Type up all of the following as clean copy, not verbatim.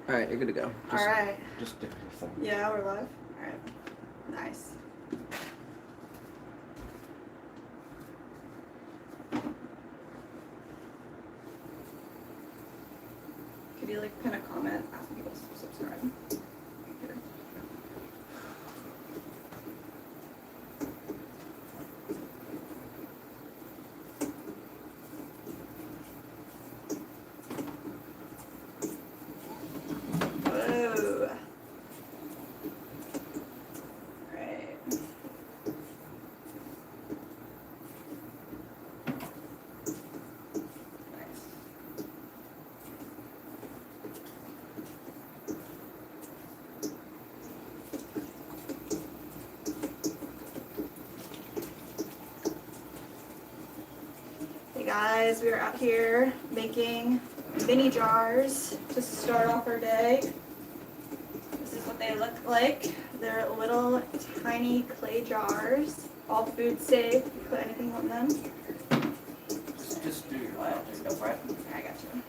Alright, you're good to go. Alright. Just do your thing. Yeah, we're live. Alright. Nice. Could you like pin a comment asking people to subscribe? Here. Whoa. Alright. Nice. Hey guys, we are out here making mini jars to start off our day. This is what they look like. They're little tiny clay jars, all food safe. You put anything on them. Just do your Well, just go for it. I got you.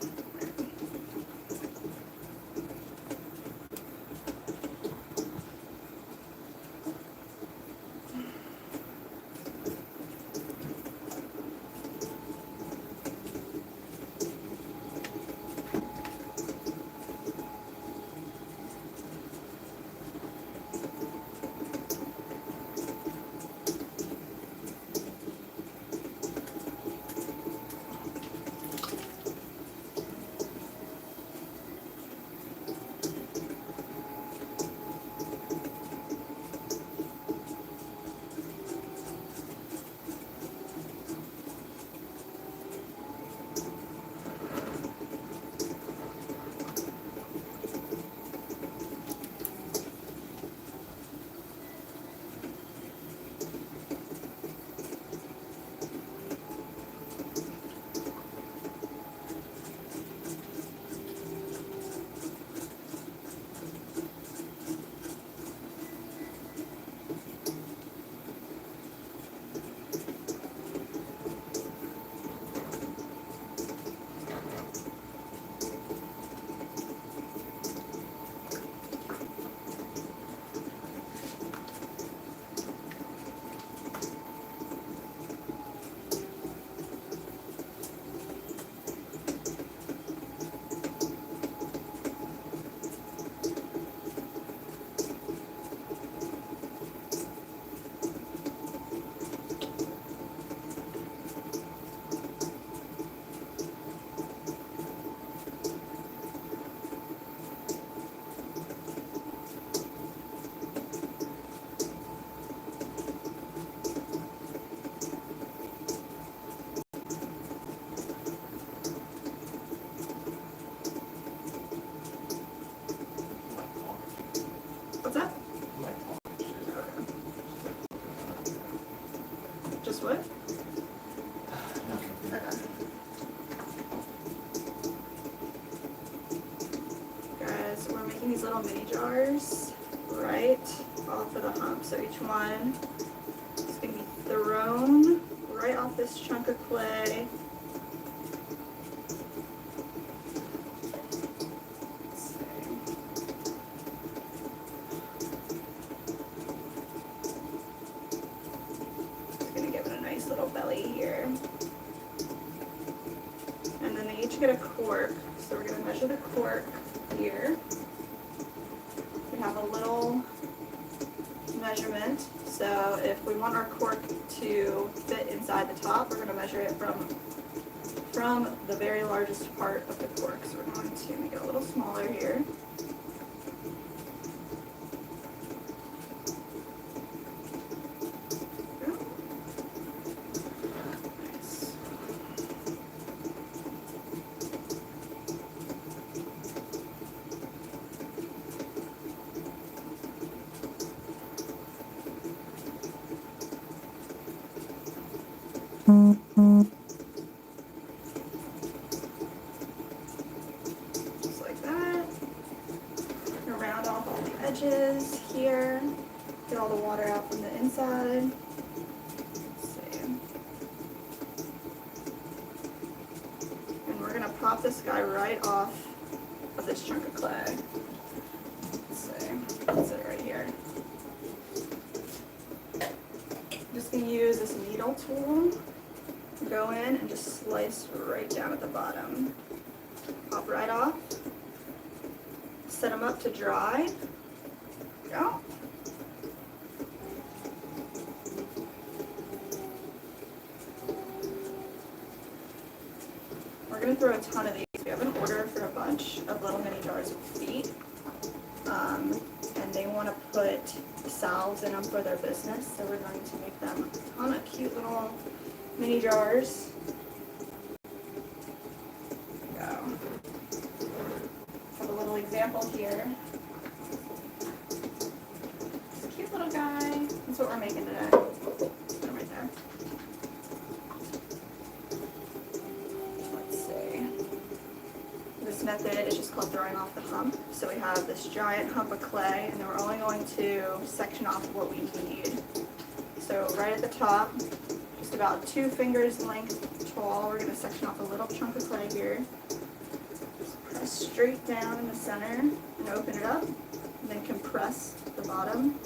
What's that? Just what? Okay. Guys, we're making these little mini jars right off of the hump. So each one is going to be thrown right off this chunk of clay. Let's see. Just going to give it a nice little belly here. And then they each get a cork. So we're going to measure the cork here. We have a little measurement. So if we want our cork to fit inside the top, we're going to measure it from the very largest part of the cork. So we're going to make it a little smaller here. Nice. Just like that. Round off all the edges here. Get all the water out from the inside. Let's see. And we're gonna pop this guy right off of this chunk of clay. Let's see, let's set it right here. I'm just gonna use this needle tool, go in and just slice right down at the bottom. Pop right off, set them up to dry. Go. We're going to throw a ton of these. We have an order for a bunch of little mini jars with feet. And they want to put salves in them for their business. So we're going to make them a ton of cute little mini jars. There we go. Have a little example here. It's a cute little guy. That's what we're making today. Put him right there. This method is just called throwing off the hump. So we have this giant hump of clay, and then we're only going to section off what we need. So right at the top, just about 2 fingers length tall, we're going to section off a little chunk of clay here. Just press straight down in the center and open it up, and then compress the bottom.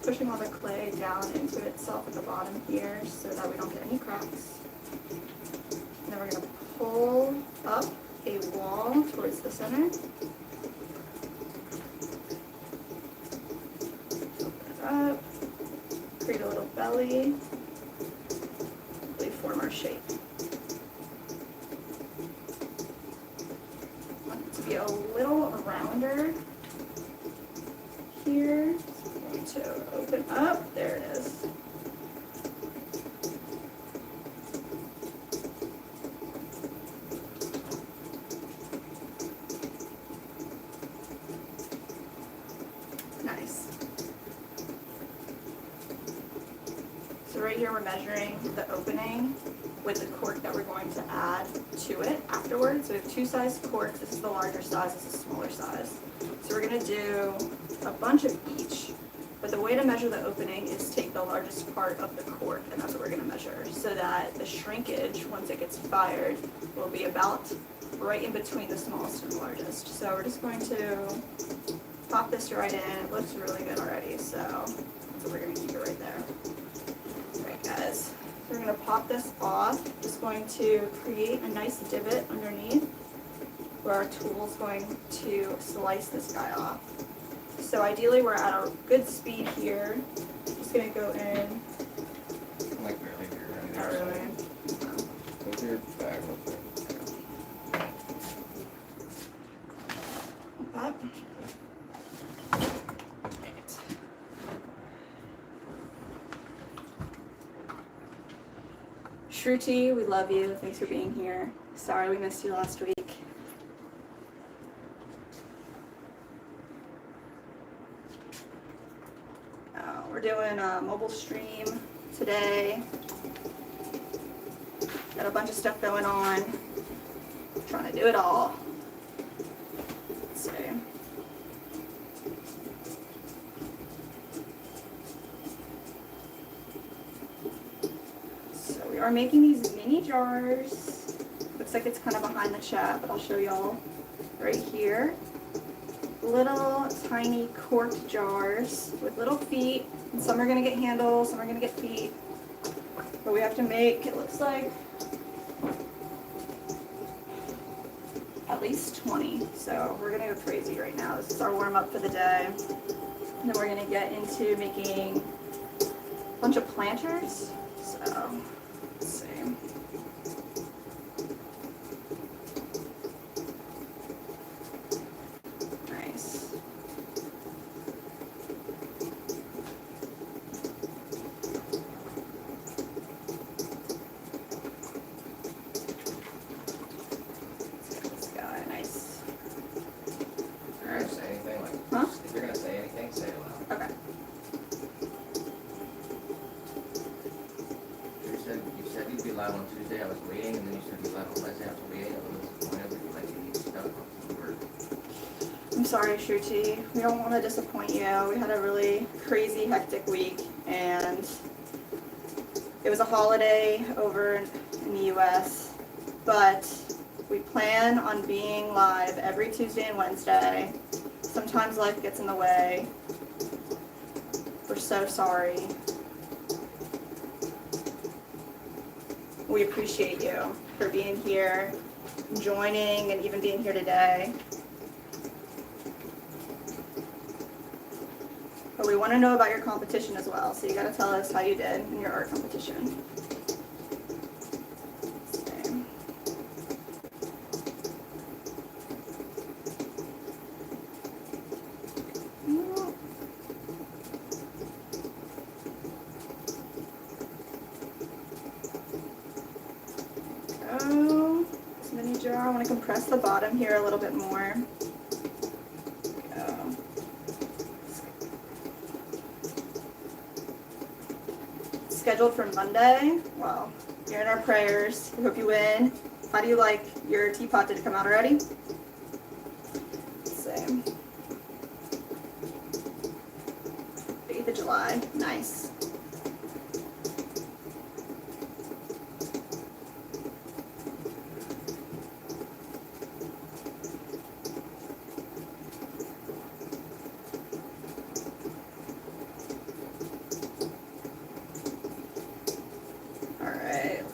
Pushing all the clay down into itself at the bottom here so that we don't get any cracks. And then we're going to pull up a wall towards the center. Open it up, create a little belly, really form our shape. Want it to be a little rounder here. To open up, there it is. Nice. So right here we're measuring the opening with the cork that we're going to add to it afterwards. So we have 2 sized corks. This is the larger size, this is the smaller size. So we're going to do a bunch of each. But the way to measure the opening is take the largest part of the cork, and that's what we're going to measure, so that the shrinkage, once it gets fired, will be about right in between the smallest and the largest. So we're just going to pop this right in. It looks really good already, so that's what we're going to keep it right there. All right, guys. So we're going to pop this off. Just going to create a nice divot underneath where our tool is going to slice this guy off. So ideally we're at a good speed here. Just gonna go in. I'm like barely here. Not really. Go to your bag real quick. Up. Shruti, we love you. Thanks for being here. Sorry we missed you last week. We're doing a mobile stream today. Got a bunch of stuff going on. Trying to do it all. Let's see. So we are making these mini jars. Looks like it's kind of behind the chat, but I'll show y'all right here. Little tiny corked jars with little feet. And some are going to get handles, some are going to get feet. But we have to make, it looks like, at least 20. So we're going to go crazy right now. This is our warm up for the day. And then we're going to get into making a bunch of planters. So, let's see. I'm sorry, Shruti. We don't want to disappoint you. We had a really crazy, hectic week, and it was a holiday over in the US, but we plan on being live every Tuesday and Wednesday. Sometimes life gets in the way. We're so sorry. We appreciate you for being here, joining, and even being here today. But we want to know about your competition as well, so you got to tell us how you did in your art competition. Oh, this mini jar. I want to compress the bottom here a little bit more. Scheduled for Monday. Well, you're in our prayers. We hope you win. How do you like your teapot? Did it come out already? Let's see. 8th of July. Nice.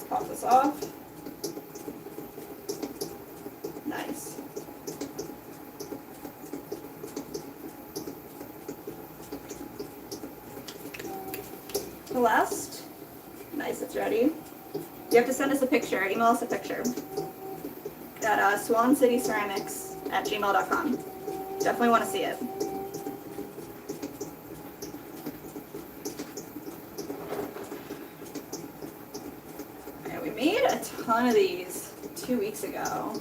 Pop this off. Nice. The last. Nice, it's ready. You have to send us a picture. Email us a picture at swancityceramics@gmail.com. Definitely want to see it. Made a ton of these 2 weeks ago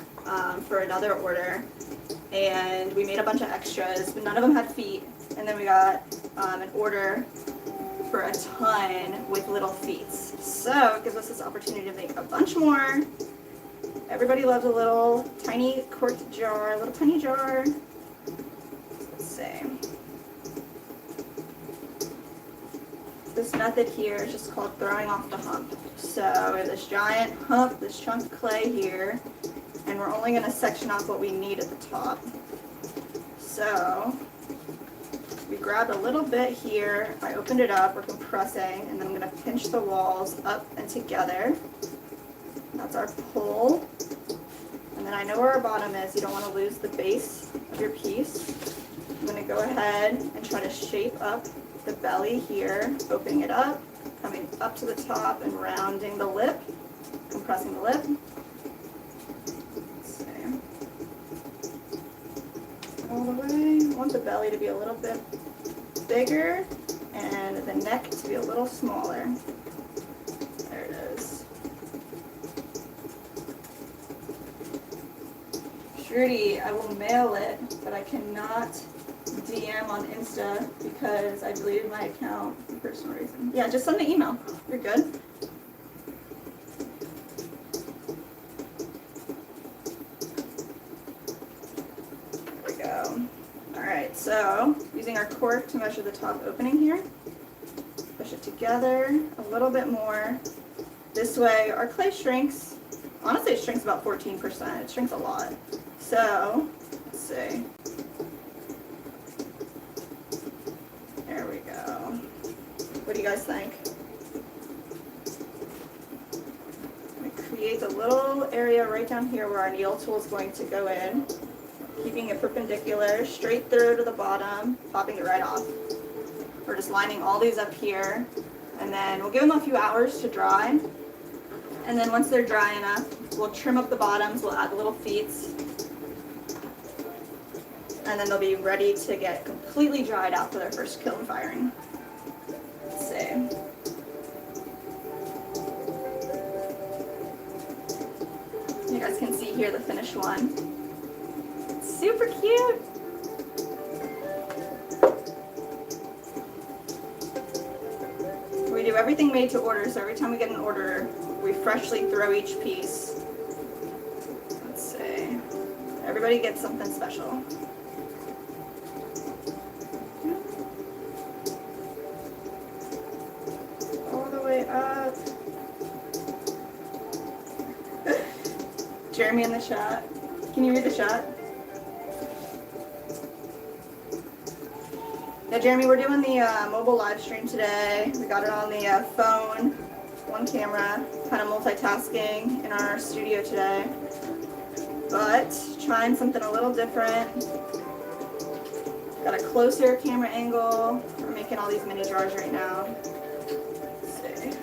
for another order, and we made a bunch of extras, but none of them had feet. And then we got an order for a ton with little feet. So it gives us this opportunity to make a bunch more. Everybody loves a little tiny corked jar, a little tiny jar. Let's see. This method here is just called throwing off the hump. So we have this giant hump, this chunk of clay here, and we're only going to section off what we need at the top. So we grabbed a little bit here, I opened it up, we're compressing, and then I'm going to pinch the walls up and together. That's our pull. And then I know where our bottom is, you don't want to lose the base of your piece. I'm going to go ahead and try to shape up the belly here, opening it up, coming up to the top and rounding the lip, compressing the lip. Let's see. All the way. I want the belly to be a little bit bigger and the neck to be a little smaller. There it is. Shruti, I will mail it, but I cannot DM on Insta because I deleted my account for personal reason. Yeah, just send the email. You're good. There we go. Alright, so using our cork to measure the top opening here. Push it together a little bit more. This way our clay shrinks. Honestly, it shrinks about 14%. It shrinks a lot. So, let's see. There we go. What do you guys think? I'm going to create a little area right down here where our needle tool is going to go in, keeping it perpendicular, straight through to the bottom, popping it right off. We're just lining all these up here, and then we'll give them a few hours to dry. And then once they're dry enough, we'll trim up the bottoms, we'll add the little feet, and then they'll be ready to get completely dried out for their first kiln firing. Let's see. You guys can see here the finished one. It's super cute. We do everything made to order, so every time we get an order, we freshly throw each piece. Let's see. Everybody gets something special. Jeremy in the chat. Can you read the chat? Yeah, Jeremy, we're doing the mobile live stream today. We got it on the phone, one camera, kind of multitasking in our studio today. But trying something a little different. Got a closer camera angle. We're making all these mini jars right now. Let's see.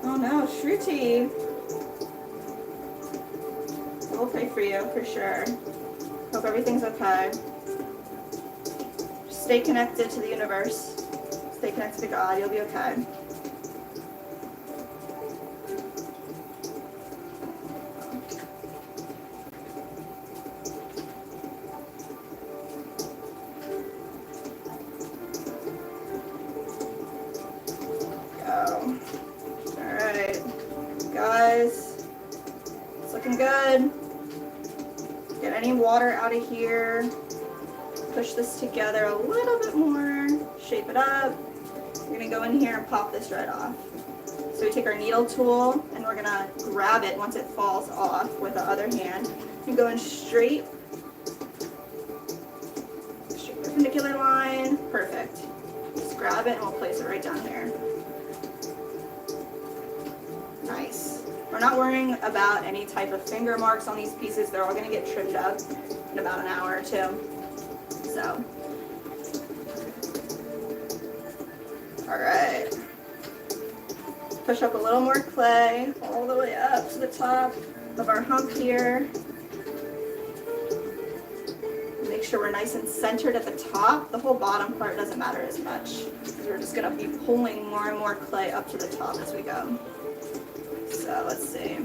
Oh no, Shruti. We'll pray for you for sure. Hope everything's okay. Just stay connected to the universe. Stay connected to God. You'll be okay. Go. All right, guys. It's looking good. Get any water out of here. Push this together a little bit more. Shape it up. We're gonna go in here and pop this right off. So we take our needle tool and we're gonna grab it once it falls off with the other hand. And go in straight perpendicular line. Perfect. Just grab it and we'll place it right down here. Nice. We're not worrying about any type of finger marks on these pieces. They're all going to get trimmed up in about an hour or two. So, all right. Push up a little more clay all the way up to the top of our hump here. Make sure we're nice and centered at the top. The whole bottom part doesn't matter as much, because we're just going to be pulling more and more clay up to the top as we go. So let's see.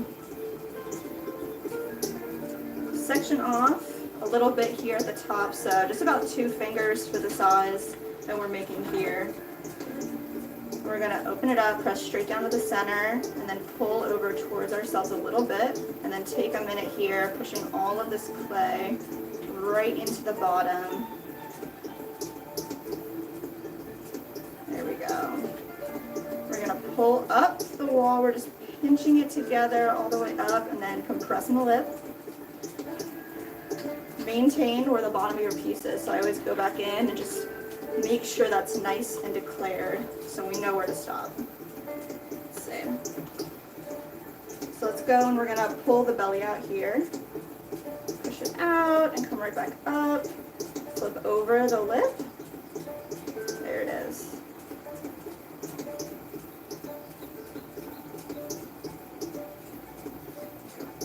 Section off a little bit here at the top, so just about 2 fingers for the size that we're making here. We're going to open it up, press straight down to the center, and then pull over towards ourselves a little bit, and then take a minute here, pushing all of this clay right into the bottom. There we go. We're going to pull up the wall. We're just pinching it together all the way up and then compressing the lip. Maintain where the bottom of your piece is, so I always go back in and just make sure that's nice and declared so we know where to stop. Let's see. So let's go and we're going to pull the belly out here. Push it out and come right back up. Flip over the lip. There it is.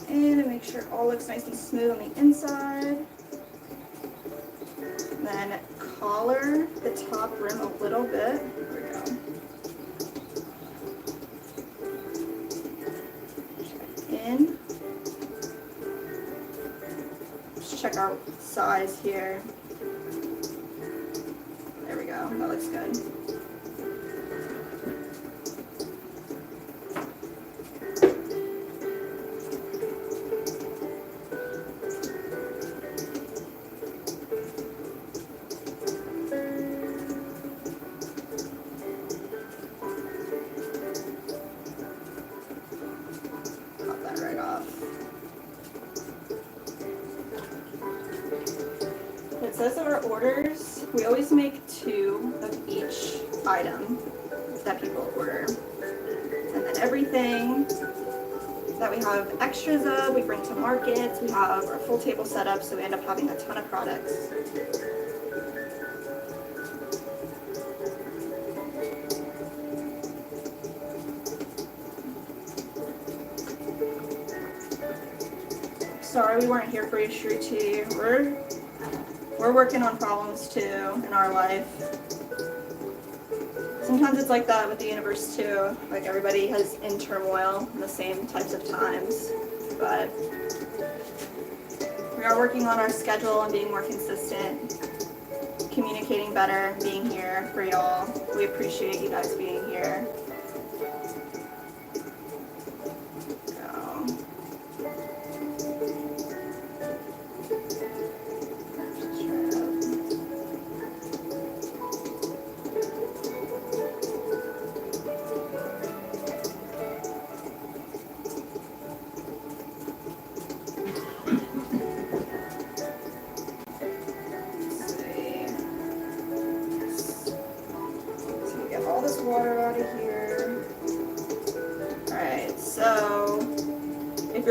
And make sure it all looks nice and smooth on the inside. Then collar the top rim a little bit. There we go. Check in. Just check our size here. There we go. That looks good. Orders, we always make 2 of each item that people order. And then everything that we have extras of, we bring to markets. We have our full table set up, so we end up having a ton of products. Sorry we weren't here for you, Shruti. We're working on problems too in our life. Sometimes it's like that with the universe too. Like everybody has in turmoil in the same types of times. But we are working on our schedule and being more consistent, communicating better, being here for y'all. We appreciate you guys being here.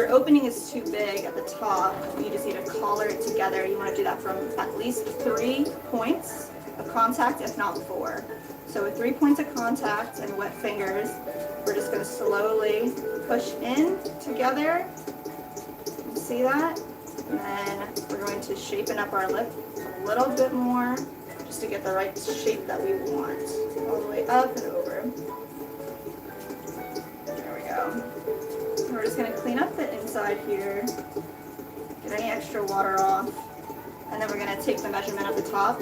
your opening is too big at the top, you just need to collar it together. You want to do that from at least 3 points of contact, if not 4. So with 3 points of contact and wet fingers, we're just going to slowly push in together. You see that? And then we're going to shapen up our lip a little bit more just to get the right shape that we want. All the way up and over. There we go. And we're just going to clean up the inside here, get any extra water off, and then we're going to take the measurement at the top.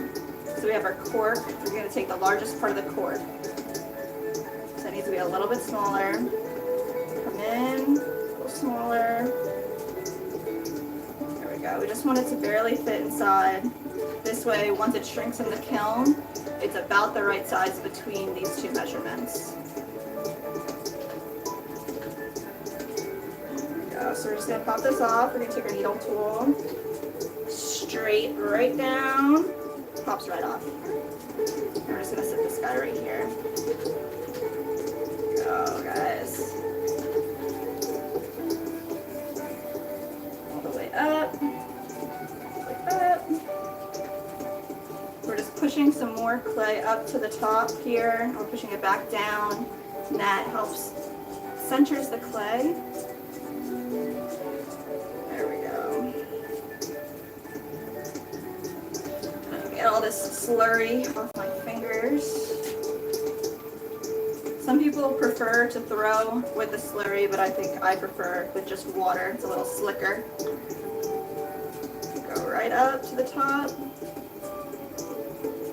So we have our cork. We're going to take the largest part of the cork. So it needs to be a little bit smaller. Come in, a little smaller. There we go. We just want it to barely fit inside. This way, once it shrinks in the kiln, it's about the right size between these 2 measurements. There we go. So we're just going to pop this off. We're going to take our needle tool, straight right down. Pops right off. And we're just going to set this guy right here. Go, guys. All the way up. All the way up. We're just pushing some more clay up to the top here. We're pushing it back down. And that helps centers the clay. There we go. Get all this slurry off my fingers. Some people prefer to throw with the slurry, but I think I prefer with just water. It's a little slicker. Go right up to the top.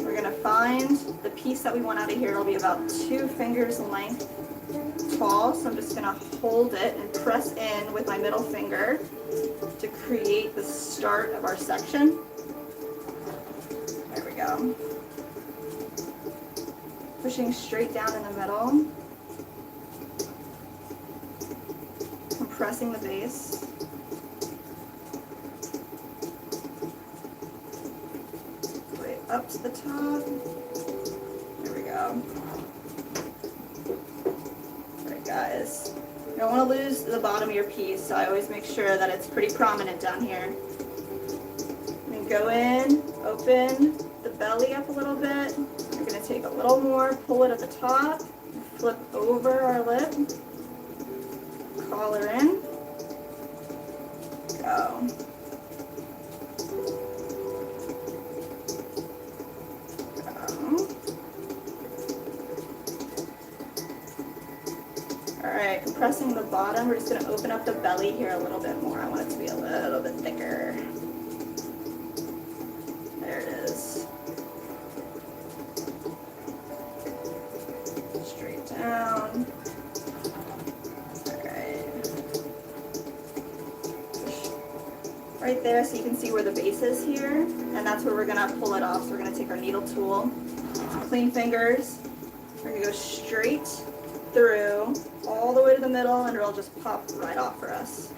We're going to find the piece that we want out of here. It'll be about 2 fingers length tall. So I'm just going to hold it and press in with my middle finger to create the start of our section. There we go. Pushing straight down in the middle. Compressing the base. Way up to the top. There we go. Alright guys. You don't want to lose the bottom of your piece, so I always make sure that it's pretty prominent down here. And go in, open the belly up a little bit. We're going to take a little more, pull it at the top, flip over our lip, collar in, go. Alright, compressing the bottom, we're just going to open up the belly here a little bit more. I want it to be a little bit thicker. There it is. Straight down. Alright. Right there so you can see where the base is here. And that's where we're going to pull it off. So we're going to take our needle tool, clean fingers. We're going to go straight through all the way to the middle and it'll just pop right off for us.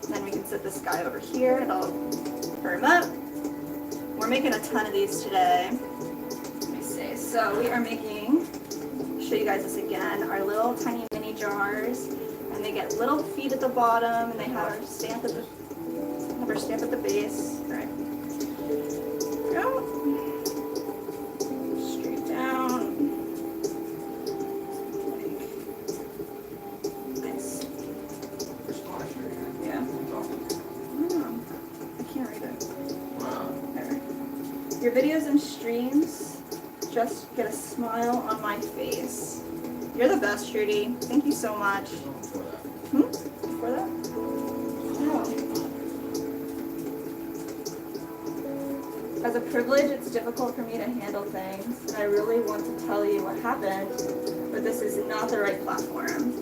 And then we can set this guy over here and I'll firm up. We're making a ton of these today. Let me see. So we are making, show you guys this again, our little tiny mini jars. And they get little feet at the bottom and they have our stamp at the base. All right. Go. Straight down. Nice. Yeah. Oh, I can't read it. There. Your videos and streams just get a smile on my face. You're the best, Trudy. Thank you so much. Before that? Oh. As a privilege, it's difficult for me to handle things, and I really want to tell you what happened, but this is not the right platform.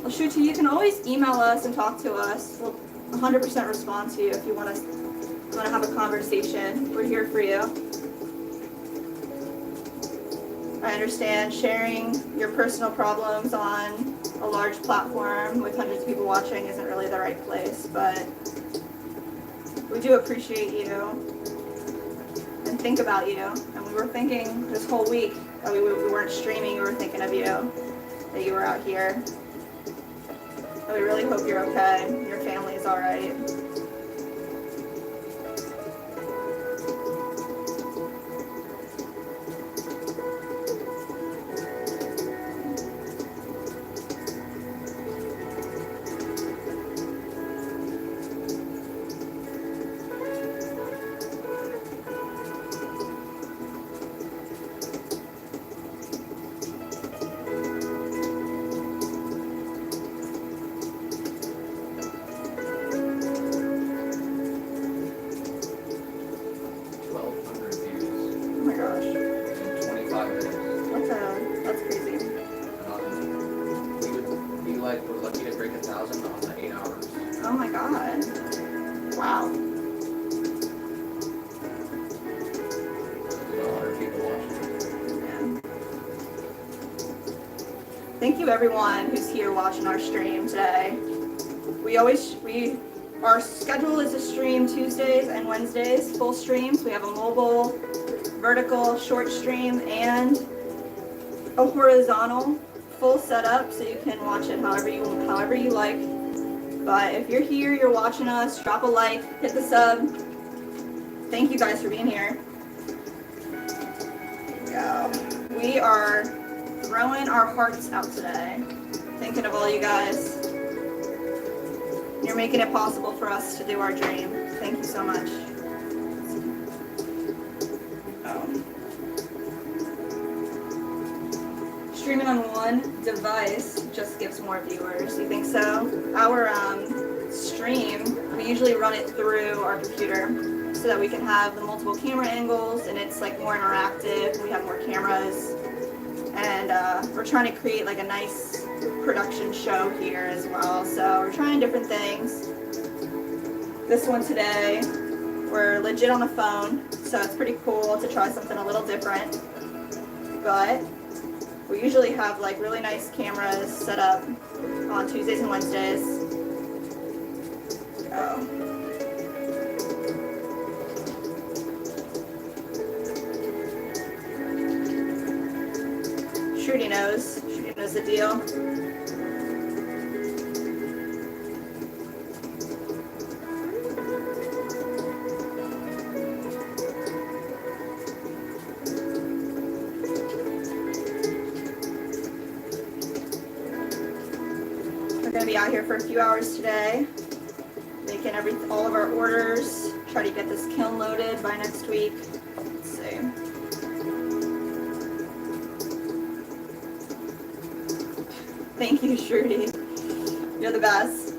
Well, Shruti, you can always email us and talk to us. We'll 100% respond to you if you want to have a conversation. We're here for you. I understand sharing your personal problems on a large platform with hundreds of people watching isn't really the right place, but we do appreciate you and think about you. And we were thinking this whole week that we weren't streaming, we were thinking of you, that you were out here. And we really hope you're okay. Your family is alright. Thank you everyone who's here watching our stream today. Our schedule is to stream Tuesdays and Wednesdays, full streams. We have a mobile, vertical, short stream, and a horizontal full setup, so you can watch it however you like. But if you're here, you're watching us, drop a like, hit the sub. Thank you guys for being here. Go. We are throwing our hearts out today, thinking of all you guys. You're making it possible for us to do our dream. Thank you so much. Streaming on one device just gives more viewers. You think so? Our stream, we usually run it through our computer so that we can have the multiple camera angles and it's like more interactive. We have more cameras. And we're trying to create like a nice production show here as well. So we're trying different things. This one today, we're legit on the phone, so it's pretty cool to try something a little different. But we usually have like really nice cameras set up on Tuesdays and Wednesdays. Shruti knows the deal. We're gonna be out here for a few hours today, making all of our orders, try to get this kiln loaded by next week. Let's see. Thank you, Shruti. You're the best.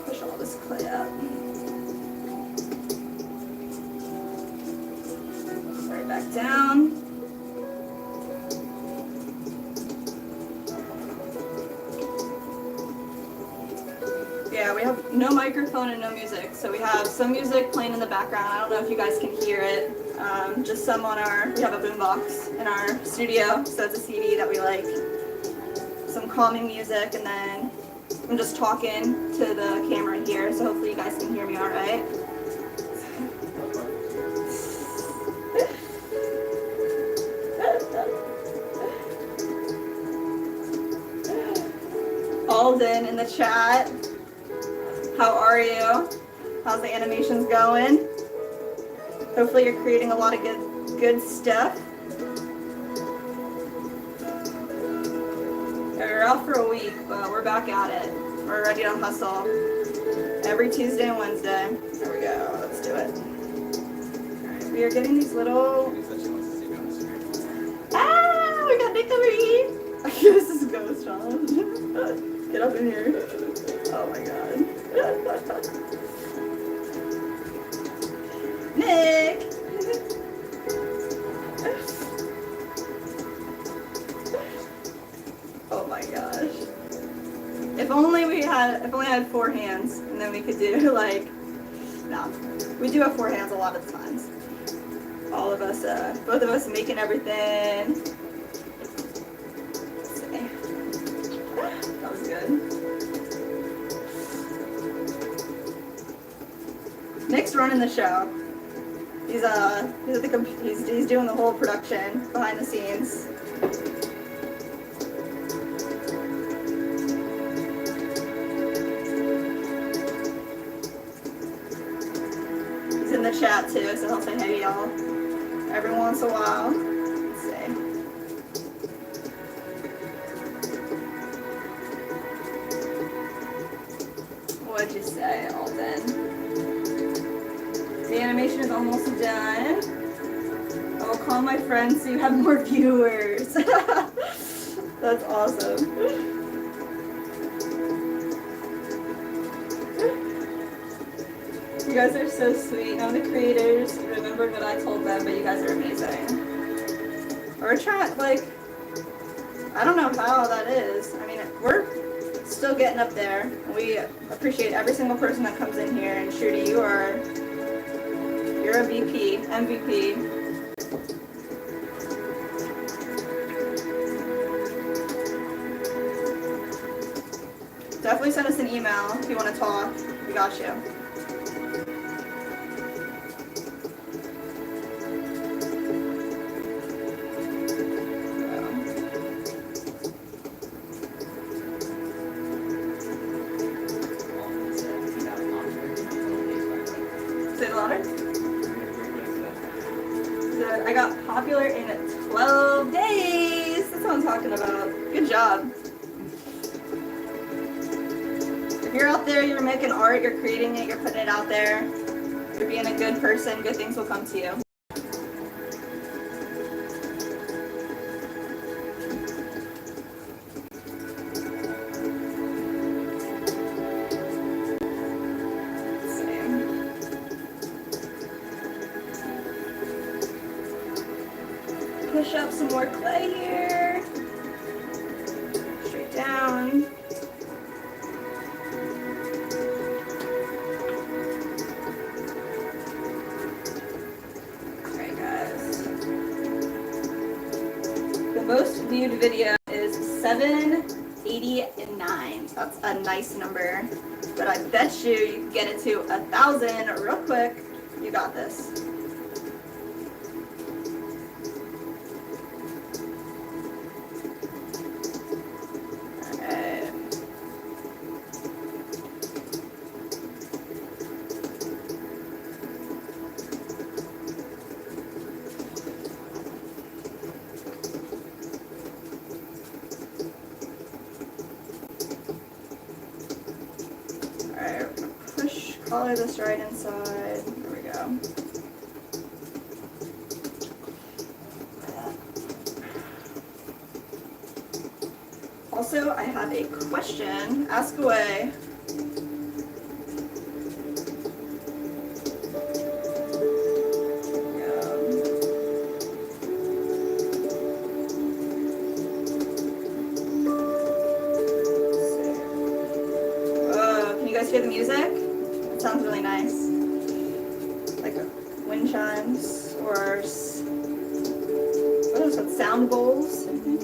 Push all this clay up. Right back down. Yeah, we have no microphone and no music, so we have some music playing in the background. I don't know if you guys can hear it. Just some on we have a boombox in our studio, so it's a CD that we like. Some calming music, and then I'm just talking to the camera here, so hopefully you guys can hear me all right. Alden in the chat. How are you? How's the animations going? Hopefully you're creating a lot of good stuff. We're out for a week, but we're back at it. We're ready to hustle. Every Tuesday and Wednesday. There we go. Let's do it. Alright, we are getting these little... Ah! We got Nick over here! This is Ghost Challenge. Get up in here. Oh my god. Nick! Oh my gosh. If only I had 4 hands, and then we could do like, no. We do have 4 hands a lot of the times. All of us, both of us making everything. Let's see. That was good. Nick's running the show. He's doing the whole production behind the scenes. He's in the chat too, so he'll say hey y'all every once in a while. Let's see. What'd you say, Alden? The animation is almost done. I will call my friends so you have more viewers. That's awesome. You guys are so sweet. None of the creators remembered what I told them, but you guys are amazing. We're trying, like, I don't know how that is. I mean, we're still getting up there. We appreciate every single person that comes in here, and Shruti, you're a VP, MVP. Definitely send us an email if you want to talk. We got you. Say it louder. I got popular in 12 days. That's what I'm talking about. Good job. If you're out there, you're making art, you're creating it, you're putting it out there, you're being a good person, good things will come to you. Push up some more clay here. Straight down. Alright guys. The most viewed video is 789. That's a nice number. But I bet you can get it to 1,000 real quick. You got this. Color this right inside. There we go. Also, I have a question. Ask away. Can you guys hear the music? It sounds really nice. Like wind chimes or what is it? Sound bowls, I think.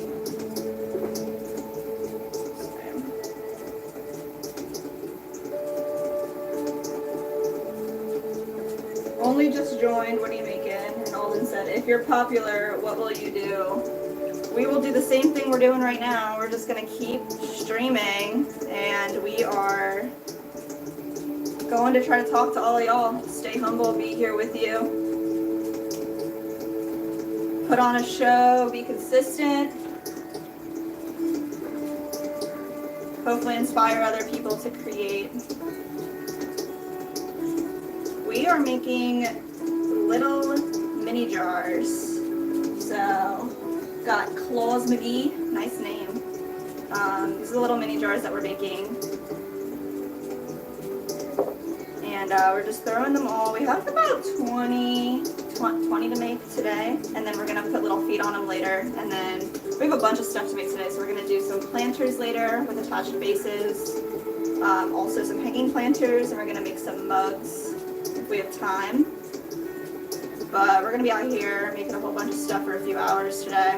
Only just joined, what are you making? And Alden said, if you're popular, what will you do? We will do the same thing we're doing right now. We're just gonna keep streaming, and we are going to try to talk to all of y'all. Stay humble, be here with you. Put on a show, be consistent. Hopefully inspire other people to create. We are making little mini jars. So, got Claus McGee, nice name. These are the little mini jars that we're making. And we're just throwing them all. We have about 20 to make today. And then we're going to put little feet on them later. And then we have a bunch of stuff to make today. So we're going to do some planters later with attached bases. Also some hanging planters. And we're going to make some mugs if we have time. But we're going to be out here making a whole bunch of stuff for a few hours today.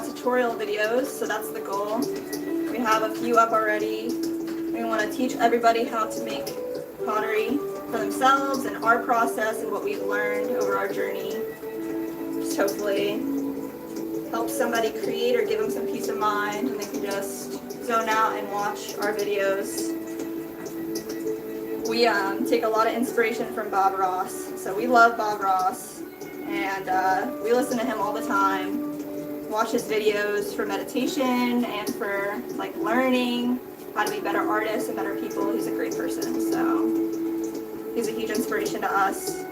tutorial videos, so that's the goal. We have a few up already. We want to teach everybody how to make pottery for themselves and our process and what we've learned over our journey. Just hopefully help somebody create or give them some peace of mind, and they can just zone out and watch our videos. We take a lot of inspiration from Bob Ross, so we love Bob Ross, and we listen to him all the time. Watch his videos for meditation and for like learning how to be better artists and better people. He's a great person, so he's a huge inspiration to us.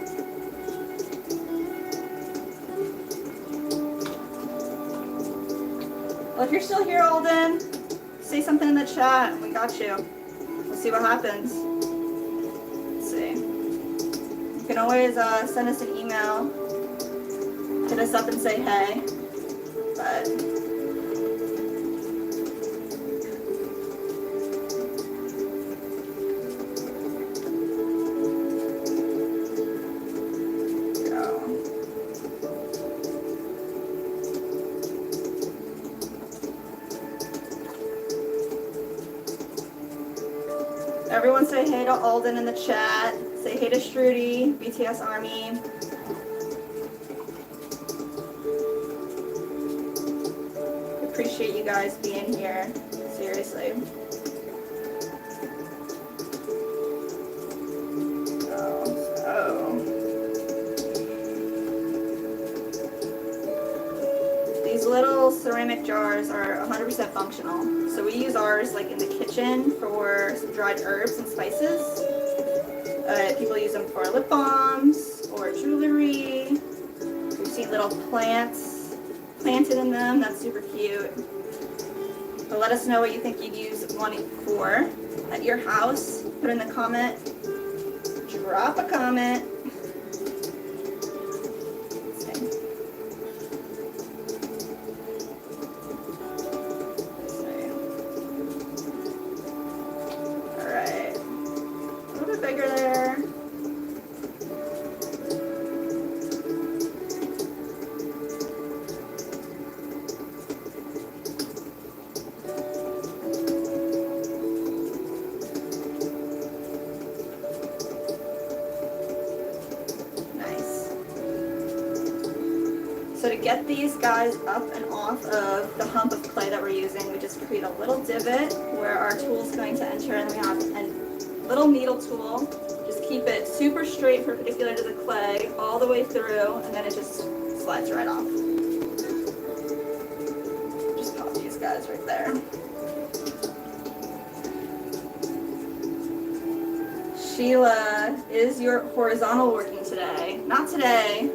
Well, if you're still here, Alden, say something in the chat. We got you. We'll see what happens. Let's see. You can always send us an email, hit us up and say hey. But everyone say hey to Alden in the chat. Say hey to Strudy, BTS Army. Appreciate you guys being here. Seriously. These little ceramic jars are 100% functional. So we use ours like in the kitchen for some dried herbs and spices. People use them for lip balms or jewelry. We've seen little plants planted in them. That's super cute. But let us know what you think you'd use one for at your house. Put in the comment. Drop a comment. So to get these guys up and off of the hump of clay that we're using, we just create a little divot where our tool is going to enter, and we have a little needle tool. Just keep it super straight, perpendicular to the clay, all the way through, and then it just slides right off. Just pop these guys right there. Sheila, is your horizontal working today? Not today.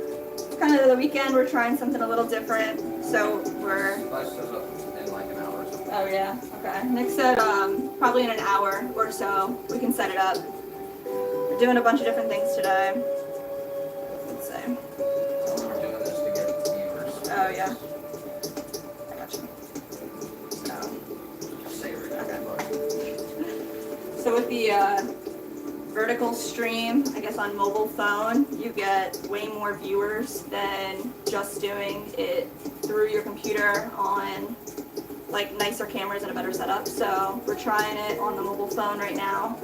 Kind of the weekend, we're trying something a little different, so we're... in like an hour or something. Oh yeah, okay. Nick said probably in an hour or so we can set it up. We're doing a bunch of different things today. Let's see. We're doing this to get viewers. Oh yeah. I got you. So, Save it. so with the vertical stream, I guess on mobile phone, you get way more viewers than just doing it through your computer on like nicer cameras and a better setup. So we're trying it on the mobile phone right now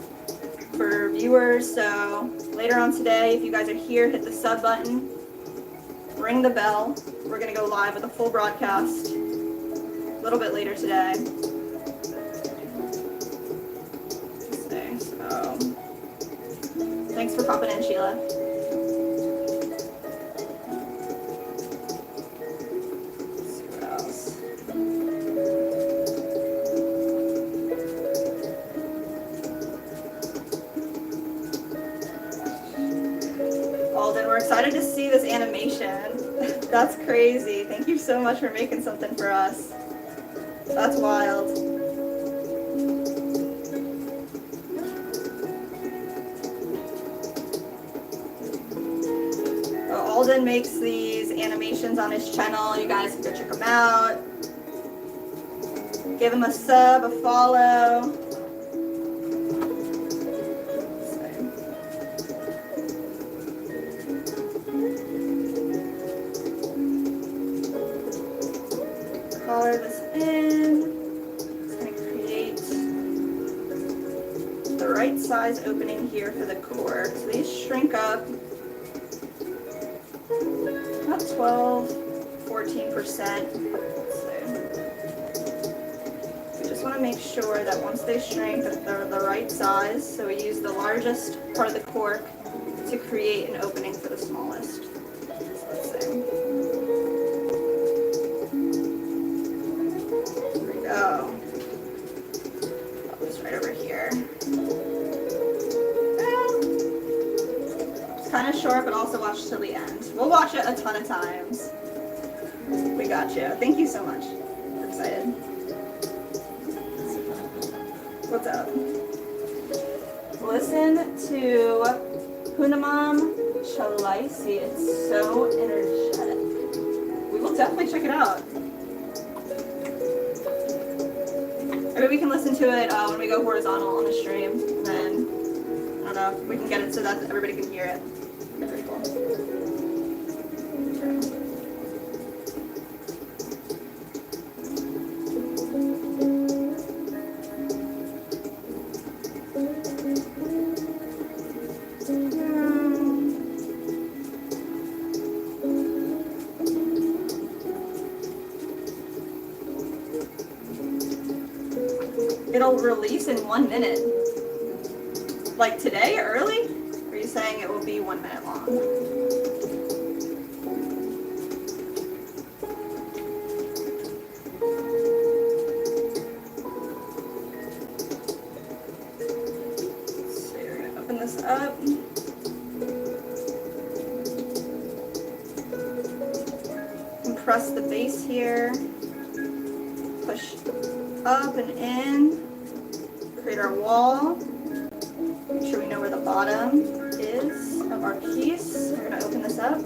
for viewers. So later on today, if you guys are here, hit the sub button, ring the bell. We're gonna go live with a full broadcast a little bit later today. So thanks for popping in, Sheila. Let's see what else. Alden, we're excited to see this animation. That's crazy. Thank you so much for making something for us. That's wild. Alden makes these animations on his channel. You guys can go check him out. Give him a sub, a follow. right size opening here for the cork. So these shrink up about 12–14%. We just want to make sure that once they shrink that they're the right size. So we use the largest part of the cork to create an opening for the smallest. So let's see. Here we go. Put this right over here. It's kind of short, but also watch till the end. We'll watch it a ton of times. We got you. Thank you so much. We're excited. What's up? Listen to Punamam Chalaisi. It's so energetic. We will definitely check it out. Maybe we can listen to it when we go horizontal on the stream. And then, I don't know, we can get it so that everybody can hear it. Very cool. It'll release in 1 minute. Like today, early? Or are you saying it will be 1 minute long? So we're gonna open this up. Compress the base here. Push up and in. Create our wall. Make sure we know where the bottom is of our piece. We're going to open this up.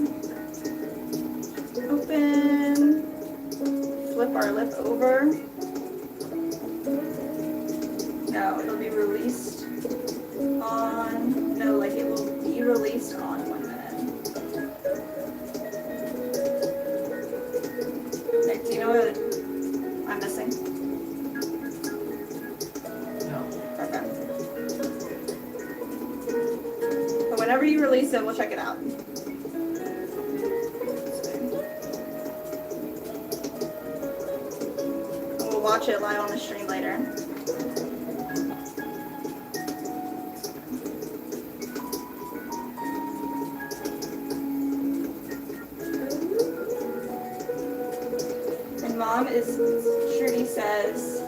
Open. Flip our lip over. No, it'll be released on, no, like it will be released on 1 minute. Nick, do you know what I'm missing? Whenever you release it, we'll check it out. And we'll watch it live on the stream later. And Mom is, Shruti says,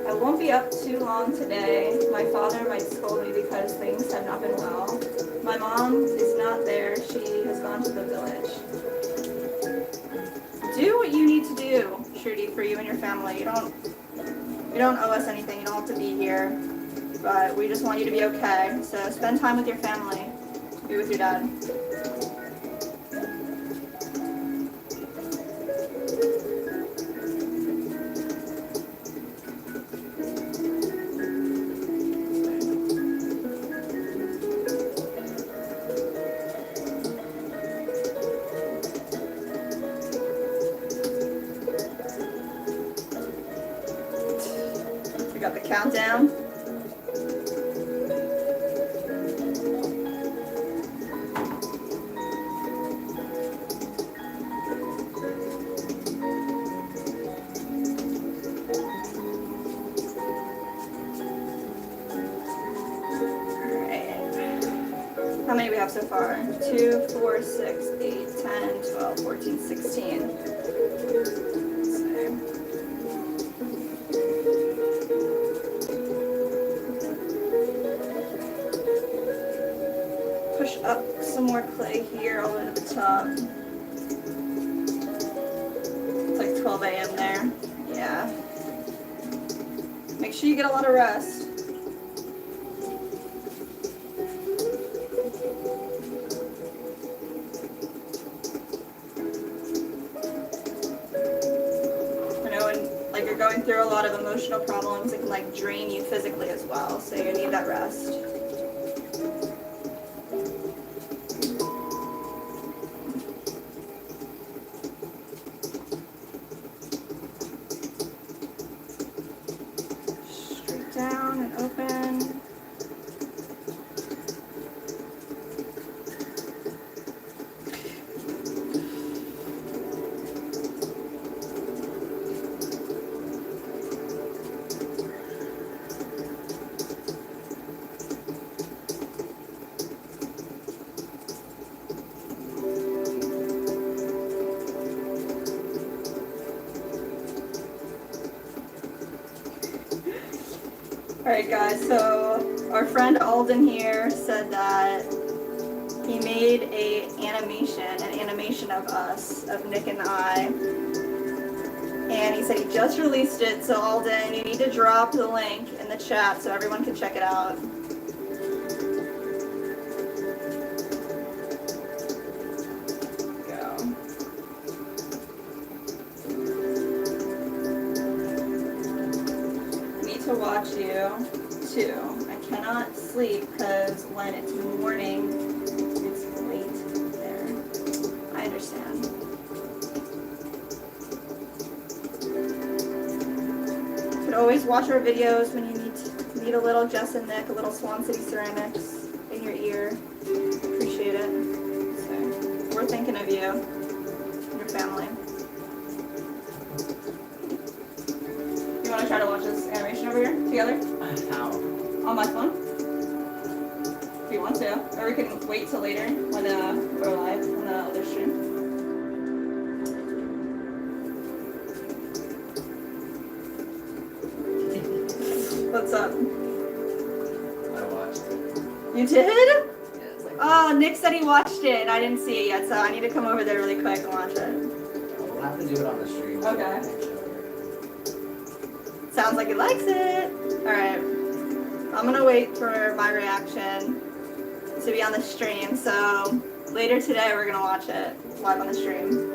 I won't be up too long today. My father might scold me because things have not been well. My mom is not there. She has gone to the village. Do what you need to do, Shruti, for you and your family. You don't owe us anything. You don't have to be here. But we just want you to be okay. So spend time with your family. Be with your dad. Countdown. How many do we have so far? 2, 4, 6, 8, 10, 12, 14, 16. Push up some more clay here all the way to the top. It's like 12 a.m. there. Yeah. Make sure you get a lot of rest. Going through a lot of emotional problems, it can like drain you physically as well, so you need that rest. Straight down and open. Alright guys, so our friend Alden here said that he made an animation of us, of Nick and I. And he said he just released it, so Alden, you need to drop the link in the chat so everyone can check it out. To watch you too. I cannot sleep because when it's morning, it's late there. I understand. You can always watch our videos when you need a little Jess and Nick, a little Swan City Ceramics in your ear. Appreciate it. So, we're thinking of you and your family. You want to try to watch this animation over here together? How? On my phone? If you want to. Or we can wait till later when we're live on the other stream. What's up? I watched it. You did? Yeah, it's like, Oh, Nick said he watched it and I didn't see it yet, so I need to come over there really quick and watch it. we'll have to do it on the stream. Okay. Sounds like he likes it. Alright. I'm gonna wait for my reaction to be on the stream, so later today we're gonna watch it live on the stream.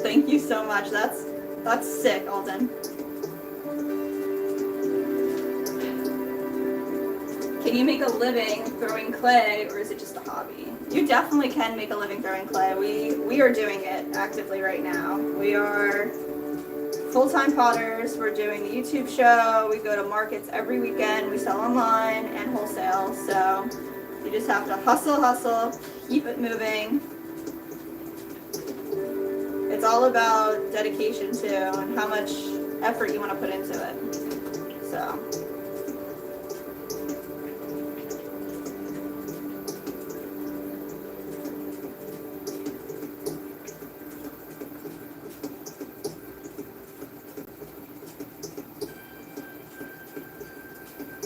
Thank you so much. That's sick, Alden. Can you make a living throwing clay, or is it just a hobby? You definitely can make a living throwing clay. We are doing it actively right now. We are full-time potters. We're doing a YouTube show. We go to markets every weekend. We sell online and wholesale. So you just have to hustle, keep it moving. It's all about dedication too and how much effort you want to put into it. So.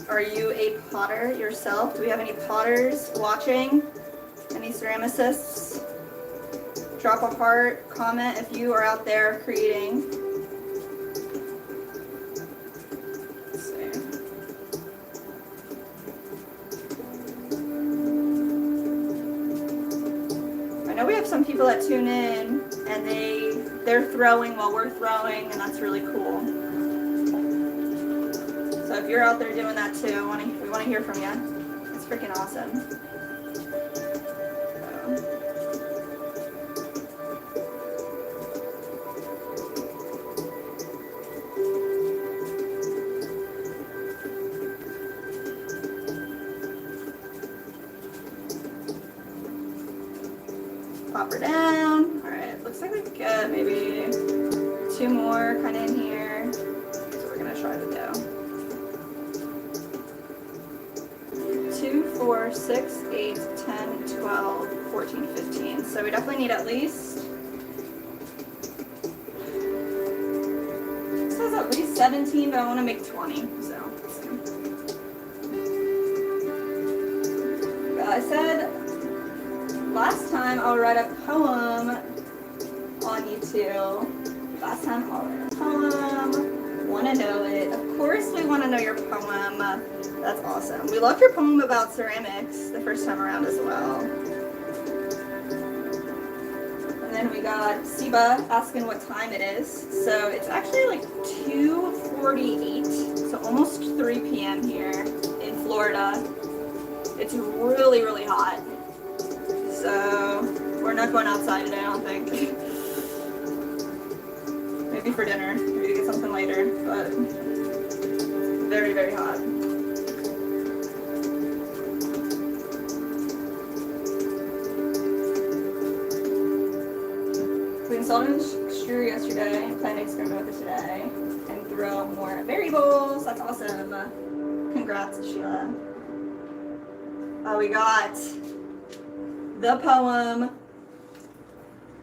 Are you a potter yourself? Do we have any potters watching? Any ceramicists? Drop a heart, comment if you are out there creating. Let's see. I know we have some people that tune in and they're throwing while we're throwing, and that's really cool. So if you're out there doing that too, we want to hear from you. It's freaking awesome. Pop her down. All right, looks like we got maybe 2 more kind of in here. So we're gonna try the dough. 2, 4, 6, 8, 10, 12, 14, 15. So we definitely need at least, it says at least 17, but I want to make 20. So let's see. I said last time I'll write a poem on YouTube. Last time I'll write a poem. Want to know it. Of course we want to know your poem. That's awesome. We loved your poem about ceramics the first time around as well. And then we got Siba asking what time it is. So it's actually like 2:48, so almost 3 p.m. here in Florida. It's really, really hot. So we're not going outside today, I don't think. Maybe for dinner, maybe to get something later, but very, very hot. We installed an extruder yesterday and plan to experiment with it today and throw more variables. That's awesome. Congrats, Sheila. We got the poem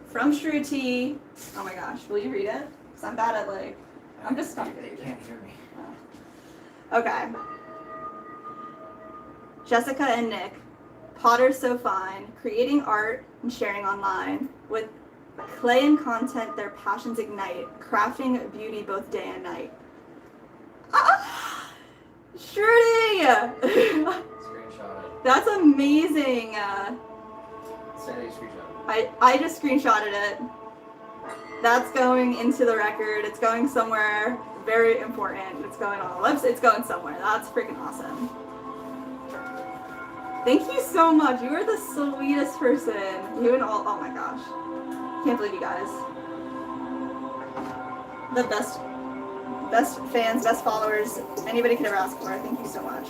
from Shruti. Oh my gosh, will you read it? Because I'm bad at like I'm just stuck. They can't hear me. Okay. Jessica and Nick, Potter's so fine, creating art and sharing online. With clay and content, their passions ignite, crafting beauty both day and night. Ah! Shruti! Screenshot it. That's amazing. Say that you screenshot it. I just screenshotted it. That's going into the record. It's going somewhere very important. It's going on the website. It's going somewhere. That's freaking awesome. Thank you so much. You are the sweetest person. You and all. Oh my gosh. Can't believe you guys. The best fans, best followers anybody could ever ask for. Thank you so much.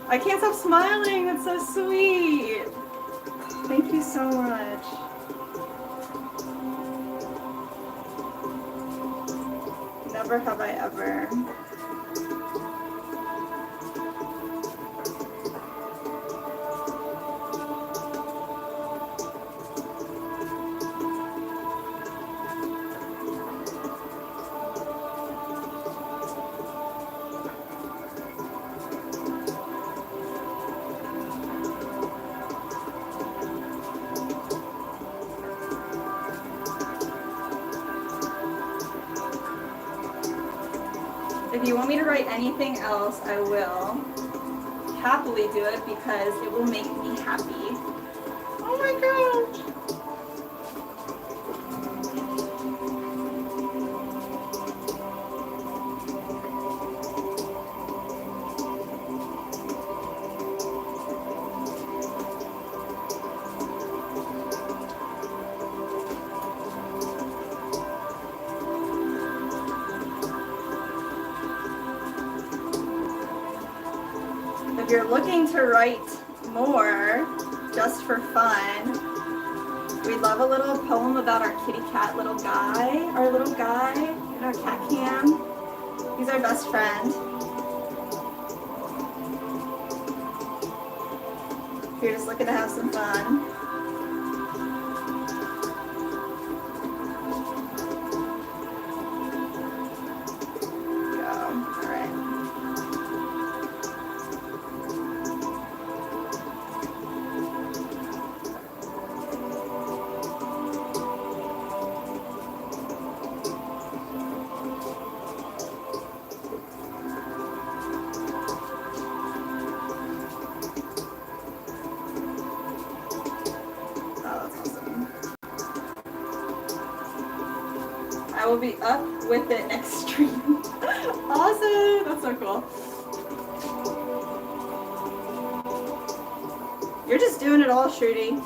I can't stop smiling. That's so sweet. Thank you so much. Never have I ever. If you want me to write anything else, I will happily do it because it will make me happy. Oh my gosh! If you're looking to write more, just for fun, we'd love a little poem about our kitty cat little guy, in our cat cam. He's our best friend. If you're just looking to have some fun. I will be up with it next stream. Awesome! That's so cool. You're just doing it all, Shruti.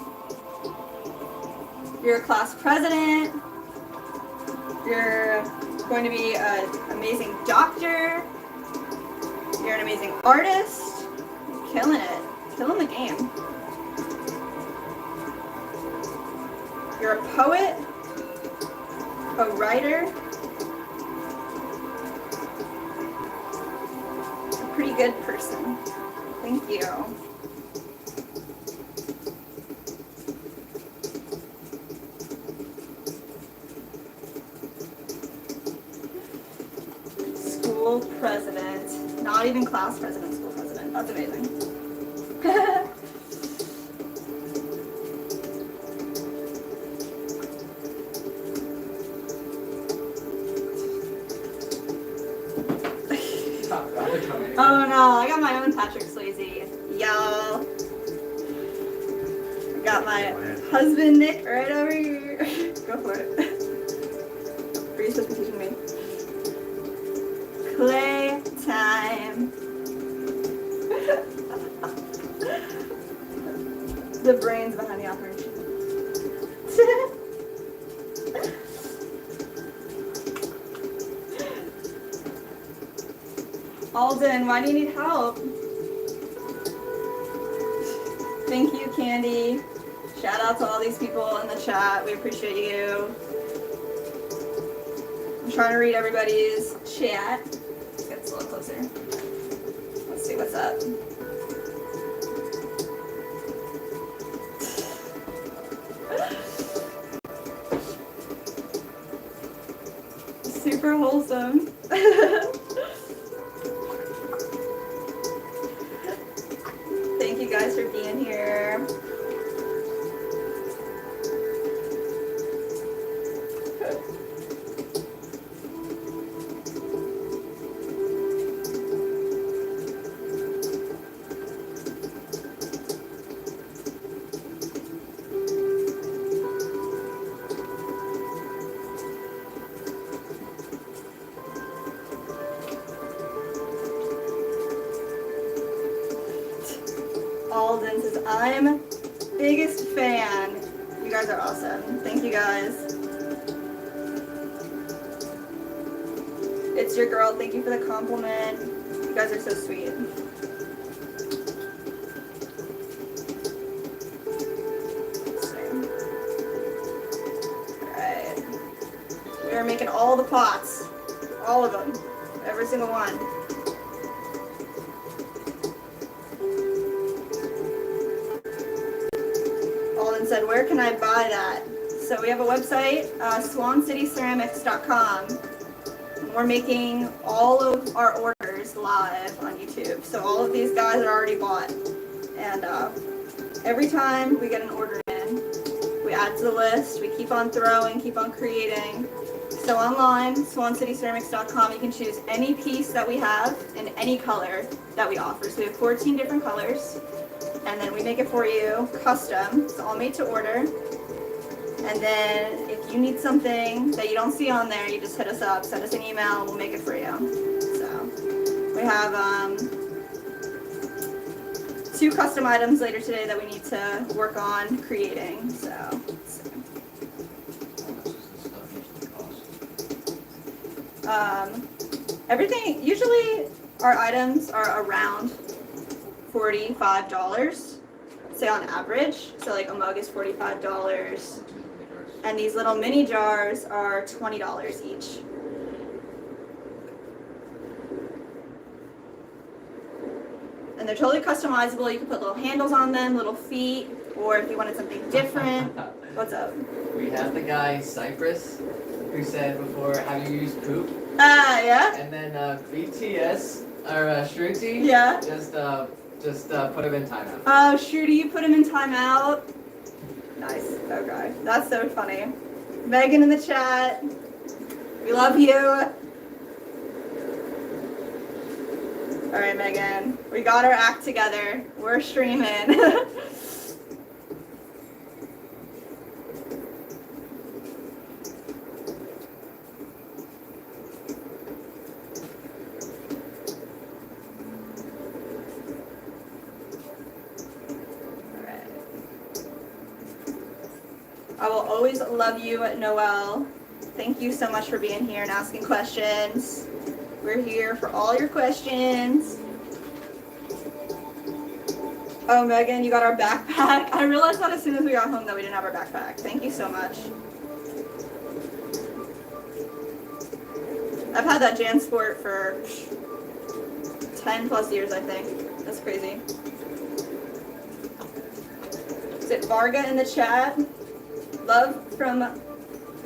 You're a class president. You're going to be an amazing doctor. You're an amazing artist. You're killing it. Killing the game. You're a poet. A writer, a pretty good person. Thank you. School president, not even class president, school president. That's amazing. Oh no, I got my own Patrick Swayze, y'all. I got my husband Nick right over here. Go for it. What are you supposed to be teaching me? Clay time. The brains behind the operation. Alden, why do you need help? Thank you, Candy. Shout out to all these people in the chat. We appreciate you. I'm trying to read everybody's chat. Let's get this a little closer. Let's see what's up. Super wholesome. Thank you guys for being here. Alden says, I'm biggest fan. You guys are awesome. Thank you guys. It's your girl. Thank you for the compliment. You guys are so sweet. Alright. We are making all the pots. All of them. Every single one. Said, where can I buy that? So we have a website, swancityceramics.com. We're making all of our orders live on YouTube. So all of these guys are already bought. And every time we get an order in, we add to the list. We keep on throwing, keep on creating. So online, swancityceramics.com, you can choose any piece that we have in any color that we offer. So we have 14 different colors. And then we make it for you, custom. It's all made to order. And then if you need something that you don't see on there, you just hit us up, send us an email, and we'll make it for you. So we have 2 custom items later today that we need to work on creating. So everything, usually our items are around $45, say on average. So like a mug is $45, and these little mini jars are $20 each. And they're totally customizable. You can put little handles on them, little feet, or if you wanted something different. What's up? We have the guy Cypress who said before, have you used poop? Yeah. And then BTS or Shruti. Yeah. Just put him in timeout. Oh, Shruti, you put him in timeout. Nice. Okay. That's so funny. Megan in the chat. We love you. All right, Megan. We got our act together. We're streaming. I will always love you, Noelle. Thank you so much for being here and asking questions. We're here for all your questions. Oh, Megan, you got our backpack. I realized that as soon as we got home that we didn't have our backpack. Thank you so much. I've had that JanSport for 10 plus years, I think. That's crazy. Is it Varga in the chat? Love from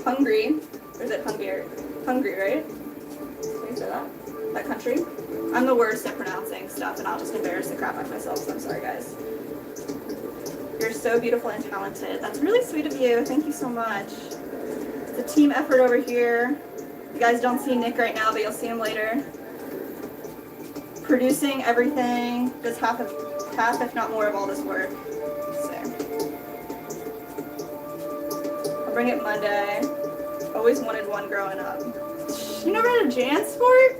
Hungary. Or is it Hungary? Hungary, right? Can you say that? That country? I'm the worst at pronouncing stuff, and I'll just embarrass the crap out of myself, so I'm sorry, guys. You're so beautiful and talented. That's really sweet of you. Thank you so much. It's a team effort over here. You guys don't see Nick right now, but you'll see him later. Producing everything. Does half, if not more, of all this work. Bring it Monday. Always wanted one growing up. You never had a JanSport?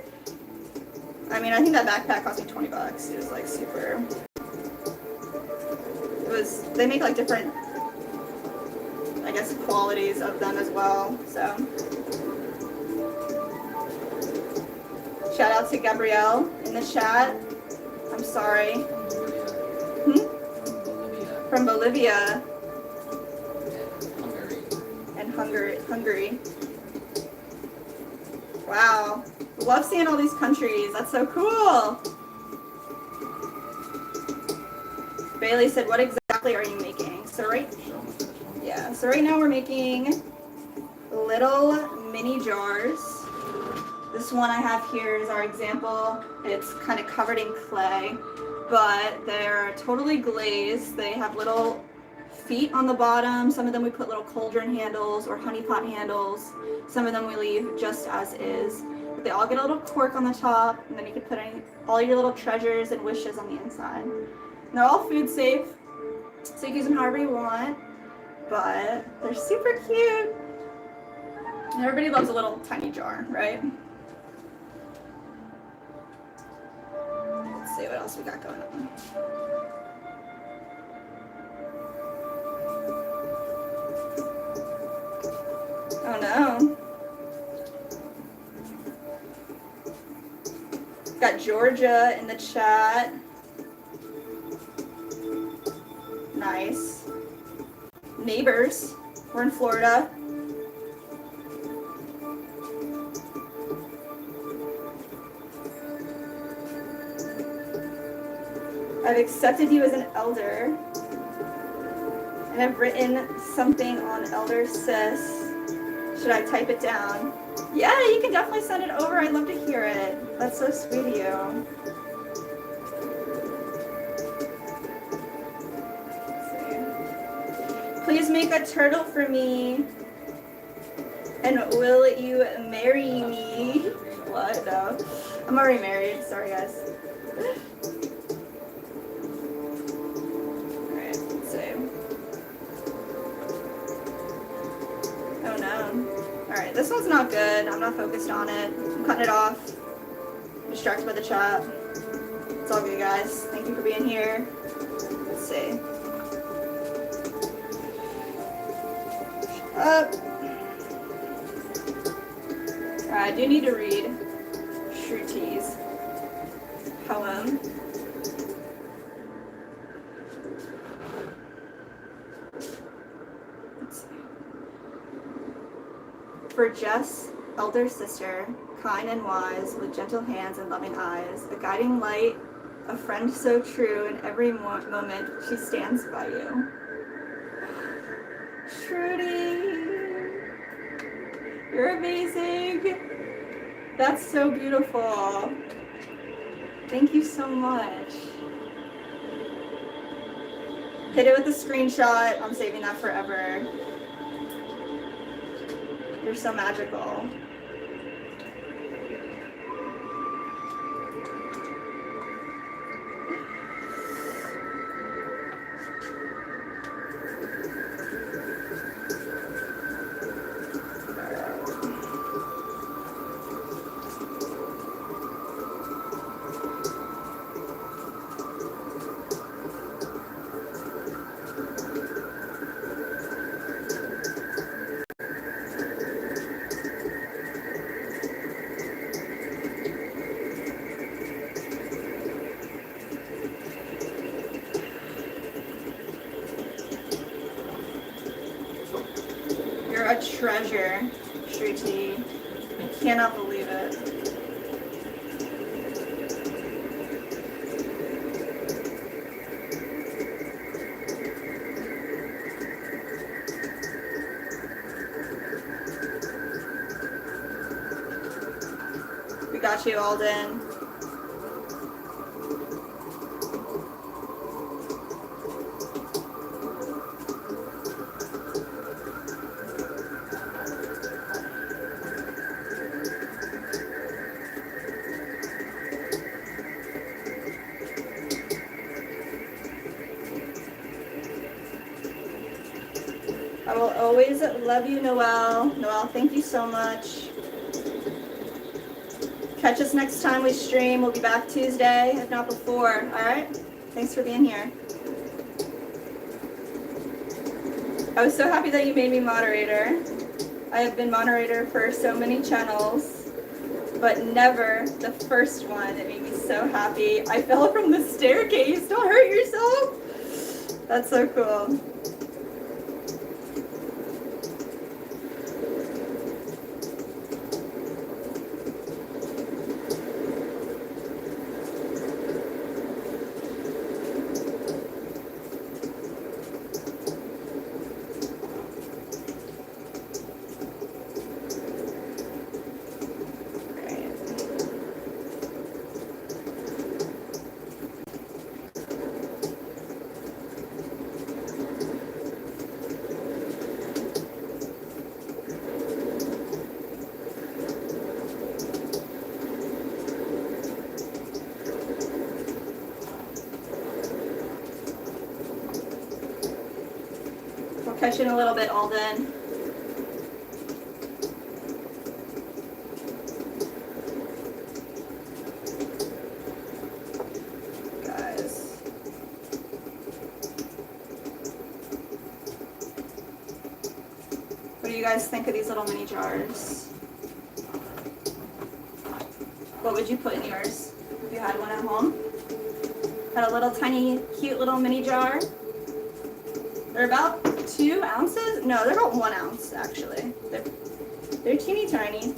I mean, I think that backpack cost me $20. It was like super. They make like different, I guess, qualities of them as well. So, shout out to Gabrielle in the chat. I'm sorry. From Bolivia. Hungary. Wow. Love seeing all these countries. That's so cool. Bailey said, what exactly are you making? So right now we're making little mini jars. This one I have here is our example. It's kind of covered in clay, but they're totally glazed. They have little feet on the bottom. Some of them we put little cauldron handles or honey pot handles. Some of them we leave just as is. But they all get a little cork on the top, and then you can put all your little treasures and wishes on the inside. And they're all food safe, so you can use them however you want, but they're super cute. And everybody loves a little tiny jar, right? Let's see what else we got going on. Oh no. Got Georgia in the chat. Nice. Neighbors. We're in Florida. I've accepted you as an elder. And I've written something on Elder Sis. Should I type it down? Yeah, you can definitely send it over. I'd love to hear it. That's so sweet of you. Please make a turtle for me. And will you marry me? What? No. I'm already married. Sorry, guys. Alright, let's see. Oh no. Alright, this one's not good. I'm not focused on it. I'm cutting it off. I'm distracted by the chat. It's all good, guys. Thank you for being here. Let's see. Up. I do need to read Shruti's poem. Let's see. For Jess, elder sister, kind and wise, with gentle hands and loving eyes, a guiding light, a friend so true, in every moment she stands by you. Shruti, you're amazing. That's so beautiful. Thank you so much. Hit it with a screenshot. I'm saving that forever. You're so magical. A treasure, Shruti. I cannot believe it. We got you, Alden. I will always love you, Noelle. Noelle, thank you so much. Catch us next time we stream. We'll be back Tuesday, if not before. All right? Thanks for being here. I was so happy that you made me moderator. I have been moderator for so many channels, but never the first one. It made me so happy. I fell from the staircase. Don't hurt yourself. That's so cool. catch in a little bit, Alden. Guys. What do you guys think of these little mini jars? What would you put in yours if you had one at home? Had a little tiny, cute little mini jar. They're about 2 ounces. No, they're about 1 ounce actually. They're teeny tiny.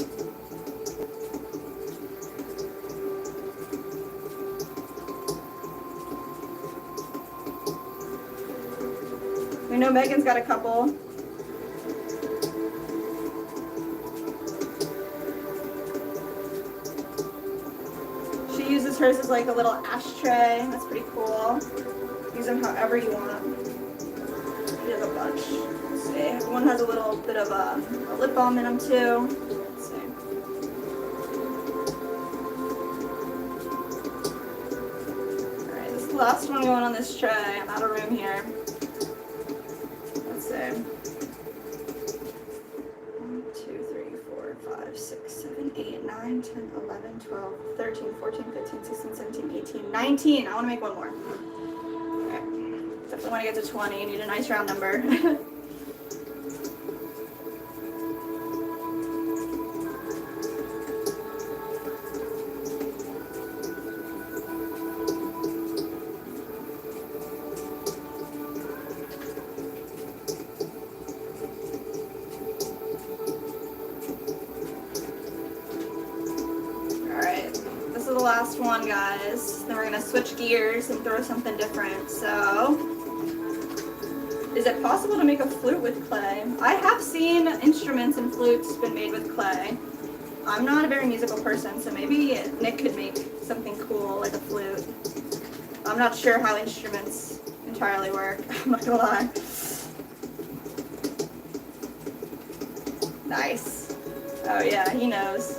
I know Megan's got a couple. She uses hers as like a little ashtray. That's pretty cool. Use them however you want. She has a bunch. Let's see. One has a little bit of a lip balm in them too. Let's see. Alright, this is the last one going on this tray. I'm out of room here. Let's see. 1, 2, 3, 4, 5, 6, 7, 8, 9, 10, 11, 12, 13, 14, 15, 16, 17, 18, 19. I want to make one more. Okay. Definitely want to get to 20. You need a nice round number. Last one, guys. Then we're gonna switch gears and throw something different. So, is it possible to make a flute with clay? I have seen instruments and flutes been made with clay. I'm not a very musical person, so maybe Nick could make something cool like a flute. I'm not sure how instruments entirely work. I'm not gonna lie. Nice. Oh yeah, he knows.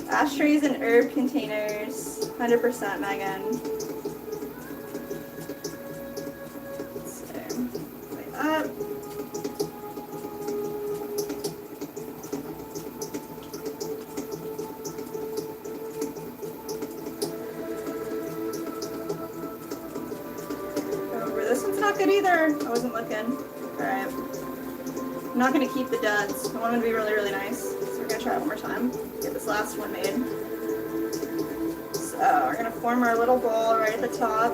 Ashtrays and herb containers, 100% Megan. Let's see, like that. Oh, this one's not good either. I wasn't looking. Alright. I'm not going to keep the duds. I want them to be really, really nice. So we're going to try it one more time. Get this last one made. So we're going to form our little bowl right at the top.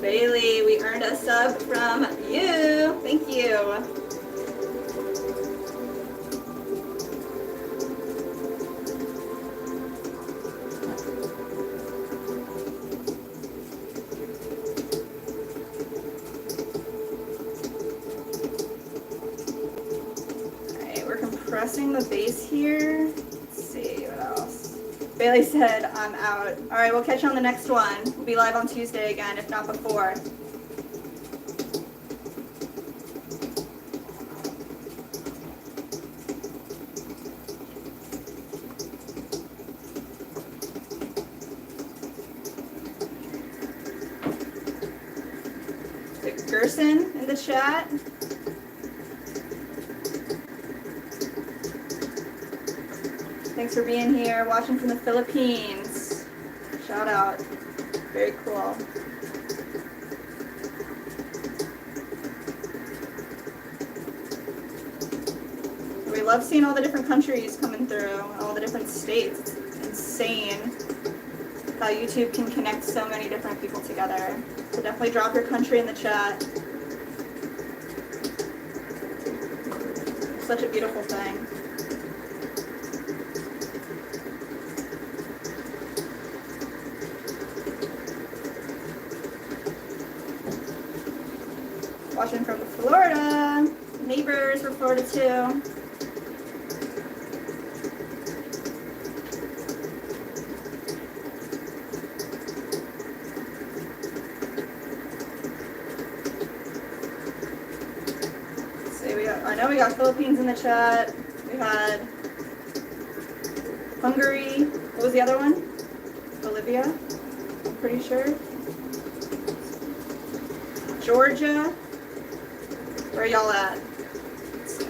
Bailey, we earned a sub from you. Thank you. Pressing the base here. Let's see what else. Bailey said I'm out. All right, we'll catch you on the next one. We'll be live on Tuesday again, if not before. Is it Gerson in the chat? Thanks for being here, watching from the Philippines. Shout out. Very cool. We love seeing all the different countries coming through, all the different states. It's insane how YouTube can connect so many different people together. So definitely drop your country in the chat. Such a beautiful thing. Watching from Florida. Neighbors from Florida too. I know we got Philippines in the chat. We We had Hungary. What was the other one? Bolivia, I'm pretty sure. Georgia. Where are y'all at? Let's see.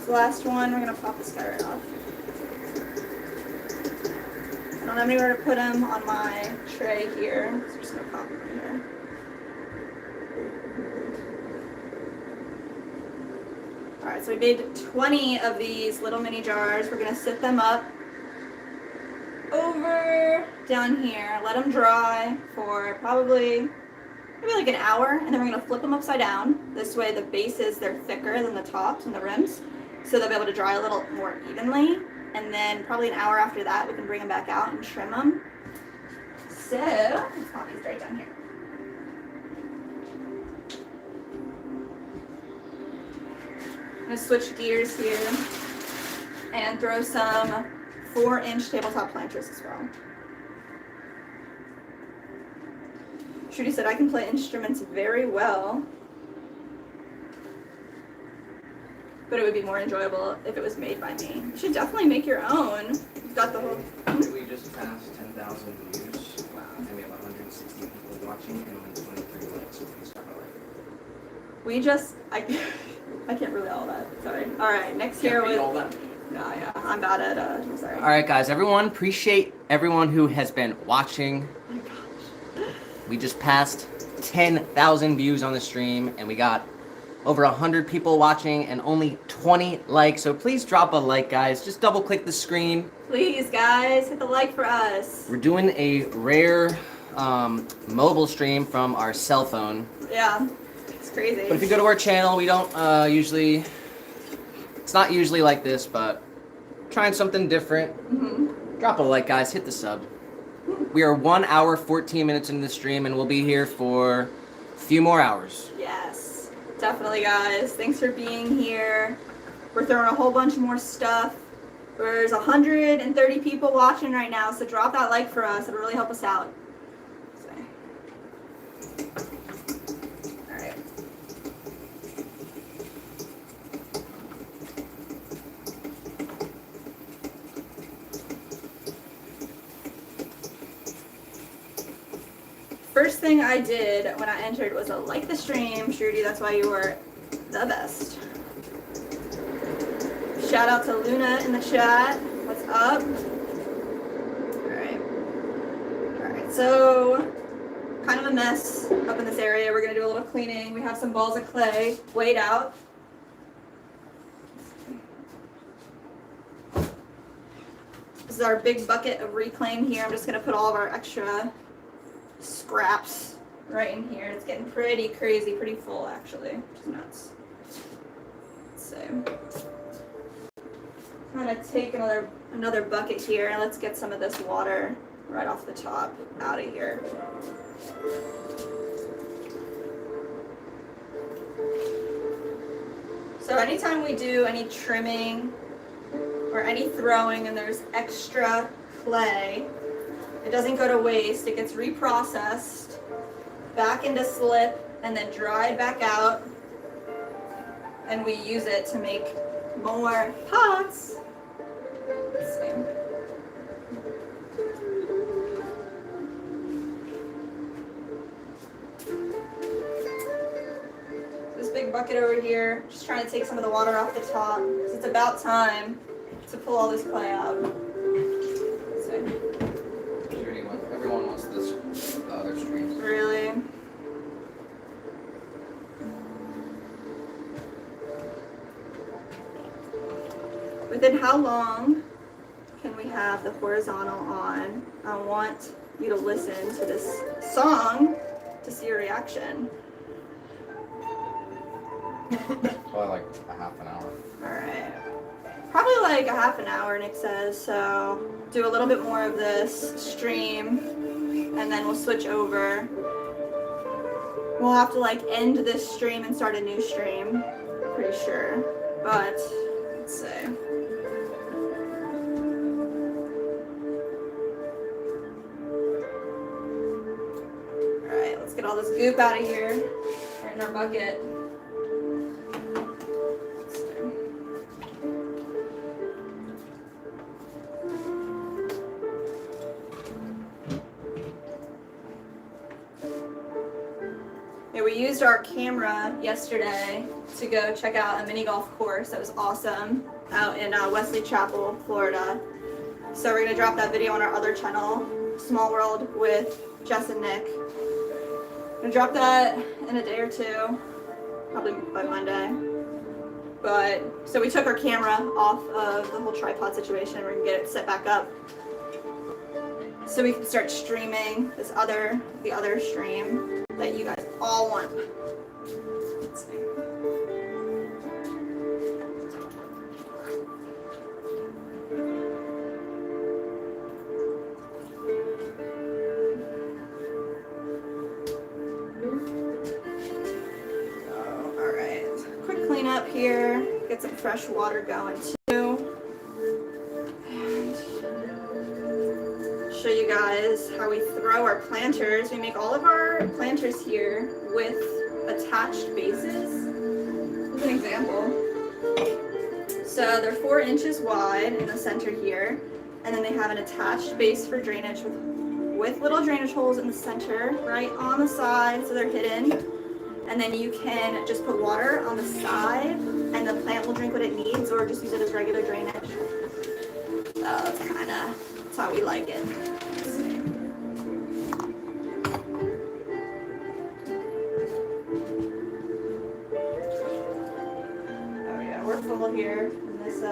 Last one, we're gonna pop this guy right off. I don't have anywhere to put him on my tray here, so we're just gonna pop him in here. Alright, so we made 20 of these little mini jars. We're gonna sit them up over down here, let them dry for probably maybe like an hour, and then we're gonna flip them upside down. This way the bases, they're thicker than the tops and the rims. So they'll be able to dry a little more evenly. And then probably an hour after that, we can bring them back out and trim them. So, let's pop these right down here. I'm gonna switch gears here and throw some 4-inch tabletop planters as well. Trudy said I can play instruments very well, but it would be more enjoyable if it was made by me. You should definitely make your own. You've got the whole... We just passed 10,000 views. Wow. And we have 160 people watching and only 23 likes. So please start by We just... I can't relay all that. Sorry. All right, next here with... all that. No, yeah, I'm bad at... I'm sorry. All right, guys. Everyone, appreciate everyone who has been watching. Oh my gosh. We just passed 10,000 views on the stream, and we got over 100 people watching and only 20 likes. So please drop a like, guys. Just double click the screen. Please, guys, hit the like for us. We're doing a rare mobile stream from our cell phone. Yeah, it's crazy. But if you go to our channel, we don't usually... It's not usually like this, but trying something different. Mm-hmm. Drop a like, guys. Hit the sub. We are 1 hour, 14 minutes into the stream, and we'll be here for a few more hours. Yes, definitely, guys. Thanks for being here. We're throwing a whole bunch more stuff. There's 130 people watching right now, so drop that like for us. It'll really help us out. All right. First thing I did when I entered was a like the stream. Shruti, that's why you were the best. Shout out to Luna in the chat. What's up? Alright. Alright, so kind of a mess up in this area. We're going to do a little cleaning. We have some balls of clay weighed out. This is our big bucket of reclaim here. I'm just going to put all of our extra scraps right in here. It's getting pretty crazy, pretty full actually, which is nuts. So I'm gonna take another bucket here and let's get some of this water right off the top out of here. So anytime we do any trimming or any throwing and there's extra clay, it doesn't go to waste. It gets reprocessed back into slip and then dried back out, and we use it to make more pots. Let's see. This big bucket over here, just trying to take some of the water off the top because it's about time to pull all this clay out. So. Everyone wants this other streams. Really? Within how long can we have the horizontal on? I want you to listen to this song to see your reaction. Probably like a half an hour. Alright. Probably like a half an hour, Nick says, so do a little bit more of this stream, and then we'll switch over. We'll have to like end this stream and start a new stream, pretty sure, but let's see. Alright, let's get all this goop out of here. Right in our bucket. Let's see. Yeah, we used our camera yesterday to go check out a mini golf course that was awesome out in Wesley Chapel, Florida. So we're gonna drop that video on our other channel, Small World with Jess and Nick. I'm gonna drop that in a day or two, probably by Monday. But so we took our camera off of the whole tripod situation. We're gonna get it set back up so we can start streaming the other stream that you guys all want. Let's see. So, all right, quick cleanup here. Get some fresh water going too. And show you guys how we throw our planters. We make all of our planters here with attached bases. Here's an example. So they're 4 inches wide in the center here, and then they have an attached base for drainage with little drainage holes in the center, right on the side, so they're hidden. And then you can just put water on the side, and the plant will drink what it needs, or just use it as regular drainage. So that's how we like it. Oh yeah, we're full here in this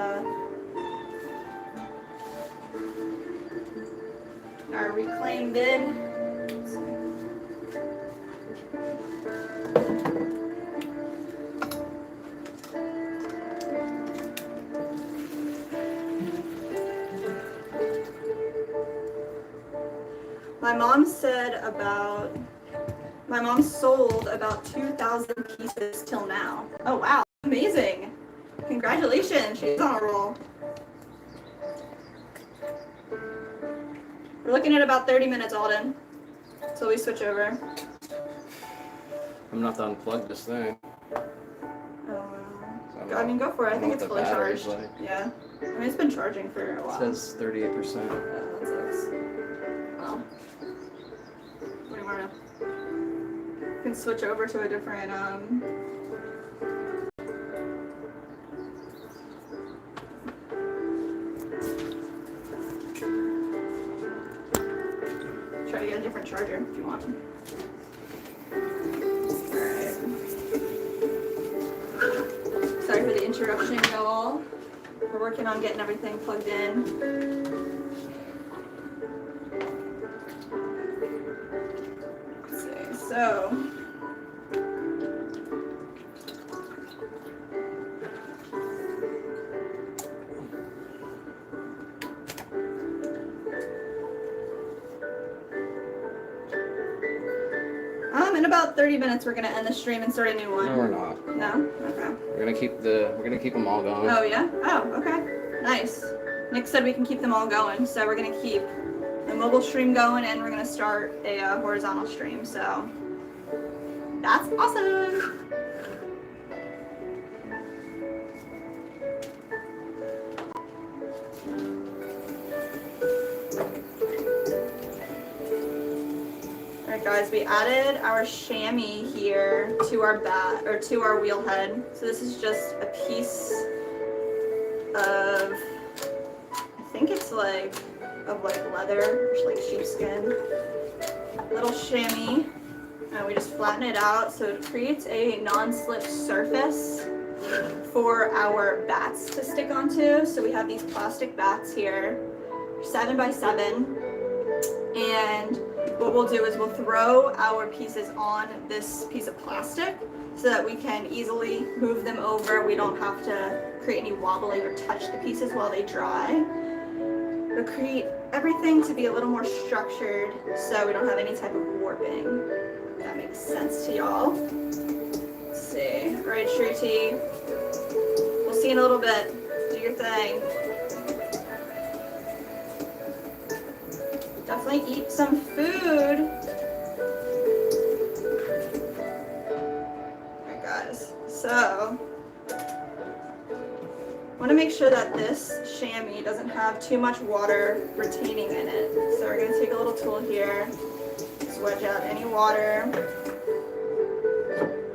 our reclaim bin. My mom sold about 2,000 pieces till now. Oh wow, amazing. Congratulations, she's on a roll. We're looking at about 30 minutes, Alden, till we switch over. I'm not to unplug this thing. I mean, go for it. I think it's fully charged. Like. Yeah. I mean, it's been charging for a while. It says 38%. That sucks. Well, what do you want to? You can switch over to a different, try to get a different charger if you want. Alright. Sorry for the interruption, y'all. We're working on getting everything plugged in. Let's see, so. In about 30 minutes, we're gonna end the stream and start a new one. No, we're not. No? Okay. We're gonna keep them all going. Oh yeah? Oh, okay. Nice. Nick said we can keep them all going, so we're gonna keep the mobile stream going, and we're gonna start a horizontal stream. So that's awesome. Alright guys, we added our chamois here to our to our wheel head. So this is just a piece of, I think it's like leather, like sheepskin. Little chamois. And we just flatten it out so it creates a non-slip surface for our bats to stick onto. So we have these plastic bats here, 7 by 7. And what we'll do is we'll throw our pieces on this piece of plastic so that we can easily move them over. We don't have to create any wobbling or touch the pieces while they dry. We'll create everything to be a little more structured so we don't have any type of warping. If that makes sense to y'all. Let's see. All right, Shruti. We'll see you in a little bit. Do your thing. Definitely eat some food. Alright guys, so I want to make sure that this chamois doesn't have too much water retaining in it. So we're going to take a little tool here, just wedge out any water.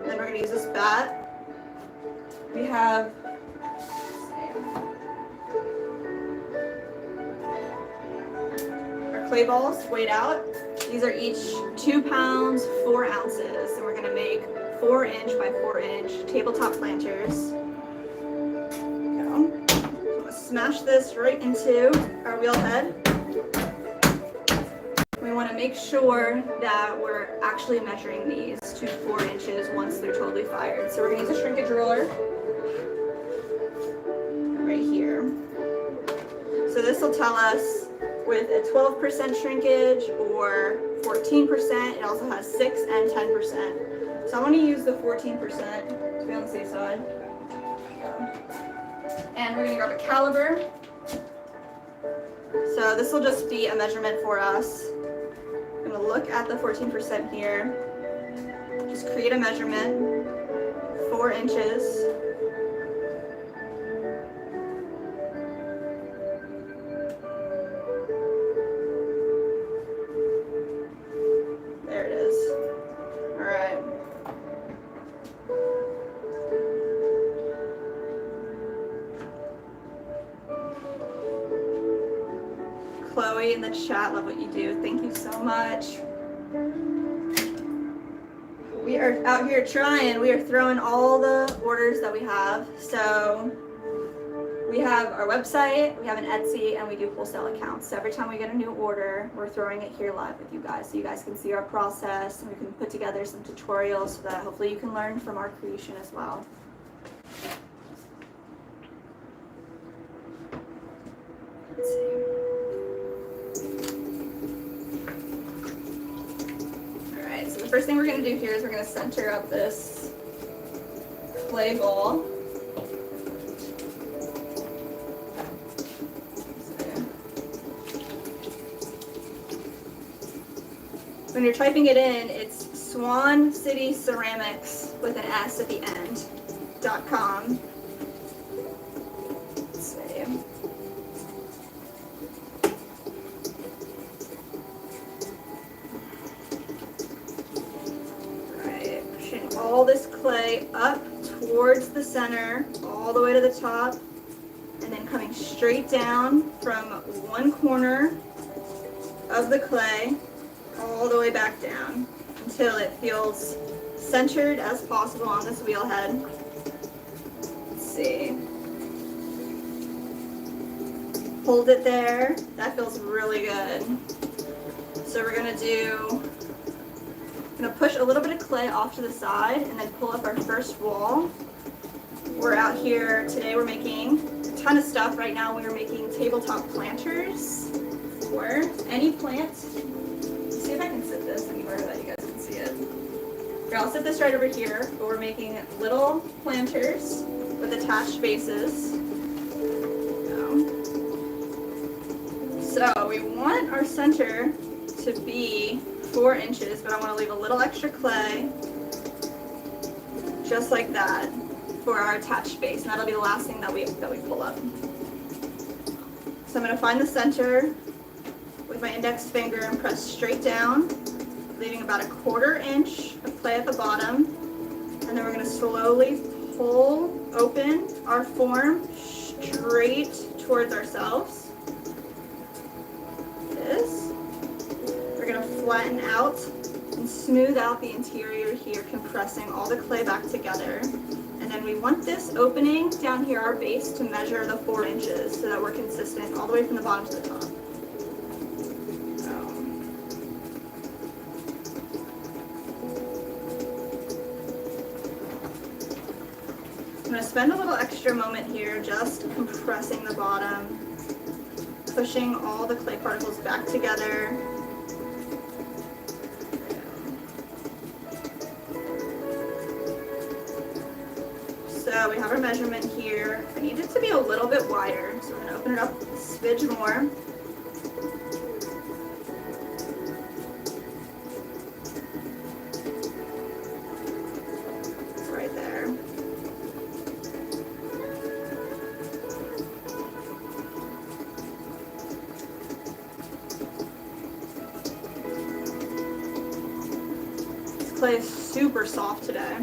Then we're going to use this bat. We have clay balls weighed out. These are each 2 pounds, 4 ounces. And we're gonna make 4-inch by 4-inch tabletop planters. Go. So I'm gonna smash this right into our wheel head. We wanna make sure that we're actually measuring these to 4 inches once they're totally fired. So we're gonna use a shrinkage ruler right here. So this will tell us with a 12% shrinkage or 14%. It also has 6 and 10%. So I want to use the 14% to be on the safe side. And we're going to grab a caliber. So this will just be a measurement for us. I'm going to look at the 14% here. Just create a measurement, 4 inches. In the chat, love what you do. Thank you so much. We are out here trying. We are throwing all the orders that we have. So we have our website, we have an Etsy, and we do wholesale accounts. So every time we get a new order, we're throwing it here live with you guys, so you guys can see our process, and we can put together some tutorials so that hopefully you can learn from our creation as well. Let's see. So the first thing we're going to do here is we're going to center up this clay ball. When you're typing it in, it's Swan City Ceramics with an S at the end, .com. Let's see. All this clay up towards the center, all the way to the top, and then coming straight down from one corner of the clay all the way back down until it feels centered as possible on this wheel head. Let's see. Hold it there. That feels really good. So we're gonna I'm going to push a little bit of clay off to the side and then pull up our first wall. We're out here today, we're making a ton of stuff. Right now we are making tabletop planters for any plant. Let's see if I can sit this anywhere that you guys can see it. Here, I'll sit this right over here, but we're making little planters with attached bases. So we want our center to be 4 inches, but I want to leave a little extra clay, just like that, for our attached base, and that'll be the last thing that we pull up. So I'm going to find the center with my index finger and press straight down, leaving about a 1/4 inch of clay at the bottom, and then we're going to slowly pull open our form straight towards ourselves. We're going to flatten out and smooth out the interior here, compressing all the clay back together. And then we want this opening down here, our base, to measure the 4 inches so that we're consistent all the way from the bottom to the top. I'm going to spend a little extra moment here just compressing the bottom, pushing all the clay particles back together. So we have our measurement here. I need it to be a little bit wider, so we're going to open it up a smidge more. Right there. This clay is super soft today.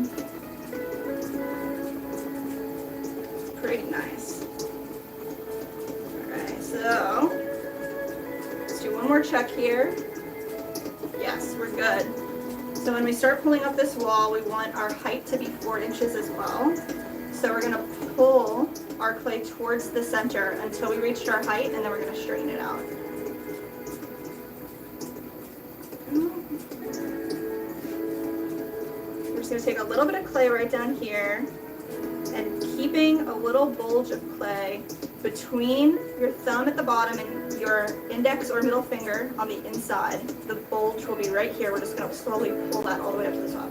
Pretty nice. Alright, so let's do one more check here. Yes, we're good. So when we start pulling up this wall, we want our height to be 4 inches as well. So we're going to pull our clay towards the center until we reached our height, and then we're going to straighten it out. We're just going to take a little bit of clay right down here, and keeping a little bulge of clay between your thumb at the bottom and your index or middle finger on the inside. The bulge will be right here. We're just going to slowly pull that all the way up to the top.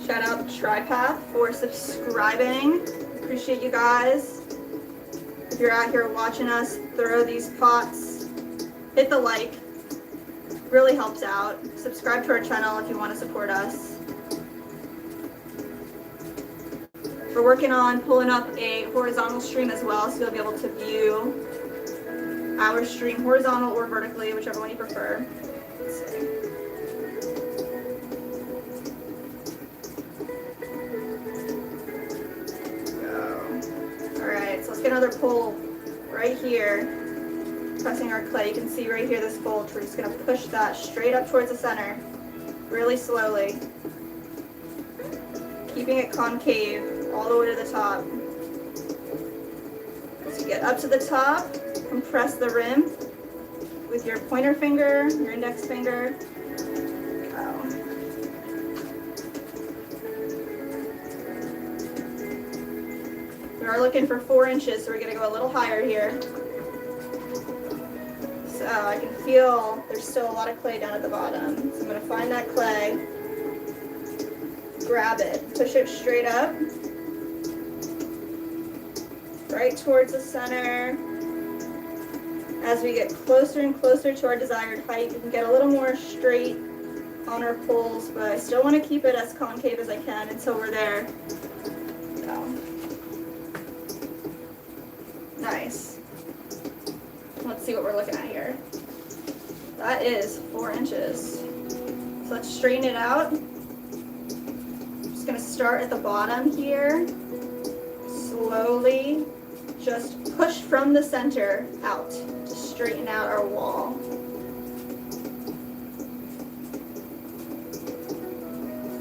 Shout out to TriPath for subscribing. Appreciate you guys. If you're out here watching us throw these pots, hit the like. Really helps out. Subscribe to our channel if you want to support us. We're working on pulling up a horizontal stream as well, so you'll be able to view our stream horizontal or vertically, whichever one you prefer. Let's see. Alright, so let's get another pull right here. Pressing our clay, you can see right here this bulge. We're just going to push that straight up towards the center, really slowly. Keeping it concave all the way to the top. So get up to the top, compress the rim with your pointer finger, your index finger. We are looking for 4 inches, so we're going to go a little higher here. So I can feel there's still a lot of clay down at the bottom. So I'm going to find that clay, grab it, push it straight up, right towards the center. As we get closer and closer to our desired height, we can get a little more straight on our pulls, but I still want to keep it as concave as I can until we're there. So. Nice. Let's see what we're looking at here. That is 4 inches. So let's straighten it out. I'm just going to start at the bottom here. Slowly just push from the center out to straighten out our wall.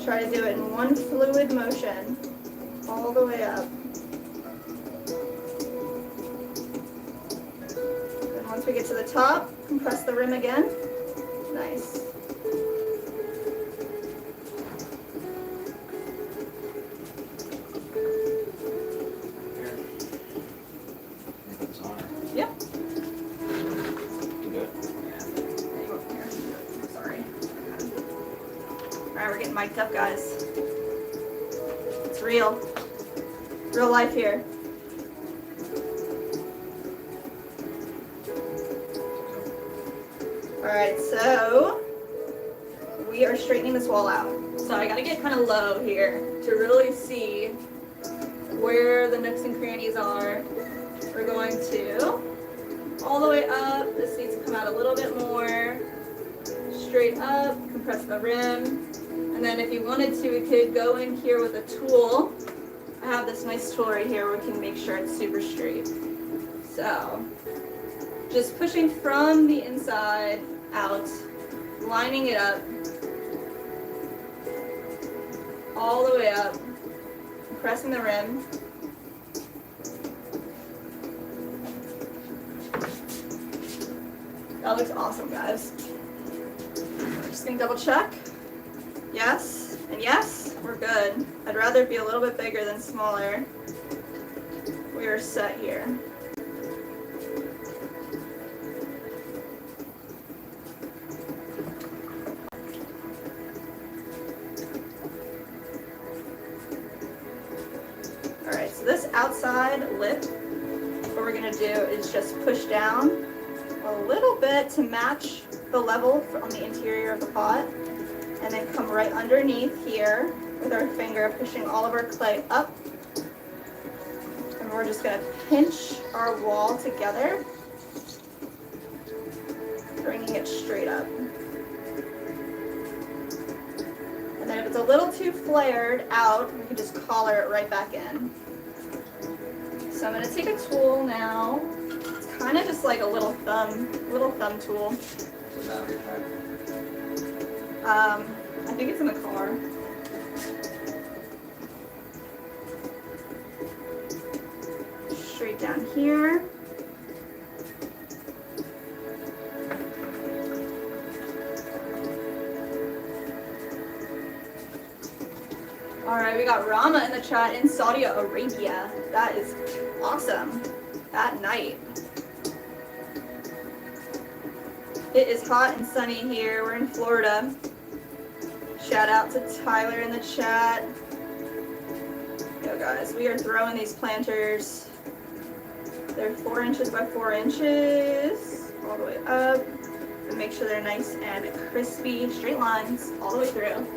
Try to do it in one fluid motion all the way up. Once we get to the top, compress the rim again. Nice. Yep. You good? Sorry. Alright, we're getting mic'd up, guys. It's real. Real life here. Alright, so we are straightening this wall out. So I gotta get kind of low here to really see where the nooks and crannies are. We're going to all the way up. This needs to come out a little bit more. Straight up, compress the rim. And then if you wanted to, we could go in here with a tool. I have this nice tool right here where we can make sure it's super straight. So, just pushing from the inside out, lining it up, all the way up, pressing the rim. That looks awesome, guys. Just gonna double check. Yes, and yes, we're good. I'd rather it be a little bit bigger than smaller. We are set here. Alright, so this outside lip, what we're gonna do is just push down a little bit to match the level on the interior of the pot, and then come right underneath here with our finger, pushing all of our clay up. And we're just gonna pinch our wall together, bringing it straight up. And then if it's a little too flared out, we can just collar it right back in. So I'm gonna take a tool now. It's kind of just like a little thumb tool. I think it's in the car. Straight down here. All right, we got Rama in the chat in Saudi Arabia. That is awesome. At night. It is hot and sunny here. We're in Florida. Shout out to Tyler in the chat. Yo guys, we are throwing these planters. They're 4 inches by 4 inches all the way up. And make sure they're nice and crispy, straight lines all the way through.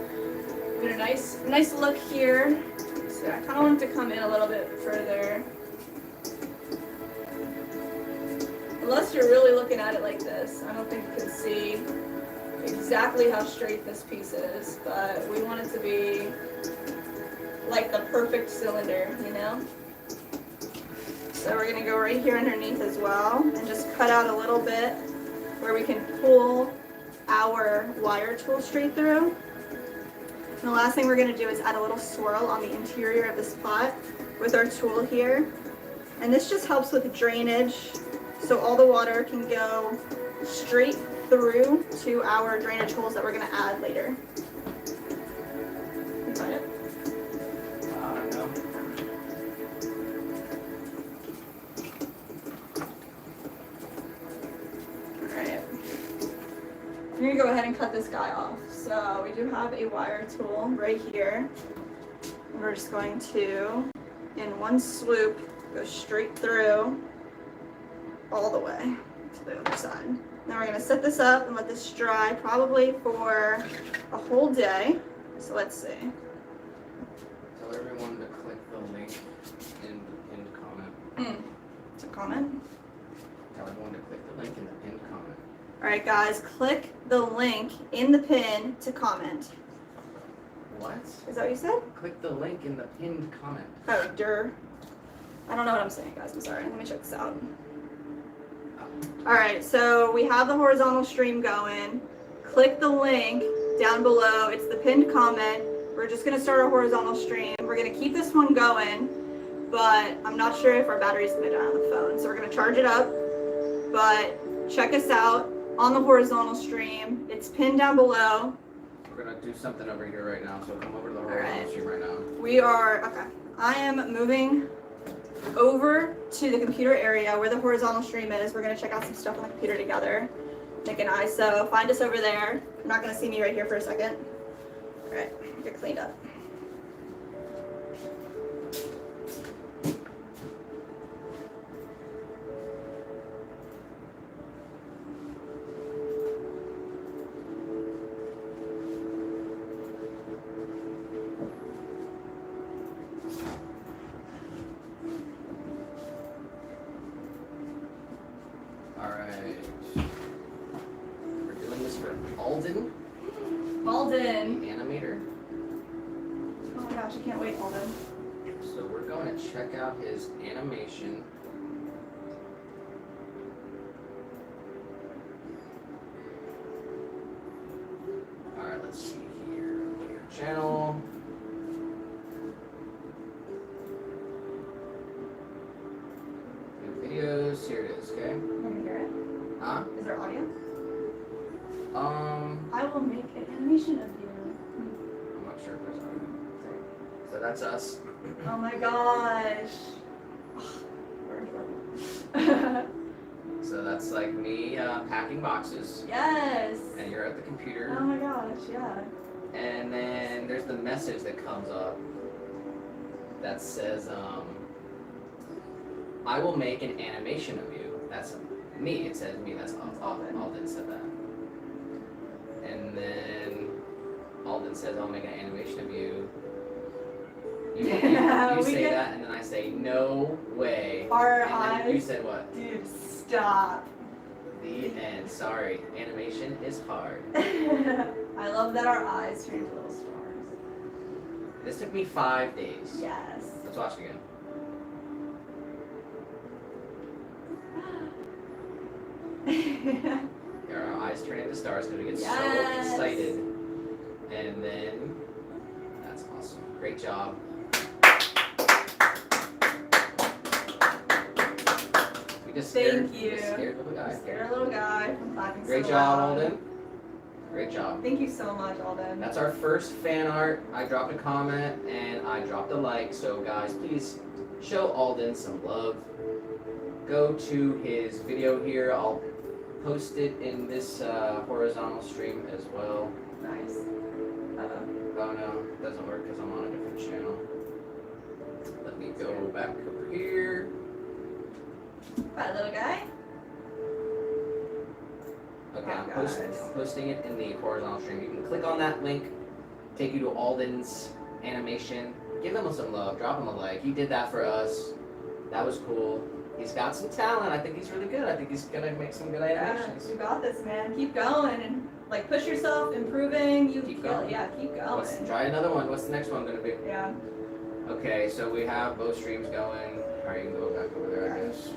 We got a nice look here. So I kind of want it to come in a little bit further. Unless you're really looking at it like this, I don't think you can see exactly how straight this piece is, but we want it to be like the perfect cylinder, you know? So we're gonna go right here underneath as well and just cut out a little bit where we can pull our wire tool straight through. And the last thing we're gonna do is add a little swirl on the interior of this pot with our tool here. And this just helps with drainage, so all the water can go straight through to our drainage holes that we're gonna add later. Can you find it? No. Alright. I'm gonna go ahead and cut this guy off. So we do have a wire tool right here. And we're just going to, in one swoop, go straight through all the way to the other side. Now we're gonna set this up and let this dry probably for a whole day. So let's see. Tell everyone to click the link in the pinned comment. It's a comment. Tell everyone to click the link in the pinned comment. Alright guys, click the link in the pin to comment. What? Is that what you said? Click the link in the pinned comment. Oh, dur. I don't know what I'm saying, guys. I'm sorry. Let me check this out. Alright, so we have the horizontal stream going. Click the link down below. It's the pinned comment. We're just going to start our horizontal stream. We're going to keep this one going, but I'm not sure if our battery's going to die on the phone. So we're going to charge it up, but check us out on the horizontal stream. It's pinned down below. We're going to do something over here right now, so come over to the horizontal stream right now. We are, okay. I am moving over to the computer area where the horizontal stream is. We're going to check out some stuff on the computer together, Nick and I. So find us over there. You're not going to see me right here for a second. All right, get cleaned up. Alden. The animator. Oh my gosh, I can't wait, Alden. So we're going to check out his animation channel. New videos. Here it is. Okay. Can you hear it? Huh? Is there audio? Um, I will make an animation of you. I'm not sure if there's audio. So that's us. Oh my gosh. We're So that's like me packing boxes, Yes. and you're at the computer. Oh my gosh, yeah. And then there's the message that comes up that says, I will make an animation of you. That's me. It says me. That's Alden said that. And then Alden says, I'll make an animation of you. You We say get- that, and then I say, no way. Our And then you eyes. said what? Dude, stop. The end. Sorry. Animation is hard. I love that our eyes turn into little stars. This took me 5 days. Yes. Let's watch it again. Our eyes turn into stars because we get so Yes. excited. And then, that's awesome. Great job. We just scared, Thank you. We just scared little guy. Scared a little guy from clapping Great so job, loud. Alden. Great job. Thank you so much, Alden. That's our first fan art. I dropped a comment and I dropped a like. So guys, please show Alden some love. Go to his video here. I'll post it in this horizontal stream as well. Nice. Oh no, it doesn't work because I'm on a different channel. Let me go back over here. Bye, little guy. Okay, Oh, I'm guys. posting it in the horizontal stream. You can click on that link, take you to Alden's animation. Give him some love, drop him a like. He did that for us. That was cool. He's got some talent. I think he's really good. I think he's gonna make some good Yeah, animations. you got this, man. Keep going and like push yourself, improving. You Keep feel- going. Yeah, keep going. Try another one. What's the next one gonna be? Yeah. Okay, so we have both streams going. Alright, you can go back over there, I guess.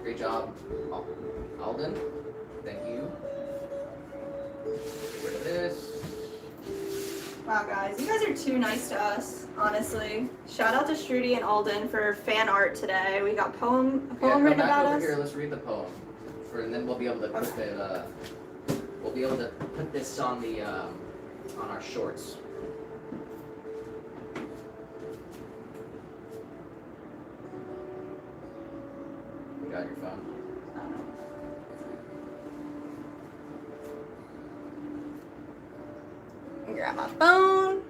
Great job, Alden. Thank you. Get rid of this. Wow, guys, you guys are too nice to us, honestly. Shout out to Shruti and Alden for fan art today. We got a poem Yeah, come written back about over us. here. Let's read the poem, and then we'll be able to put it. We'll be able to put this on the on our shorts. You got your phone. Grab my phone.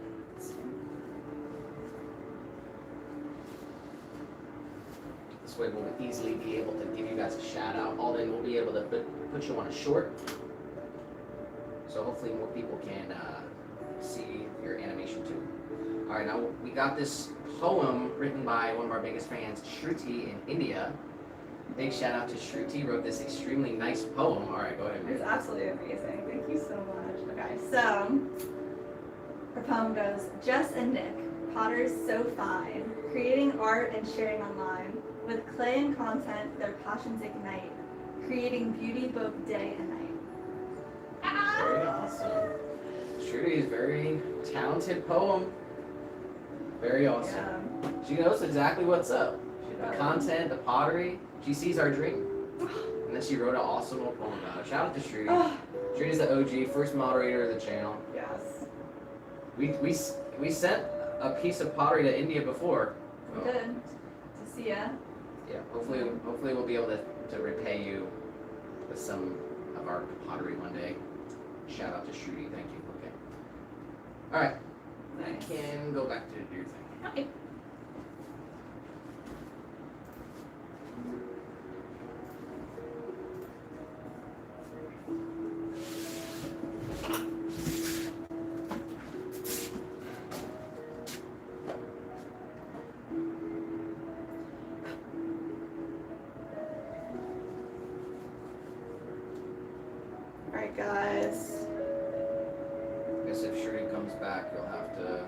This way we'll easily be able to give you guys a shout out. Alden will be able to put you on a short. So hopefully more people can see your animation too. Alright, now we got this poem written by one of our biggest fans, Shruti in India. Big shout out to Shruti, wrote this extremely nice poem. Alright, go ahead. It's absolutely amazing. Thank you so much. Okay, so her poem goes, Jess and Nick, potters so fine, creating art and sharing online. With clay and content, their passions ignite, creating beauty both day and night. Very awesome. Shruti is very talented poem. Very awesome. Yeah. She knows exactly what's up. She The does. content, the pottery, she sees our dream. And then she wrote an awesome little poem about it. Shout out to Shruti. Oh, Shruti the OG, first moderator of the channel. yes. We sent a piece of pottery to India before. Good to see ya. Yeah, hopefully we'll be able to repay you with some of our pottery one day. Shout out to Shruti, thank you. Okay. Alright, I Nice. can go back to your thing. Okay. Alright, guys. I guess if Shruti comes back, you'll have to.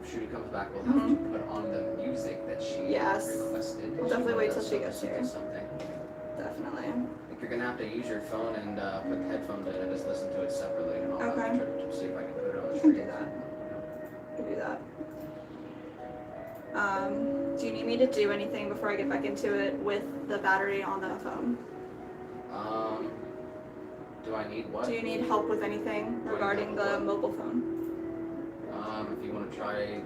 If Shruti comes back, we'll have to put on the music that she Yes. requested. We'll She definitely wanted wait till us she to gets listen to here. Something. Definitely. Like you're gonna have to use your phone and put the headphones in and just listen to it separately, and I'll Okay. try to see if I can put it on the You can screen. do that. You can do that. Do you need me to do anything before I get back into it with the battery on the phone? Do I need what? Do you need help with anything regarding the mobile phone? If you want to try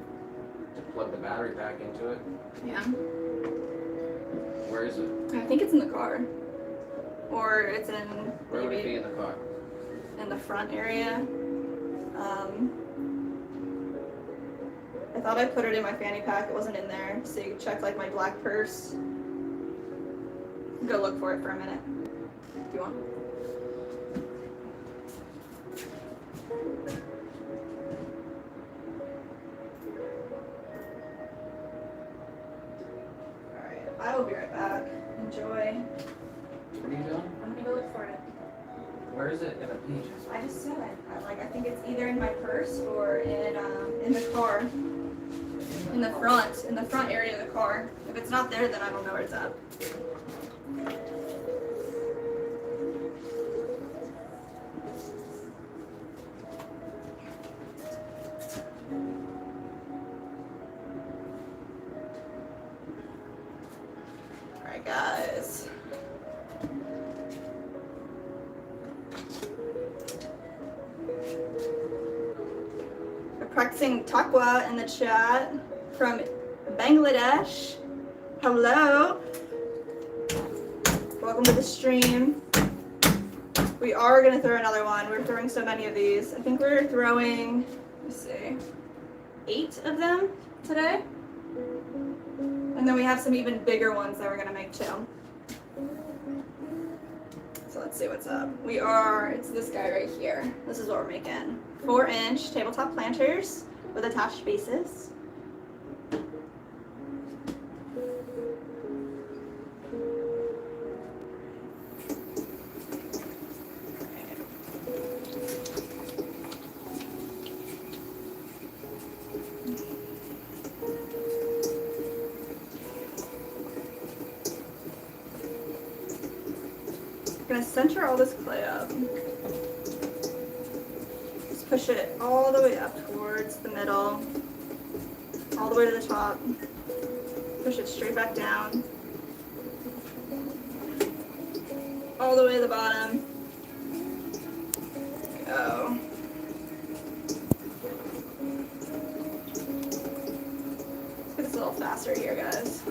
to plug the battery back into it. Yeah. Where is it? I think it's in the car. Or it's in Where would it be maybe in the car? in the front area. I thought I put it in my fanny pack. It wasn't in there. So you can check like my black purse. Go look for it for a minute. If you want. Alright, I will be right back. Enjoy. What are you doing? I'm gonna go look for it. Where is it in the pages? I just said I think it's either in my purse or in the car. In the front area of the car. If it's not there, then I don't know where it's at. Alright guys. We're practicing Takwa in the chat from Bangladesh. Hello. Welcome to the stream. We are going to throw another one. We're throwing so many of these. I think we're throwing, let's see, 8 of them today. And then we have some even bigger ones that we're going to make too. So let's see what's up. It's this guy right here. This is what we're making. 4-inch tabletop planters with attached bases. I'm gonna center all this clay up. Just push it all the way up towards the middle, all the way to the top. Push it straight back down, all the way to the bottom. Go. Let's get this a little faster here, guys.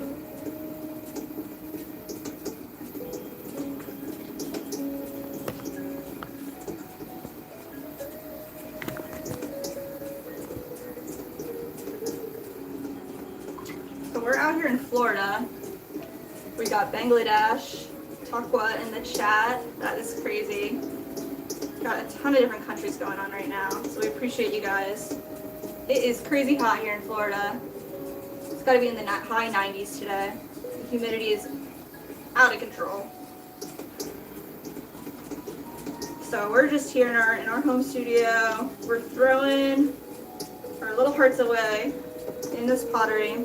We're out here in Florida. We got Bangladesh, Takwa in the chat. That is crazy. Got a ton of different countries going on right now, so we appreciate you guys. It is crazy hot here in Florida. It's got to be in the high 90s today. The humidity is out of control. So we're just here in our home studio. We're throwing our little hearts away in this pottery.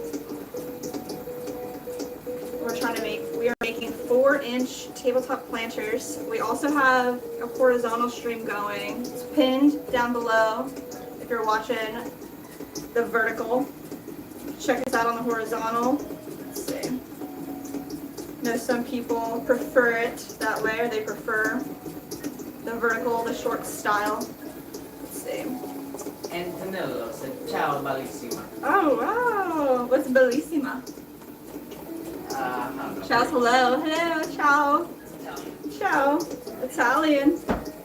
We are making 4-inch tabletop planters. We also have a horizontal stream going. It's pinned down below if you're watching the vertical. Check us out on the horizontal. Let's see. I know some people prefer it that way, or they prefer the vertical, the short style. Let's see. Antonello said, ciao, bellissima. Oh, wow. What's bellissima? Ciao, hello. Hello, ciao. Ciao. Italian.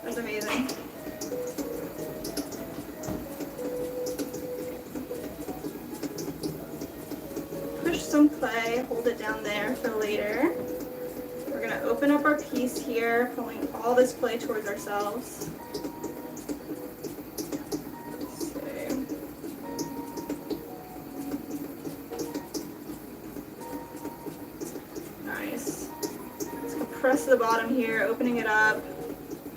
That's amazing. Push some clay, hold it down there for later. We're going to open up our piece here, pulling all this clay towards ourselves. Press the bottom here, opening it up,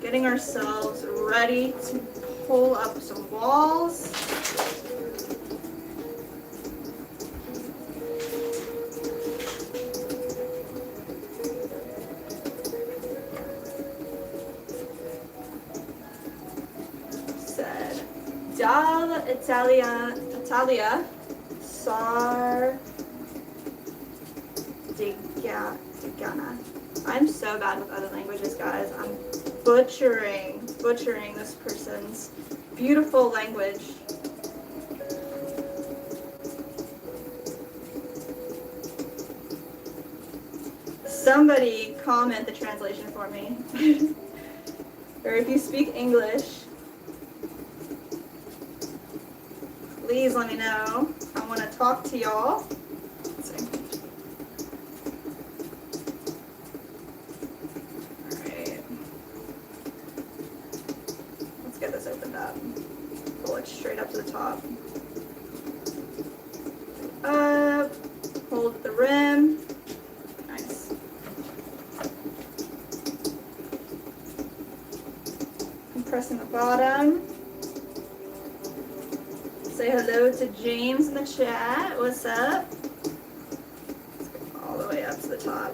getting ourselves ready to pull up some walls. Italia, Digana. I'm so bad with other languages, guys. I'm butchering this person's beautiful language. Somebody comment the translation for me. Or if you speak English, please let me know. I want to talk to y'all. Let's see. Alright. Let's get this opened up. Pull it straight up to the top. Up. Hold the rim. Nice. Compressing the bottom. Say hello to James in the chat. What's up? Let's go all the way up to the top.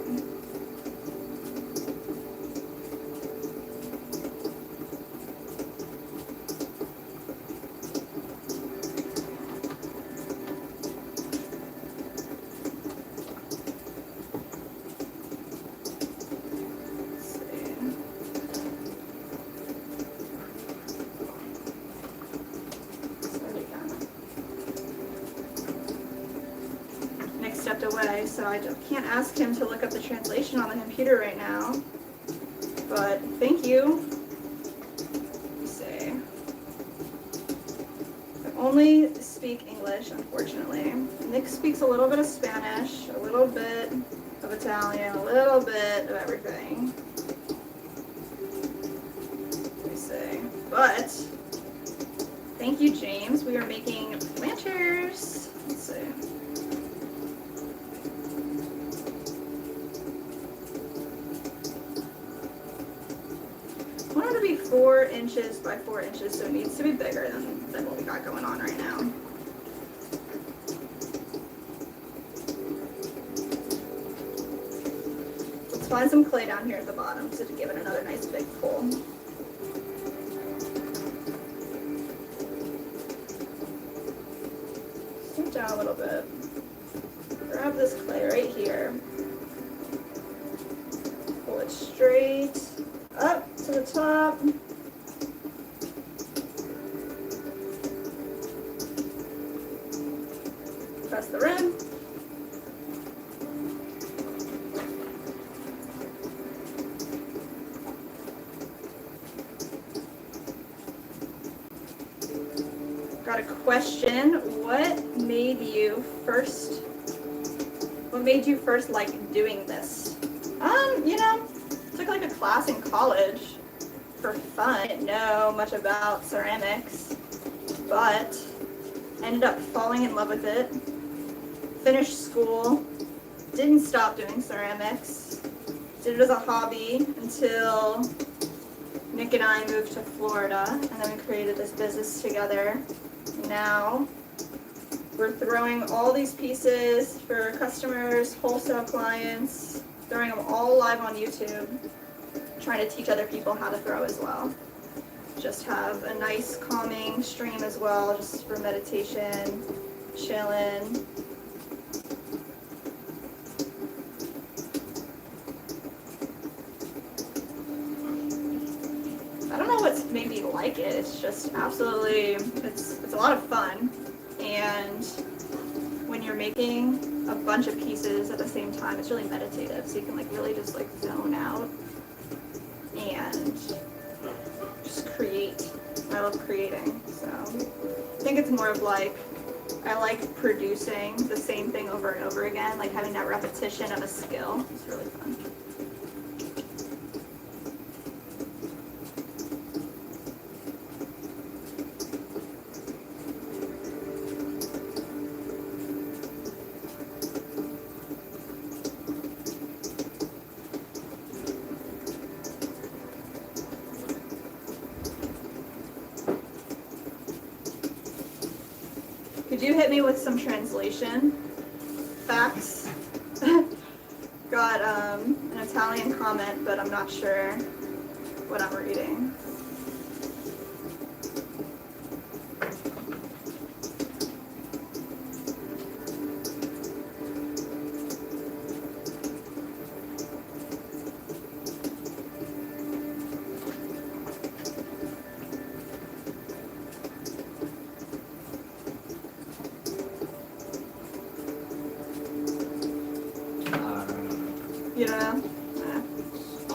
Away, so I can't ask him to look up the translation on the computer right now. But thank you. Let's see. I only speak English, unfortunately. Nick speaks a little bit of Spanish, a little bit of Italian, a little bit of everything. Let me see. But thank you, James. We are making planters. Let's see. I want it to be 4 inches by 4 inches, so it needs to be bigger than what we got going on right now. Let's find some clay down here at the bottom so to give it another nice big pull. Scoot down a little bit. Grab this clay right here. Pull it straight up to the top. Press the rim. Got a question. What made you first like doing this? You know, took like a class in college for fun. I didn't know much about ceramics, but ended up falling in love with it. Finished school, didn't stop doing ceramics, did it as a hobby until Nick and I moved to Florida, and then we created this business together. Now we're throwing all these pieces for customers, wholesale clients, throwing them all live on YouTube, trying to teach other people how to throw as well. Just have a nice calming stream as well, just for meditation, chilling. I don't know what's made me like it. It's just absolutely, it's a lot of fun. And when you're making a bunch of pieces at the same time, it's really meditative. So you can like really just like zone out and just create. I love creating. So I think it's more of like, I like producing the same thing over and over again, like having that repetition of a skill. It's really fun. Could you hit me with some translation facts? Got an Italian comment, but I'm not sure what I'm reading.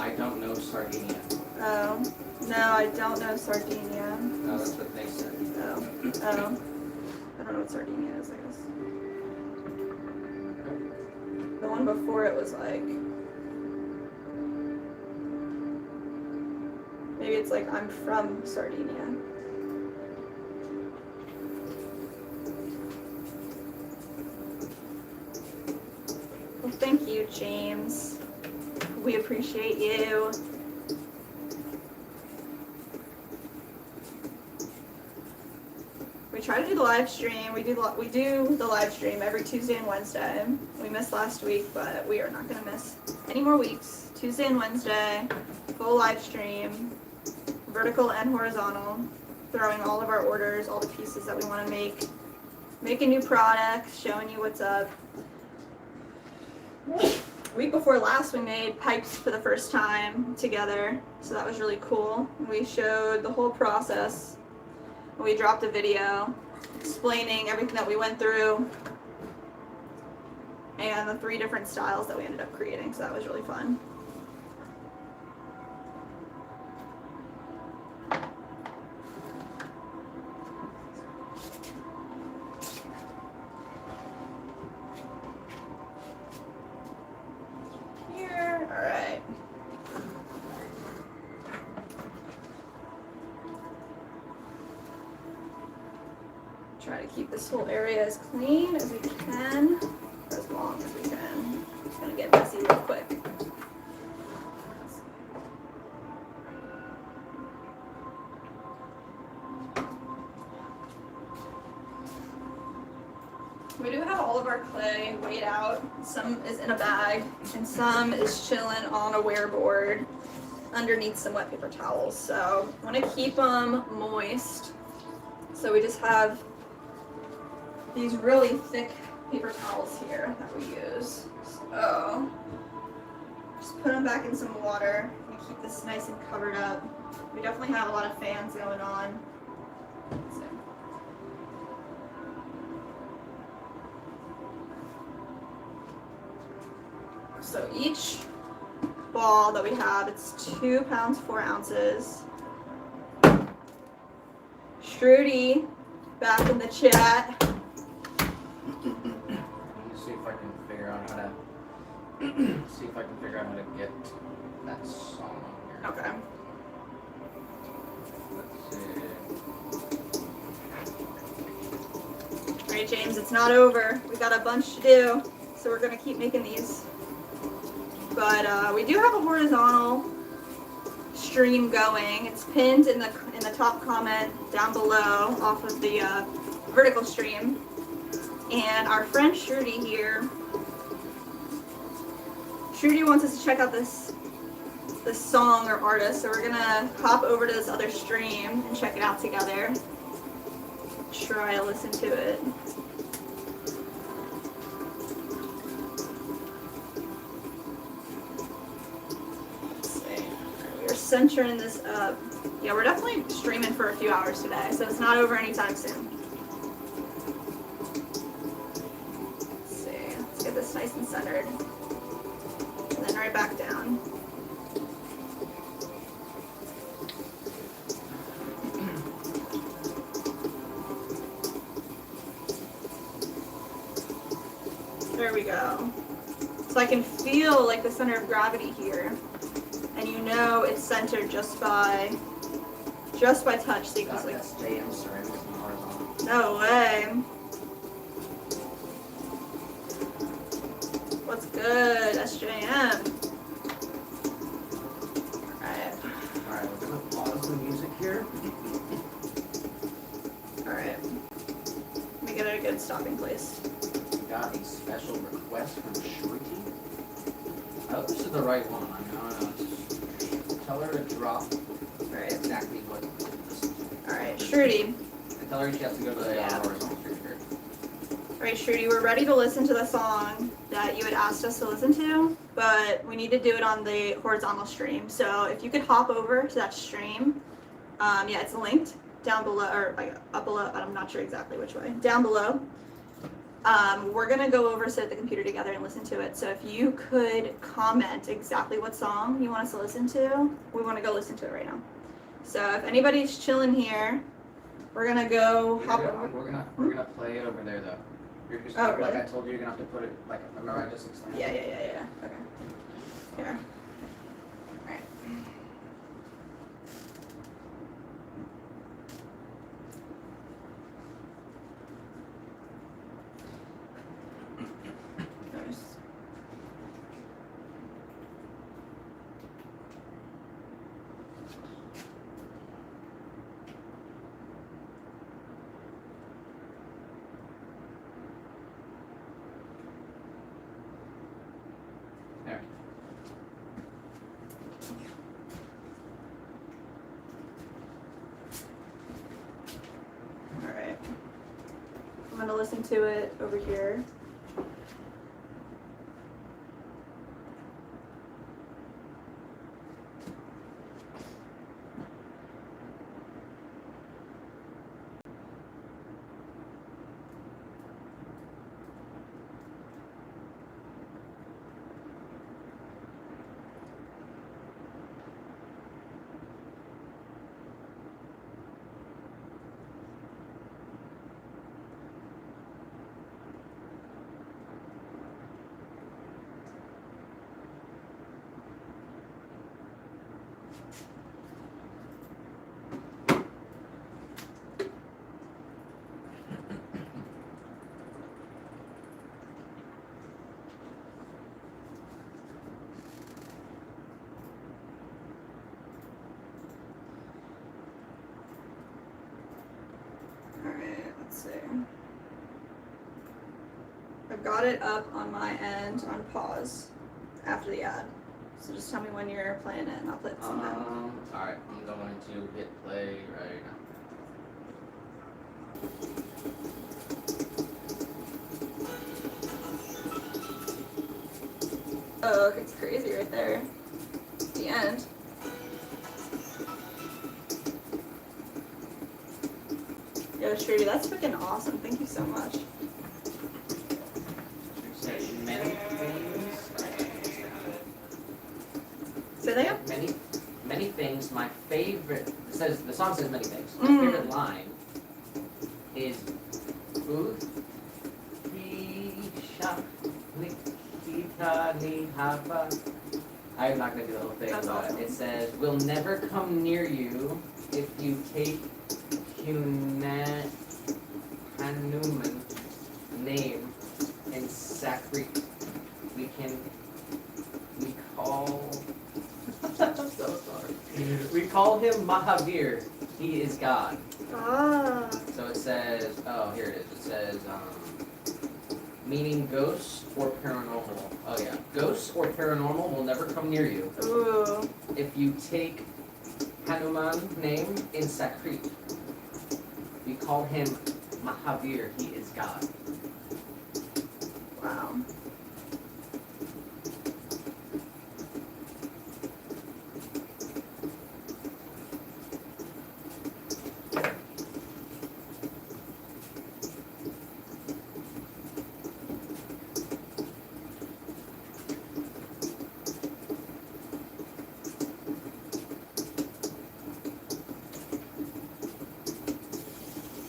I don't know Sardinia. Oh. No, I don't know Sardinia. No, that's what they said. Oh. Oh. I don't know what Sardinia is, I guess. The one before it was like... Maybe it's like, I'm from Sardinia. Well, thank you, James. We appreciate you. We try to do the live stream. We do the live stream every Tuesday and Wednesday. We missed last week, but we are not going to miss any more weeks. Tuesday and Wednesday, full live stream, vertical and horizontal, throwing all of our orders, all the pieces that we want to make, making new products, showing you what's up. Week before last, we made pipes for the first time together, so that was really cool. We showed the whole process. We dropped a video explaining everything that we went through and the 3 different styles that we ended up creating, so that was really fun. Here, all right. Try to keep this whole area as clean as we can, for as long as we can. It's gonna get messy real quick. We do have all of our clay weighed out. Some is in a bag, and some is chilling on a wear board underneath some wet paper towels. So I want to keep them moist. So we just have these really thick paper towels here that we use. So just put them back in some water and keep this nice and covered up. We definitely have a lot of fans going on. So each ball that we have, it's 2 pounds, 4 ounces. Shruti, back in the chat. Let me see if I can figure out how to get that song on here. Okay. Let's see. All right, James, it's not over. We got a bunch to do, so we're gonna keep making these. But we do have a horizontal stream going. It's pinned in the top comment down below off of the vertical stream. And our friend Shruti here, Shruti wants us to check out this song or artist, so we're gonna hop over to this other stream and check it out together. Try to listen to it. Centering this up. Yeah, we're definitely streaming for a few hours today, so it's not over anytime soon. Let's see. Let's get this nice and centered. And then right back down. There we go. So I can feel like the center of gravity here. And you know it's centered just by touch. So you can like, no way. What's good, SJM? Alright, we're gonna pause the music here. Alright. Let me get a good stopping place. We got a special request from Shruti. I hope this is the right one. I know. Tell her to drop exactly what this is. Alright, Shruti. And tell her she has to go to the horizontal stream here. Alright, Shruti, we're ready to listen to the song that you had asked us to listen to, but we need to do it on the horizontal stream. So if you could hop over to that stream, yeah, it's linked down below, or like up below, I'm not sure exactly which way, down below. We're gonna go over, sit at the computer together and listen to it. So if you could comment exactly what song you want us to listen to, we want to go listen to it right now. So if anybody's chilling here, we're gonna go hop over. We're gonna play it over there though. You're just Oh, like really? I told you, you're gonna have to put it like remember I just explained. Yeah. Okay. Here. Alright. Nice. There. Alright. I'm gonna listen to it over here. Alright, let's see. I've got it up on my end on pause after the ad. So just tell me when you're playing it and I'll play it sometime. Alright, I'm going to hit play right now. Oh, look, it's crazy right there. The end. Yo, Shruti, that's freaking awesome. Thank you so much. Say many things. Say that again? Many things. My favorite the song says many things. My Mm. favorite line is Uth Nikita Nihava. I'm not gonna do the whole thing, That's but awesome. it says we'll never come near you if you take Hanuman name in sacred. We call I'm so sorry. We call him Mahavir. He is God. Ah. So it says, oh, here it is. It says, meaning ghosts or paranormal. Oh yeah, ghosts or paranormal will never come near you Ooh. if you take Hanuman name in Sakrit. We call him Mahavir. He is God. Wow.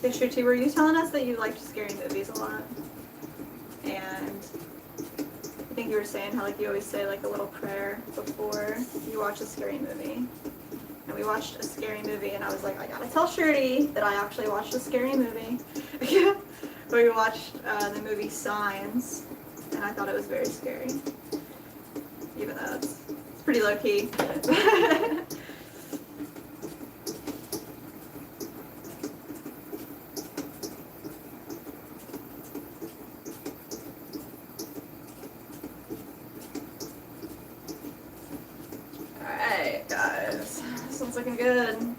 Hey, Shruti, were you telling us that you liked scary movies a lot? And I think you were saying how like you always say like a little prayer before you watch a scary movie. And we watched a scary movie and I was like, I gotta tell Shruti that I actually watched a scary movie. We watched the movie Signs and I thought it was very scary. Even though it's pretty low key. Alright, guys. This one's looking good.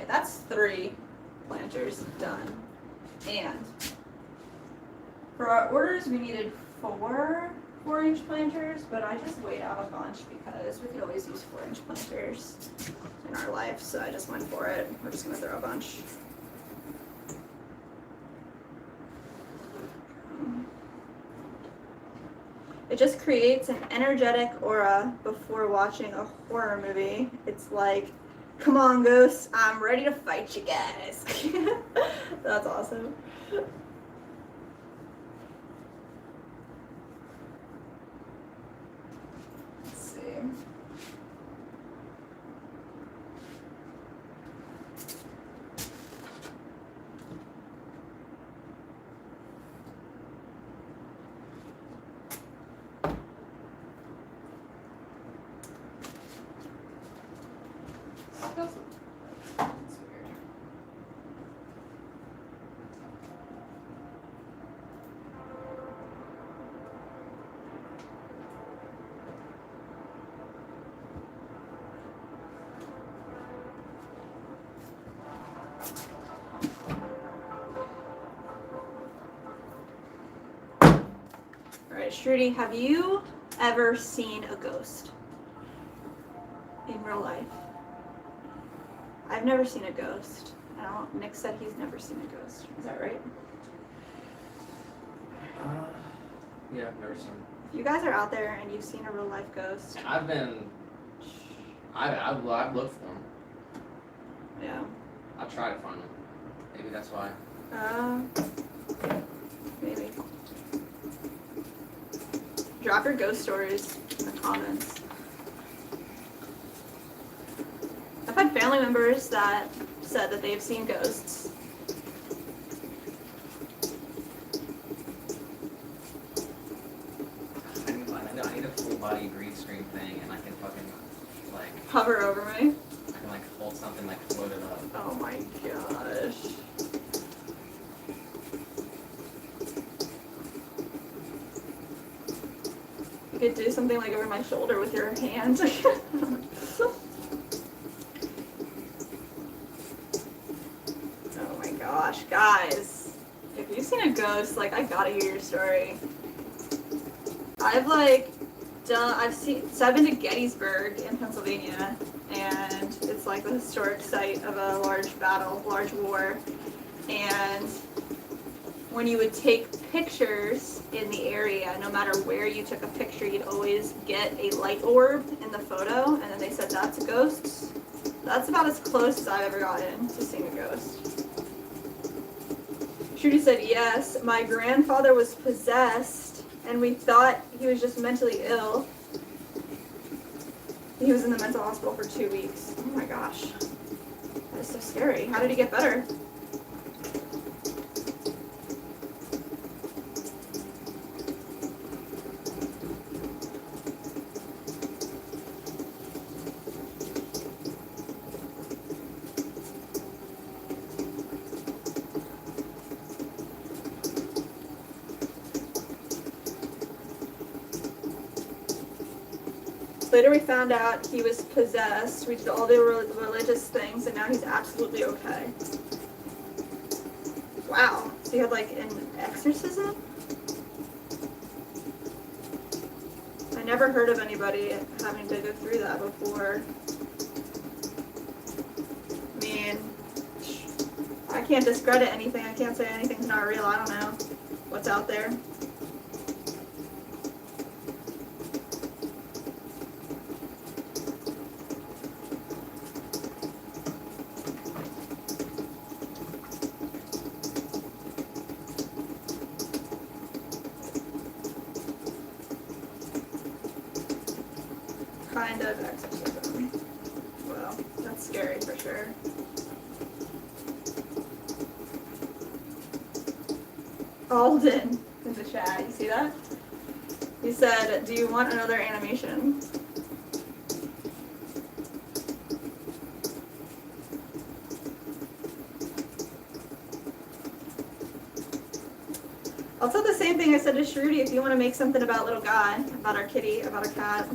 that's 3 planters done. And for our orders, we needed 4 4-inch planters, but I just weighed out a bunch because we could always use 4-inch planters in our life, so I just went for it. We're just gonna throw a bunch. It just creates an energetic aura before watching a horror movie. It's like, come on, ghosts, I'm ready to fight you guys. That's awesome. Let's see. That's weird. Alright, Shruti, have you ever seen a ghost in real life? I've never seen a ghost. Nick said he's never seen a ghost. Is that right? Yeah, I've never seen. If you guys are out there and you've seen a real life ghost, I've looked for them. yeah. I've tried to find them. Maybe that's why. Maybe. Drop your ghost stories in the comments. I've had family members that said that they've seen ghosts. I need a full body green screen thing, and I can fucking like Hover over me. I can like hold something like float it up. Oh my gosh. You could do something like over my shoulder with your hand. Oh my gosh, guys. If you've seen a ghost, like, I gotta hear your story. I've been to Gettysburg in Pennsylvania, and it's like the historic site of a large battle, large war. And when you would take pictures in the area, no matter where you took a picture, you'd always get a light orb in the photo, and then they said that's a ghost. That's about as close as I've ever gotten to seeing a ghost. Shruti said, yes, my grandfather was possessed, and we thought he was just mentally ill. He was in the mental hospital for 2 weeks. Oh my gosh. That is so scary. How did he get better? Later we found out he was possessed. We did all the religious things, and now he's absolutely okay. Wow. So he had like an exorcism? I never heard of anybody having to go through that before. I mean, I can't discredit anything. I can't say anything's not real. I don't know what's out there. Kind of exorcism. Well, that's scary for sure. Alden in the chat, you see that? He said, do you want another animation? I'll tell the same thing I said to Shruti. If you want to make something about little guy, about our kitty, about our cat,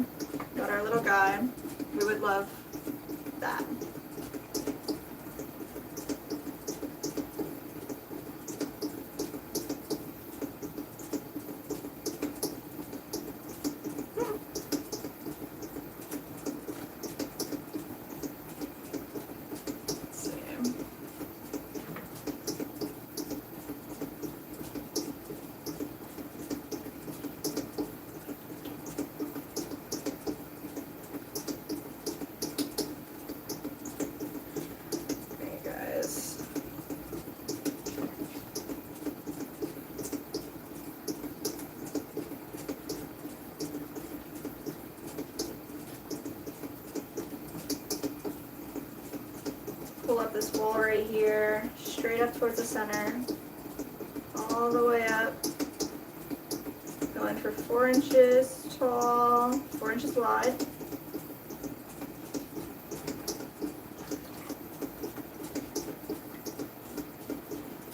about our little guy, we would love that. up this bowl right here, straight up towards the center, all the way up, going for 4 inches tall, 4 inches wide.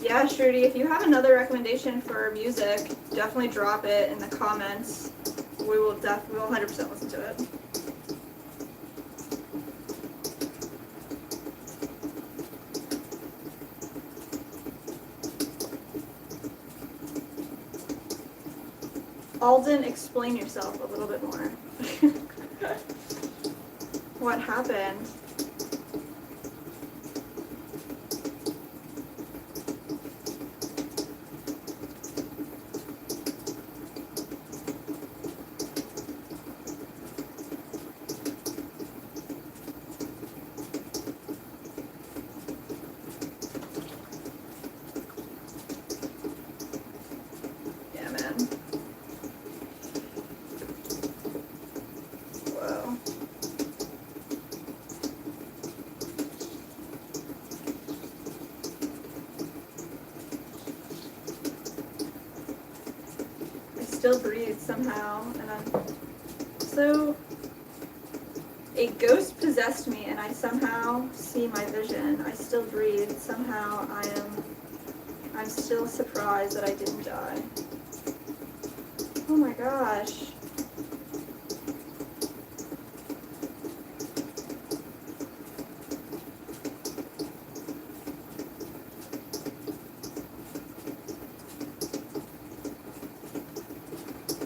Yeah, Shruti, if you have another recommendation for music, definitely drop it in the comments. We will 100% listen to it. Alden, explain yourself a little bit more. What happened? Yeah, man. Whoa. I still breathe somehow, and a ghost possessed me, and I somehow see my vision. I still breathe. Somehow I'm still surprised that I didn't die. Oh my gosh.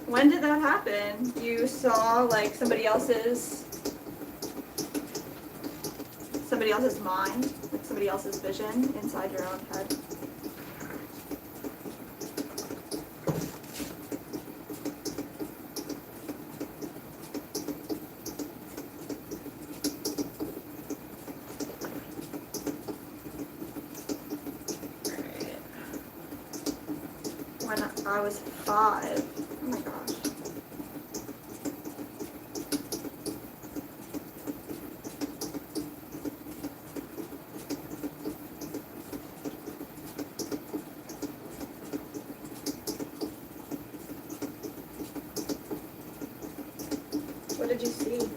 When did that happen? You saw like somebody else's mind, like somebody else's vision inside your own head. Alright. When I was 5. Oh my gosh. What did you see?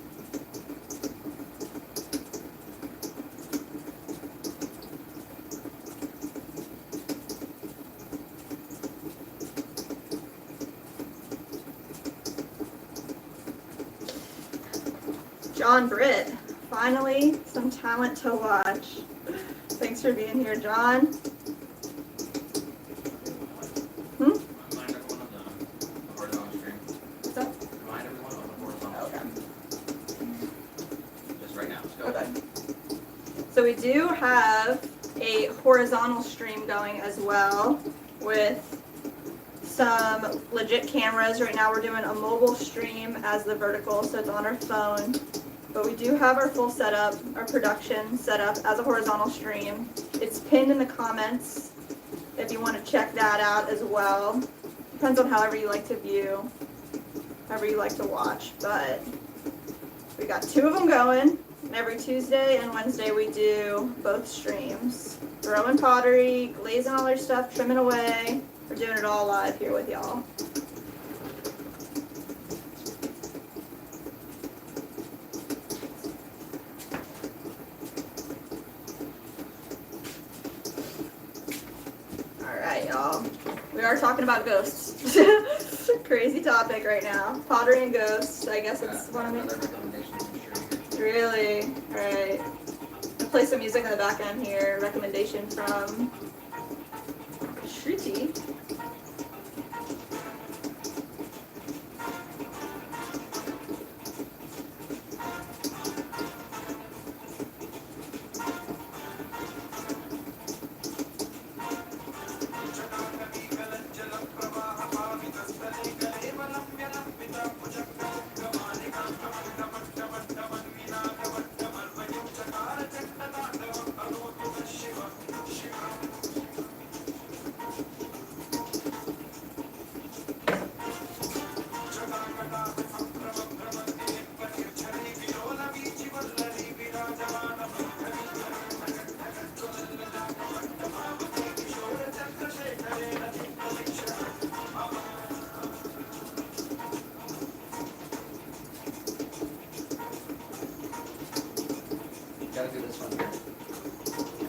John Britt, finally some talent to watch. Thanks for being here, John. Remind everyone of the horizontal stream. What's that? Remind everyone of the horizontal Okay. stream. Just right now. Let's go. Okay. So we do have a horizontal stream going as well with some legit cameras. Right now we're doing a mobile stream as the vertical, so it's on our phone. But we do have our full setup, our production setup as a horizontal stream. It's pinned in the comments if you want to check that out as well. Depends on however you like to view, however you like to watch. But we got 2 of them going. And every Tuesday and Wednesday we do both streams. Throwing pottery, glazing all our stuff, trimming away. We're doing it all live here with y'all. Alright, y'all. We are talking about ghosts. Crazy topic right now. Pottery and ghosts. I guess it's one of Another the... recommendation from Shruti. Really? Alright. I'll play some music in the back end here. Recommendation from Shruti.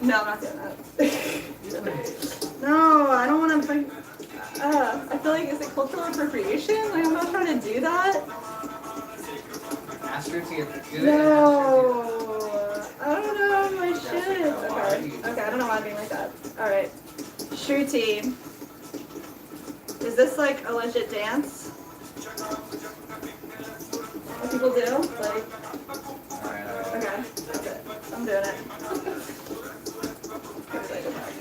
No, I'm not doing that. No, I don't want to. I feel like, is it cultural appropriation? Like, I'm not trying to do that. Ask her to do it. No, I don't know my shit. Okay, I don't know why I'm being like that. All right, Shruti. Is this like a legit dance? What people do? Like, Alright. okay, that's it. I'm doing it. Okay, go back.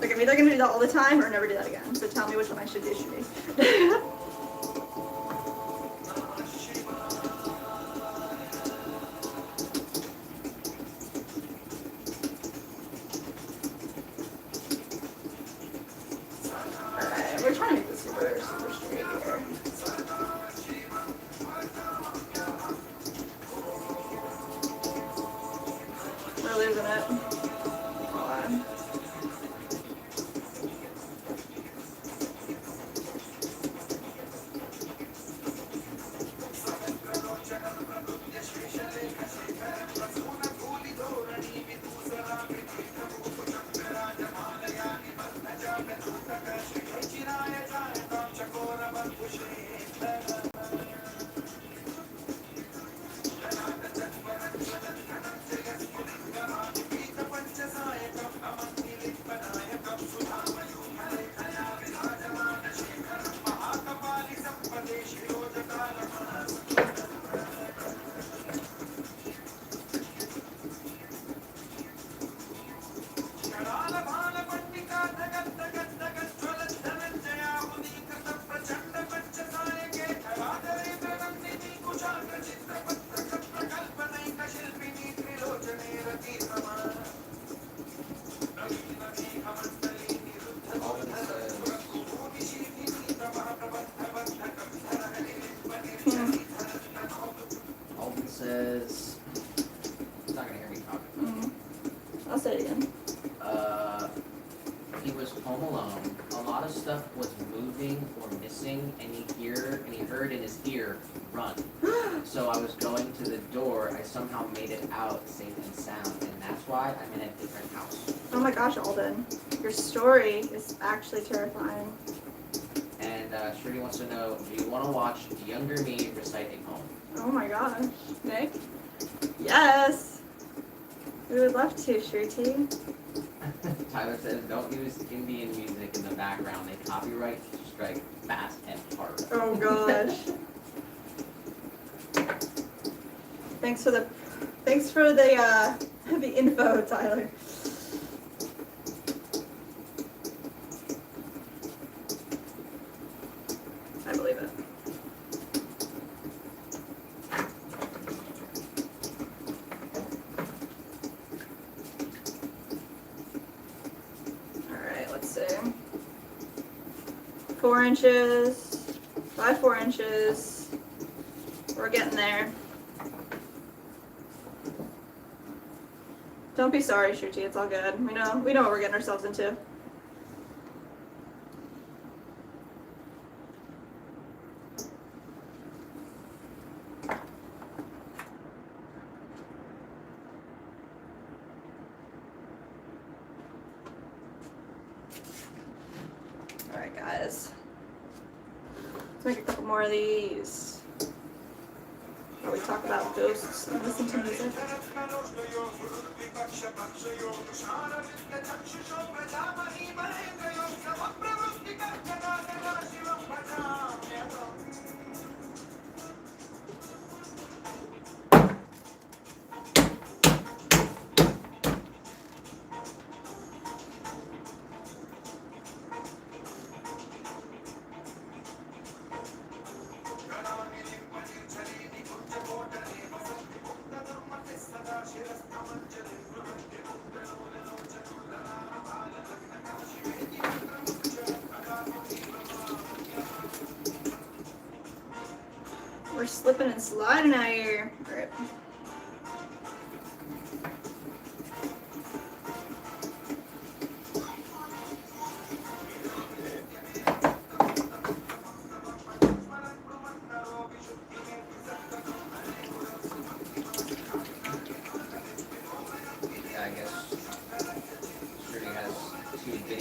Like, I'm either gonna do that all the time or never do that again. So tell me which one I should do, Shruti. Alright, we're trying to make this super straight here. We're losing it. Hold on. Alden says, he's not gonna hear me talk. I'll say it again. He was home alone. A lot of stuff was moving or missing, and he heard in his ear, "Run." So I was going to the door. I somehow made it out safe and sound, and that's why I'm in a different house. Oh my gosh, Alden. Your story is actually terrifying. And Shruti wants to know, do you want to watch younger me recite a poem? Oh my gosh. Nick? Yes! We would love to, Shruti. Tyler says, don't use Indian music in the background. They copyright strike fast and hard. Oh gosh. Thanks for the the info, Tyler. I believe it. Alright, let's see. 4 inches by 4 inches. We're getting there. Don't be sorry, Shruti, it's all good. We know what we're getting ourselves into. Alright guys. Let's make a couple more of these. While we talk about ghosts and listen to music. We're slipping and sliding out here. All right.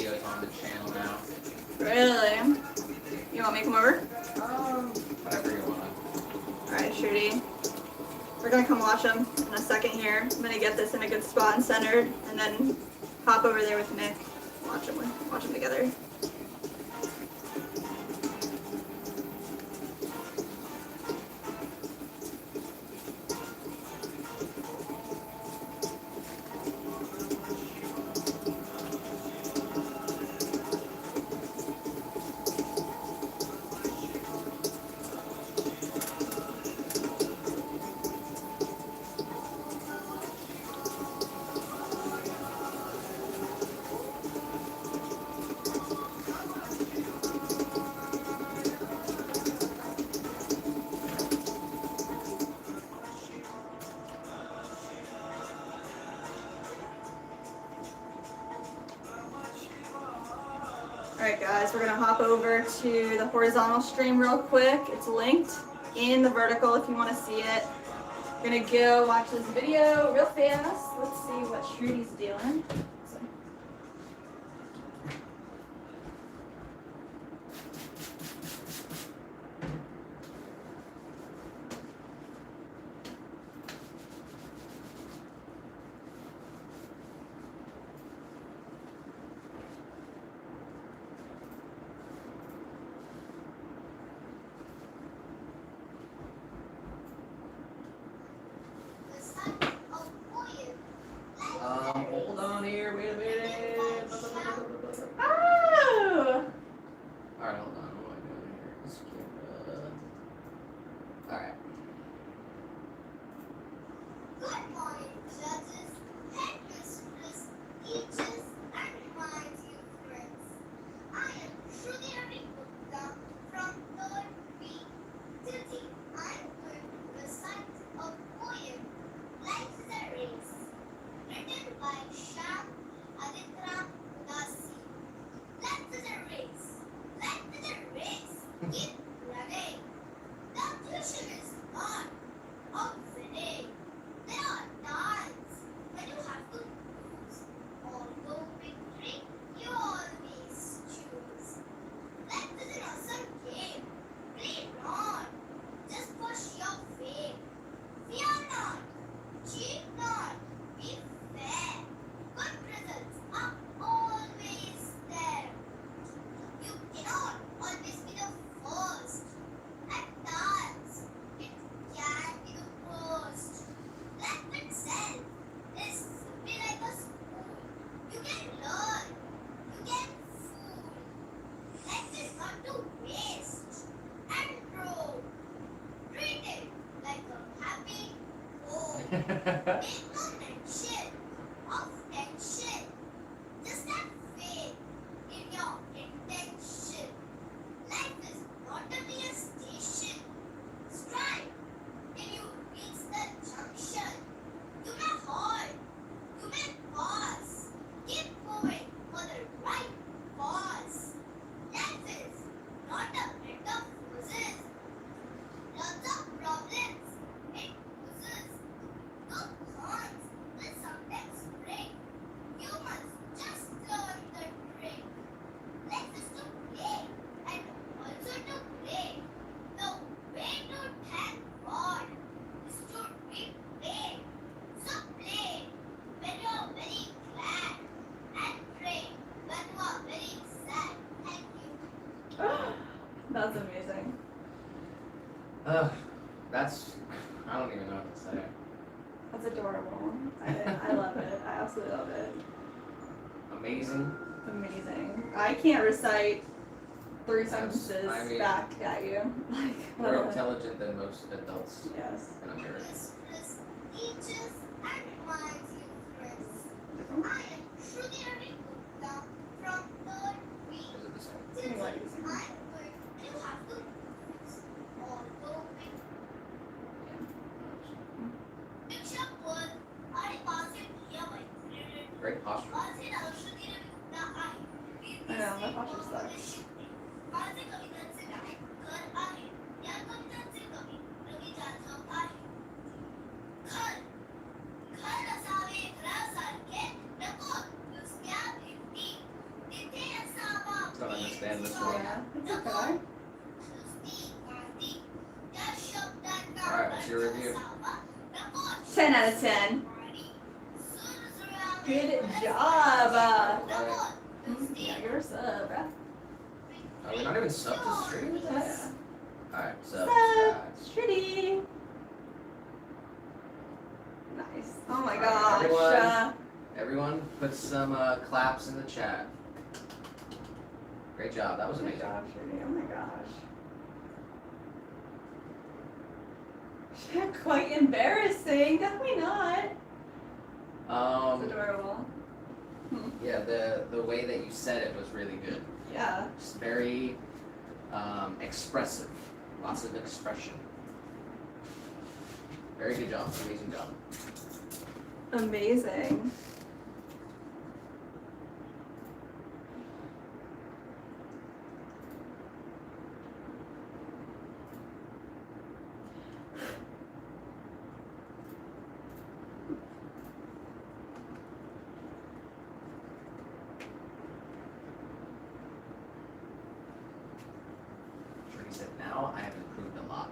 videos on the channel now. Really? You want me to come over? Whatever you want. Alright, Shooty. We're gonna come watch them in a second here. I'm gonna get this in a good spot and centered, and then hop over there with Nick. Watch them together. Alright guys, we're gonna hop over to the horizontal stream real quick. It's linked in the vertical if you want to see it. We're gonna go watch this video real fast. Let's see what Shrudi's doing. Hold on here, wait a minute. Oh! Alright, hold on, what am I doing here? This camera. Alright. Good morning, judges, headmistresses, teachers, and my dear friends. I am Shruti Gupta from 3rd B. Today, I am going to recite a poem, Life is a Race, written by Sham Aditram Udasi. Life is a race. Life is a race. Keep running. The tuition is not of winning. There are times when you have to lose. Although victory, you always choose. Life is an awesome game. Play it on. Just push your fame. Fear not. Cheat not. Be fair. Good results are always there. You cannot always be the first. At times, it can be the worst. Life itself is simply like a school. You can learn. You can fool. Life is not to waste and grow. Treat it like a happy home. Make no mention of tension. Just have faith in your intention. Life is not a mere station. Strive till you reach the junction. You may halt, you may pause. Keep moving for the right cause. Life is not a bed of roses. Lots of problems it poses. No thorns will sometimes break. You must just learn the trick. Life is to play and also to play. The way to thank God is to replay. So play when you are very glad and pray when you are very sad. Thank you. That's amazing. That's, I don't even know what to say. That's adorable. I love it. I absolutely love it. Amazing. Amazing. I can't recite 3 That's- sentences I mean- back at you. Like, I More love it. intelligent than most adults Yes. in America. Mistress, teachers, and my dear friends. I am Shruti Gupta from 3rd B. Is it the same? Today, Anyway. I'm going to have to lose. Although picture was I pass it here by credit. Great posture. आज ही ना श्रुति Gupta I. I know, my posture sucks. माझे कवितांचे काय घर आहे. या कवितांचे कवी रवी जाधव आहे. घर घर असावे घरासारखे नको नुसत्या भिंती. तिथे this one. Yeah, it's okay. Alright, what's your review? 10 out of 10. Good job. Yeah, you're a sub. Are we not even sub to stream? Yeah. Alright, sub. Shitty. Nice. Oh my Alright, gosh. Everyone put some claps in the chat. Great job, that was Good amazing. job, Shitty. Oh my gosh. Quite embarrassing. Definitely not. It's adorable. Yeah, the way that you said it was really good. Yeah. Just very expressive. Lots of expression. Very good job. Amazing job. Amazing. Trudy said, now I have improved a lot.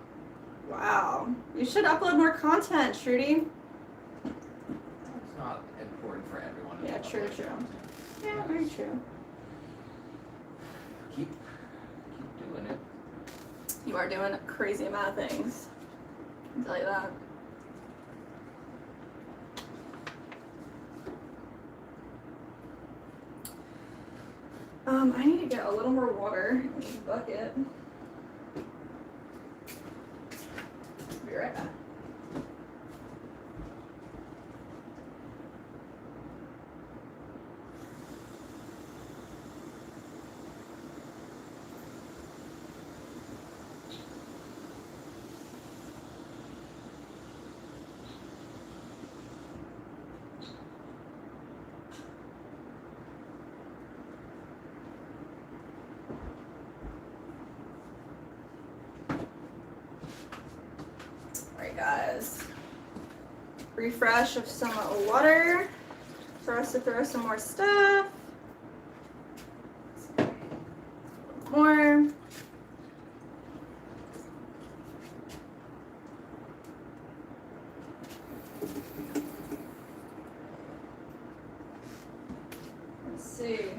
Wow. You should upload more content, Trudy. It's not important for everyone. to Yeah, upload true. content. Yeah, very true. Keep doing it. You are doing a crazy amount of things. I'll tell you that. I need to get a little more water in this bucket. Be right back. Alright guys, refresh of some water for us to throw some more stuff. More. Let's see.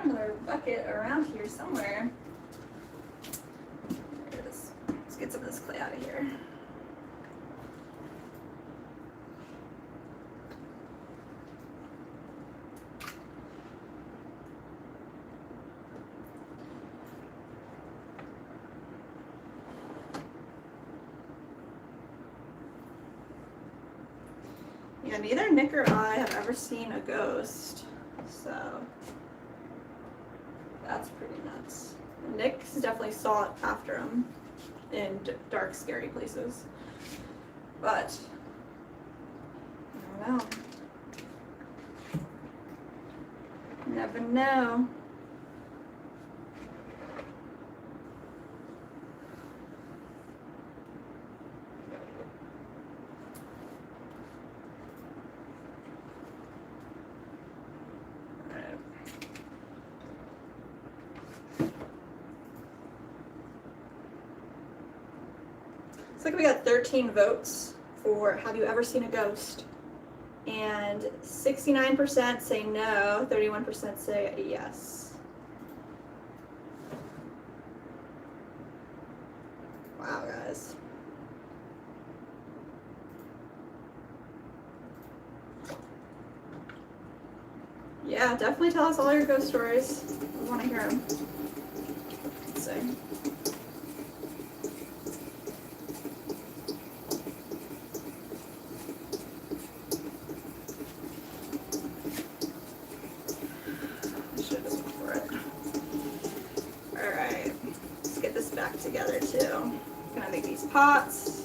Another bucket around here somewhere. There it is. Let's get some of this clay out of here. Yeah, neither Nick or I have ever seen a ghost, so that's pretty nuts. Nick definitely sought after him in dark, scary places, but I don't know. Never know. Looks like we got 13 votes for have you ever seen a ghost? And 69% say no, 31% say yes. Wow, guys. Yeah, definitely tell us all your ghost stories. We want to hear them. Let's see. Back together too. I'm gonna make these pots.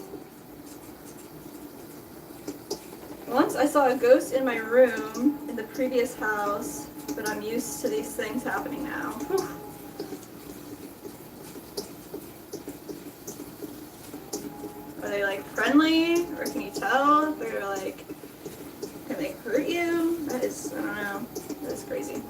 Once I saw a ghost in my room in the previous house, but I'm used to these things happening now. Whew. Are they like friendly, or can you tell if they're like, can they hurt you? That is, I don't know, that is crazy.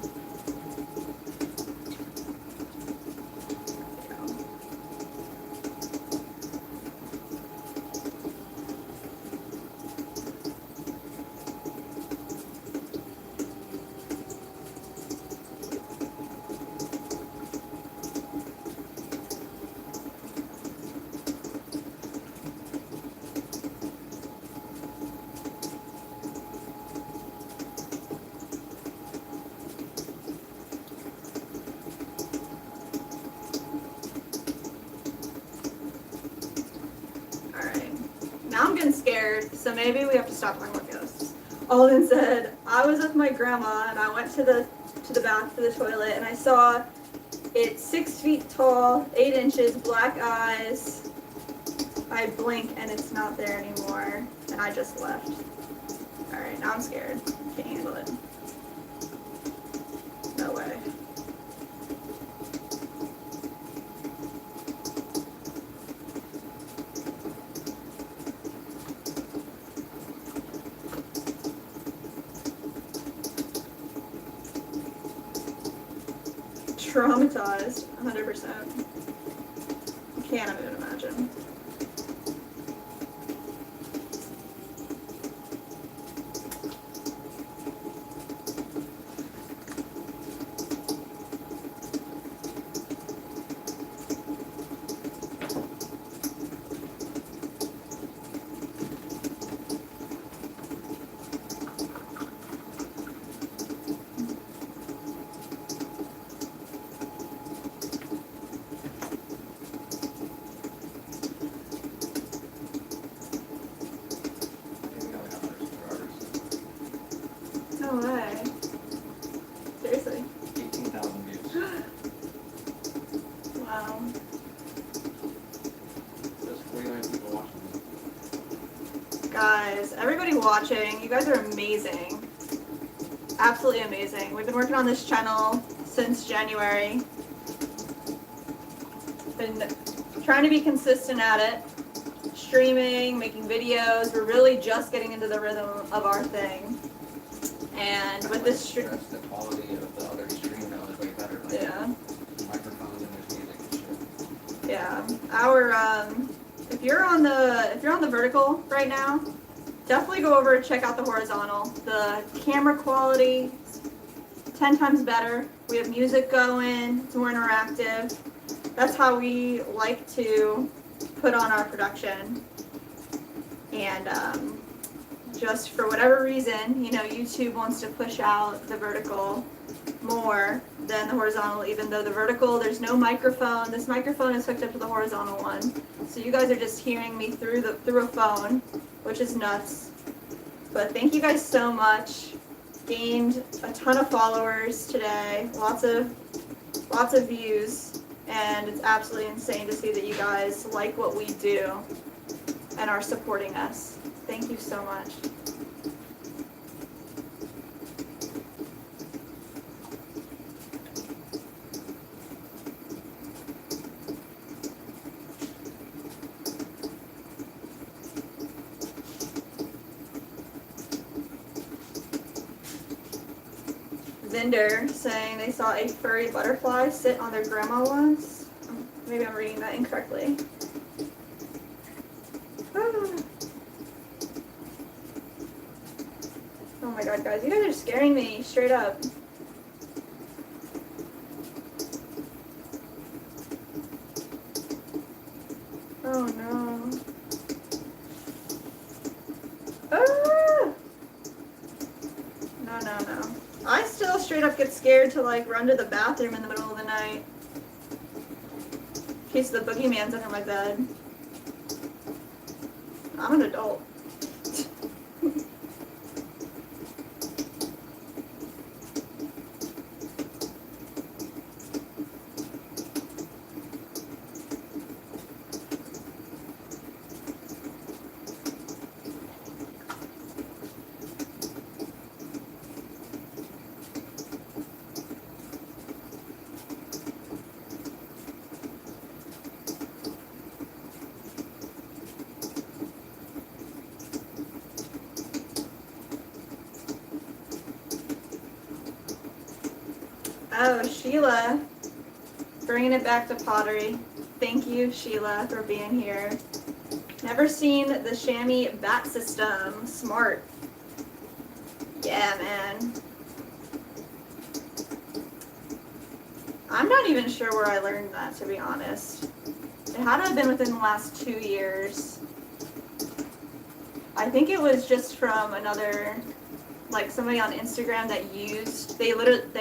scared, so maybe we have to stop talking about ghosts. Alden said, I was with my grandma and I went to the bath for the toilet and I saw it 6 feet tall, 8 inches, black eyes. I blink and it's not there anymore, and I just left. Alright, now I'm scared. Can't handle it. No way. Traumatized, 100%. Can't even imagine. No way. Seriously. 18,000 views. Wow. There's 49 people watching. Guys, everybody watching, you guys are amazing. Absolutely amazing. We've been working on this channel since January. Been trying to be consistent at it. Streaming, making videos. We're really just getting into the rhythm of our thing. And with this stream, The quality of the other stream now is way better. Like yeah, microphones and there's music and shit. yeah. Our if you're on the vertical right now, definitely go over and check out the horizontal. The camera quality, 10 times better. We have music going. It's more interactive. That's how we like to put on our production. And just for whatever reason, you know, YouTube wants to push out the vertical more than the horizontal, even though the vertical, there's no microphone. This microphone is hooked up to the horizontal one. So you guys are just hearing me through a phone, which is nuts. But thank you guys so much. Gained a ton of followers today, lots of views, and it's absolutely insane to see that you guys like what we do and are supporting us. Thank you so much. Zinder saying they saw a furry butterfly sit on their grandma once. Maybe I'm reading that incorrectly. Oh my god, guys, you guys are scaring me, straight up. Oh no. Ah! No. I still straight up get scared to like run to the bathroom in the middle of the night. In case the boogeyman's under my bed. I'm an adult. Oh, Sheila, bringing it back to pottery. Thank you, Sheila, for being here. Never seen the chamois bat system. Smart. Yeah, man. I'm not even sure where I learned that, to be honest. It had to have been within the last 2 years. I think it was just from another, like somebody on Instagram that used, they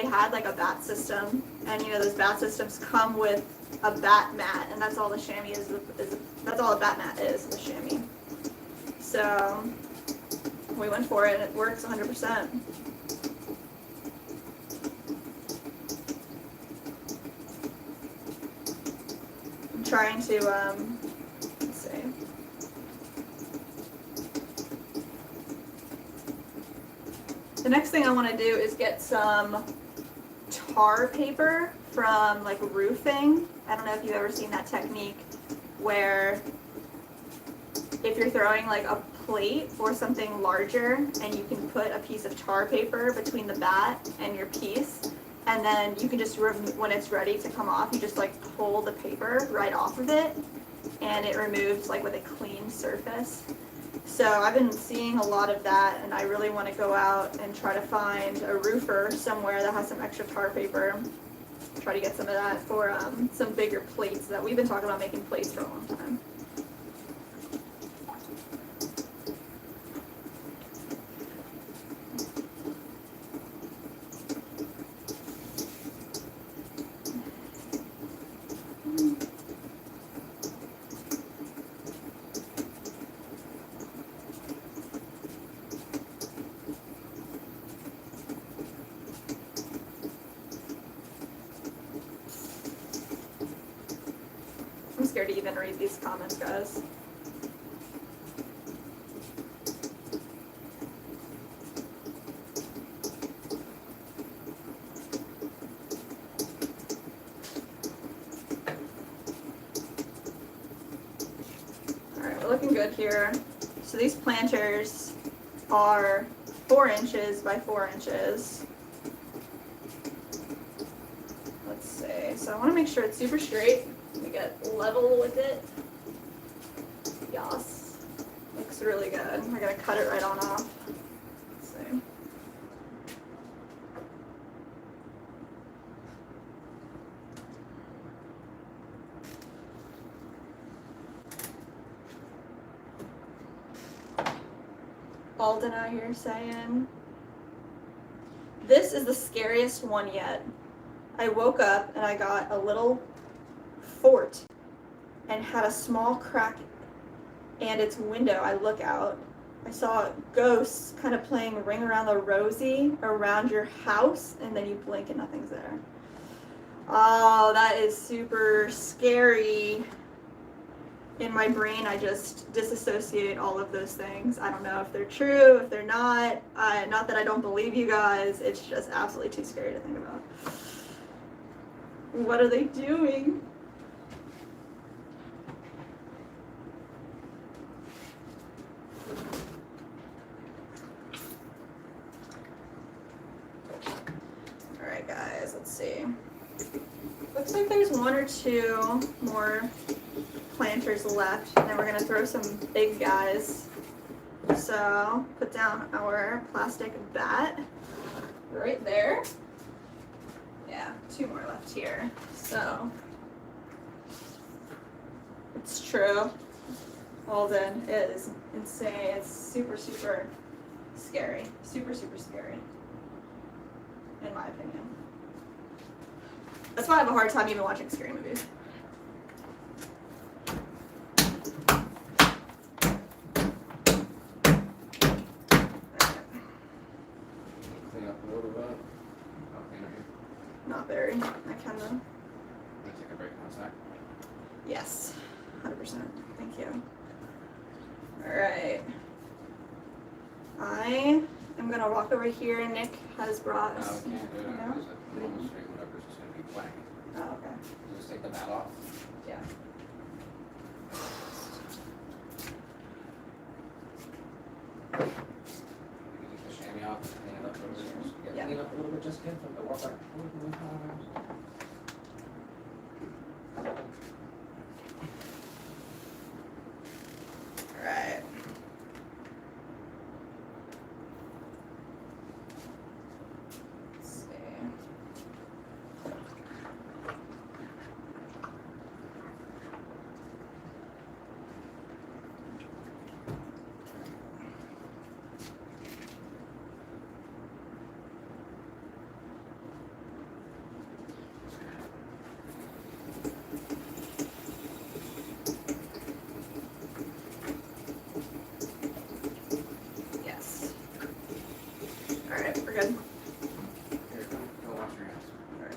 had like a bat system, and you know those bat systems come with a bat mat, and that's all the chamois is that's all a bat mat is, the chamois. So we went for it and it works 100%. I'm trying to, let's see. The next thing I want to do is get some tar paper from like roofing. I don't know if you've ever seen that technique where if you're throwing like a plate or something larger and you can put a piece of tar paper between the bat and your piece, and then you can just, when it's ready to come off, you just like pull the paper right off of it and it removes like with a clean surface. So I've been seeing a lot of that, and I really want to go out and try to find a roofer somewhere that has some extra tar paper. Try to get some of that for some bigger plates that we've been talking about making plates for a long time. I'm scared to even read these comments, guys. Alright, we're looking good here. So these planters are 4 inches by 4 inches. Let's see. So I want to make sure it's super straight. We get level with it. Yas. Looks really good. We're gonna cut it right on off. Let's see. Alden out here saying, this is the scariest one yet. I woke up and I got a little fort and had a small crack and its window. I look out. I saw ghosts kind of playing Ring Around the Rosie around your house, and then you blink and nothing's there. Oh, that is super scary. In my brain, I just disassociate all of those things. I don't know if they're true, if they're not. Not that I don't believe you guys. It's just absolutely too scary to think about. What are they doing? Alright guys, let's see. Looks like there's 1 or 2 more planters left, and then we're gonna throw some big guys. So put down our plastic bat right there. Yeah, 2 more left here. So it's true. Alden is insane. It's super, super scary. Super, super scary. In my opinion. That's why I have a hard time even watching scary movies. Clean up a little bit. Okay, Not very. I kind of. I'm gonna take a break in a sec. Yes. 100%. Thank you. Alright. I am going to walk over here. Nick has brought No, us. we can't do it. No? Because the normal street, whatever's just gonna be blank. Oh, okay. Just take the bat off. Yeah. You can take the chamois off, clean it up a little bit. Just Yeah. clean up a little bit, just get the water. Alright. Let's see. good. Here, go wash your hands. Alright.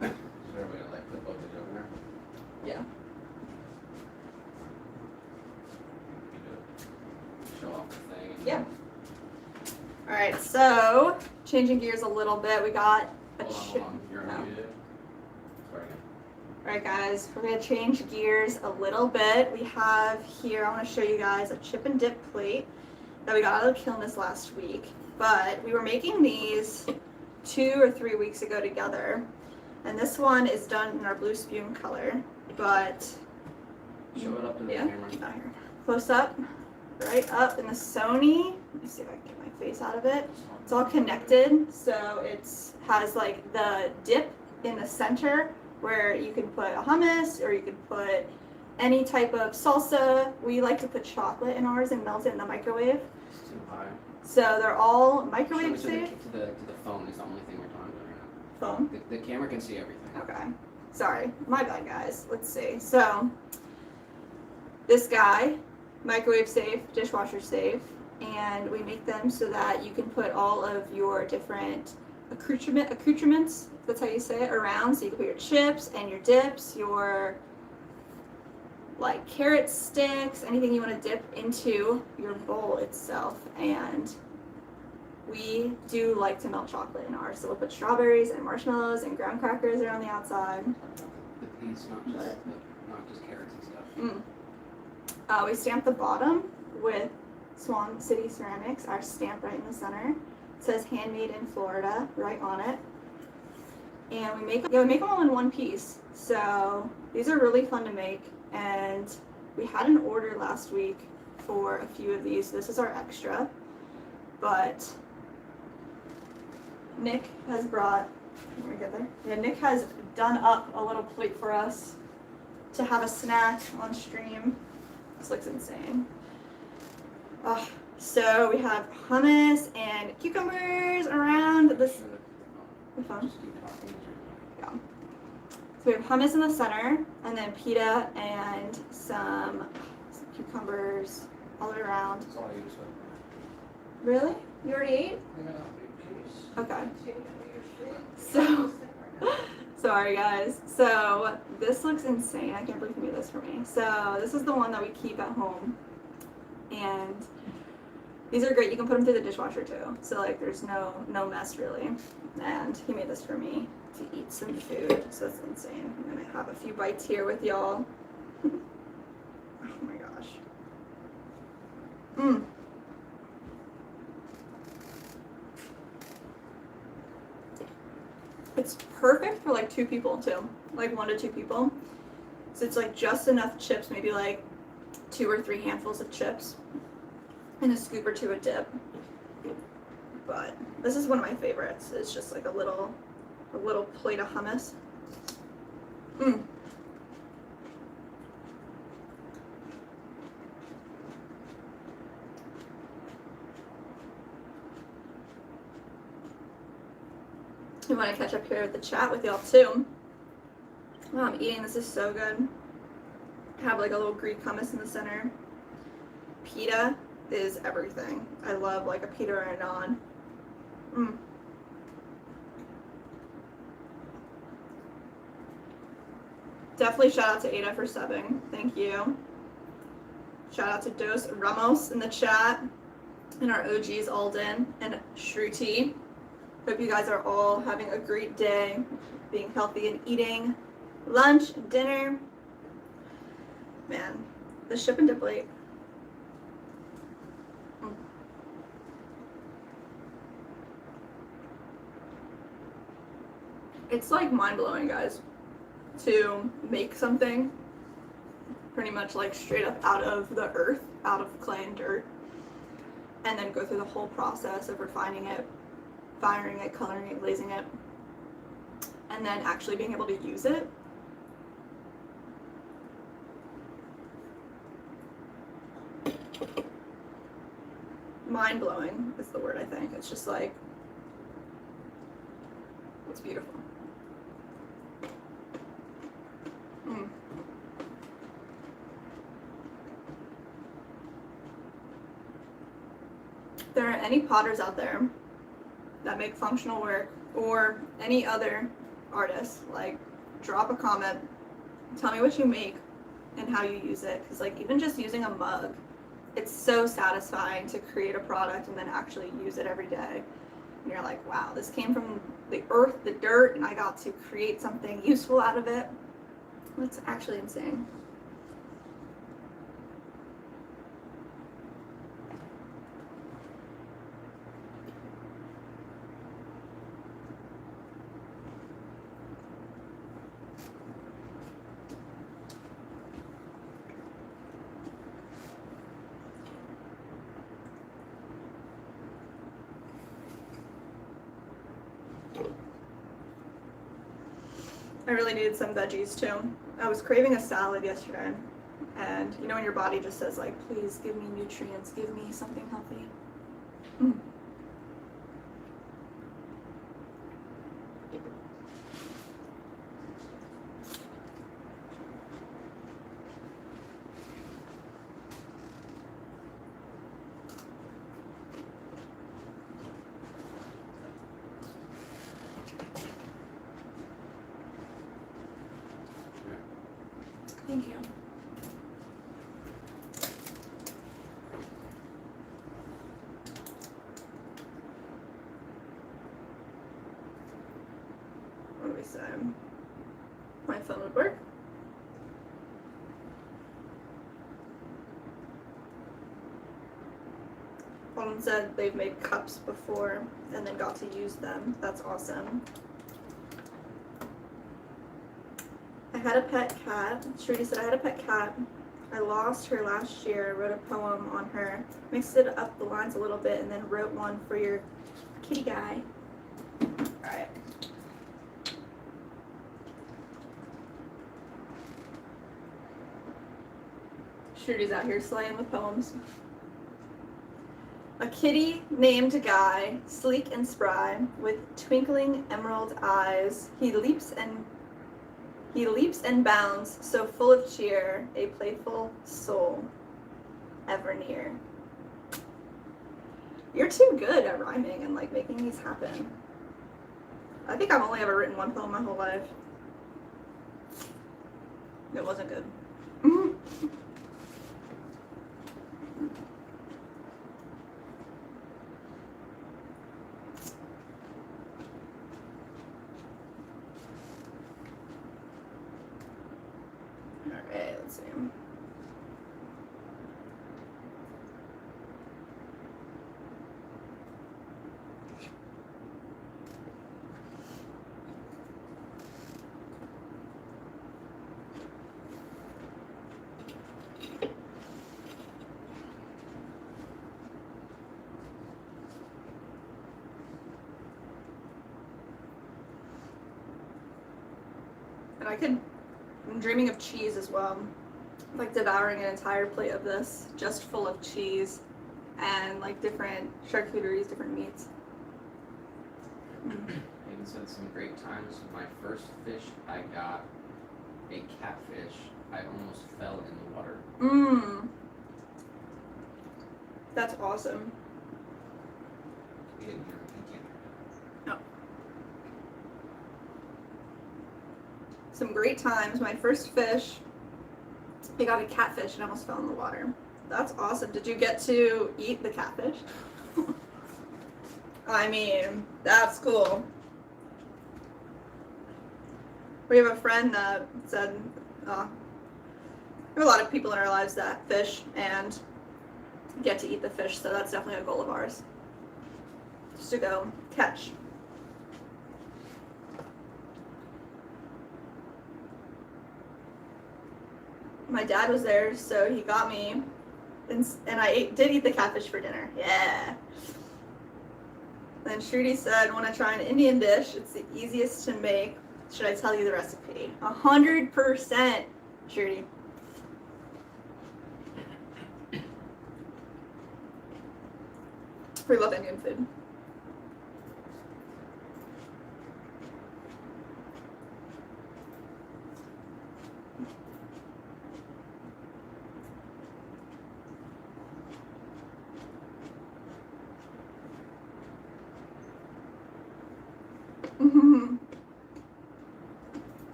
So everybody like put both of you over there? Yeah. Show off the thing. Yeah. Alright, so changing gears a little bit, we got a Hold on. You're no. unmuted. Sorry. Alright guys, we're gonna change gears a little bit. We have here, I wanna show you guys a chip and dip plate that we got out of the kiln this last week. But we were making these 2 or 3 weeks ago together. And this one is done in our blue spume color, but Show it up to the yeah, camera. not here. Close up, right up in the Sony. Let me see if I can get my face out of it. It's all connected, so it's has like the dip in the center where you can put a hummus or you can put any type of salsa. We like to put chocolate in ours and melt it in the microwave. It's too high. So they're all Show microwave it safe. to the phone is the only thing we're talking about right Phone. now. The camera can see everything. Okay. Sorry. My bad, guys. Let's see. So, this guy, microwave safe, dishwasher safe, and we make them so that you can put all of your different accoutrements, that's how you say it, around. So you can put your chips and your dips, your like carrot sticks, anything you want to dip into your bowl itself. And we do like to melt chocolate in ours, so we'll put strawberries and marshmallows and graham crackers around the outside. The piece, not just carrots and stuff. We stamp the bottom with Swan City Ceramics, our stamp right in the center. It says handmade in Florida right on it. And we make them all in one piece. So these are really fun to make. And we had an order last week for a few of these. This is our extra. But Nick has brought, let me get there. Yeah, Nick has done up a little plate for us to have a snack on stream. This looks insane. So we have hummus and cucumbers around this. The phone. Just keep talking. Yeah. So we have hummus in the center, and then pita and some cucumbers all the way around. That's all I use. Really? You already ate? Okay. So, sorry guys. So this looks insane. I can't believe you made this for me. So this is the one that we keep at home, and these are great. You can put them through the dishwasher too. So like, there's no mess really. And he made this for me to eat some food. So it's insane. I'm gonna have a few bites here with y'all. Oh my gosh. It's perfect for like 2 people too, like 1 to 2 people. So it's like just enough chips, maybe like 2 or 3 handfuls of chips, and a scoop or 2 of dip. But this is one of my favorites. It's just like a little plate of hummus. You want to catch up here with the chat with y'all too. Wow, I'm eating. This is so good. Have like a little Greek hummus in the center. Pita is everything. I love like a pita or a naan. Definitely shout out to Ada for subbing. Thank you. Shout out to Dos Ramos in the chat, and our OGs Alden and Shruti. Hope you guys are all having a great day, being healthy and eating lunch, dinner. Man, the chip and dip plate. It's like mind-blowing, guys, to make something pretty much like straight up out of the earth, out of clay and dirt, and then go through the whole process of refining it, firing it, coloring it, glazing it, and then actually being able to use it. Mind-blowing is the word, I think. It's just like, it's beautiful. If there are any potters out there that make functional work, or any other artists, like, drop a comment, tell me what you make and how you use it, because like even just using a mug, it's so satisfying to create a product and then actually use it every day. And you're like, wow, this came from the earth, the dirt, and I got to create something useful out of it. That's actually insane. I really needed some veggies too. I was craving a salad yesterday, and you know when your body just says like, please give me nutrients, give me something healthy. Thank you. What do we say? My phone would work. One said they've made cups before and then got to use them. That's awesome. I had a pet cat. Shruti said, I had a pet cat. I lost her last year. I wrote a poem on her. Mixed it up the lines a little bit and then wrote one for your kitty guy. Alright. Shruti's out here slaying with poems. A kitty named Guy, sleek and spry, with twinkling emerald eyes. He leaps and bounds, so full of cheer, a playful soul ever near. You're too good at rhyming and like making these happen. I think I've only ever written one poem my whole life. It wasn't good. Alright, let's see. And I'm dreaming of cheese as well. Like devouring an entire plate of this, just full of cheese and like different charcuteries, different meats. Megan said some great times. My first fish I got, a catfish, I almost fell in the water. That's awesome. We didn't hear him, he can't hear. No. Some great times. My first fish, I got a catfish and almost fell in the water. That's awesome. Did you get to eat the catfish? I mean, that's cool. We have a friend that said, we have a lot of people in our lives that fish and get to eat the fish, so that's definitely a goal of ours. Just to go catch. My dad was there, so he got me, and I did eat the catfish for dinner. Yeah. Then Shruti said, want to try an Indian dish. It's the easiest to make. Should I tell you the recipe? 100%, Shruti. We love Indian food.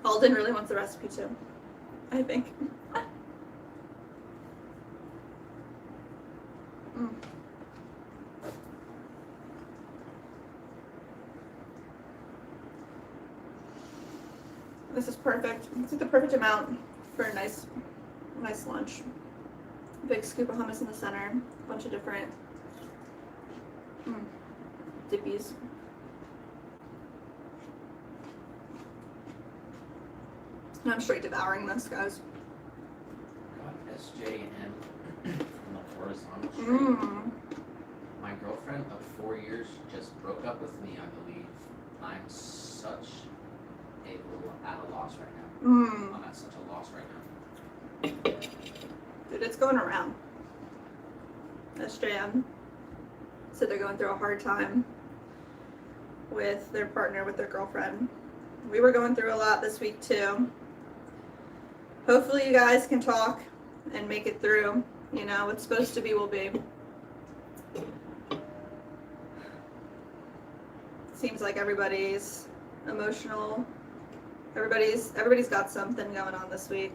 Alden really wants the recipe too, I think. This is perfect. It's like the perfect amount for a nice lunch. Big scoop of hummus in the center, a bunch of different dippies. And I'm straight devouring this, guys. Got SJM from the horizontal street. My girlfriend of 4 years just broke up with me, I believe. I'm such at a loss right now. I'm at such a loss right now. Dude, it's going around. SJM said they're going through a hard time with their partner, with their girlfriend. We were going through a lot this week too. Hopefully you guys can talk and make it through. You know, what's supposed to be will be. Seems like everybody's emotional. Everybody's got something going on this week.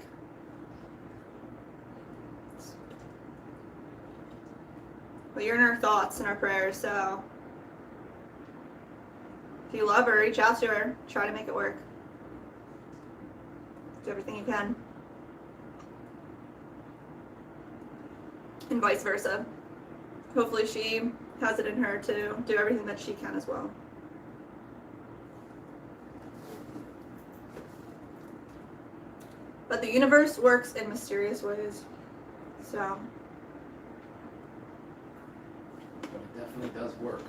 Well, you're in our thoughts and our prayers, so if you love her, reach out to her. Try to make it work. Do everything you can. And vice versa. Hopefully she has it in her to do everything that she can as well. But the universe works in mysterious ways. So. But it definitely does work.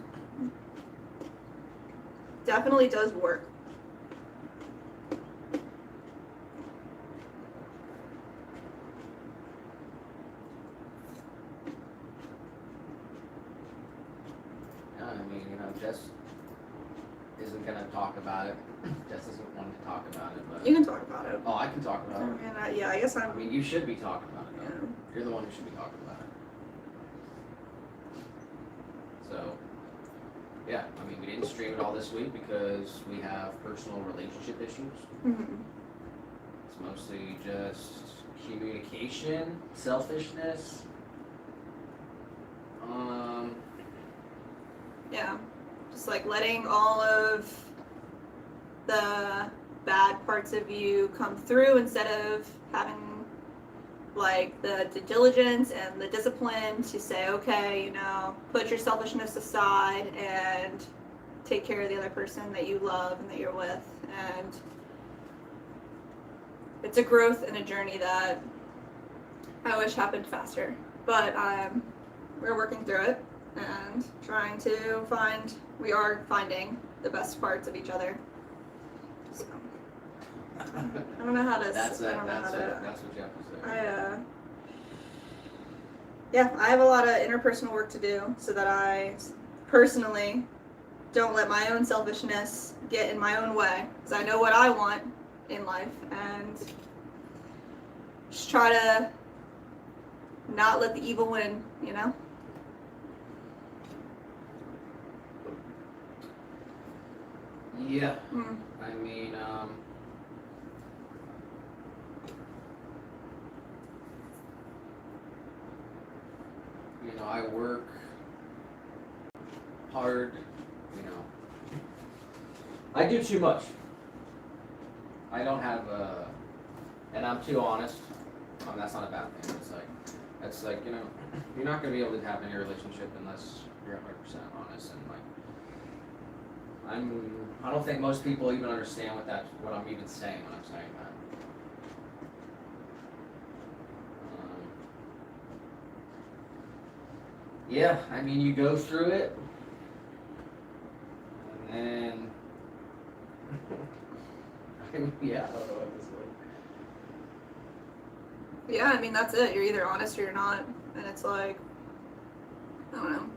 Definitely does work. Yeah, I mean, you know, Jess isn't gonna talk about it. Jess doesn't want to talk about it, but You can talk about it. oh, I can talk about it. And yeah, I guess I mean, you should be talking about it. Though. Yeah. You're the one who should be talking about it. So, yeah, I mean, we didn't stream it all this week because we have personal relationship issues. It's mostly just communication, selfishness. Yeah. Just like letting all of the bad parts of you come through instead of having like the diligence and the discipline to say, okay, you know, put your selfishness aside and take care of the other person that you love and that you're with. And it's a growth and a journey that I wish happened faster, but we're working through it and trying to we are finding the best parts of each other. So I don't know how to. That's I don't know that's how to. that's what you have to say. I have a lot of interpersonal work to do so that I personally don't let my own selfishness get in my own way, because I know what I want in life, and just try to not let the evil win, you know? Yeah. I mean, you know, I work hard, you know. I do too much. I don't have and I'm too honest. That's not a bad thing. It's like, you know, you're not going to be able to have any relationship unless you're 100% honest, and like, I don't think most people even understand what I'm even saying when I'm saying that. Yeah, I mean, you go through it, and then, yeah, I don't know what this is. Yeah, I mean, that's it. You're either honest or you're not. And it's like, I don't know.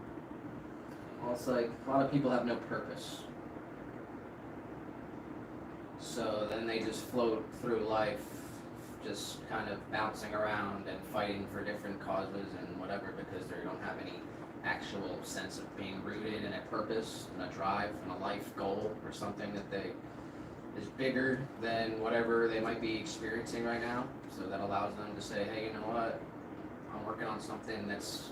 Well, it's like a lot of people have no purpose. So then they just float through life, just kind of bouncing around and fighting for different causes and whatever because they don't have any actual sense of being rooted in a purpose and a drive and a life goal or something that they is bigger than whatever they might be experiencing right now. So that allows them to say, hey, you know what? I'm working on something that's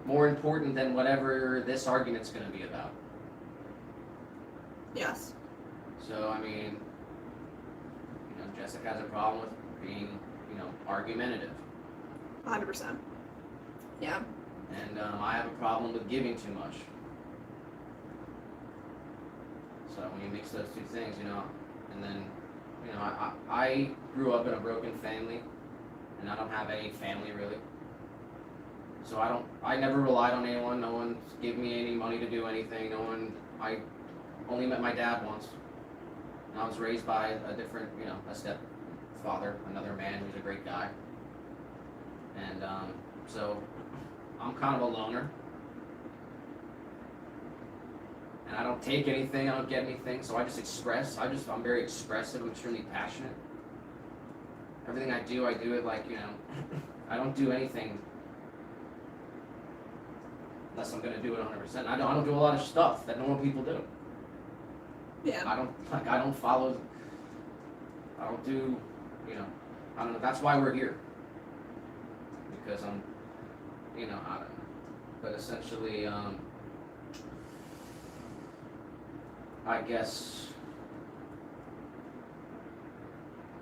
more important than whatever this argument's going to be about. Yes. So, I mean, Jessica has a problem with being, argumentative. 100%. Yeah. And I have a problem with giving too much. So when you mix those two things, and then, I grew up in a broken family, and I don't have any family really. So I never relied on anyone. No one gave me any money to do anything. I only met my dad once. And I was raised by a different, a stepfather, another man who's a great guy. And so I'm kind of a loner. And I don't take anything, I don't get anything, so I just express. I'm very expressive, I'm extremely passionate. Everything I do it like, I don't do anything unless I'm gonna do it 100%. I don't do a lot of stuff that normal people do. Yeah. I don't do, I don't know, that's why we're here. Because I'm, I don't know. But essentially, I guess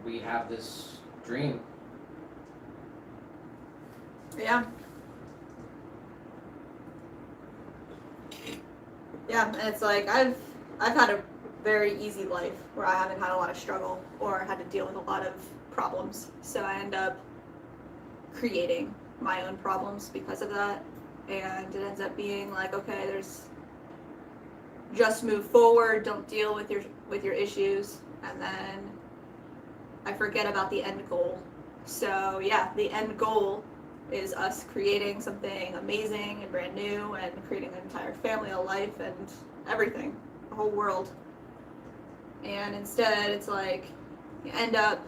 we have this dream. Yeah. Yeah, and it's like I've had a very easy life where I haven't had a lot of struggle or had to deal with a lot of problems. So I end up creating my own problems because of that, and it ends up being like, okay, there's just move forward, don't deal with your issues, and then I forget about the end goal. So yeah, the end goal is us creating something amazing and brand new and creating an entire family, a life, and everything, the whole world. And instead it's like I end up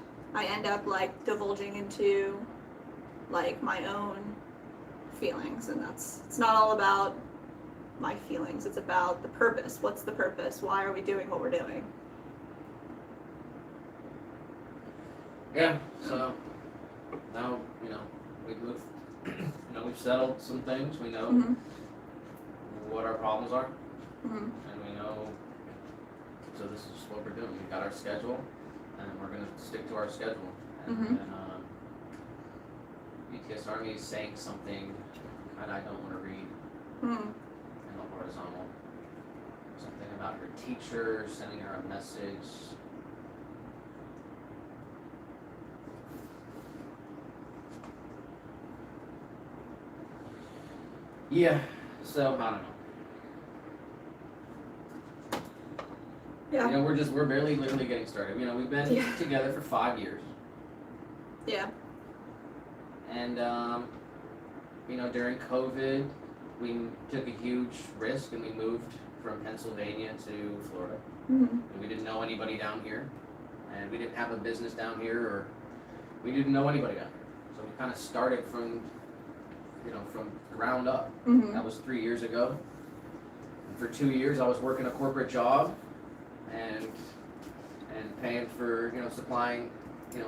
like divulging into like my own feelings, and it's not all about my feelings, it's about the purpose. What's the purpose? Why are we doing what we're doing? Yeah, so now, we've settled some things, we know Mm-hmm. what our problems are, Mm-hmm. and we know, so this is what we're doing. We got our schedule, and we're going to stick to our schedule. And, Mm-hmm. BTS Army is saying something kind of I don't want to read Mm-hmm. in the horizontal. Something about her teacher, sending her a message. Yeah, so I don't know. Yeah. We're barely literally getting started. We've been Yeah. together for 5 years. Yeah. And, during COVID, we took a huge risk and we moved from Pennsylvania to Florida. Mm-hmm. And we didn't know anybody down here. And we didn't have a business down here, or we didn't know anybody down here. So we kind of started from ground up. Mm-hmm. That was 3 years ago. And for 2 years, I was working a corporate job and paying for, supplying,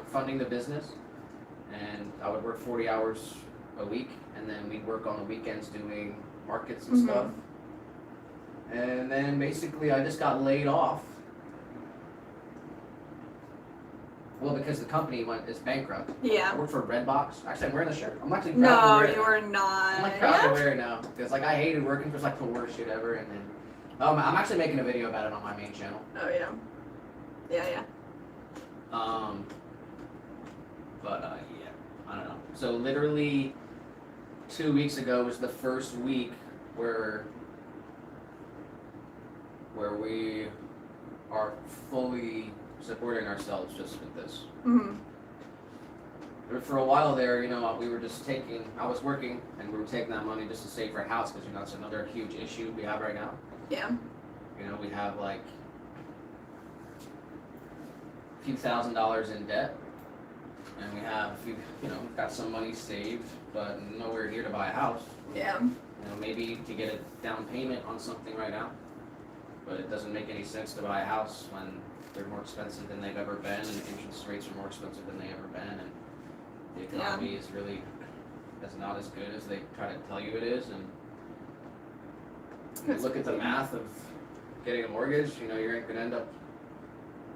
funding the business. And I would work 40 hours a week, and then we'd work on the weekends doing markets and Mhm. stuff. And then basically I just got laid off. Well, because the company is bankrupt. I Yeah. work for Redbox. Actually, I'm wearing the shirt. I'm actually proud to No, wear it you now. are not. I'm like proud to wear it now because like I hated working for like the worst shit ever, and then I'm actually making a video about it on my main channel. Oh yeah. Yeah. But yeah, I don't know. So literally 2 weeks ago was the first week where we are fully supporting ourselves just with this. Mhm. But for a while there, you know, we were just I was working and we were taking that money just to save for a house because, you know, it's another huge issue we have right now. Yeah. You know, we have like a few $1,000s in debt and we have a few, you know, got some money saved, but nowhere near to buy a house. Yeah. You know, maybe to get a down payment on something right now, but it doesn't make any sense to buy a house when they're more expensive than they've ever been and interest rates are more expensive than they ever been and the economy is not as good as they try to tell you it is. And you look at the math of getting a mortgage, you know, you're gonna end up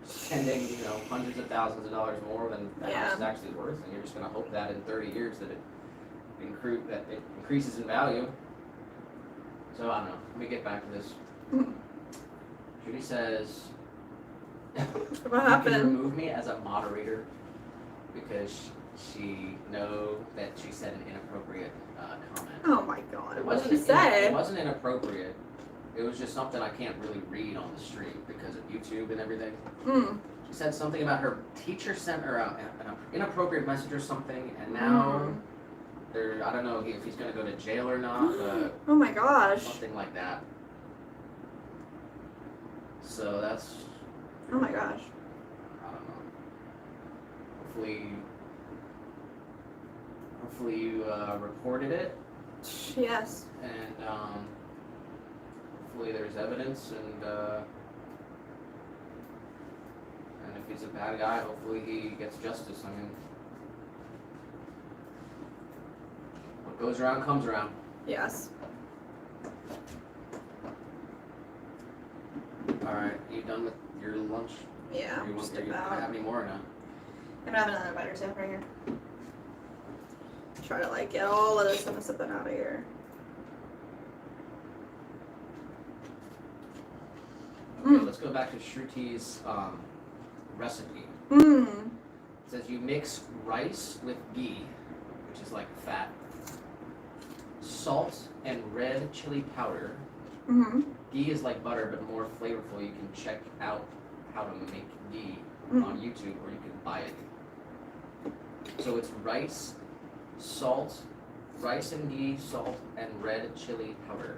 spending, you know, hundreds of thousands of dollars more than the house is actually worth, and you're just gonna hope that in 30 years that it increases in value. So I don't know. Let me get back to this. Judy says, What "You can happened? remove me as a moderator because she know that she said an inappropriate comment." Oh my god. It What did wasn't she say? It wasn't inappropriate. It was just something I can't really read on the street because of YouTube and everything. She said something about her teacher sent her an inappropriate message or something, and now I don't know if he's gonna go to jail or not, but Oh my gosh. something like that. So that's, Oh my gosh. I don't know. Hopefully you reported it, Yes. and hopefully there's evidence, and if he's a bad guy, hopefully he gets justice. I mean, what goes around comes around. Yes. All right, you done with your lunch? Yeah. Are you Just gonna about. have any more or no? I'm gonna have another bite or two right here. Try to like get all of this and something out of here. Okay, let's go back to Shruti's recipe. Mmm. It says you mix rice with ghee, which is like fat, salt, and red chili powder. Mm-hmm. Ghee is like butter, but more flavorful. You can check out how to make ghee on YouTube, or you can buy it. So it's rice and ghee, salt, and red chili powder.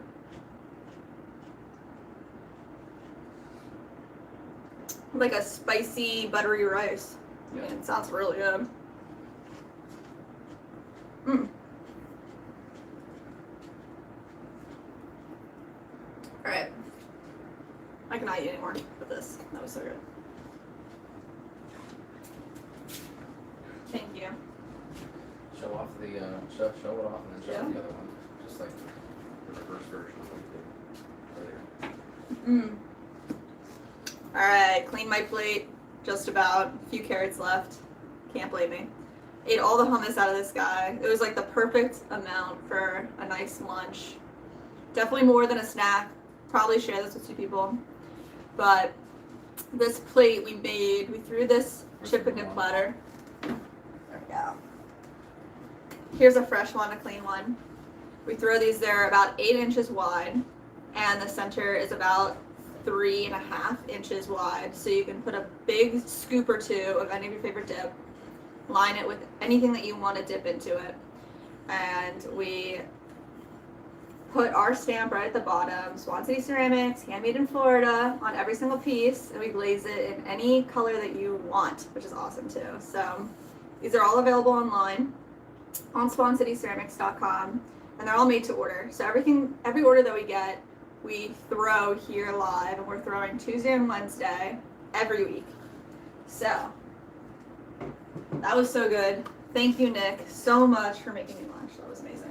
Like a spicy, buttery rice. Yeah. It sounds really good. Alright. I cannot eat anymore with this. That was so good. Thank you. Show off the show it off and then show Yeah. the other one, just like the reverse version of what we did earlier. Alright, clean my plate. Just about. A few carrots left. Can't blame me. Ate all the hummus out of this guy. It was like the perfect amount for a nice lunch. Definitely more than a snack. Probably share this with 2 people. But this plate we threw this chip and dip platter. There we go. Here's a fresh one, a clean one. We throw these there about 8 inches wide, and the center is about 3.5 inches wide. So you can put a big scoop or 2 of any of your favorite dip, line it with anything that you want to dip into it, and we put our stamp right at the bottom, Swan City Ceramics, handmade in Florida, on every single piece, and we glaze it in any color that you want, which is awesome too. So these are all available online on swancityceramics.com, and they're all made to order. So every order that we get, we throw here live, and we're throwing Tuesday and Wednesday every week. So that was so good. Thank you, Nick, so much for making me lunch. That was amazing.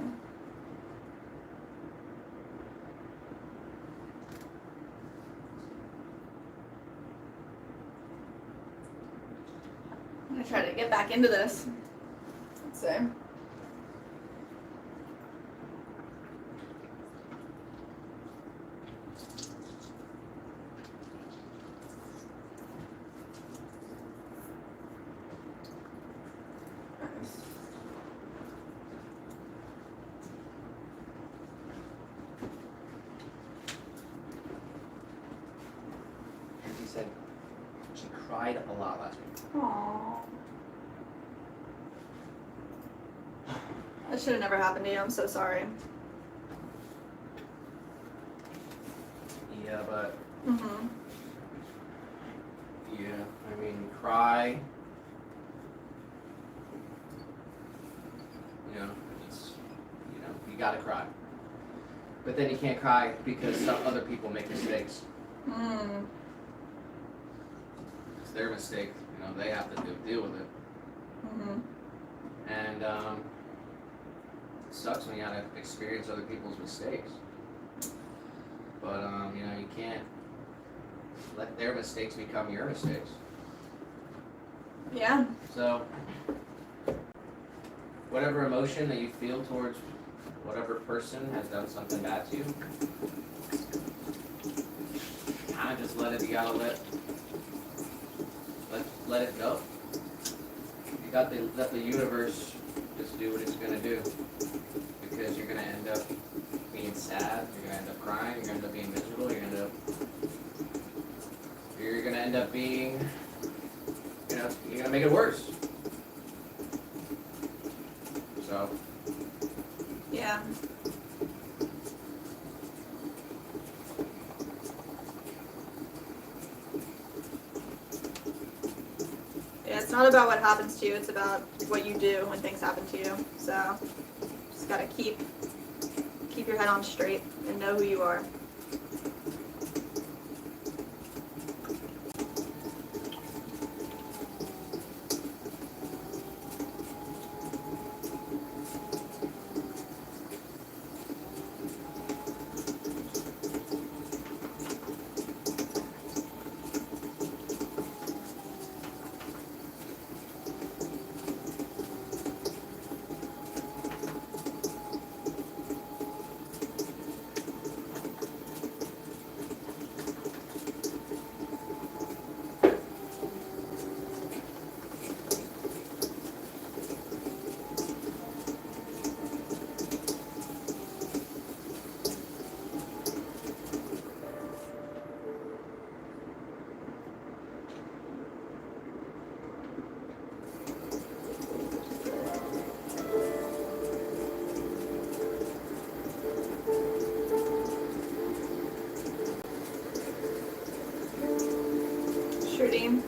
I'm gonna try to get back into this. Let's see. cried a lot last week. Aww. That should have never happened to you. I'm so sorry. Yeah, but Mm-hmm. yeah, I mean, cry. You know, it's, you know, you gotta cry. But then you can't cry because some other people make mistakes. Mm. It's their mistake. You know, they have to deal with it. Mm-hmm. And it sucks when you gotta experience other people's mistakes. But you know, you can't let their mistakes become your mistakes. Yeah. So, whatever emotion that you feel towards whatever person has done something bad to you, kind of just let it. You gotta let it go. You got to let the universe just do what it's gonna do, because you're gonna end up being sad. You're gonna end up crying. You're gonna end up being miserable. You're gonna end up being, you know, you're gonna make it worse. So. Yeah. Yeah, it's not about what happens to you, it's about what you do when things happen to you. So just gotta keep your head on straight and know who you are. Shruti,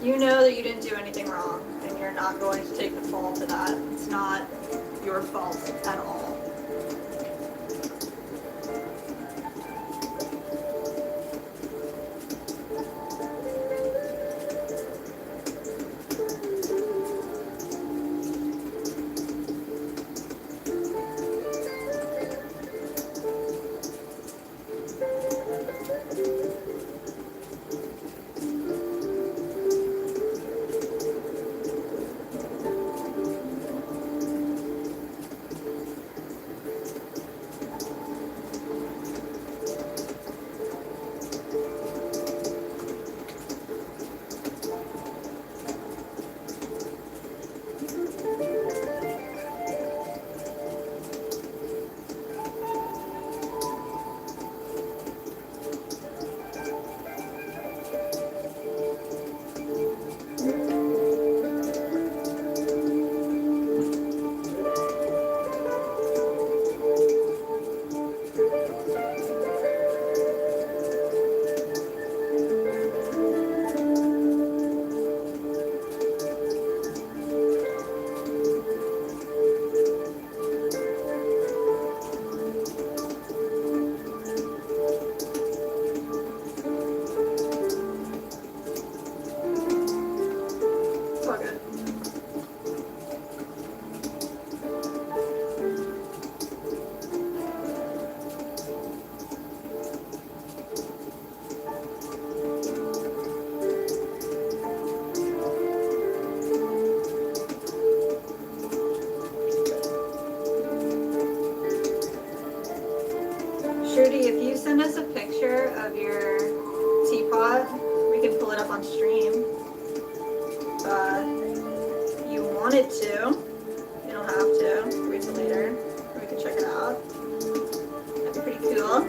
you know that you didn't do anything wrong, and you're not going to take the fall to that. It's not your fault at all. It's all good. Shruti, if you send us a picture of your teapot, we can pull it up on stream. You wanted to, you don't have to. Wait till later. We can check it out. That'd be pretty cool.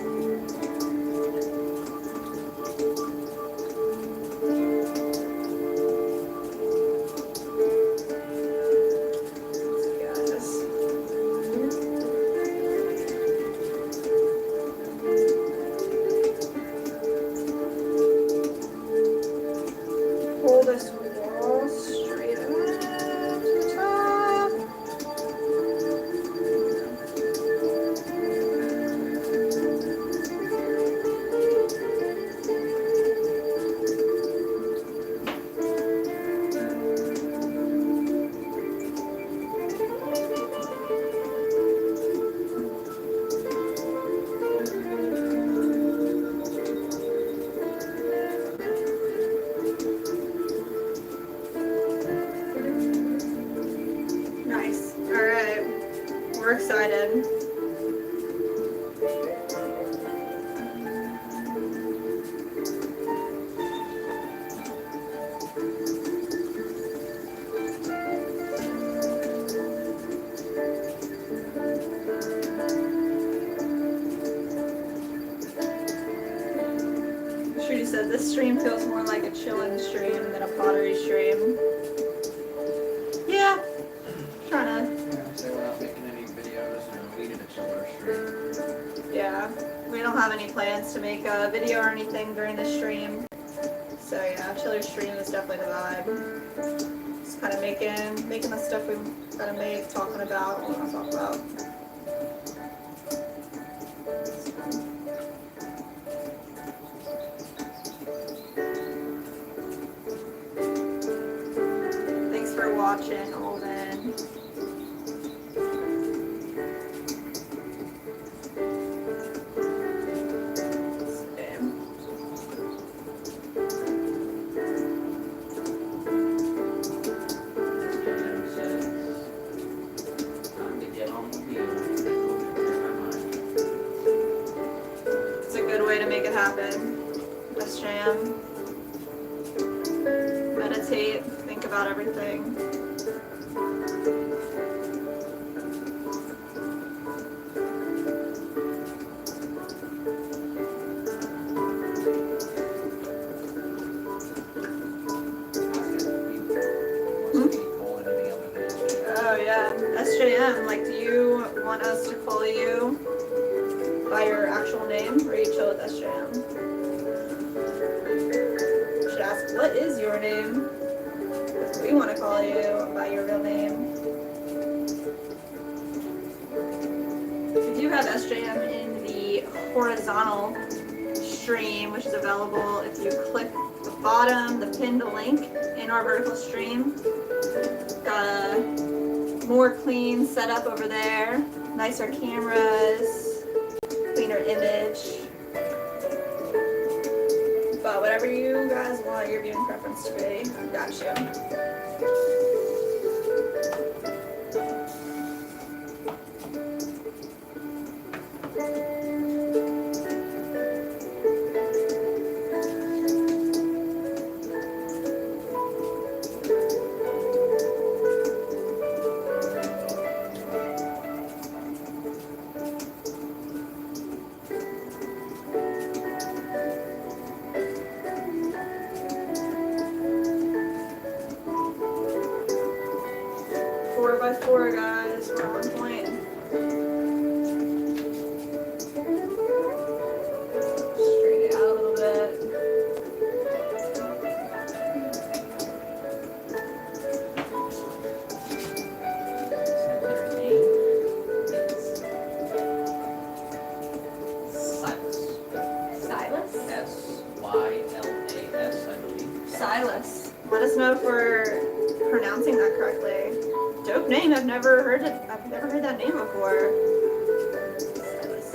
We're excited. Trudy said this stream feels more like a chillin' stream than a pottery stream. Yeah, trying to. Yeah, so we're not making any videos, and we did a chiller stream. Yeah, we don't have any plans to make a video or anything during the stream. So yeah, chiller stream is definitely the vibe. Just kind of making the stuff we gotta make, talking about what we want to talk about. Thanks for watching, Olden. It's a good way to make it happen. Just jam. Meditate. Think about everything. Oh yeah, SJM. Like, do you want us to call you by your actual name, or you chill with SJM? Should ask, what is your name? We want to call you by your real name. We do have SJM in the horizontal stream, which is available if you click the bottom, the pinned link in our vertical stream. Got a more clean setup over there, nicer cameras, cleaner image. But whatever you guys want your viewing preference to be, got you. 4x4, guys. We're on point. Straighten it out a little bit. Silas? S-Y-L-A-S, I believe. Silas. Let us know if we're pronouncing that correctly. Dope name. I've never heard that name before. Silas.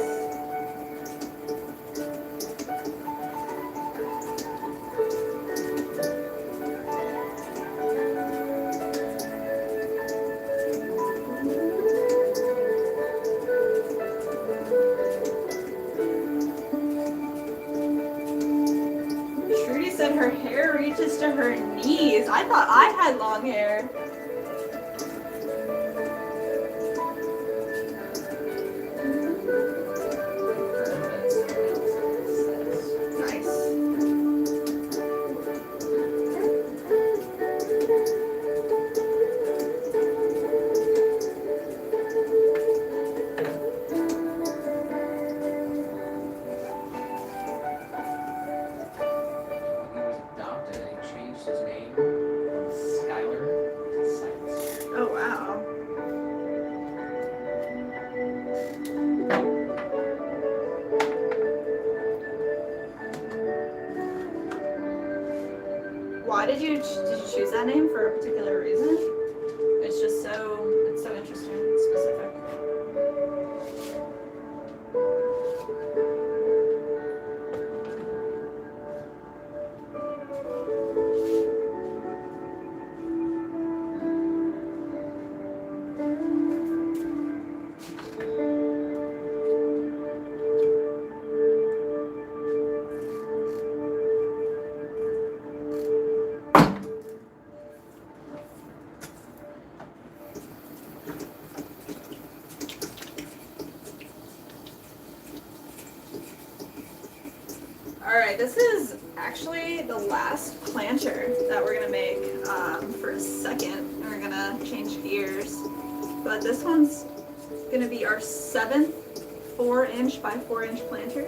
Trudy said her hair reaches to her knees. I thought I had long hair. Nice. He was adopted and he changed his name from Skylar to Silas. Oh wow. Why did you choose that name for a particular reason? It's just it's so interesting and specific. Okay, this is actually the last planter that we're gonna make for a second. We're gonna change gears. But this one's gonna be our 7th 4-inch by 4-inch planter.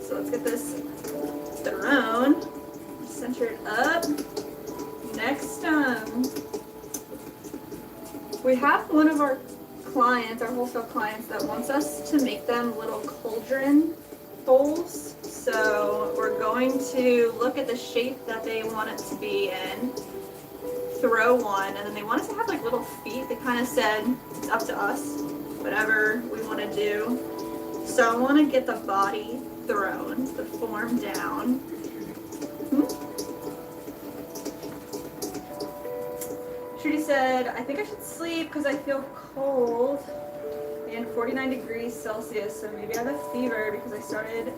So let's get this thrown, centered up. Next, we have one of our clients, our wholesale clients, that wants us to make them little cauldron bowls. So we're going to look at the shape that they want it to be in, throw one, and then they want us to have like little feet. They kind of said it's up to us, whatever we want to do. So I want to get the body thrown, the form down. Trudy said, I think I should sleep because I feel cold and 49 degrees Celsius, so maybe I have a fever because I started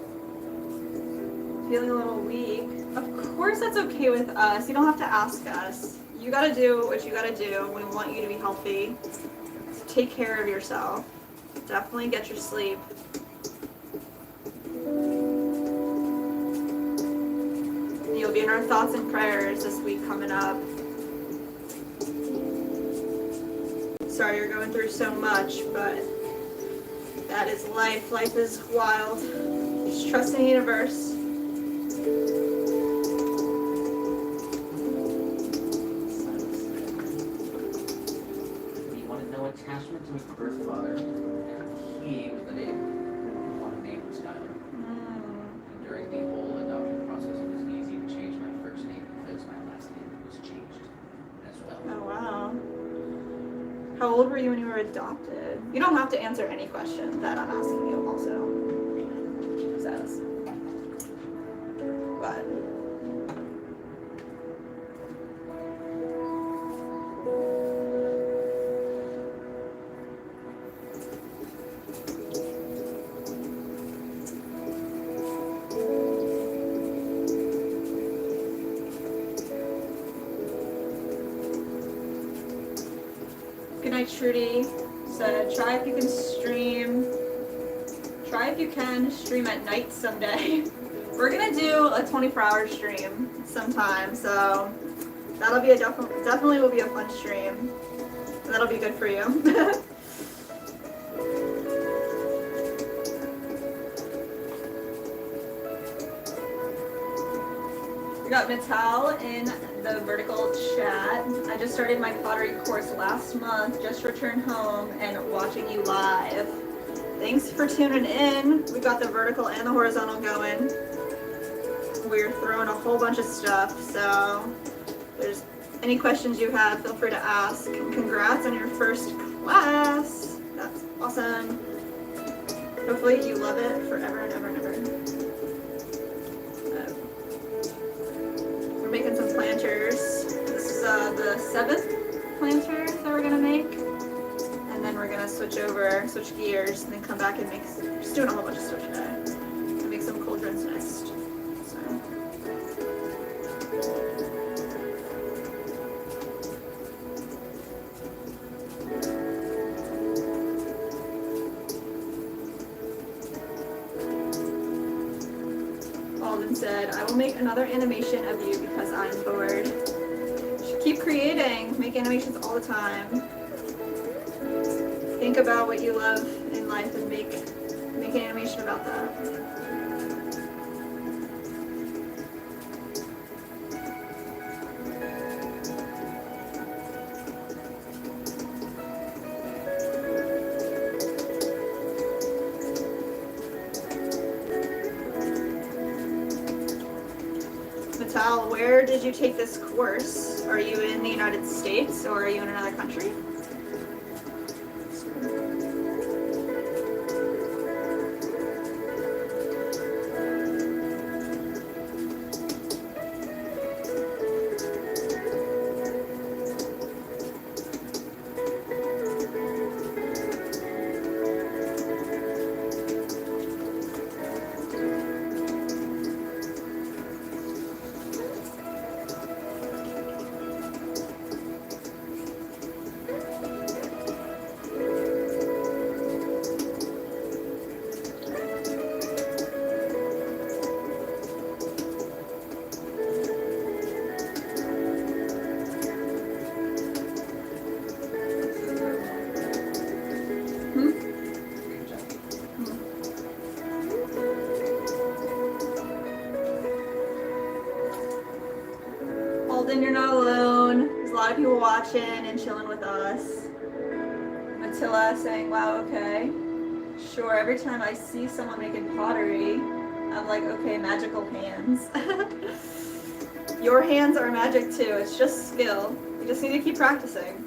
feeling a little weak. Of course that's okay with us. You don't have to ask us. You gotta do what you gotta do. We want you to be healthy. So take care of yourself. Definitely get your sleep. You'll be in our thoughts and prayers this week coming up. Sorry you're going through so much, but that is life. Life is wild. Just trust in the universe. You want to know attachment to his birth father? He was the name. One name was Skylar. And during the whole adoption process, it was easy to change my first name because my last name was changed as well. Oh, wow. How old were you when you were adopted? You don't have to answer any question that I'm asking you also. Says. But good night, Trudy. Said, try if you can stream. Try if you can stream at night someday. We're gonna do a 24-hour stream sometime, so that'll be definitely will be a fun stream. And that'll be good for you. We got Vital in the vertical chat. I just started my pottery course last month, just returned home and watching you live. Thanks for tuning in. We got the vertical and the horizontal going. We're throwing a whole bunch of stuff, so if there's any questions you have, feel free to ask. Congrats on your first class. That's awesome. Hopefully you love it forever and ever and ever. We're making some planters. This is the 7th planter that we're gonna make. And then we're gonna switch gears, and then come back and make, just doing a whole bunch of stuff today. And make some cauldrons next. So. Alden said, I will make another animation of you because I'm bored. You should keep creating, make animations all the time. Think about what you love in life and make an animation about that. Vital, where did you take this course? Are you in the United States or are you in another country? a lot of people watching and chilling with us. Matilda saying, wow, okay. Sure, every time I see someone making pottery, I'm like, okay, magical hands. Your hands are magic too, it's just skill. You just need to keep practicing.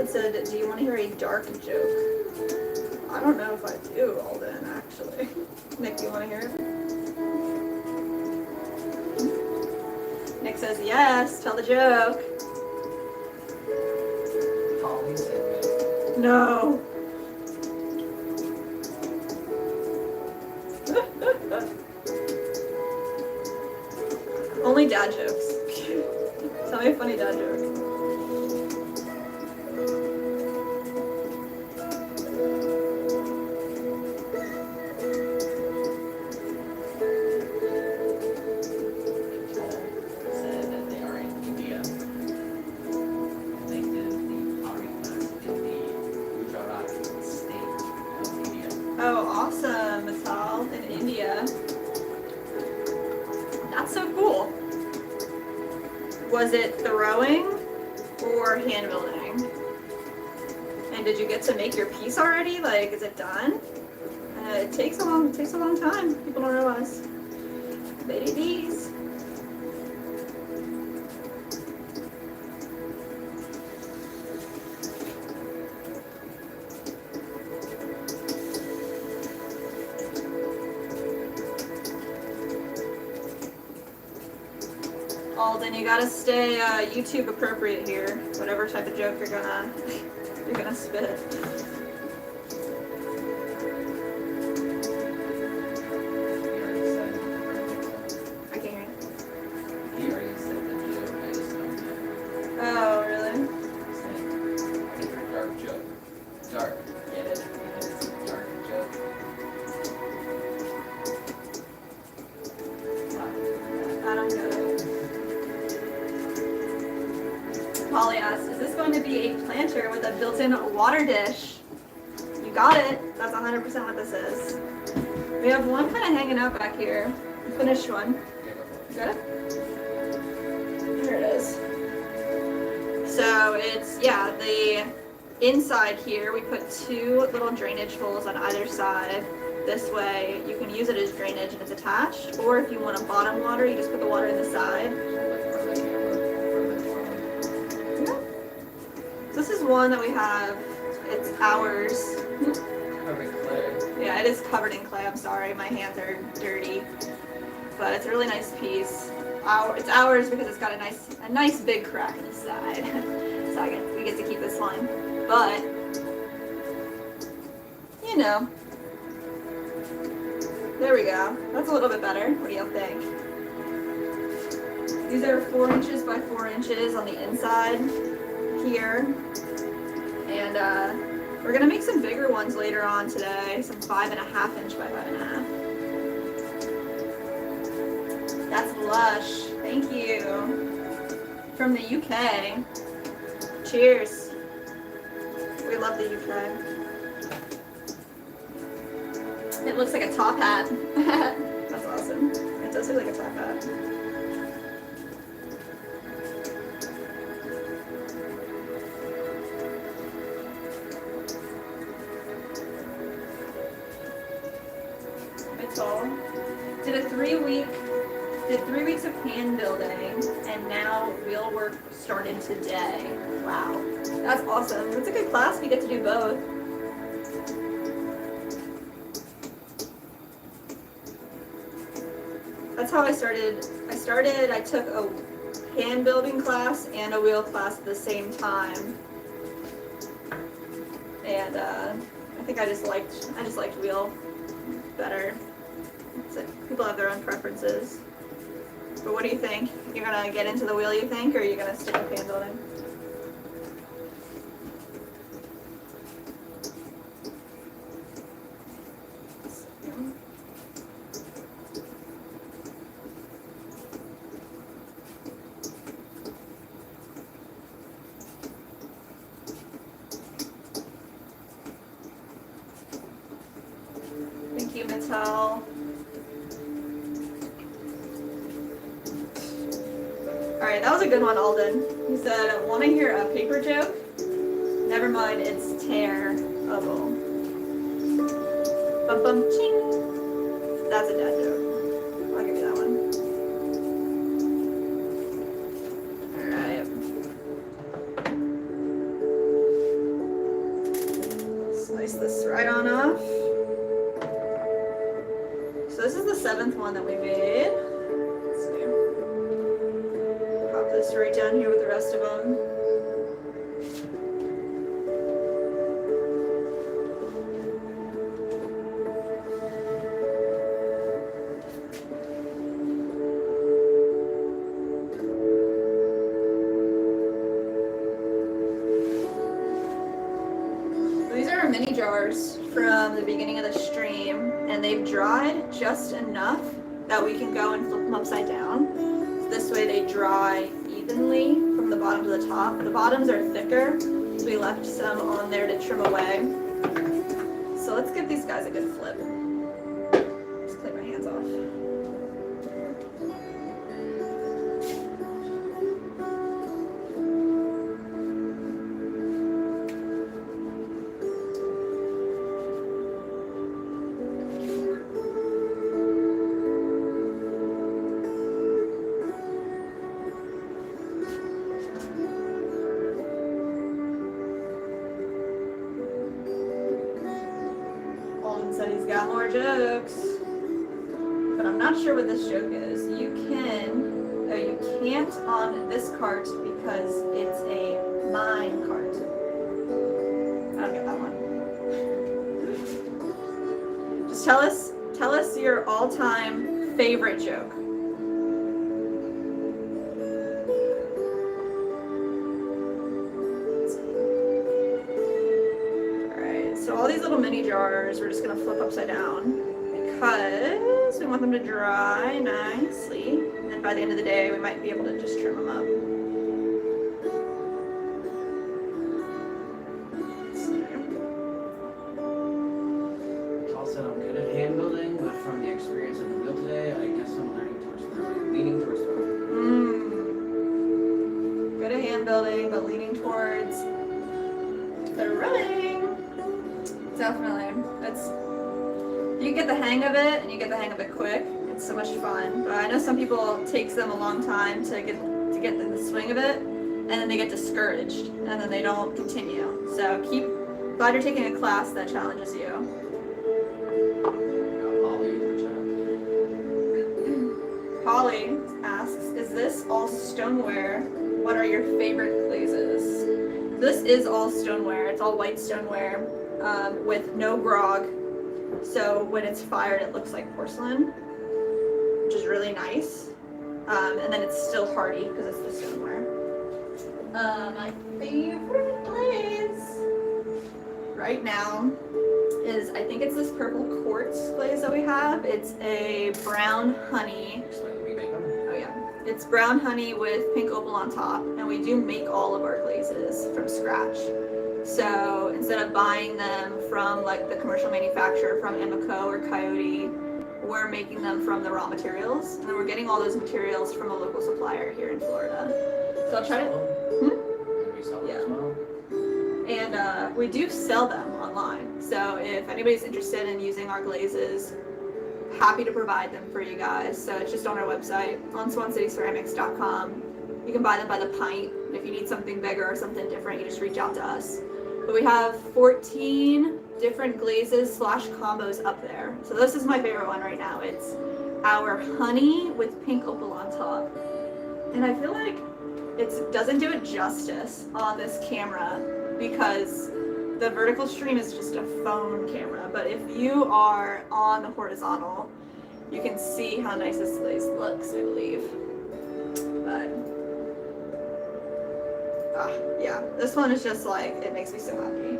Said, do you want to hear a dark joke? I don't know if I do, Alden, actually. Nick, do you want to hear it? Nick says, yes, tell the joke. Colleen said No. Only dad jokes. Tell me a funny dad joke. Oh, awesome, Matal in India. That's so cool. Was it throwing or hand building? And did you get to make your piece already? Like, is it done? It takes a long time. People don't realize. Ladies. Alden, you gotta stay YouTube appropriate here. Whatever type of joke you're gonna spit. I can't hear you. He already said the joke, I just don't know. Oh, really? It's a dark joke. Dark, get it? Because it's a dark joke. I don't get it. Polly asks, is this going to be a planter with a built-in water dish? You got it. That's 100% what this is. We have one kind of hanging out back here. The finished one. You got it? There it is. So it's, yeah, the inside here, we put 2 little drainage holes on either side. This way, you can use it as drainage and it's attached. Or if you want a bottom water, you just put the water in the side. This is one that we have. It's ours. Covered clay. Yeah, it is covered in clay. I'm sorry, my hands are dirty, but it's a really nice piece. It's ours because it's got a nice big crack in the side, so we get to keep this one. But you know, there we go. That's a little bit better. What do y'all think? These are 4 inches by 4 inches on the inside here, and we're gonna make some bigger ones later on today, some 5.5 inch by 5.5. That's lush. Thank you. From the UK. Cheers. We love the UK. It looks like a top hat. That's awesome. It does look like a top hat. Did 3 weeks of hand building, and now real work started today. Wow, that's awesome. It's a good class. We get to do both. That's how I started. I took a hand building class and a wheel class at the same time. And I think I just liked wheel better. So people have their own preferences. But what do you think? You're gonna get into the wheel, you think, or are you gonna stick with hand building? Thank you, Mattel. Alright, that was a good one, Alden. He said, want to hear a paper joke? Never mind, it's terrible. Bum bum ching. That's a dad joke. I'll give you that one. Alright. Slice this right on off. So this is the 7th one that we made. Let's see. Pop this right down here with the rest of them. These are our mini jars from the beginning of the stream, and they've dried just enough that we can go and flip them upside down. So this way they dry evenly from the bottom to the top. The bottoms are thicker, so we left some on there to trim away. So let's give these guys a good flip. Just clean my hands off. Said he's got more jokes, but I'm not sure what this joke is. You can't on this cart because it's a mine cart. I don't get that one. Just tell us your all-time favorite joke. So all these little mini jars, we're just gonna flip upside down because we want them to dry nicely. And then by the end of the day, we might be able to just trim them up. Also, I'm good at hand building, but from the experience of the wheel today, I guess I'm leaning towards throwing. Good at hand building, but leaning towards throwing. Definitely. You get the hang of it, and you get the hang of it quick. It's so much fun. But I know some people it takes them a long time to get in the swing of it, and then they get discouraged, and then they don't continue. So glad you're taking a class that challenges you. Holly asks, is this all stoneware? What are your favorite glazes? This is all stoneware. It's all white stoneware. With no grog, so when it's fired it looks like porcelain, which is really nice, and then it's still hardy because it's the stoneware. My favorite glaze right now is, I think it's this purple quartz glaze that we have. It's a brown honey. Oh yeah, it's brown honey with pink opal on top, and we do make all of our glazes from scratch. So instead of buying them from like the commercial manufacturer from Amico or Coyote, we're making them from the raw materials, and then we're getting all those materials from a local supplier here in Florida. So I'll try to. Yeah. And we do sell them online. So if anybody's interested in using our glazes, happy to provide them for you guys. So it's just on our website on swancityceramics.com. You can buy them by the pint. If you need something bigger or something different, you just reach out to us. But we have 14 different glazes / combos up there. So this is my favorite one right now. It's our honey with pink opal on top. And I feel like it doesn't do it justice on this camera because the vertical stream is just a phone camera, but if you are on the horizontal, you can see how nice this glaze looks, I believe. But yeah, this one is just like, it makes me so happy.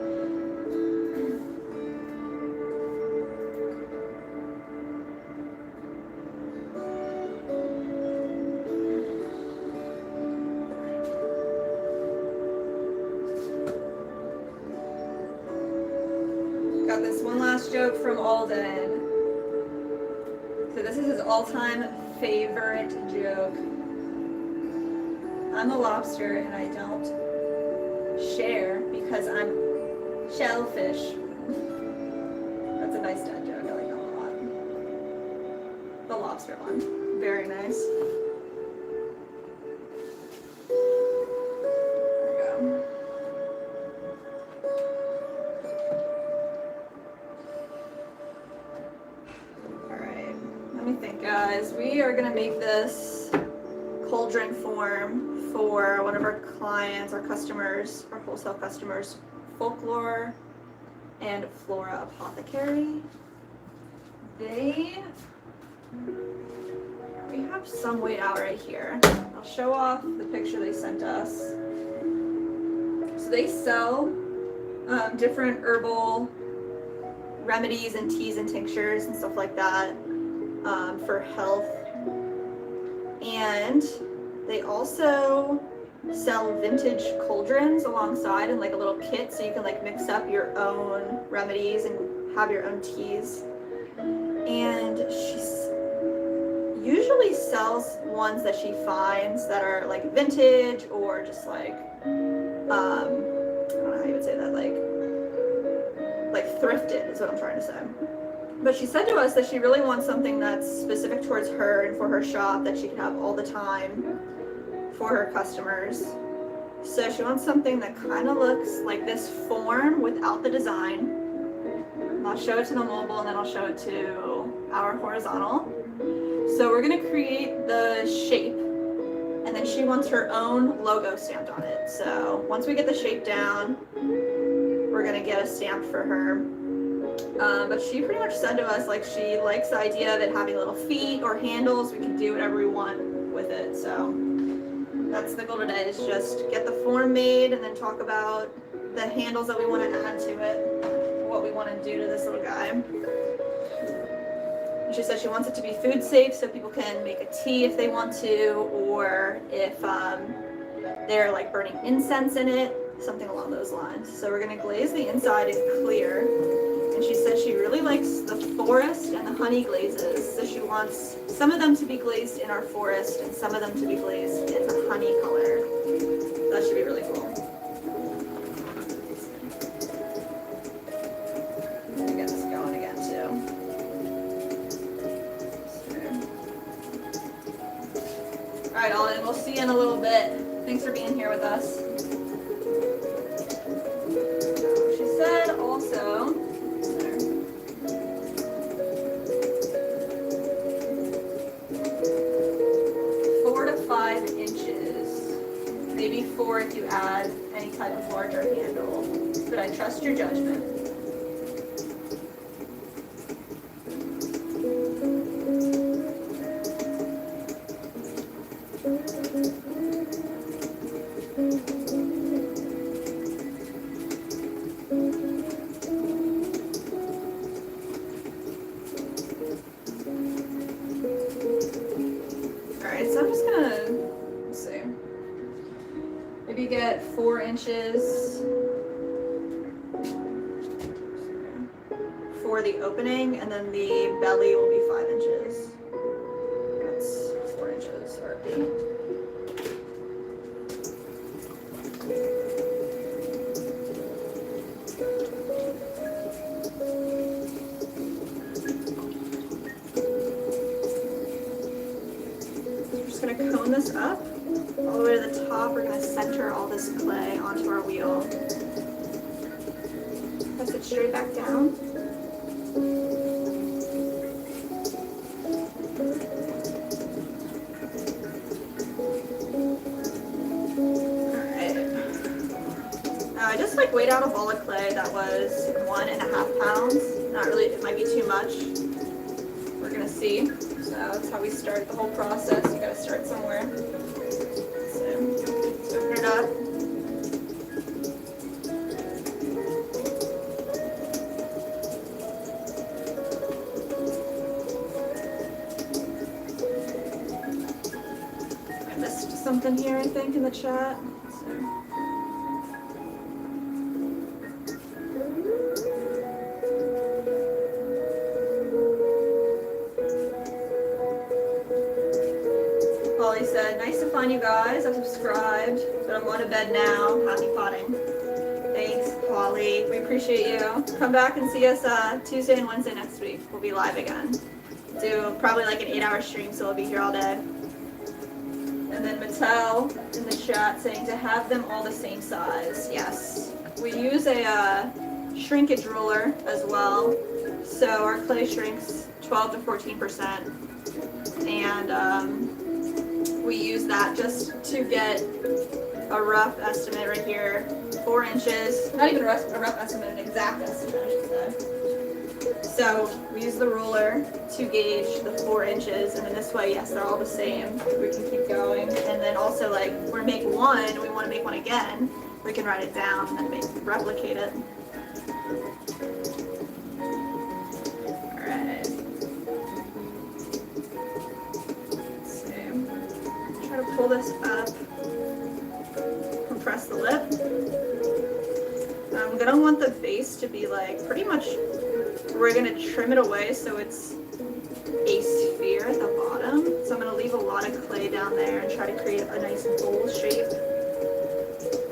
Got this one last joke from Alden. So this is his all-time favorite joke. I'm a lobster and I don't share because I'm shellfish. That's a nice dad joke. I like that one a lot. The lobster one. Very nice. There we go. Alright, let me think, guys. We are gonna make this cauldron form for one of our clients, our customers, our wholesale customers, Folklore and Flora Apothecary. We have some way out right here. I'll show off the picture they sent us. So they sell different herbal remedies and teas and tinctures and stuff like that for health. And they also sell vintage cauldrons alongside in like a little kit, so you can like mix up your own remedies and have your own teas. And she usually sells ones that she finds that are like vintage or just like I don't know how you would say that, like thrifted is what I'm trying to say. But she said to us that she really wants something that's specific towards her and for her shop that she can have all the time for her customers. So she wants something that kind of looks like this form without the design. And I'll show it to the mobile and then I'll show it to our horizontal. So we're gonna create the shape and then she wants her own logo stamped on it. So once we get the shape down, we're gonna get a stamp for her. But she pretty much said to us like she likes the idea of it having little feet or handles. We can do whatever we want with it. So that's the goal today, is just get the form made and then talk about the handles that we want to add to it, what we want to do to this little guy. And she said she wants it to be food safe so people can make a tea if they want to, or if they're like burning incense in it, something along those lines. So we're going to glaze the inside in clear. And she said she really likes the forest and the honey glazes, so she wants some of them to be glazed in our forest and some of them to be glazed in the honey color. That should be really cool. Let me get this going again too. All right, Alden, we'll see you in a little bit. Thanks for being here with us. She said also, 4 to 5 inches, maybe 4 if you add any type of larger handle, but I trust your judgment. Maybe get 4 inches for the opening, and then the belly will be 5 inches. That's 4 inches, or 8. I'm just going to cone this up all the way to the top. We're going to center all this clay onto our wheel. Press it straight back down. I just like weighed out a ball of clay that was 1.5 pounds. Not really, it might be too much. We're gonna see. So that's how we start the whole process. You gotta start somewhere. So let's open it up. I missed something here, I think, in the chat. So. Polly said, nice to find you guys. I've subscribed, but I'm going to bed now. Happy potting. Thanks, Polly. We appreciate you. Come back and see us Tuesday and Wednesday next week. We'll be live again. Do probably like an 8-hour stream, so we'll be here all day. And then Mattel in the chat saying to have them all the same size. Yes. We use a shrinkage ruler as well. So our clay shrinks 12 to 14%. And we use that just to get a rough estimate right here. 4 inches. Not even a rough estimate, an exact estimate, I should say. So we use the ruler to gauge the 4 inches, and in this way, yes, they're all the same. We can keep going, and then also like we make one, and we want to make one again. We can write it down and then replicate it. All right. Let's see. Try to pull this up. Compress the lip. I'm gonna want the base to be like pretty much. We're gonna trim it away so it's a sphere at the bottom. So I'm gonna leave a lot of clay down there and try to create a nice bowl shape.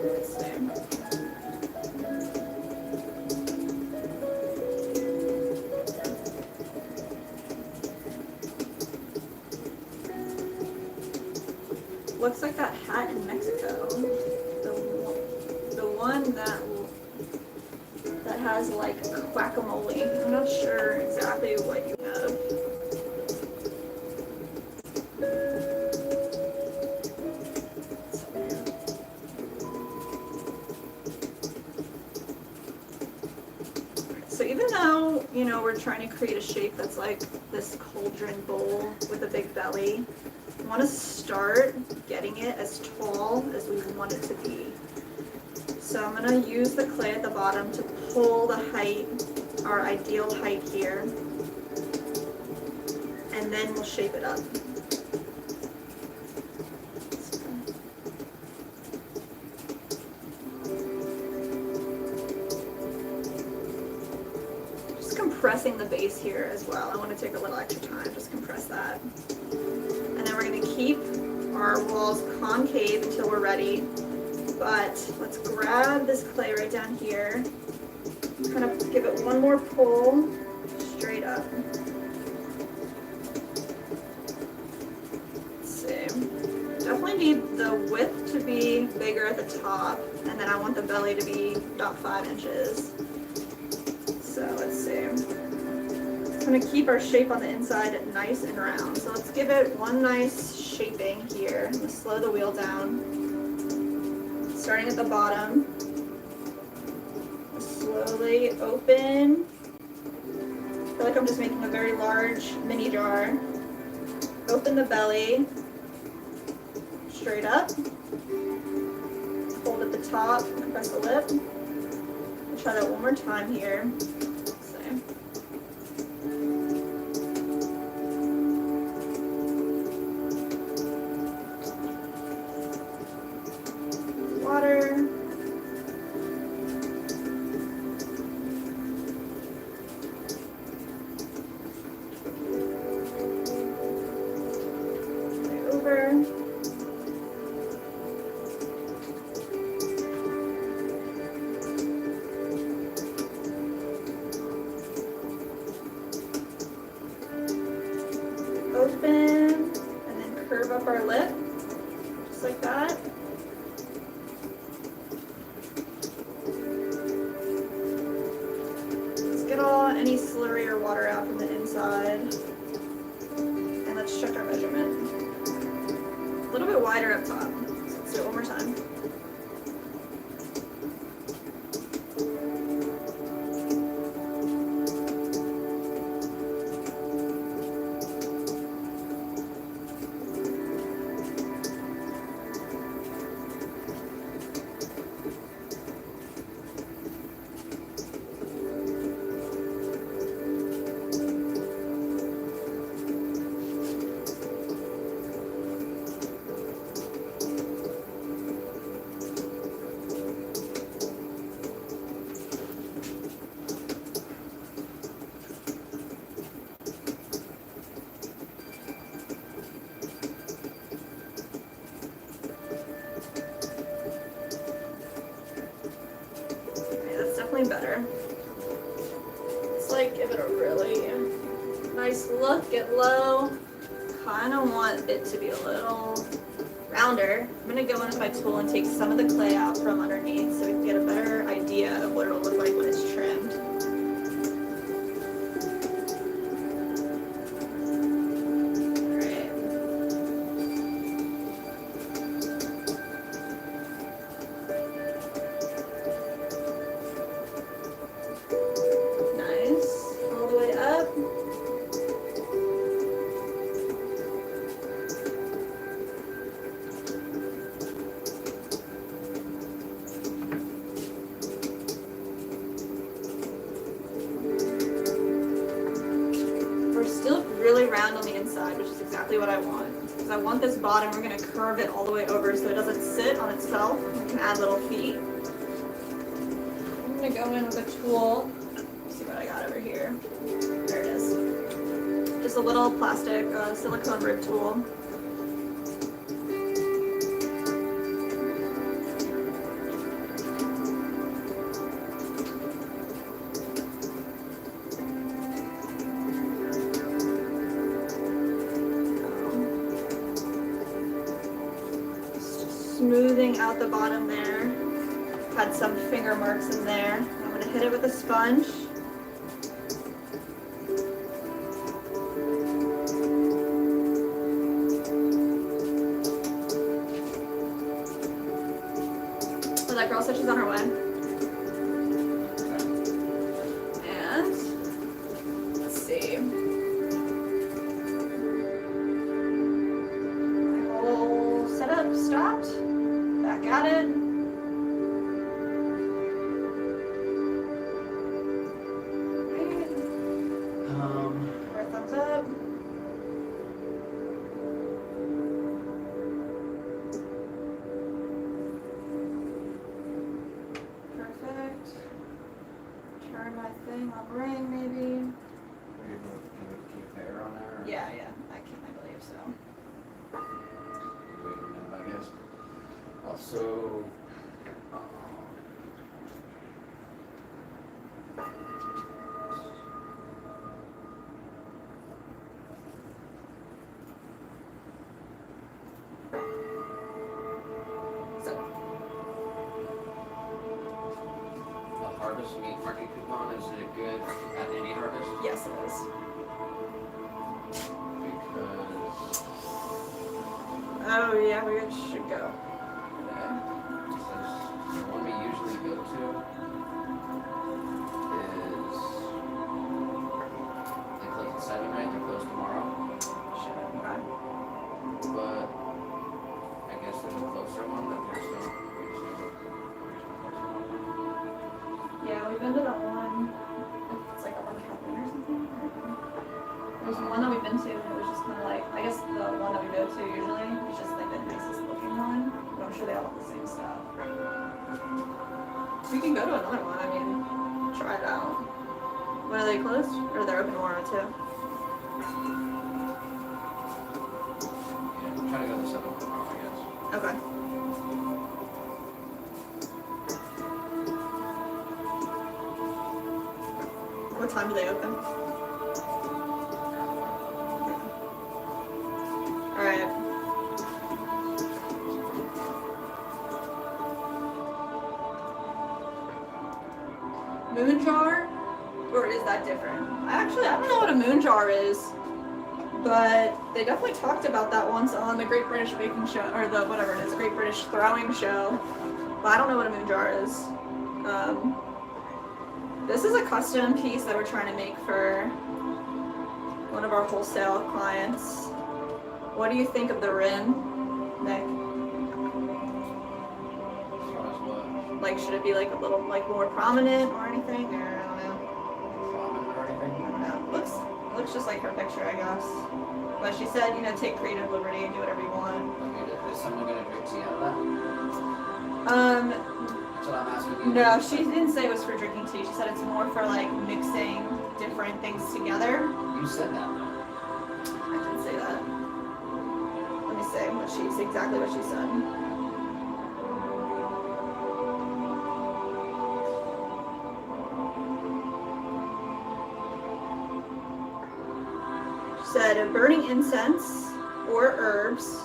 Let's see. Looks like that hat in Mexico. The one that has like guacamole. I'm not sure exactly what you have. So even though, you know, we're trying to create a shape that's like this cauldron bowl with a big belly, we want to start getting it as tall as we want it to be. So I'm going to use the clay at the bottom to pull the height, our ideal height here, and then we'll shape it up. Just compressing the base here as well. I want to take a little extra time, just compress that. And then we're going to keep our walls concave until we're ready. But let's grab this clay right down here, kind of give it one more pull, straight up. Let's see. Definitely need the width to be bigger at the top, and then I want the belly to be about 5 inches. So let's see. It's going to keep our shape on the inside nice and round. So let's give it one nice shaping here. I'm going to slow the wheel down. Starting at the bottom, slowly open. I feel like I'm just making a very large mini jar. Open the belly, straight up. Hold at the top, compress the lip. I'll try that one more time here. Water. Over. Open, and then curve up our lip, just like that. Any slurry or water out from the inside. And let's check our measurement. A little bit wider up top. So let's do it one more time. definitely better. It's like give it a really nice look, get low. Kind of want it to be a little rounder. I'm gonna go in with my tool and take some of the clay out from underneath so we can get a better idea of what it'll look like when it's trimmed. What I want, because I want this bottom, we're going to curve it all the way over so it doesn't sit on itself. We can add little feet. I'm going to go in with a tool. Let's see what I got over here. There it is. Just a little plastic silicone rib tool. Smoothing out the bottom there. Had some finger marks in there. I'm going to hit it with a sponge. So that girl said she's on her way. And let's see. My whole setup stopped. Back at it. Right. Thumbs up. Perfect. Turn my thing on ring, maybe. Can we keep Faire on there? Yeah, I believe so. Wait a minute, I guess. Also, a harvest meat market coupon, is it good at any harvest? Yes, it is. Because Oh yeah, we should go. the one we usually go to is they close at 7, right? They're closed tomorrow. But I guess there's a closer one that there's no. Yeah, we've been to that one. It's like up on Kathleen or something. There's one that we've been to, and it was just kind of like, I guess the one that we go to usually is just like the nicest looking one, but I'm sure they all have the same stuff. We can go to another one, I mean, try it out. When are they closed? Or they're open tomorrow too? Yeah, I'm trying to go to 7 tomorrow, I guess. Okay. What time do they open? Alright. Moon jar? Or is that different? I don't know what a moon jar is. But they definitely talked about that once on the Great British Baking Show, or the whatever it is, Great British Throwing Show. But I don't know what a moon jar is. This is a custom piece that we're trying to make for one of our wholesale clients. What do you think of the rim, Nick? As far as what? Like, should it be like a little, like more prominent or anything, or I don't know. Ramen or anything? I don't know. Looks just like her picture, I guess. But she said, you know, take creative liberty and do whatever you want. Okay, is someone gonna drink tea out of that? That's what I'm asking you. No, she didn't say it was for drinking tea. She said it's more for like mixing different things together. You said that though. I didn't say that. Let me say exactly what she said. said burning incense or herbs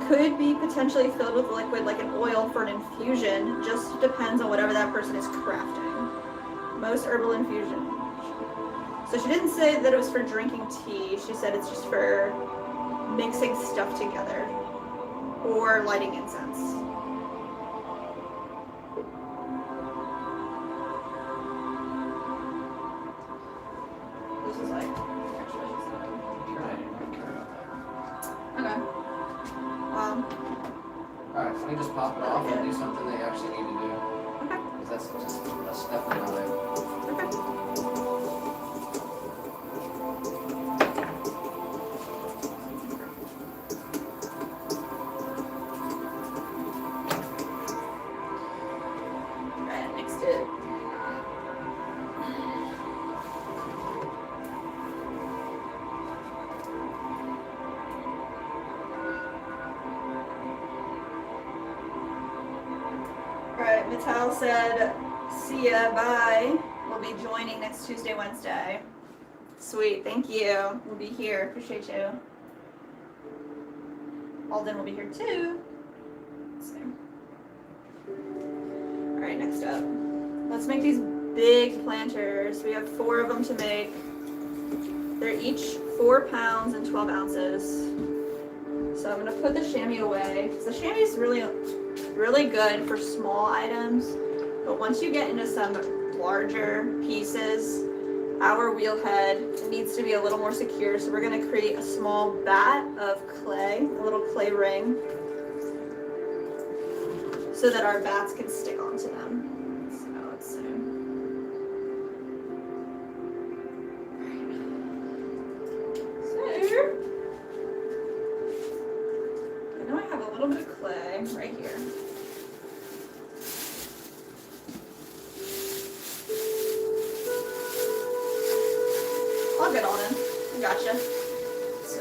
could be potentially filled with liquid like an oil for an infusion. Just depends on whatever that person is crafting. Most herbal infusion. So she didn't say that it was for drinking tea. She said it's just for mixing stuff together or lighting incense. This is like actually okay. Alright, let me just pop it off and do something they actually need to do. Okay. Because that's definitely not it. Okay. Right, next it. Alright, Mittal said, see ya, bye. We'll be joining next Tuesday, Wednesday. Sweet, thank you. We'll be here, appreciate you. Alden will be here too. Let's see. Alright, next up. Let's make these big planters. We have 4 of them to make. They're each 4 pounds and 12 ounces. So I'm gonna put the chamois away. The chamois is really good for small items, but once you get into some larger pieces, our wheel head needs to be a little more secure. So we're gonna create a small bat of clay, a little clay ring, so that our bats can stick onto them. So let's see. So I know I have a little bit of clay right here. I'll get on him. I gotcha. So,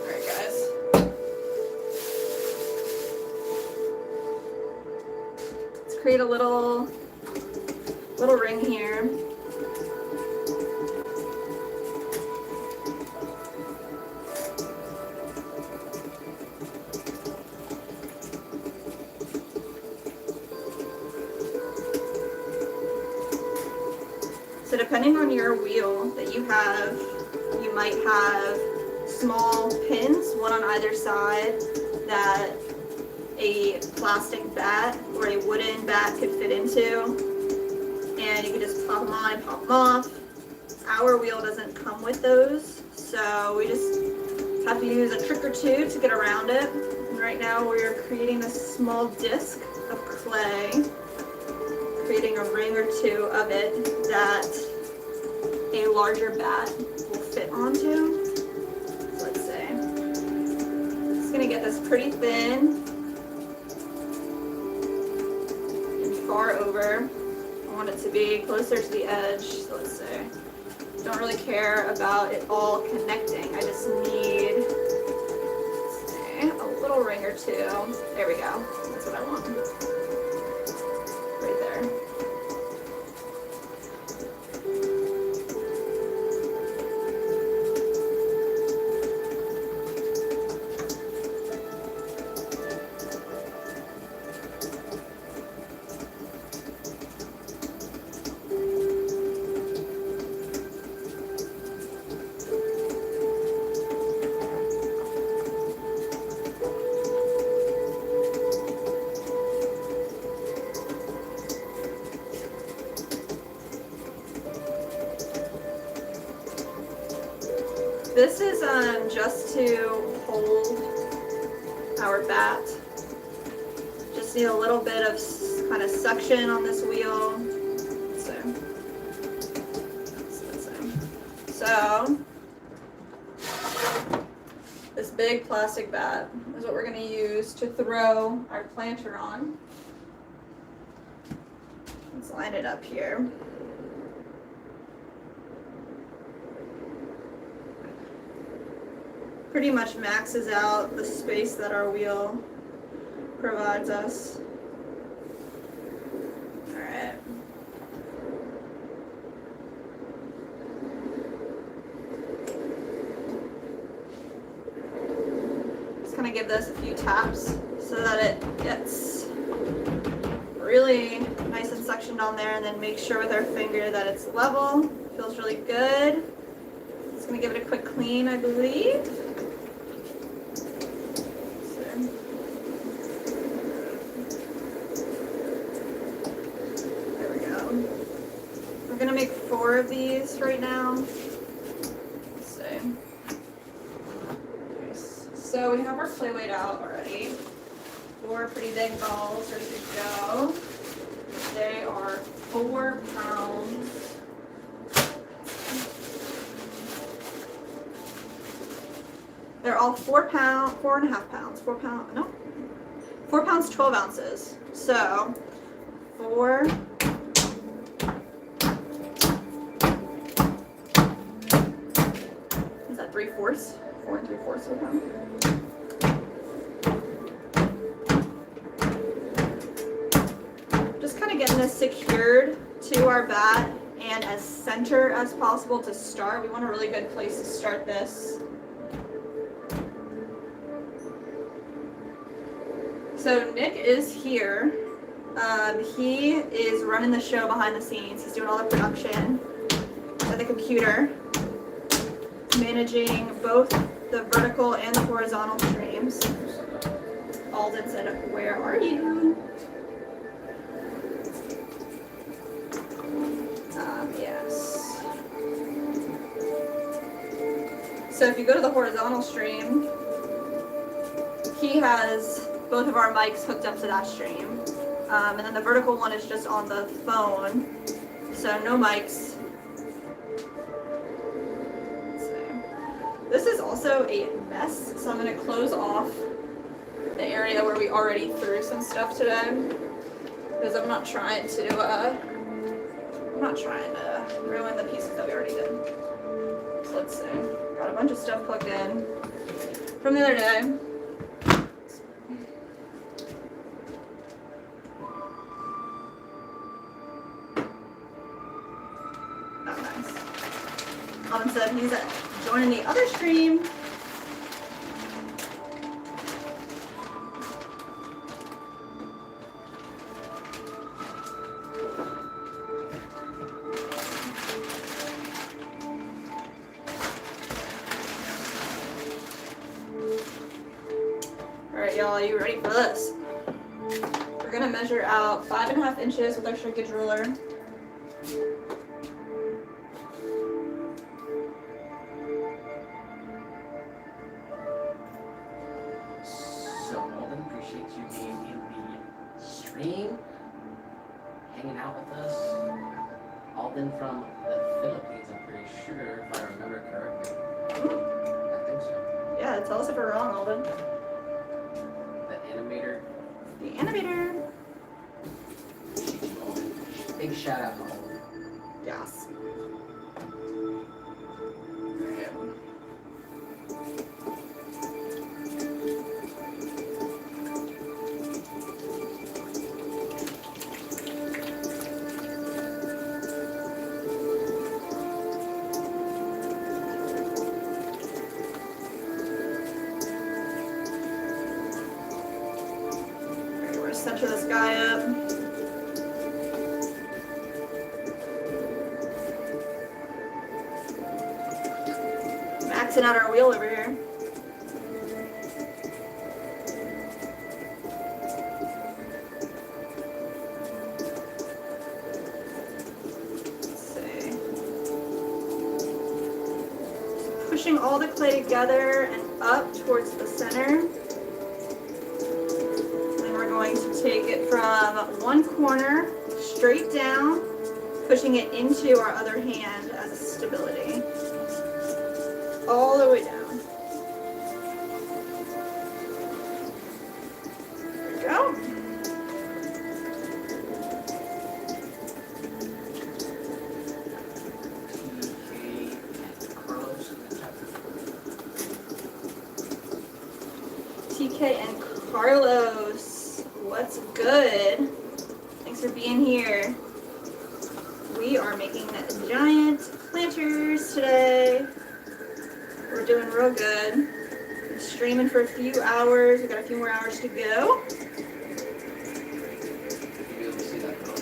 alright guys. Let's create a little ring here. So depending on your wheel that you have, you might have small pins, one on either side, that a plastic bat or a wooden bat could fit into. And you can just pop them on and pop them off. Our wheel doesn't come with those, so we just have to use a trick or two to get around it. And right now we're creating a small disc of clay, creating a ring or 2 of it that a larger bat will fit onto. So let's see. Just gonna get this pretty thin and far over. I want it to be closer to the edge. So let's see. Don't really care about it all connecting. I just need, let's see, a little ring or 2. There we go. That's what I want. Right there. This is just to hold our bat. Just need a little bit of kind of suction on this wheel. So this big plastic bat is what we're going to use to throw our planter on. Let's line it up here. Pretty much maxes out the space that our wheel provides us. All right. kind of give this a few taps so that it gets really nice and sectioned on there, and then make sure with our finger that it's level. Feels really good. Just gonna give it a quick clean, I believe. There we go. We're gonna make 4 of these right now. Let's see. So we have our clay weight out already. 4 pretty big balls ready to go. They are 4 pounds. They're all 4 pounds, 4.5 pounds, 4 pounds, no, 4 pounds, 12 ounces. So 4. Is that 3/4? 4 3/4 of a pound. Just kind of getting this secured to our bat and as center as possible to start. We want a really good place to start this. So Nick is here. He is running the show behind the scenes. He's doing all the production at the computer, managing both the vertical and the horizontal streams. Alden said, "Where are you?" Yes. So if you go to the horizontal stream, he has both of our mics hooked up to that stream. And then the vertical one is just on the phone, so no mics. Let's see. This is also a mess, so I'm going to close off the area where we already threw some stuff today, because I'm not trying to ruin the pieces that we already did. So let's see. Got a bunch of stuff plugged in from the other day. Alvin said he's joining the other stream. Alright, y'all, are you ready for this? We're gonna measure out 5.5 inches with our shrinkage ruler. Hanging out with us. Alden from the Philippines, I'm pretty sure, if I remember correctly. I think so. Yeah, tell us if we're wrong, Alden. The animator. The animator. Big shout out to Alden. Yes. Center this guy up. Maxing out our wheel over here. Let's see. Pushing all the clay together and up towards the center. Going to take it from one corner straight down, pushing it into our other hand as a stability. All the way down. There we go. TK and Carlos. What's good? Thanks for being here. We are making giant planters today. We're doing real good. streaming for a few hours. We've got a few more hours to go. You'll be able to see that girl.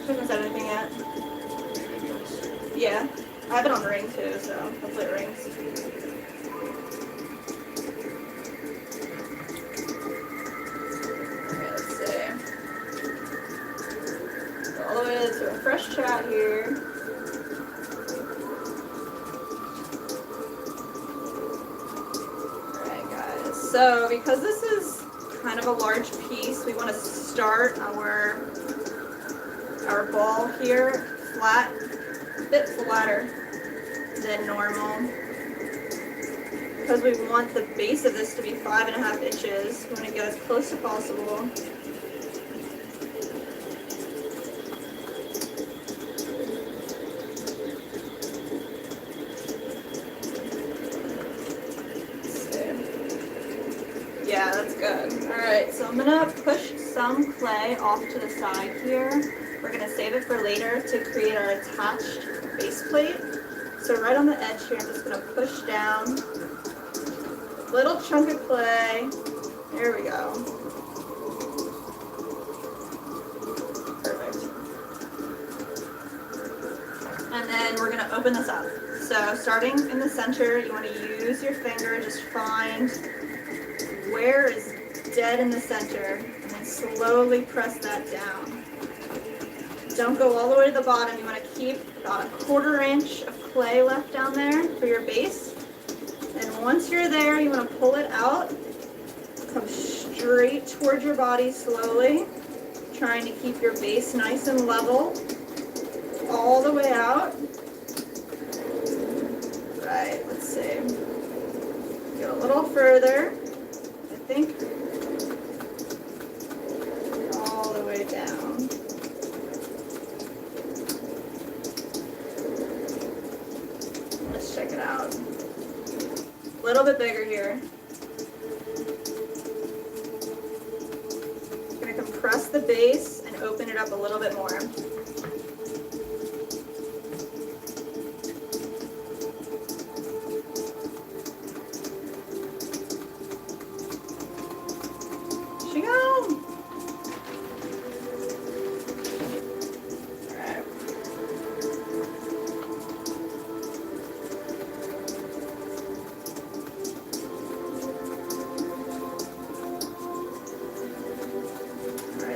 Haven't said anything yet. You're gonna be able to see. Yeah. I have it on ring too, so hopefully it rings. Okay, let's see. Go all the way to a fresh chat here. Alright guys, so because this is kind of a large piece, we want to start our ball here flat, a bit flatter than normal. Because we want the base of this to be 5.5 inches, we want to get as close as possible. Yeah, that's good. Alright, so I'm gonna push some clay off to the side here. We're gonna save it for later to create our attached base plate. So right on the edge here, I'm just gonna push down. Little chunk of clay. There we go. Perfect. And then we're gonna open this up. So starting in the center, you wanna use your finger, just find where is dead in the center, and then slowly press that down. Don't go all the way to the bottom. You want to keep about 1/4 inch of clay left down there for your base. And once you're there, you want to pull it out. Come straight towards your body slowly, trying to keep your base nice and level all the way out. Right, let's see. Go a little further. I think all the way down. Let's check it out. A little bit bigger here. Gonna compress the base and open it up a little bit more.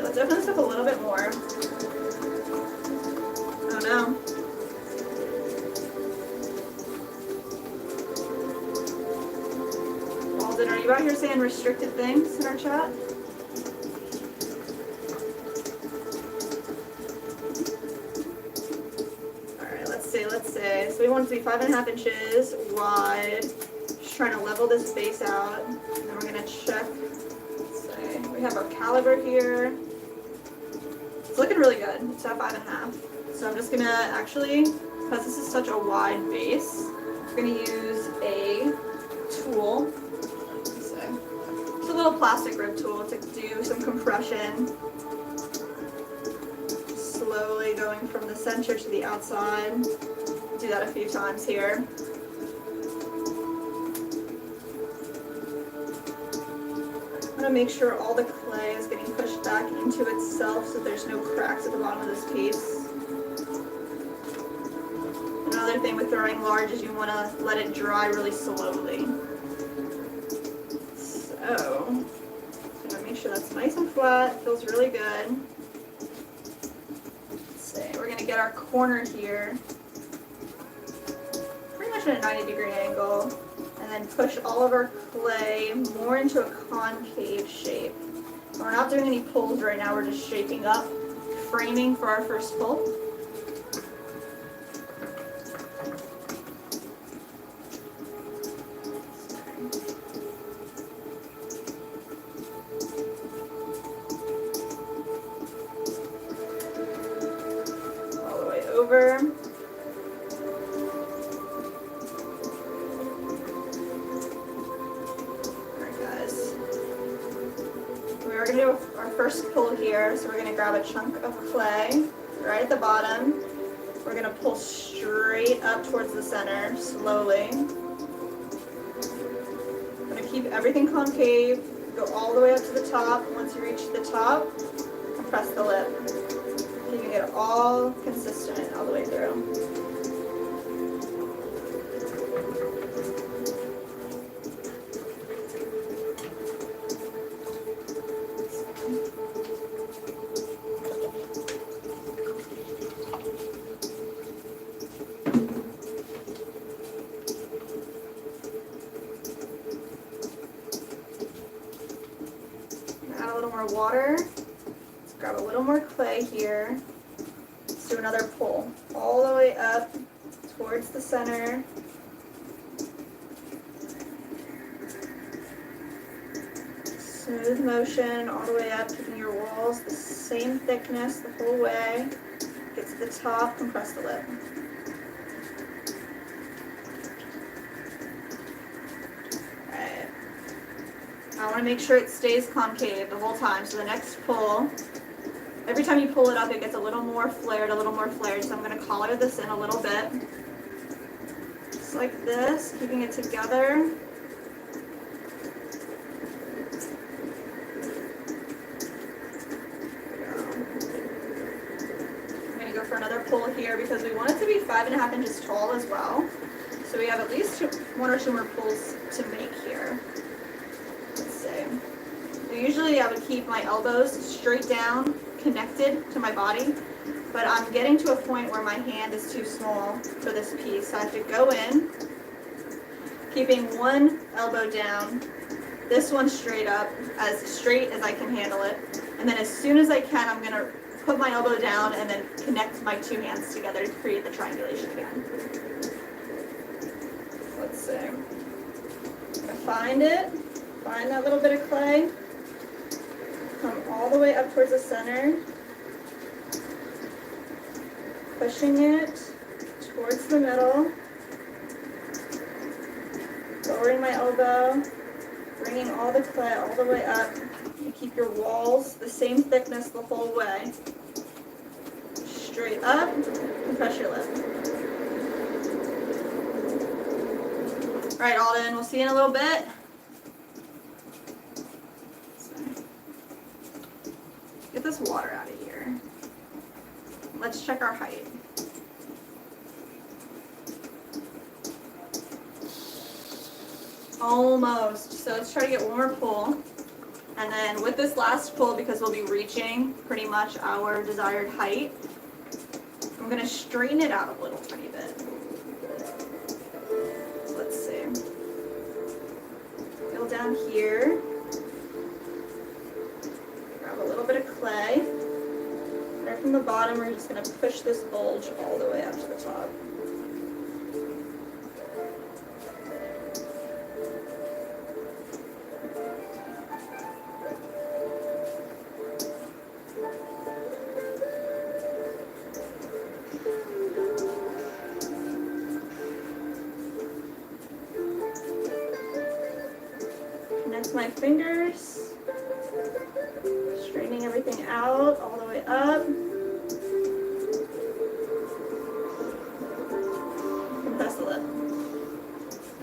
Let's open this up a little bit more. Oh no. Alden, are you out here saying restricted things in our chat? Alright, let's see. So we want it to be 5.5 inches wide. Just trying to level this base out. And then we're going to check. We have our caliber here. It's looking really good. It's at 5.5. So I'm just gonna actually, because this is such a wide base, I'm gonna use a tool. It's a little plastic rib tool to do some compression. Slowly going from the center to the outside. Do that a few times here. I'm going to make sure all the clay is getting pushed back into itself so there's no cracks at the bottom of this piece. Another thing with throwing large is you want to let it dry really slowly. So, I'm going to make sure that's nice and flat, feels really good. Let's see, we're going to get our corner here pretty much at a 90-degree angle. And then push all of our clay more into a concave shape. We're not doing any pulls right now, we're just shaping up, framing for our first pull. All the way over. We're going to do our first pull here, so we're going to grab a chunk of clay right at the bottom, We're gonna pull straight up towards the center, slowly. I'm gonna keep everything concave, go all the way up to the top. Once you reach the top, compress the lip. Keeping it all consistent all the way through. Add a little more water. Let's grab a little more clay here. Let's do another pull all the way up towards the center. Smooth motion all the way up, keeping your walls the same thickness the whole way. Get to the top, compress the lip. Alright. I want to make sure it stays concave the whole time. So the next pull, every time you pull it up, it gets a little more flared, So I'm going to collar this in a little bit. Just like this, keeping it together. For another pull here because we want it to be 5.5 inches tall as well. So we have at least 1 or 2 more pulls to make here. Let's see. So usually I would keep my elbows straight down, connected to my body, but I'm getting to a point where my hand is too small for this piece. So I have to go in, keeping one elbow down, this one straight up, as straight as I can handle it. And then as soon as I can, I'm gonna put my elbow down and then connect my 2 hands together to create the triangulation again. Let's see. I'm gonna find that little bit of clay, come all the way up towards the center, pushing it towards the middle, lowering my elbow, bringing all the clay all the way up. You keep your walls the same thickness the whole way. Straight up, compress your lip. All right, Alden, we'll see you in a little bit. Get this water out of here. Let's check our height. Almost. So let's try to get one more pull. And then with this last pull, because we'll be reaching pretty much our desired height, I'm going to straighten it out a little tiny bit. So let's see. Go down here. Grab a little bit of clay. Right from the bottom, we're just going to push this bulge all the way up to the top. My fingers, straightening everything out all the way up. Compress the lip.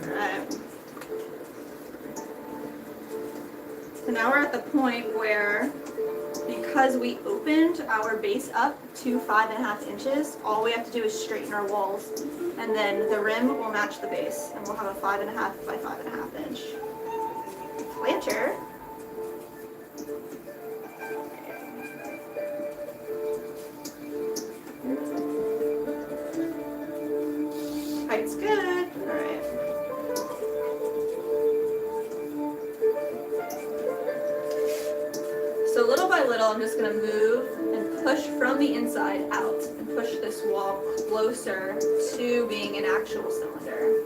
Alright. So now we're at the point where, because we opened our base up to 5.5 inches, all we have to do is straighten our walls, and then the rim will match the base, and we'll have a 5.5 by 5.5 inch planter. Height's good. All right. So little by little, I'm just going to move and push from the inside out and push this wall closer to being an actual cylinder.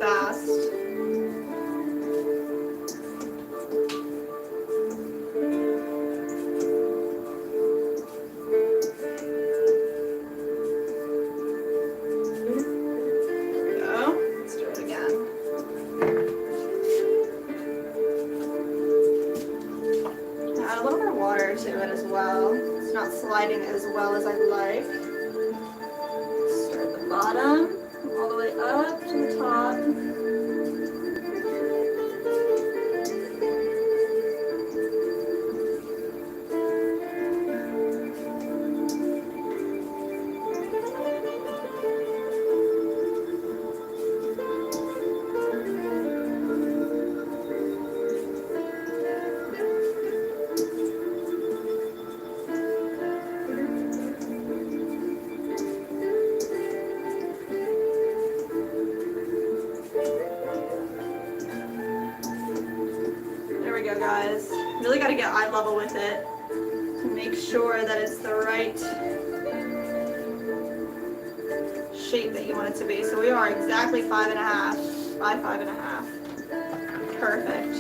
fast. Go. Let's do it again. Add a little more water to it as well. It's not sliding as well as I'd like. Start at the bottom, all the way up to the top. There we go, guys. Really got to get eye level with it to make sure that it's the right shape that you want it to be. So we are exactly 5.5 by 5.5. Perfect.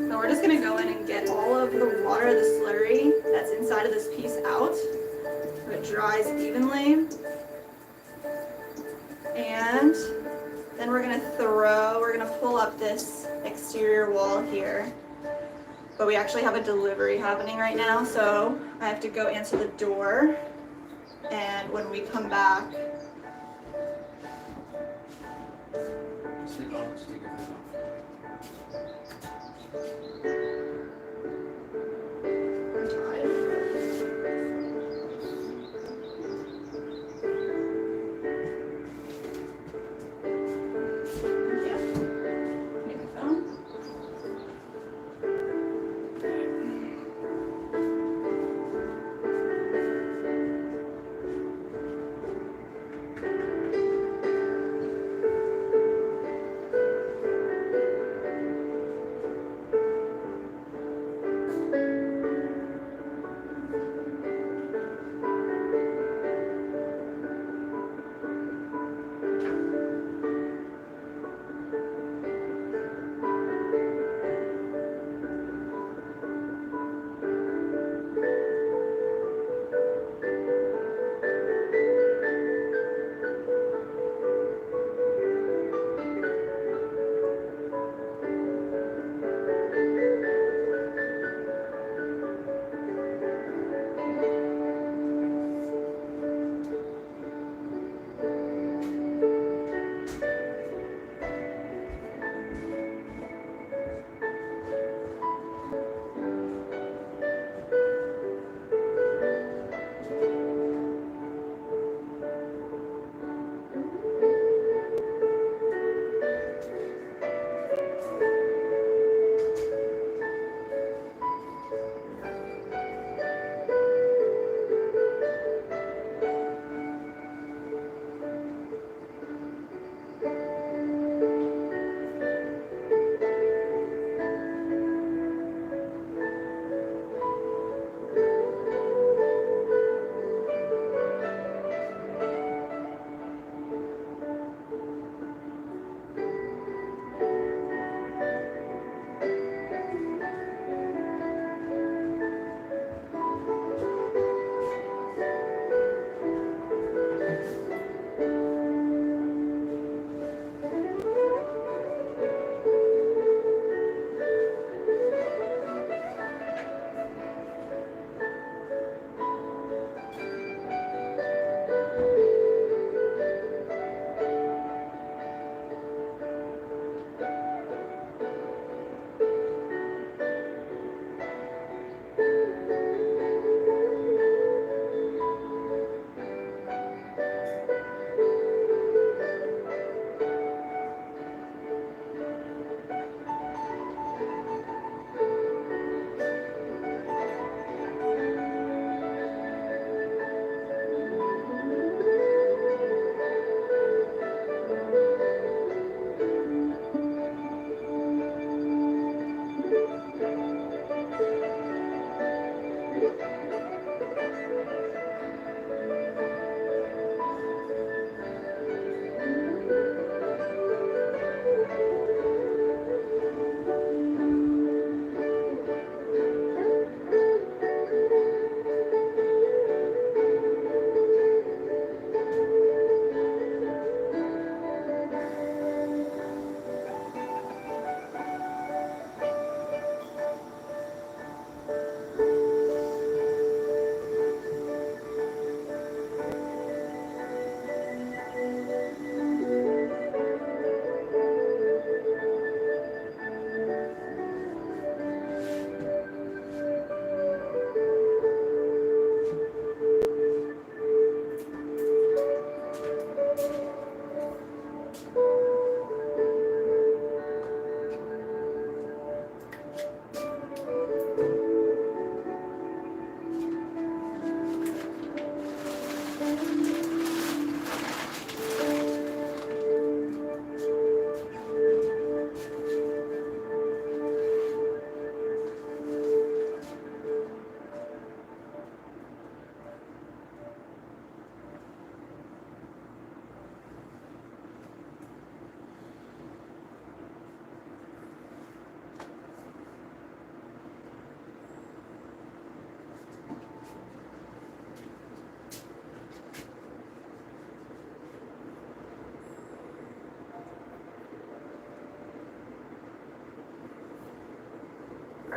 Now we're just gonna go in and get all of the water, the slurry that's inside of this piece out so it dries evenly. And then we're gonna pull up this exterior wall here. But we actually have a delivery happening right now, so I have to go answer the door. And when we come back, Sleep on, sleep on. I'm tired. Yeah. Need my phone.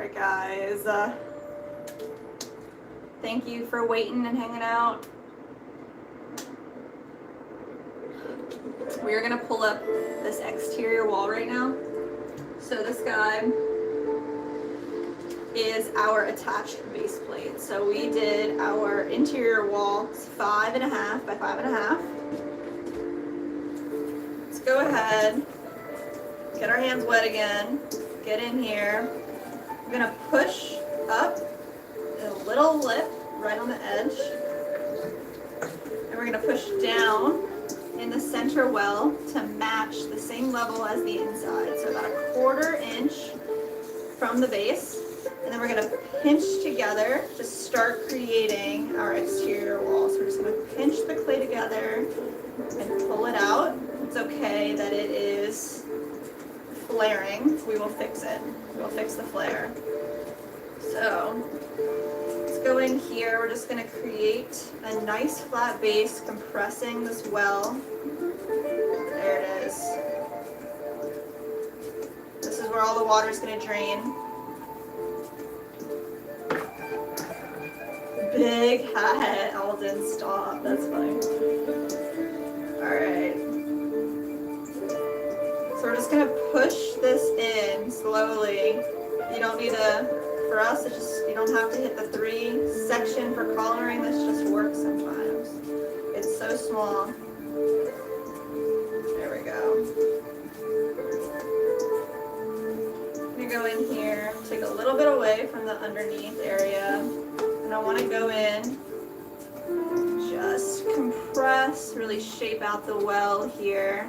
Alright guys, thank you for waiting and hanging out. We are gonna pull up this exterior wall right now. So this guy is our attached base plate. So we did our interior wall 5.5 by 5.5. Let's go ahead, get our hands wet again, get in here. We're gonna push up a little lip right on the edge. And we're gonna push down in the center well to match the same level as the inside. So about 1/4 inch from the base. And then we're gonna pinch together to start creating our exterior wall. So we're just gonna pinch the clay together and pull it out. It's okay that it is flaring. We will fix it. We'll fix the flare. So let's go in here. We're just gonna create a nice flat base, compressing this well. There it is. This is where all the water is gonna drain. Big hat, Alden, stop. That's funny. Alright. So we're just gonna push this in slowly. You don't need to, for us, it's just, you don't have to hit the 3 section for collaring. This just works sometimes. It's so small. There we go. I'm gonna go in here, take a little bit away from the underneath area. And I wanna go in, just compress, really shape out the well here.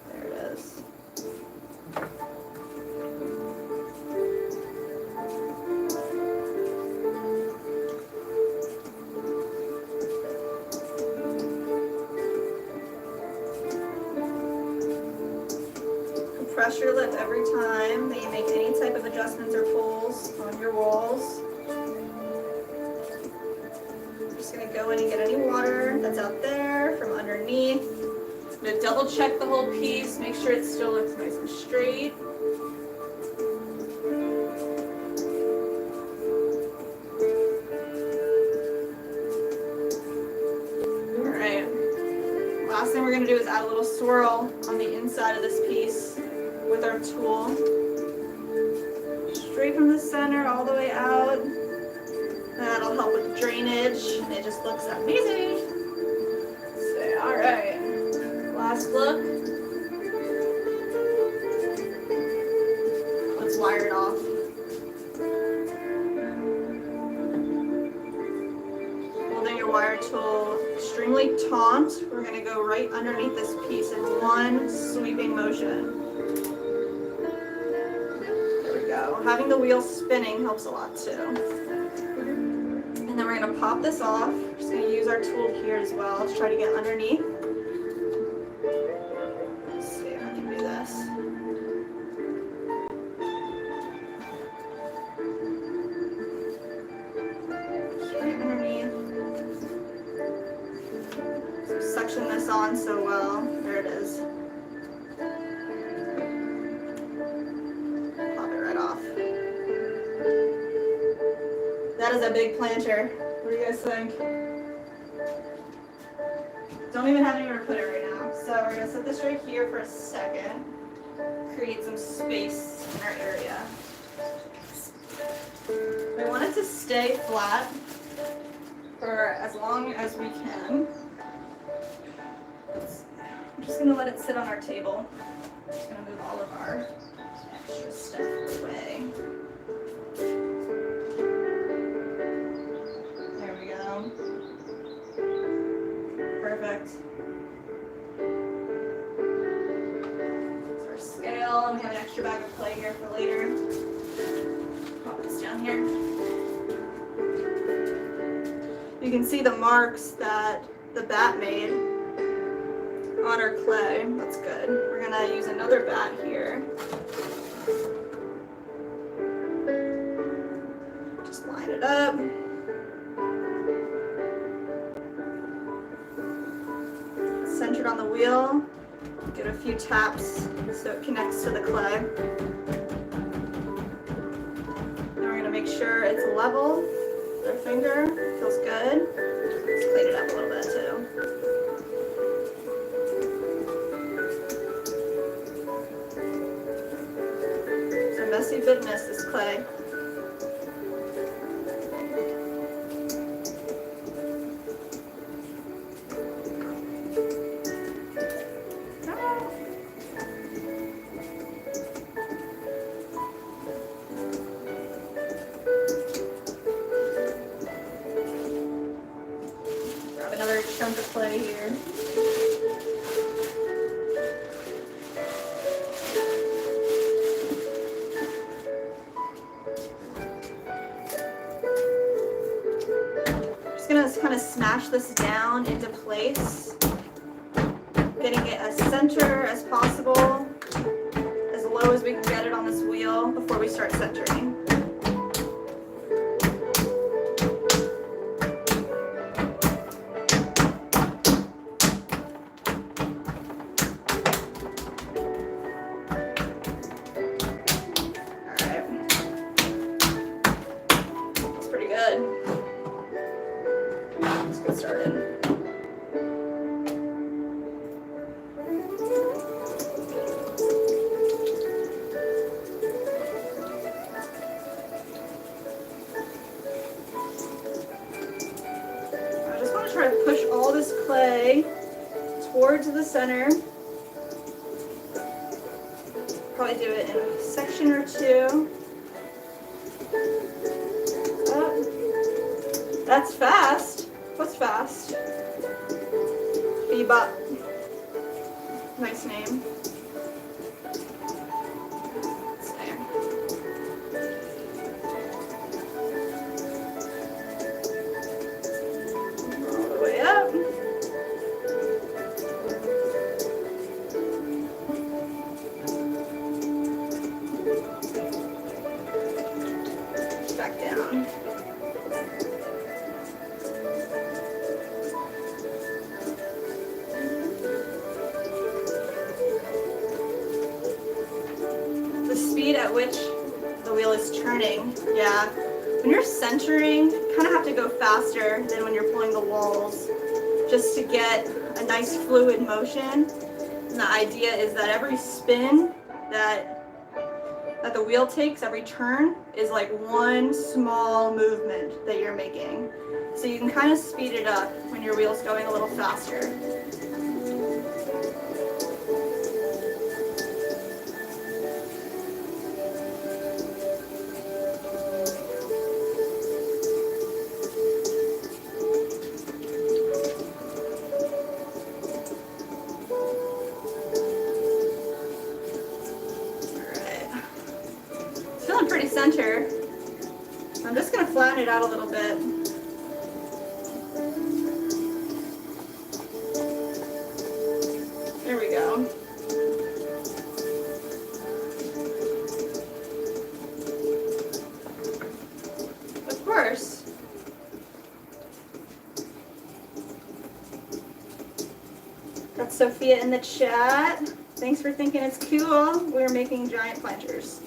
There it is. Compress your lip every time that you make any type of adjustments or pulls on your walls. I'm just gonna go in and get any water that's out there from underneath. I'm gonna double check the whole piece, make sure it still looks nice and straight. Alright, last thing we're gonna do is add a little swirl on the inside of this piece with our tool. Straight from the center all the way out. That'll help with drainage. It just looks amazing. So, alright. Last look. Let's wire it off. Holding your wire tool extremely taut, we're going to go right underneath this piece in one sweeping motion. There we go. Having the wheel spinning helps a lot too. And then we're going to pop this off. We're just going to use our tool here as well to try to get underneath. Let's see if I can do this. Just right underneath. So section this on so well. There it is. Pop it right off. That is a big planter. What do you guys think? Don't even have anywhere to put it right now. So we're gonna set this right here for a second. Create some space in our area. We want it to stay flat for as long as we can. I'm just gonna let it sit on our table. I'm just gonna move all of our extra stuff away. There we go. Perfect. That's our scale, and we have an extra bag of clay here for later. Pop this down here. You can see the marks that the bat made on our clay. That's good. We're gonna use another bat here. Just line it up. Centered on the wheel. Give it a few taps so it connects to the clay. And we're gonna make sure it's level with our finger. Feels good. Let's clean it up a little bit too. It's a messy business, this clay. Grab another chunk of clay here. Just gonna kind of smash this down into place, getting it as center as possible, as low as we can get it on this wheel before we start centering. Let's get started. I just want to try to push all this clay towards the center. Probably do it in a section or two. That's fast. What's fast? Bebop. Nice name. Same. All the way up. Back down. At which the wheel is turning. Yeah, when you're centering, you kind of have to go faster than when you're pulling the walls, just to get a nice fluid motion. And the idea is that every spin that the wheel takes, every turn, is like one small movement that you're making. So you can kind of speed it up when your wheel's going a little faster. Pretty center. I'm just going to flatten it out a little bit. There we go. Of course. Got Sophia in the chat. Thanks for thinking it's cool. We're making giant planters.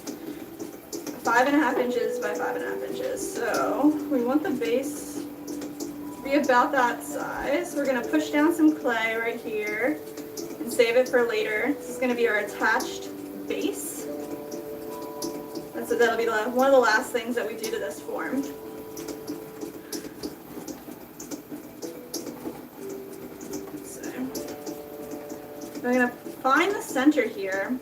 5.5 inches by 5.5 inches. So we want the base to be about that size. We're gonna push down some clay right here and save it for later. This is gonna be our attached base. And so that'll be one of the last things that we do to this form. So we're gonna find the center here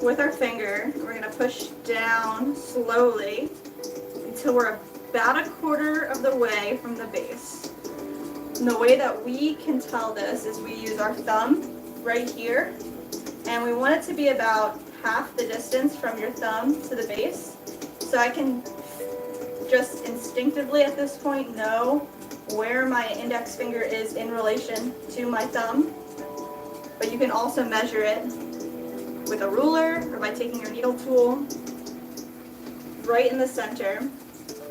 with our finger. We're going to push down slowly until we're about 1/4 of the way from the base. And the way that we can tell this is we use our thumb right here, and we want it to be about half the distance from your thumb to the base. So I can just instinctively at this point know where my index finger is in relation to my thumb, but you can also measure it with a ruler or by taking your needle tool. Right in the center,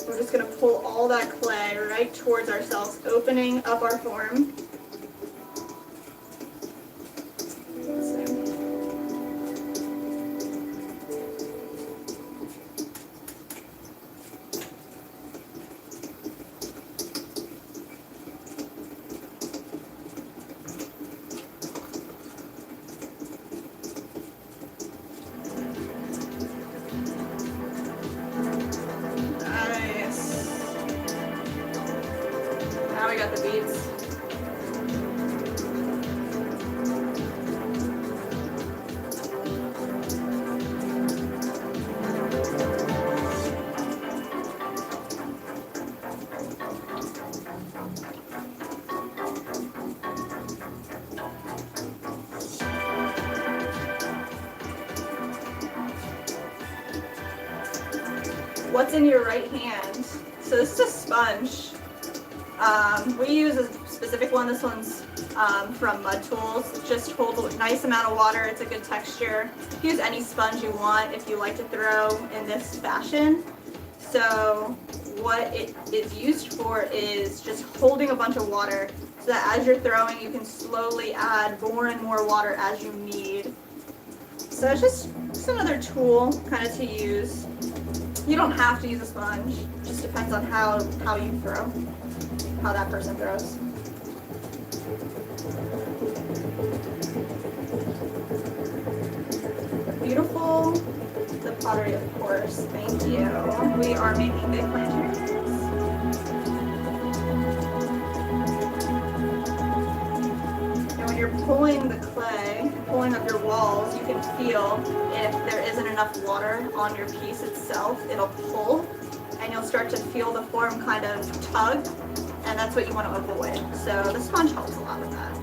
we're just going to pull all that clay right towards ourselves, opening up our form. beads. What's in your right hand? So this is a sponge. We use a specific one. This one's from Mud Tools. It just holds a nice amount of water. It's a good texture. Use any sponge you want if you like to throw in this fashion. So what it is used for is just holding a bunch of water so that as you're throwing, you can slowly add more and more water as you need. So it's just another tool kind of to use. You don't have to use a sponge. It just depends on how you throw, how that person throws. Beautiful. The pottery, of course. Thank you. We are making big planters. And when you're pulling the clay, pulling up your walls, you can feel if there isn't enough water on your piece itself, it'll pull, and you'll start to feel the form kind of tug, and that's what you want to avoid. So the sponge helps a lot with that.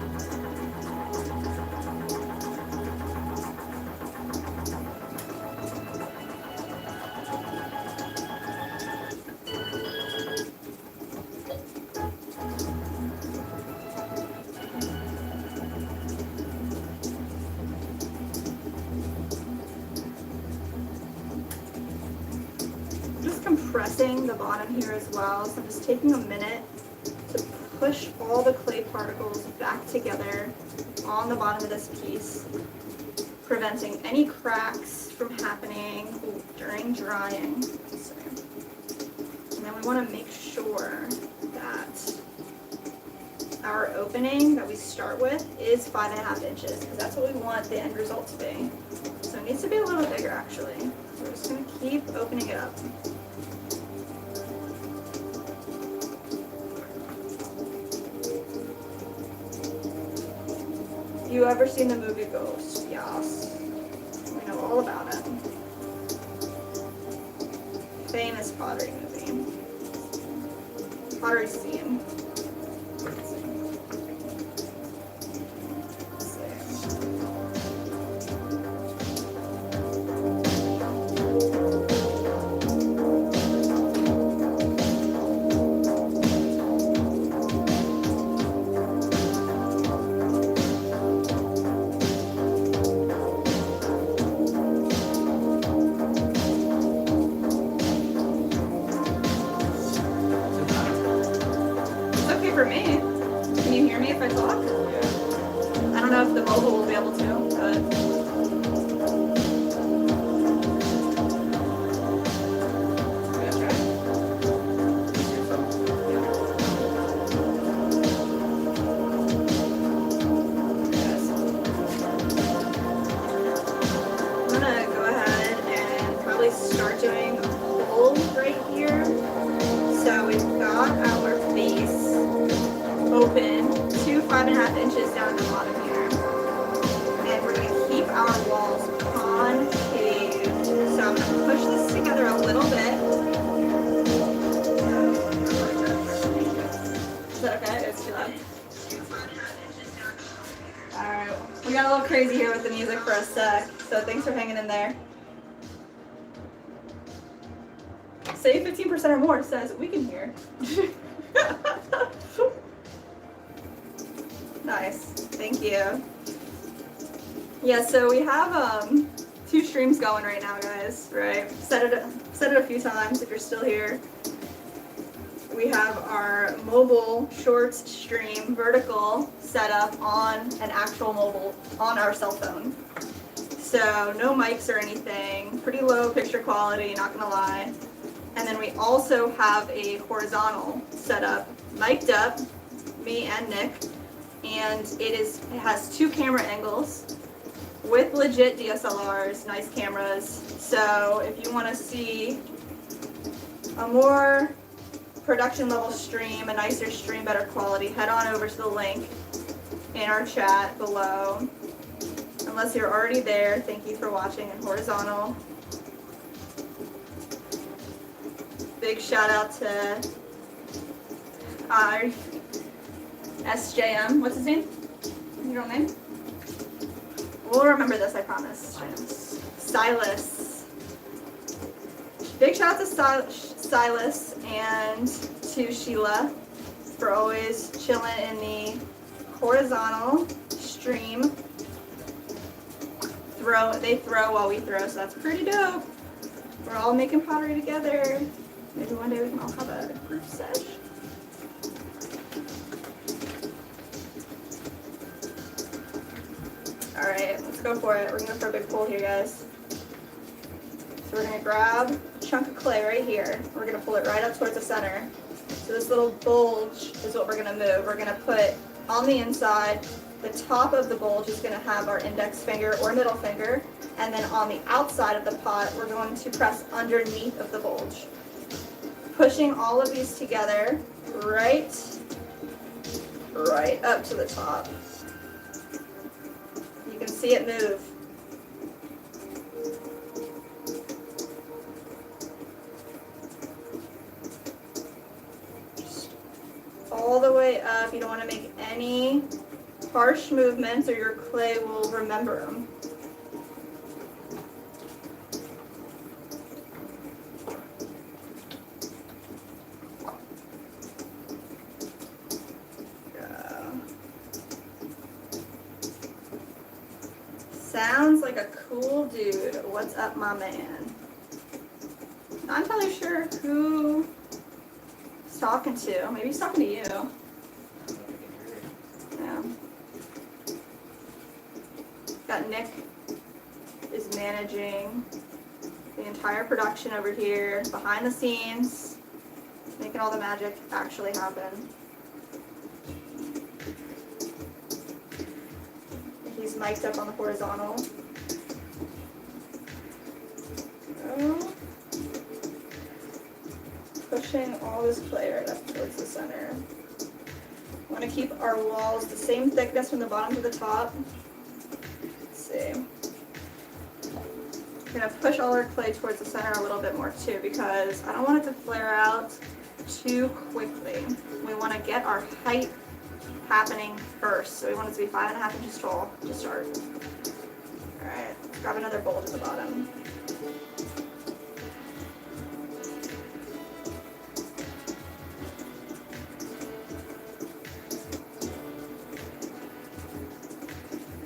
Compressing the bottom here as well, so I'm just taking a minute to push all the clay particles back together on the bottom of this piece, preventing any cracks from happening during drying. So, and then we want to make sure that our opening that we start with is 5.5 inches, because that's what we want the end result to be. So it needs to be a little bigger actually. So we're just going to keep opening it up. You ever seen the movie Ghost? Yes. We know all about it. Famous pottery movie. Pottery scene. For me. Can you hear me if I talk? Yeah. I don't know if the mobile will be able to, but. I'm gonna go ahead and probably start doing a hole right here. So we've got our base open to 5.5 inches down the bottom here. And we're going to keep our walls concave. So I'm going to push this together a little bit. Is that okay? It's too loud. Alright, we got a little crazy here with the music for a sec, so thanks for hanging in there. Save 15% or more says we can hear. Nice, thank you. Yeah, so we have 2 streams going right now, guys. Right? Said it a few times. If you're still here, we have our mobile shorts stream vertical set up on an actual mobile on our cell phone. So no mics or anything. Pretty low picture quality, not gonna lie. And then we also have a horizontal setup, mic'd up, me and Nick. And it has 2 camera angles with legit DSLRs, nice cameras. So if you want to see a more production level stream, a nicer stream, better quality, head on over to the link in our chat below. Unless you're already there, thank you for watching in horizontal. Big shout out to our SJM. What's his name? Your real name? We'll remember this, I promise. Silas. Big shout out to Silas and to Sheila for always chilling in the horizontal stream. They throw while we throw, so that's pretty dope. We're all making pottery together. Maybe one day we can all have a group sesh. Alright, let's go for it. We're gonna go for a big pull here, guys. So we're gonna grab a chunk of clay right here. We're gonna pull it right up towards the center. So this little bulge is what we're gonna move. We're gonna put on the inside. The top of the bulge is gonna have our index finger or middle finger. And then on the outside of the pot, we're going to press underneath of the bulge. Pushing all of these together right up to the top. You can see it move. Just all the way up. You don't want to make any harsh movements or your clay will remember them. Sounds like a cool dude. What's up, my man? Not entirely sure who he's talking to. Maybe he's talking to you. Yeah. Got Nick is managing the entire production over here, behind the scenes, making all the magic actually happen. He's mic'd up on the horizontal. Pushing all this clay right up towards the center. We want to keep our walls the same thickness from the bottom to the top. Let's see. We're going to push all our clay towards the center a little bit more too, because I don't want it to flare out too quickly. We want to get our height happening first, so we want it to be 5.5 inches tall to start. Alright, let's grab another bulge at the bottom.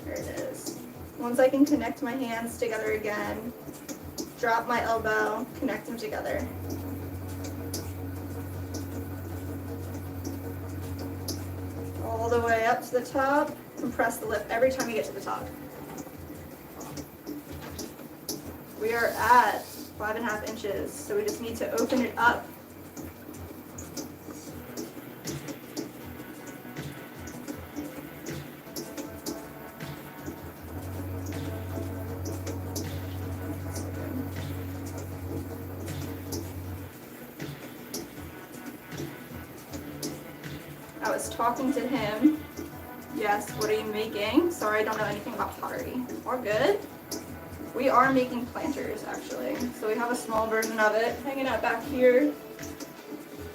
There it is. Once I can connect my hands together again, drop my elbow, connect them together. All the way up to the top, compress the lip every time you get to the top. We are at 5.5 inches, so we just need to open it up. I was talking to him. Yes, what are you making? Sorry, I don't know anything about pottery. We're good. We are making planters, actually. So we have a small version of it hanging out back here.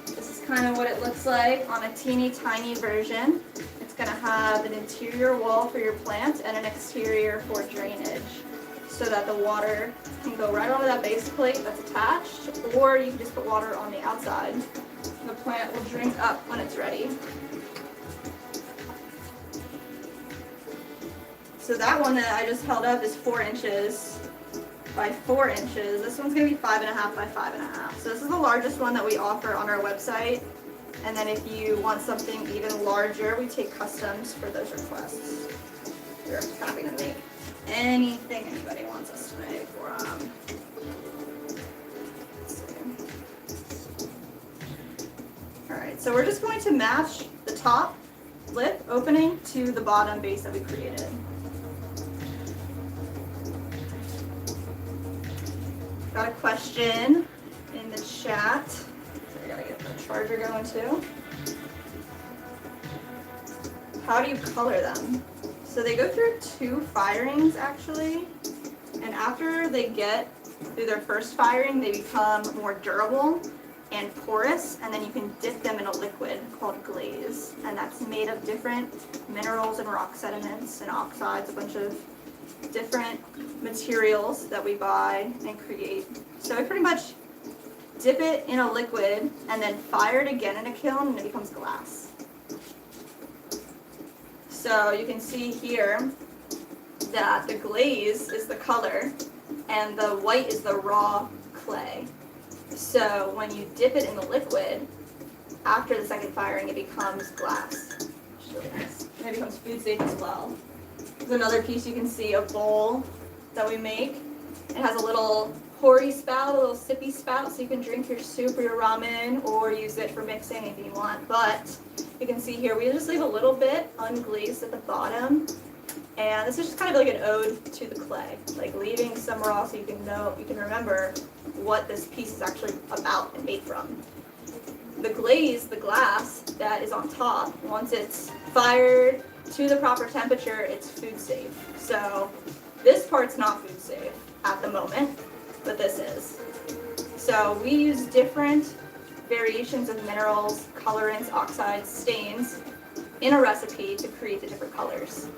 This is kind of what it looks like on a teeny tiny version. It's gonna have an interior wall for your plant and an exterior for drainage, so that the water can go right onto that base plate that's attached, or you can just put water on the outside. The plant will drink up when it's ready. So that one that I just held up is 4 inches by 4 inches. This one's gonna be 5.5 by 5.5. So this is the largest one that we offer on our website. And then if you want something even larger, we take customs for those requests. We're happy to make anything anybody wants us to make for them. Alright, so we're just going to match the top lip opening to the bottom base that we created. Got a question in the chat. So I gotta get the charger going too. How do you color them? So they go through 2 firings actually, and after they get through their first firing, they become more durable and porous, and then you can dip them in a liquid called glaze, and that's made of different minerals and rock sediments and oxides, a bunch of different materials that we buy and create. So we pretty much dip it in a liquid and then fire it again in a kiln, and it becomes glass. So you can see here that the glaze is the color and the white is the raw clay. So when you dip it in the liquid, after the second firing, it becomes glass. Which is really nice. And it becomes food safe as well. There's another piece you can see, a bowl that we make. It has a little poury spout, a little sippy spout, so you can drink your soup or your ramen or use it for mixing anything you want. But you can see here, we just leave a little bit unglazed at the bottom. And this is just kind of like an ode to the clay, like leaving some raw so you can remember what this piece is actually about and made from. The glaze, the glass that is on top, once it's fired to the proper temperature, it's food safe. So this part's not food safe at the moment, but this is. So we use different variations of minerals, colorants, oxides, stains in a recipe to create the different colors.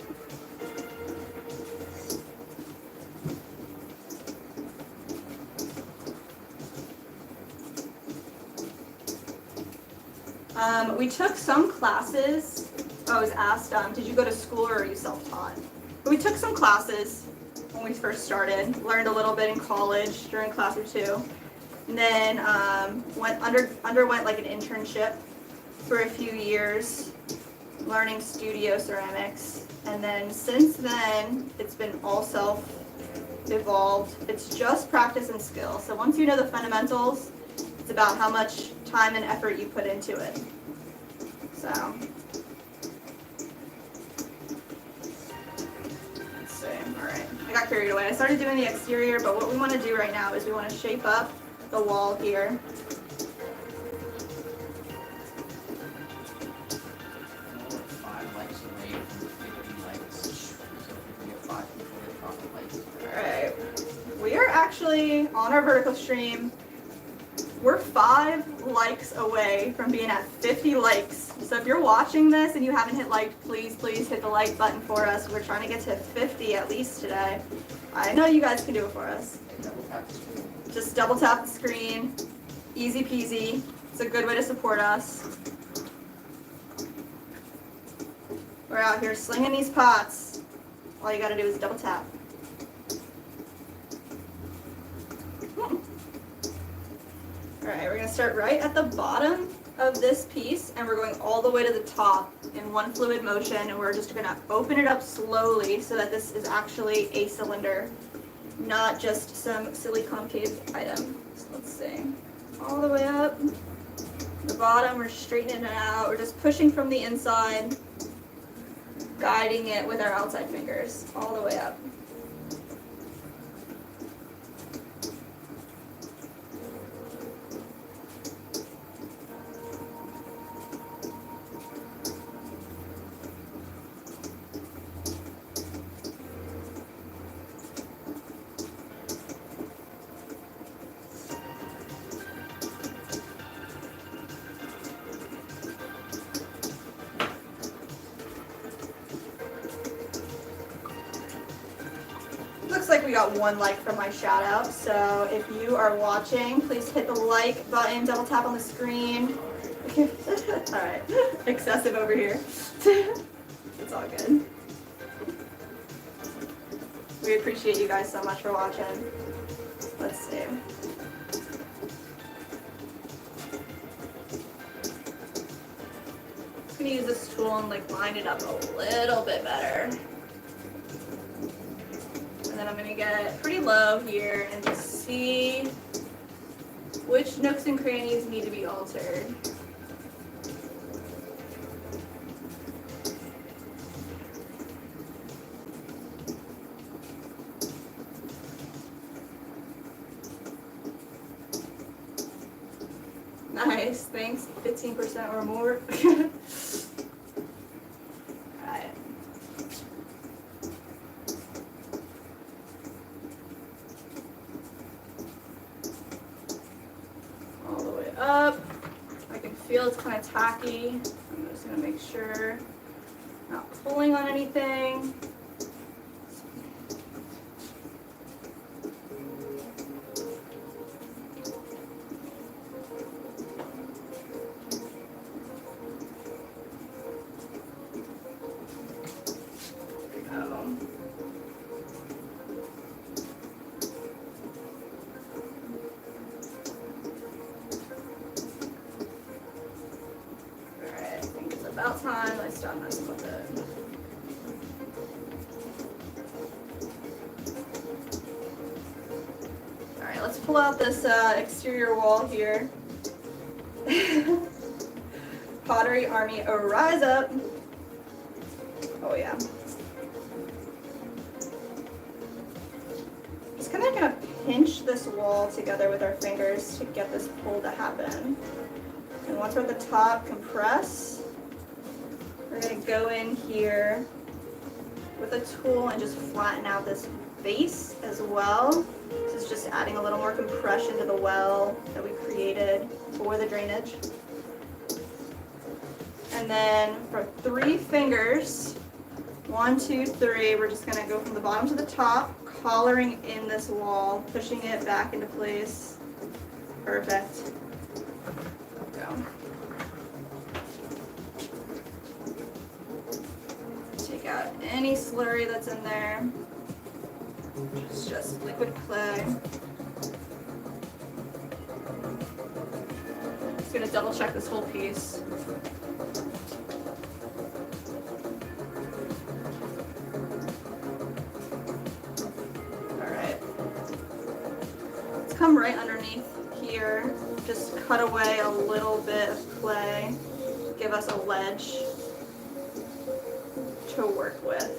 We took some classes. I was asked, did you go to school or are you self-taught? But we took some classes when we first started, learned a little bit in college during class or two, and then underwent like an internship for a few years, learning studio ceramics, and then since then it's been all self-evolved. It's just practice and skill. So once you know the fundamentals, it's about how much time and effort you put into it. So let's see. All right, I got carried away. I started doing the exterior, but what we want to do right now is we want to shape up the wall here. All right, we are actually on our vertical stream. We're 5 likes away from being at 50 likes. So if you're watching this and you haven't hit like, please hit the like button for us. We're trying to get to 50 at least today. I know you guys can do it for us. Just double tap the screen. Easy peasy. It's a good way to support us. We're out here slinging these pots. All you gotta do is double tap. Alright, we're going to start right at the bottom of this piece, and we're going all the way to the top in one fluid motion, and we're just going to open it up slowly so that this is actually a cylinder, not just some silly concave item. So let's see. All the way up. The bottom, we're straightening it out. We're just pushing from the inside, guiding it with our outside fingers all the way up. Like we got 1 like from my shout out, so if you are watching, please hit the like button, double tap on the screen. Alright, excessive over here. It's all good. We appreciate you guys so much for watching. Let's see. I'm gonna use this tool and like line it up a little bit better. And then I'm going to get pretty low here and just see which nooks and crannies need to be altered. Nice. Nice, thanks. 15% or more. Alright. All the way up. I can feel it's kind of tacky. I'm just gonna make sure not pulling on anything. About time I stop messing with it. Alright, let's pull out this exterior wall here. Pottery Army, rise up. Oh yeah. Just kind of gonna pinch this wall together with our fingers to get this pull to happen. And once we're at the top, compress. We're going to go in here with a tool and just flatten out this base as well. This is just adding a little more compression to the well that we created for the drainage. And then for 3 fingers, 1, 2, 3, we're just going to go from the bottom to the top, collaring in this wall, pushing it back into place. Perfect. Go. Take out any slurry that's in there. It's just liquid clay. Just gonna double check this whole piece. Alright. Let's come right underneath here. Just cut away a little bit of clay. Give us a ledge to work with.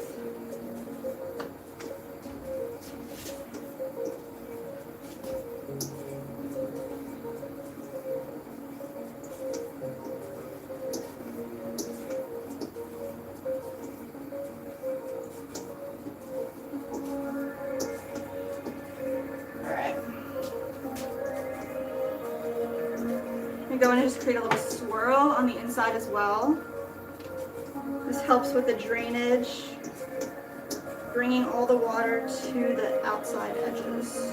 Alright. I'm going to just create a little swirl on the inside as well. This helps with the drainage, bringing all the water to the outside edges.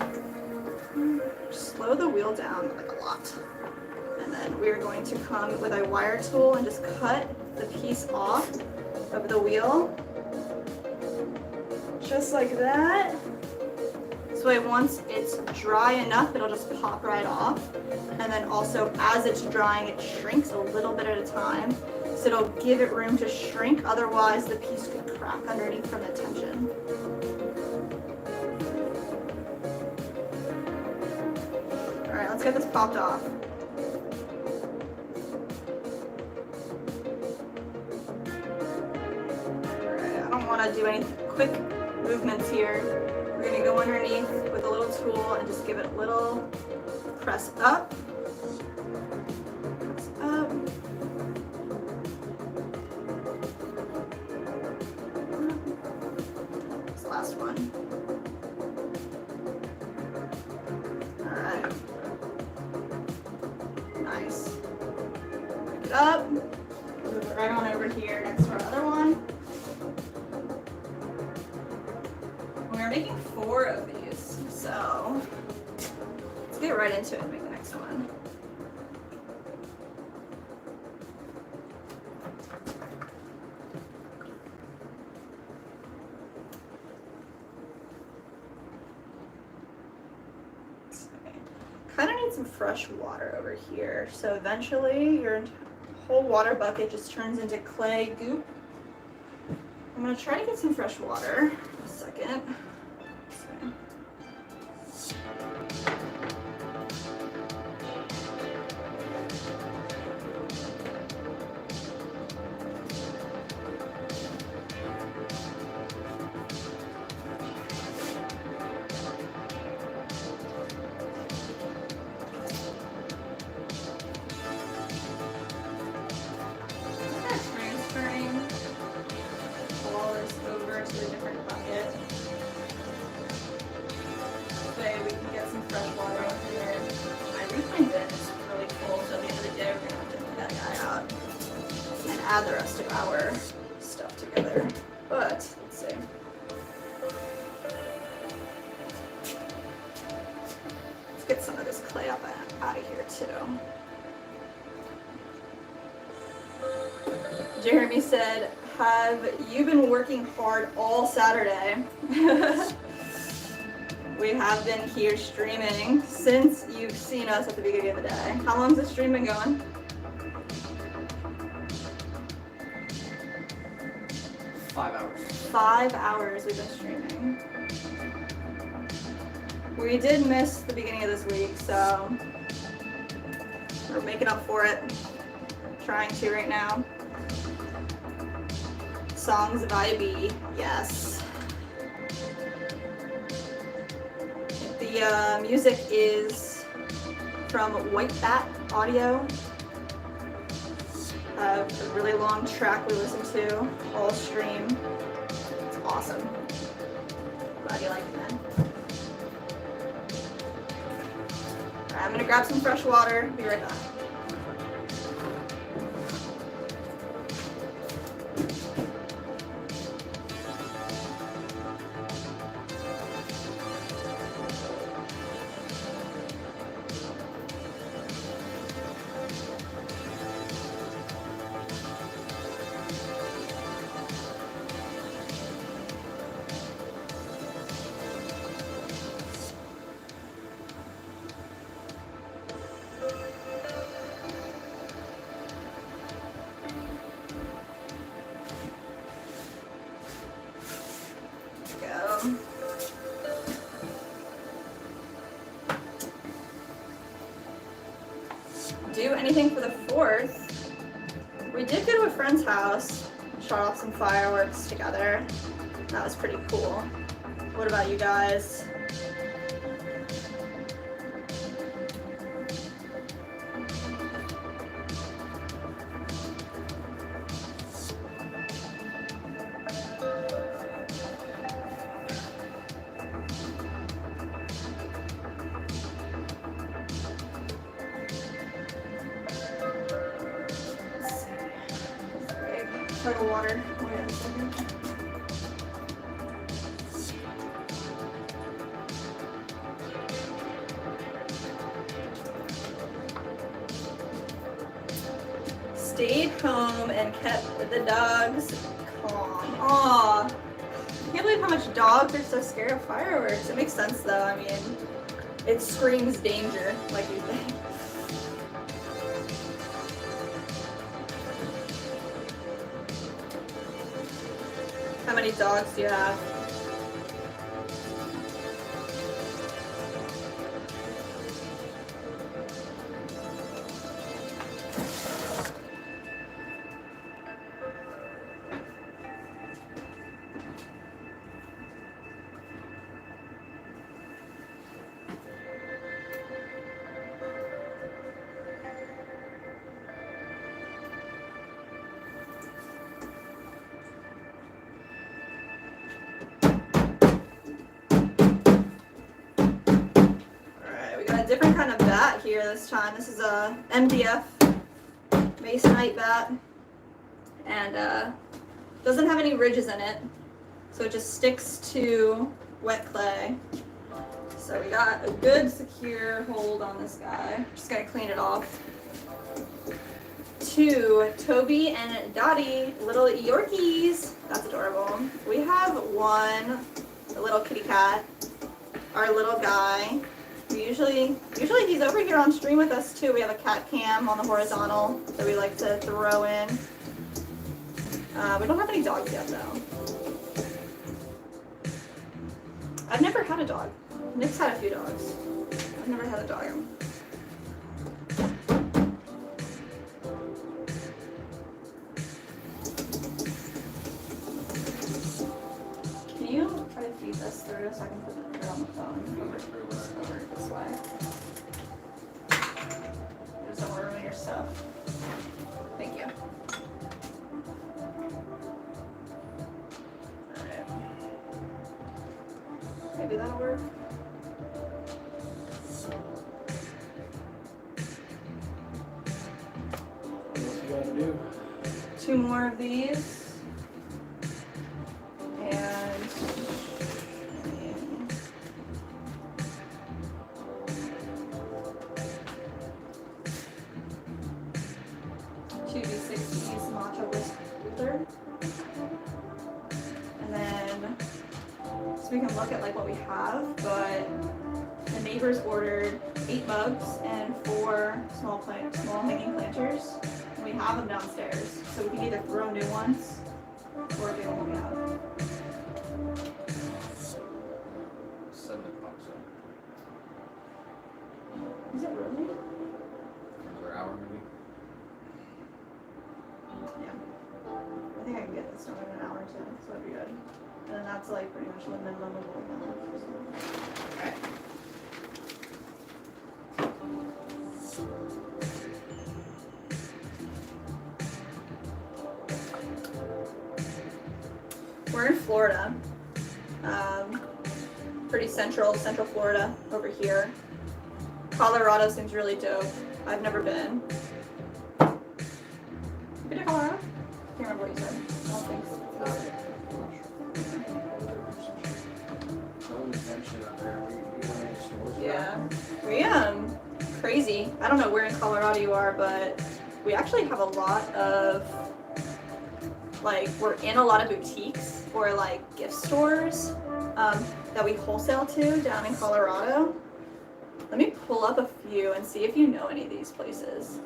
Just slow the wheel down like a lot. And then we're going to come with a wire tool and just cut the piece off of the wheel. Just like that. This way once it's dry enough, it'll just pop right off. And then also as it's drying, it shrinks a little bit at a time. So it'll give it room to shrink, otherwise the piece could crack underneath from the tension. Alright, let's get this popped off. Alright, I don't want to do any quick movements here. We're going to go underneath with a little tool and just give it a little press up. Press up. This last one. Alright. Nice. Pick it up. Move it right on over here next to our other one. We're making 4 of these, so let's get right into it and make the next one. Kind of need some fresh water over here, so eventually your whole water bucket just turns into clay goop. I'm going to try to get some fresh water. A second. add the rest of our stuff together. But let's see. Let's get some of this clay out of here too. Jeremy said, have you been working hard all Saturday? We have been here streaming since you've seen us at the beginning of the day. How long's the stream been going? 5 hours. 5 hours we've been streaming. We did miss the beginning of this week, so we're making up for it. Trying to right now. Songs of IB, yes. The music is from White Bat Audio. A really long track we listen to, all stream. It's awesome. Glad you like it, man. Alright, I'm gonna grab some fresh water, be right back. Do anything for the 4th. We did go to a friend's house, shot off some fireworks together. That was pretty cool. What about you guys? Total water. Wait a second. Stayed home and kept the dogs calm. Aw. I can't believe how much dogs are so scared of fireworks. It makes sense though. I mean, it screams danger, like you think. How many dogs do you have? Different kind of bat here this time. This is a MDF masonite bat, and doesn't have any ridges in it, so it just sticks to wet clay. So we got a good secure hold on this guy. Just gotta clean it off. 2 Toby and Dottie little Yorkies. That's adorable. We have 1 a little kitty cat, our little guy. Usually he's over here on stream with us too. We have a cat cam on the horizontal that we like to throw in. We don't have any dogs yet though. I've never had a dog. Nick's had a few dogs. I've never had a dog. Can you try to feed this through so I can put it on the phone? Over this way. Just don't ruin your stuff. Thank you. Alright. Maybe that'll work. What you gotta do? 2 more. of these. And two V60s matcha whisker. And then, so we can look at like what we have, but the neighbors ordered 8 mugs and 4 small hanging planters. And we have them downstairs, so we can either throw new ones or do what we have. $7 so. Is it really? Another hour maybe. Yeah. I think I can get this done in an hour or so, so that'd be good. And then that's like pretty much the minimum of what we have. Alright. We're in Florida. Pretty central Florida over here. Colorado seems really dope. I've never been. You been to Colorado? Can't remember what you said. I don't think so. No one's mentioned up there. We don't need stores. Yeah. We crazy. I don't know where in Colorado you are, but we actually have a lot of we're in a lot of boutiques or like gift stores that we wholesale to down in Colorado. Let me pull up a few and see if you know any of these places.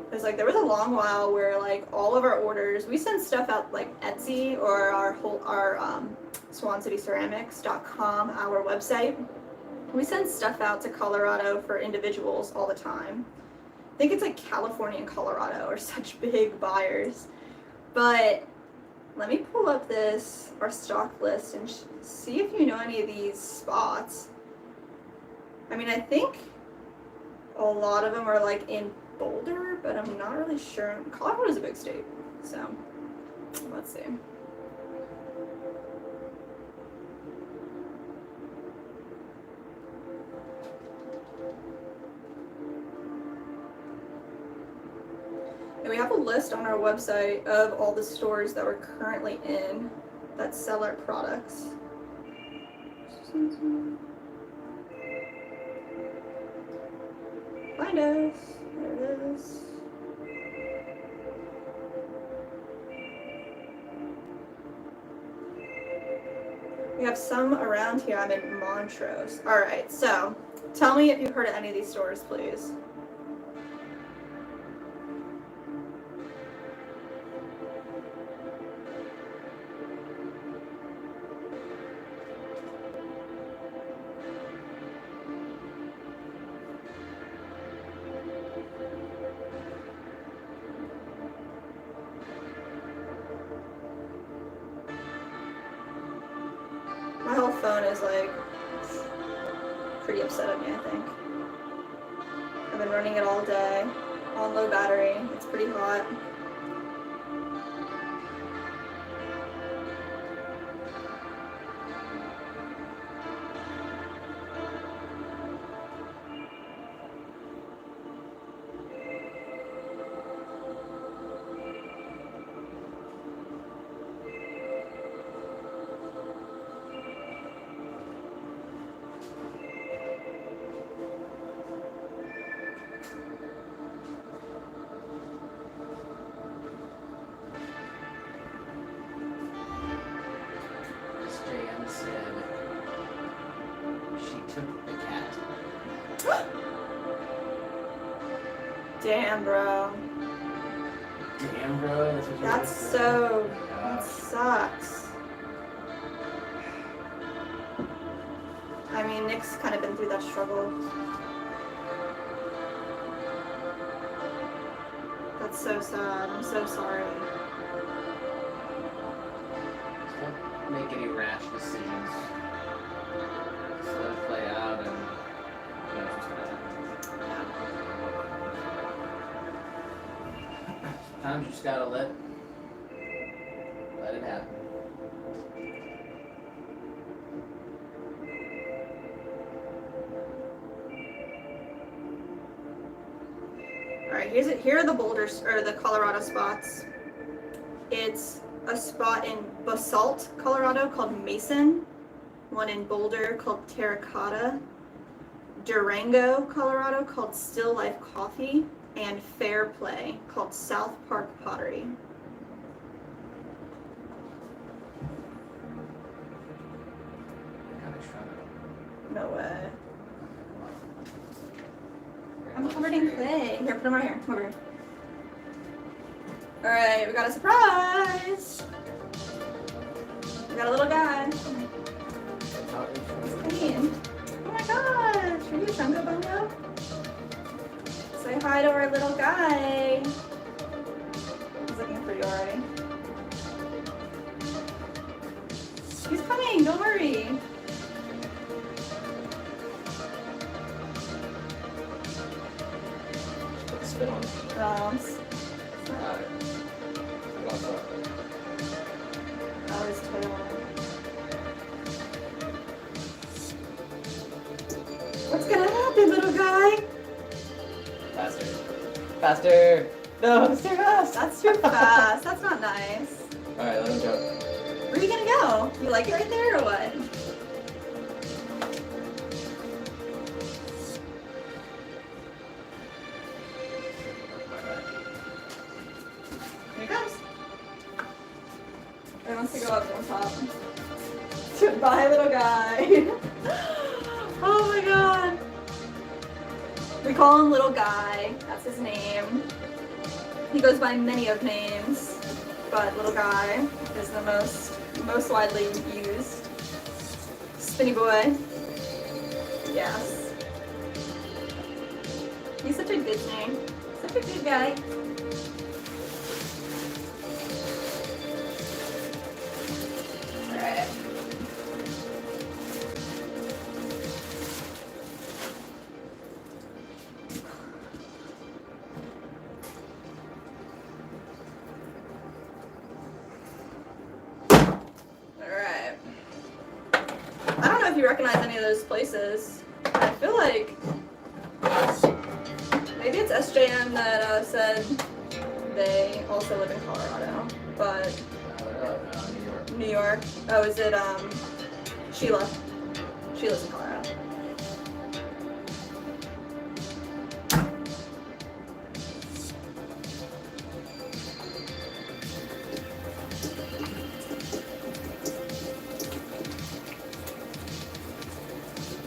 Because like there was a long while where like all of our orders, we send stuff out like Etsy or our SwanCityCeramics.com, our website. We send stuff out to Colorado for individuals all the time. I think it's like California and Colorado are such big buyers. But let me pull up our stock list and see if you know any of these spots. I mean, I think a lot of them are like in Boulder, but I'm not really sure. Colorado's a big state, so let's see. And we have a list on our website of all the stores that we're currently in that sell our products. Find us. There it is. We have some around here. I'm in Montrose. All right, so tell me if you've heard of any of these stores, please. My whole phone is like pretty upset at me, I think. I've been running it all day on low battery. It's pretty hot. JM said she took the cat. Damn, bro. Damn, bro. That's what you That's said? so. Oh my That gosh. sucks. I mean, Nick's kind of been through that struggle. That's so sad. I'm so sorry. Just don't make any rash decisions. Just let it play out and who knows what's gonna happen. Sometimes you just gotta let it happen. All right, here are the Boulder or the Colorado spots. It's a spot in Basalt, Colorado called Mason, one in Boulder called Terracotta, Durango, Colorado called Still Life Coffee, and Fair Play called South Park Pottery. Gotta try that. No way. I'm covered in clay. Here, put them right here. Come over here. Alright, we got a surprise! We got a little guy. Clean. Oh my gosh! Are you Chungo Bungo? Say hi to our little guy. He's looking for you already. He's coming, don't worry. Put the spin on it. Got it. Put it on top. Oh, his tail. What's gonna happen, little guy? Faster. Faster. No, it's too fast. That's too fast. That's not nice. Alright, let him jump. Where are you gonna go? You like it right there or what? Here he comes. He wants to go up on top. Goodbye, little guy. Oh my god. We call him Little Guy. That's his name. He goes by many of names, but Little Guy is the most widely used. Spinny Boy. Yes. He's such a good name. Such a good guy. Alright. Alright. I don't know if you recognize any of those places. I feel like maybe it's SJM that said they also live in Colorado, but New York. New York. Oh, is it Sheila? Sheila's in Colorado.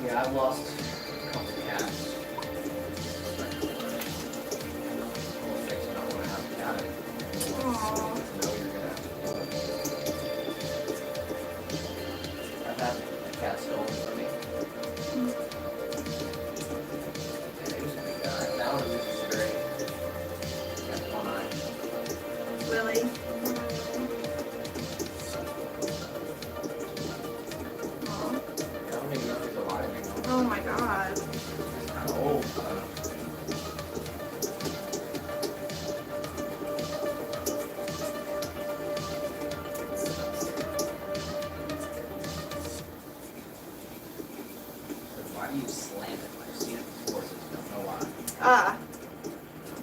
Yeah, I've lost a couple of cats. We'll fix it. I don't want to have a cat. Aww. No, you're gonna. I've had a cat stolen from me. Yeah, he was a big guy. That one was great. Got one eye. Willie. Aw. I don't even know if he's alive anymore. Oh my god. He's kind of old. Why do you slam it? I've seen it before, so I don't know why. Ah.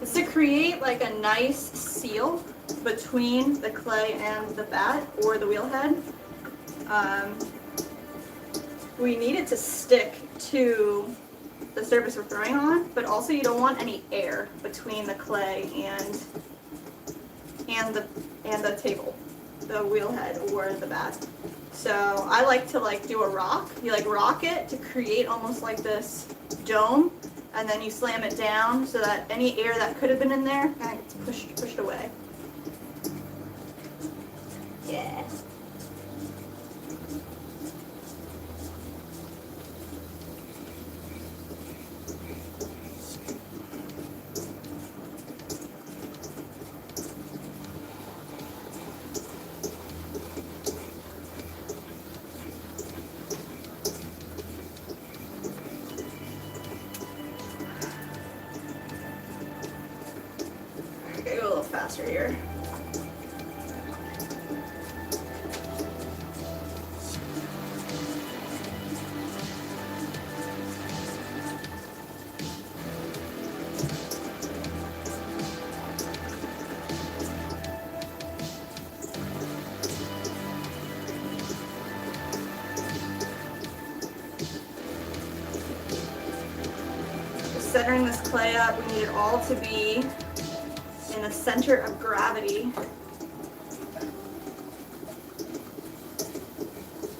It's to create like a nice seal between the clay and the bat or the wheelhead. We need it to stick to the surface we're throwing on, but also you don't want any air between the clay and the table, the wheelhead or the bat. So I like to do a rock. You rock it to create almost like this dome, and then you slam it down so that any air that could have been in there kind of gets pushed away. Yeah. Okay, go a little faster here. centering this clay up, we need it all to be in the center of gravity.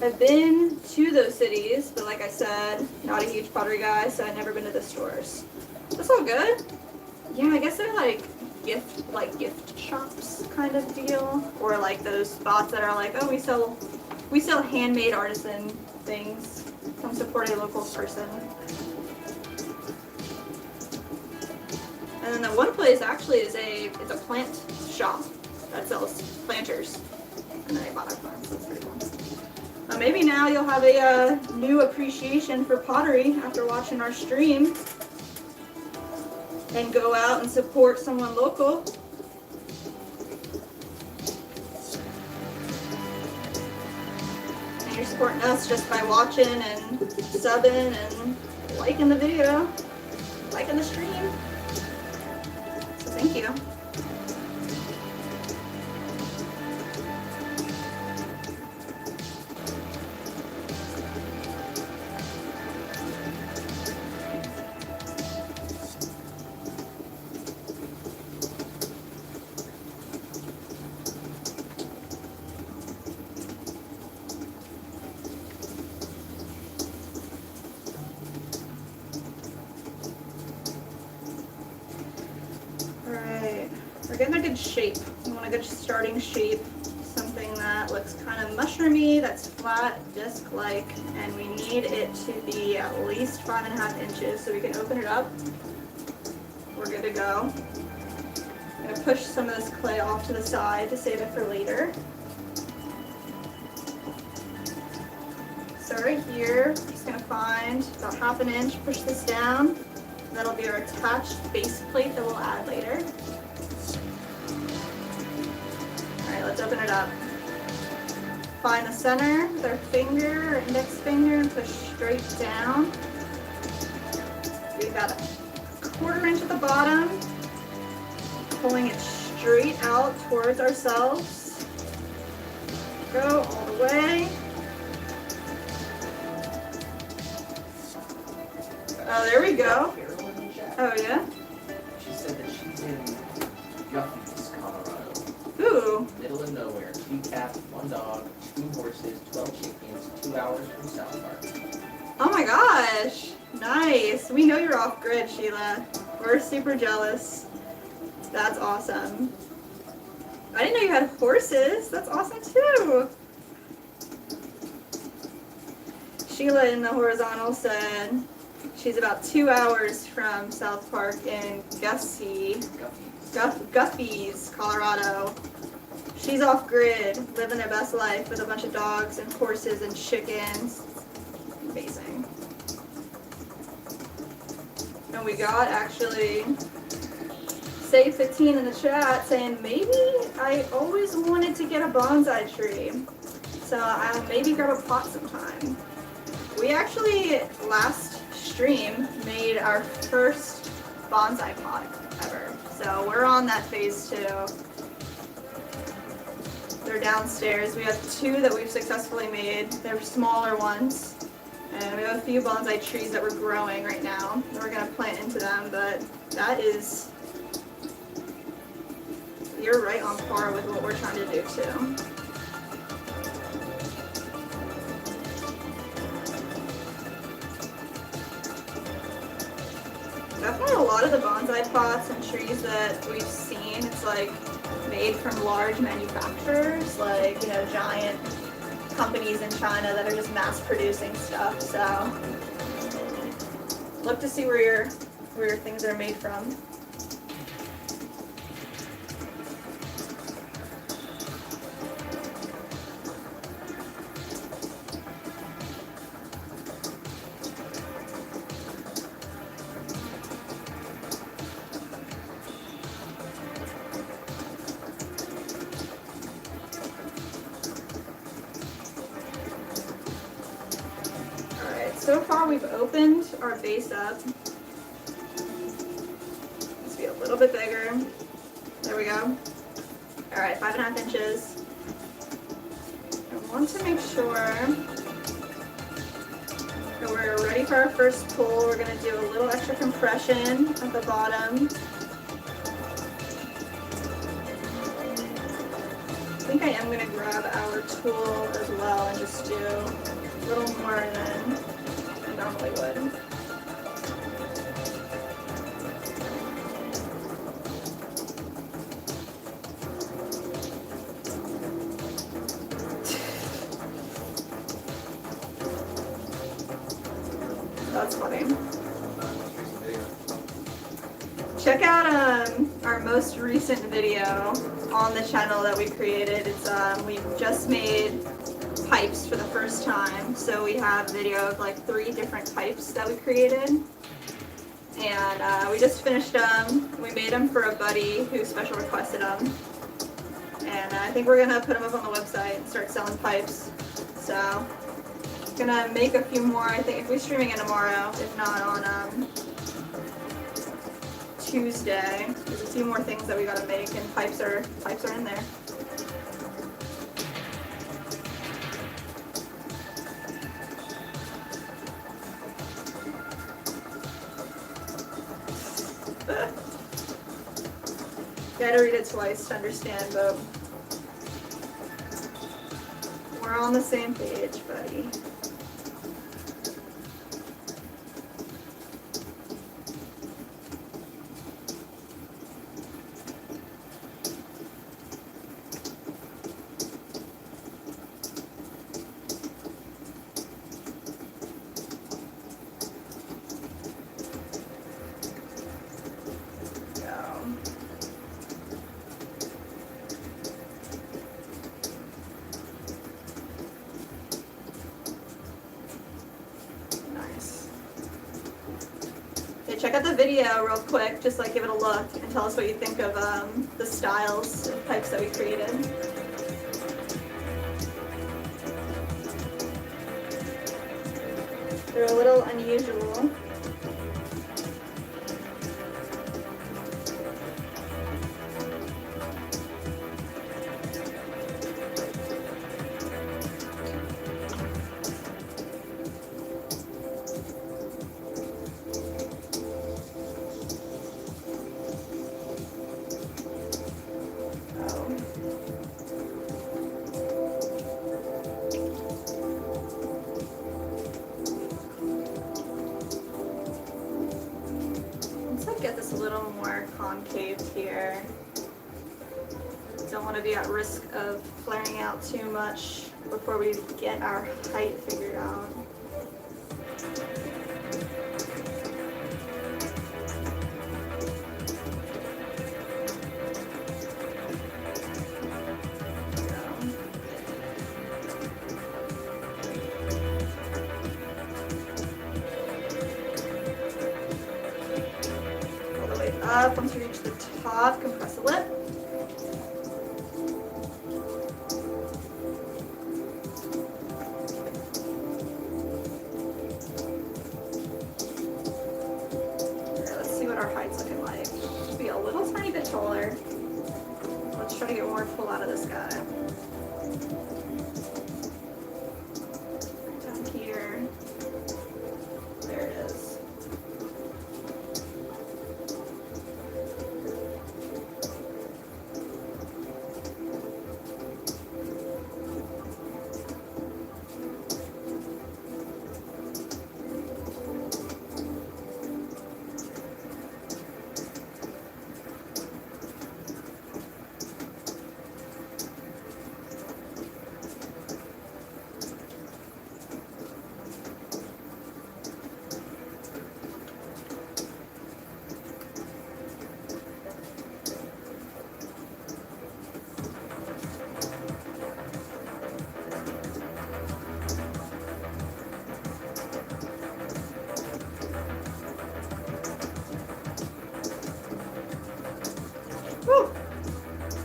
I've been to those cities, but like I said, not a huge pottery guy, so I've never been to the stores. That's all good. Yeah, I guess they're like gift shops kind of deal, or like those spots that are like, oh, we sell handmade artisan things. Come support a local person. And then the one place actually is it's a plant shop that sells planters. And then I bought our plants. That's pretty cool. Maybe now you'll have a new appreciation for pottery after watching our stream, and go out and support someone local. And you're supporting us just by watching and subbing and liking the video, liking the stream. So thank you. We're getting a good shape. We want a good starting shape, something that looks kind of mushroomy, that's flat, disc-like, and we need it to be at least 5.5 inches so we can open it up. We're good to go. I'm going to push some of this clay off to the side to save it for later. So right here, I'm just going to find about 1/2 inch, push this down. That'll be our attached base plate that we'll add later. Alright, let's open it up. Find the center with our finger, or index finger, and push straight down. We've got a 1/4 inch at the bottom, pulling it straight out towards ourselves. Go all the way. Oh, there we go. Oh, yeah? She said that she's in Guffey's, Colorado. Ooh. Middle of nowhere. 2 cats, 1 dog, 2 horses, 12 chickens, 2 hours from South Park. Oh my gosh. Nice. We know you're off grid, Sheila. We're super jealous. That's awesome. I didn't know you had horses. That's awesome too. Sheila in the horizontal said she's about 2 hours from South Park in Guffey's, Colorado. She's off grid, living their best life with a bunch of dogs and horses and chickens. Amazing. And we got actually Save 15 in the chat saying maybe I always wanted to get a bonsai tree, so I'll maybe grab a pot sometime. We actually last stream made our first bonsai pot ever, so we're on that phase 2. They're downstairs. We have 2 that we've successfully made. They're smaller ones. And we have a few bonsai trees that we're growing right now. We're going to plant into them, but that is, you're right on par with what we're trying to do too. Definitely a lot of the bonsai pots and trees that we've seen, it's like made from large manufacturers, like, you know, giant companies in China that are just mass producing stuff. So look to see where your things are made from. So far we've opened our base up. Let's be a little bit bigger. There we go. Alright, 5.5 inches. I want to make sure So we're ready for our first pull. We're gonna do a little extra compression at the bottom. I think I am gonna grab our tool as well and just do a little more than I normally would. That's funny. Check out our most recent video on the channel that we created. It's we just made pipes for the first time, so we have a video of like 3 different pipes that we created, and we just finished them. We made them for a buddy who special requested them, and I think we're gonna put them up on the website and start selling pipes. So gonna make a few more. I think if we're streaming it tomorrow, if not on Tuesday. There's a few more things that we gotta make, and pipes are in there. Gotta read it twice to understand, but we're on the same page, buddy. Check out the video real quick, just like give it a look and tell us what you think of the styles of pipes that we created. They're a little unusual. Get this a little more concave here. Don't want to be at risk of flaring out too much before we get our height figured out. Up once you reach the top, compress the lip. Okay, let's see what our height's looking like. Should be a little tiny bit taller. Let's try to get more pull out of this guy. Down here. There it is.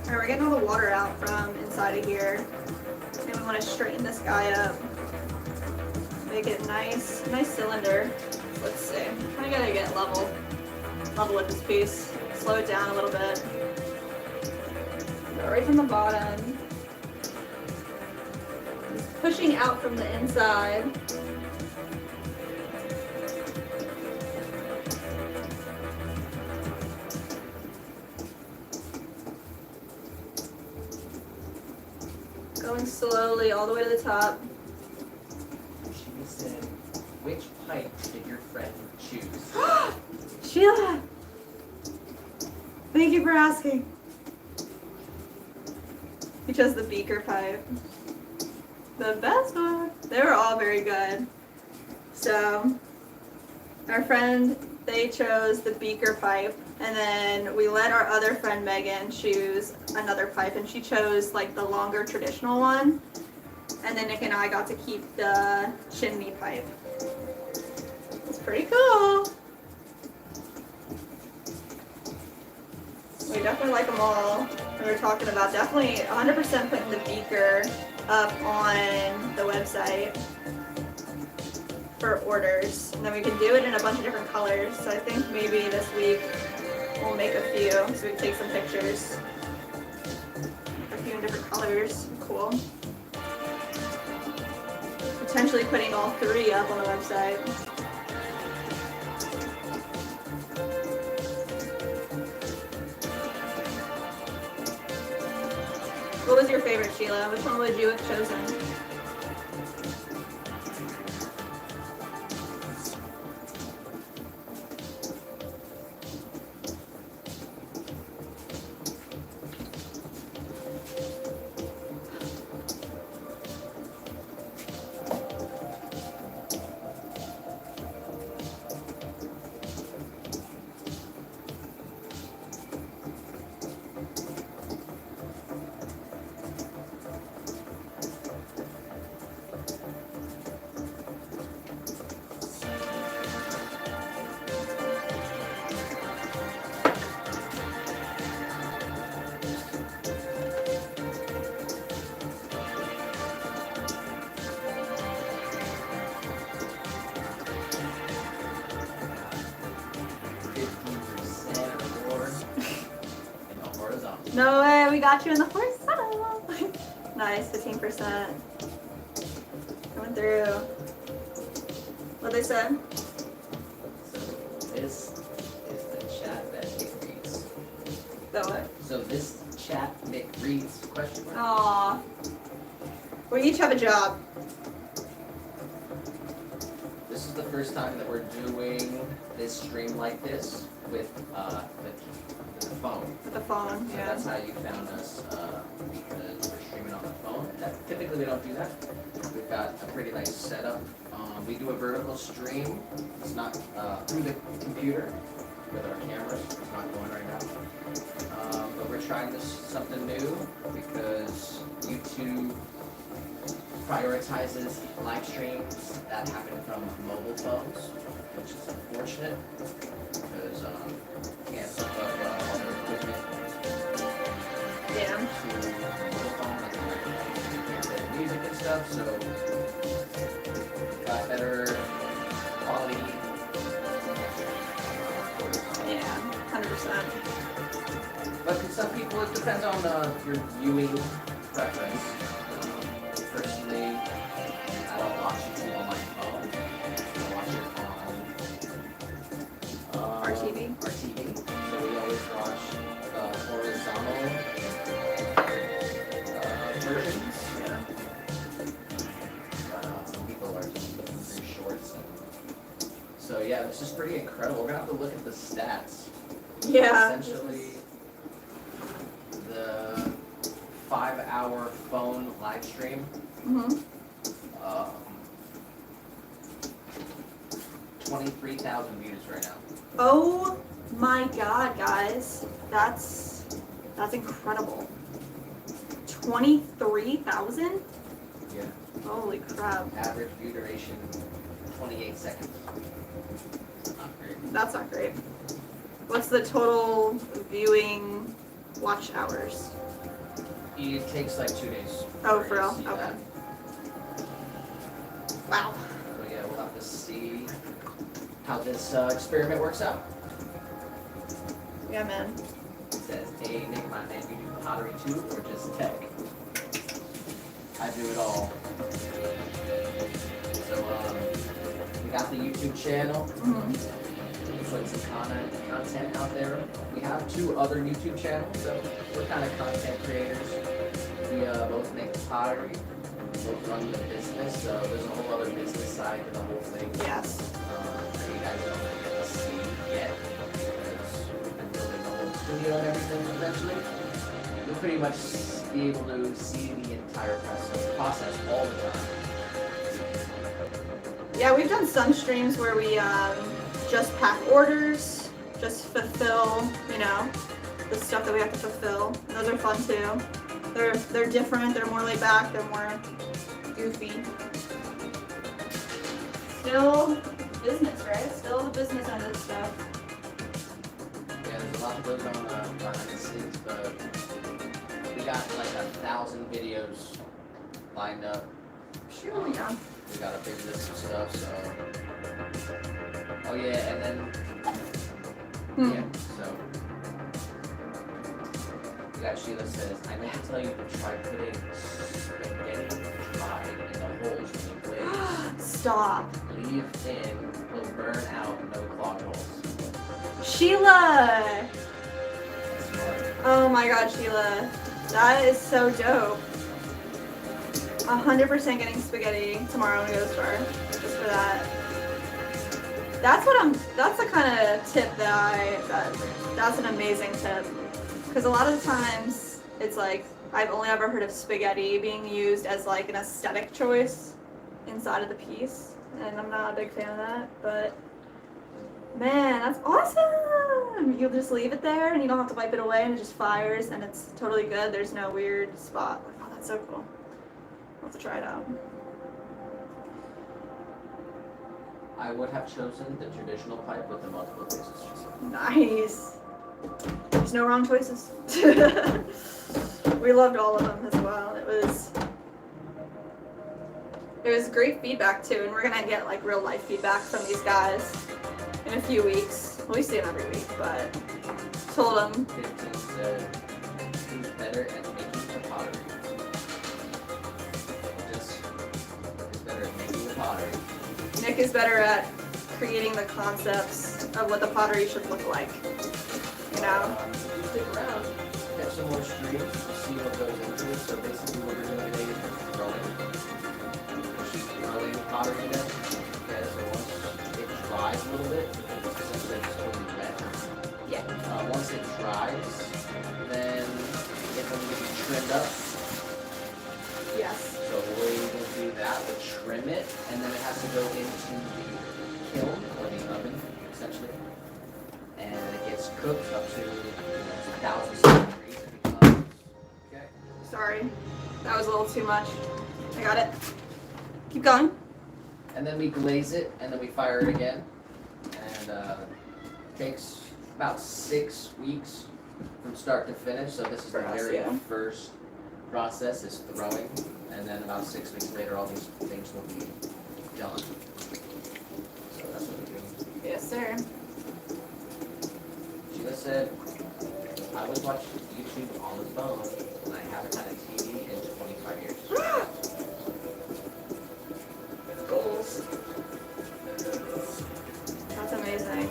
Alright, we're getting all the water out from inside of here. And we want to straighten this guy up. Make it nice cylinder. Let's see. Kind of gotta get level with this piece. Slow it down a little bit. Go right from the bottom. Just pushing out from the inside. Going slowly all the way to the top. She said, which pipe did your friend choose? Sheila! Thank you for asking. You chose the beaker pipe. The best one. They were all very good. So, our friend, they chose the beaker pipe, and then we let our other friend Megan choose another pipe, and she chose like the longer traditional one. And then Nick and I got to keep the chimney pipe. It's pretty cool. We definitely like them all. We were talking about definitely 100% putting the beaker up on the website for orders. And then we can do it in a bunch of different colors. So I think maybe this week we'll make a few so we can take some pictures. A few in different colors. Cool. Potentially putting all 3 up on the website. What was your favorite, Sheila? Which one would you have chosen? No way, we got you in the horizontal. Nice, 15%. Coming through. What they said? So this is the chat that Nick reads. The what? So this chat Nick reads, question mark. Aww. We each have a job. This is the first time that we're doing this stream like this with the phone. With the phone, So yeah. that's how you found us, because we're streaming on the phone. Typically we don't do that. We've got a pretty nice setup. We do a vertical stream. It's not through the computer with our cameras. It's not going right now. But we're trying this something new because YouTube prioritizes live streams that happen from mobile phones, which is unfortunate because can't hook up all their equipment Yeah. to mobile phone. That's why you can't play music and stuff. So got better quality. Yeah, 100%. But for some people, it depends on your viewing preference. Personally, I don't watch YouTube on my phone. I watch it on Our TV. Our TV. So we always watch the horizontal versions. Yeah. Some people are just looking through shorts. So yeah, this is pretty incredible. We're gonna have to look at the stats. Yeah. Essentially, the 5-hour phone live stream. Mhm. 23,000 views right now. Oh my god, guys. That's incredible. 23,000? Yeah. Holy crap. Average view duration, 28 seconds. Not great. That's not great. What's the total viewing watch hours? It takes like 2 days. Oh, before for you real? see Okay. that. Wow. So yeah, we'll have to see how this experiment works out. Yeah, man. It says, hey Nick, my man, you do pottery too, or just tech? I do it all. So we got the YouTube channel. Mhm. We put some content out there. We have 2 other YouTube channels, so we're kind of content creators. We both make pottery, both run the business, so there's a whole other business side to the whole thing. Yes. That you guys don't really get to see yet, because I'm building the whole studio and everything eventually. You'll pretty much be able to see the entire process all the time. Yeah, we've done some streams where we just pack orders, just fulfill, you know, the stuff that we have to fulfill. And those are fun too. They're different, they're more laid back, they're more goofy. Still business, right? Still the business end of the stuff. Yeah, there's a lot that goes on behind the scenes, but we got like 1,000 videos lined up. Sure, yeah. We got a big list of stuff, so. Oh yeah, and then yeah, so. We got Sheila says, I meant to tell you to try putting spaghetti dry in the holes when you glaze. Stop. Leave in, will burn out, no clogged holes. Sheila! That's smart. Oh my god, Sheila. That is so dope. 100% getting spaghetti tomorrow when we go to the store. Just for that. That's the kind of tip that's an amazing tip. Because a lot of the times, it's like, I've only ever heard of spaghetti being used as like an aesthetic choice inside of the piece. And I'm not a big fan of that, but man, that's awesome! You'll just leave it there and you don't have to wipe it away and it just fires and it's totally good. There's no weird spot. Like, oh, that's so cool. I'll have to try it out. I would have chosen the traditional pipe with the multiple faces. Nice. There's no wrong choices. We loved all of them as well. It was great feedback too, and we're gonna get like real life feedback from these guys in a few weeks. Well, we see them every week, but told them. 15 said, who's better at making the pottery? Just is better at making the pottery. Nick is better at creating the concepts of what the pottery should look like. You know? Stick around. Catch some more streams to see what goes into it. So basically what we're doing today is growing. She's growing pottery today. Okay, so once it dries a little bit, since it's totally wet. Yeah. Once it dries, then it's going to be trimmed up. Yes. So the way we're going to do that, we'll trim it, and then it has to go into the kiln, or the oven, essentially. And it gets cooked up to 1,000 degrees. Okay. Sorry. That was a little too much. I got it. Keep going. And then we glaze it, and then we fire it again. And takes about 6 weeks from start to finish. So this is the For us, very yeah. first process, is throwing. And then about 6 weeks later, all these things will be done. So that's what we're doing. Yes, sir. Sheila said, I was watching YouTube on the phone, and I haven't had a TV in 25 years. Goals. That's amazing.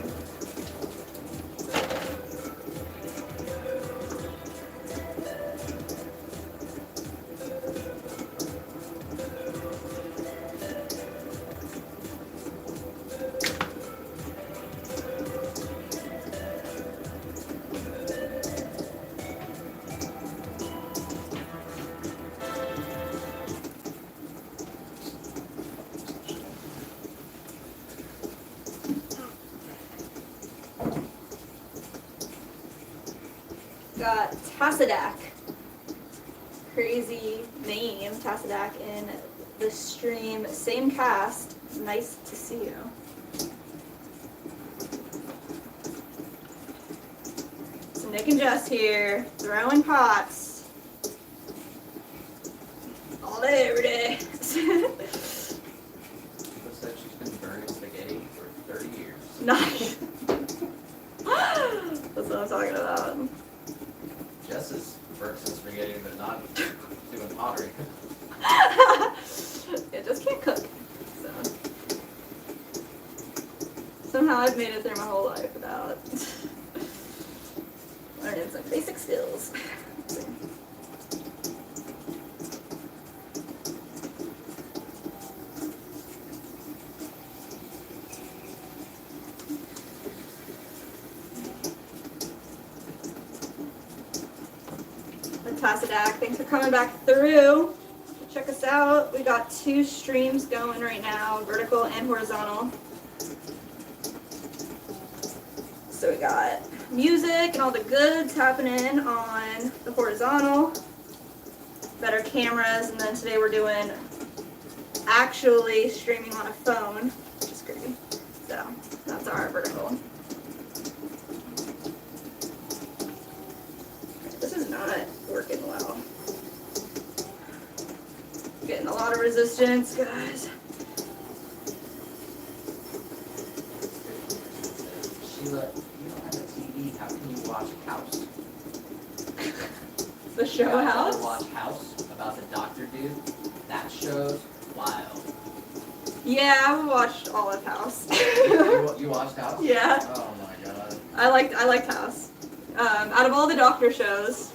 Got Tassadak. Crazy name, Tassadak, in the stream. Same cast. Nice to see you. So Nick and Jess here, throwing pots. All day, every day. Sheila said she's been burning spaghetti for 30 years. Nice. That's what I'm talking about. Jess has burnt some spaghetti, but not doing pottery. It just can't cook. So somehow I've made it through my whole life without learning some basic skills. Tassidak. Thanks for coming back through. Check us out. We got 2 streams going right now, vertical and horizontal. So we got music and all the goods happening on the horizontal, better cameras, and then today we're doing actually streaming on a phone, which is crazy. So that's our vertical. This is not working well. Getting a lot of resistance, guys. Sheila, you don't have a TV. How can you watch House? The show You guys house. gotta watch House about the doctor dude. That show's wild. Yeah, I watched all of House. You watched House? Yeah. Oh my god. I liked House. Out of all the doctor shows,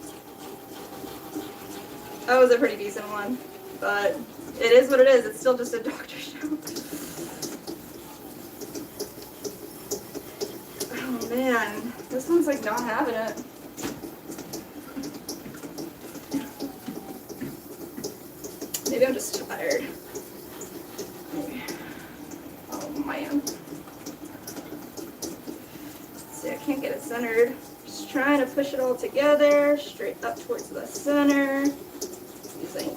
that was a pretty decent one. But it is what it is. It's still just a doctor show. Oh man, this one's like not having it. Maybe I'm just tired. Oh man. See, I can't get it centered. Just trying to push it all together, straight up towards the center. Using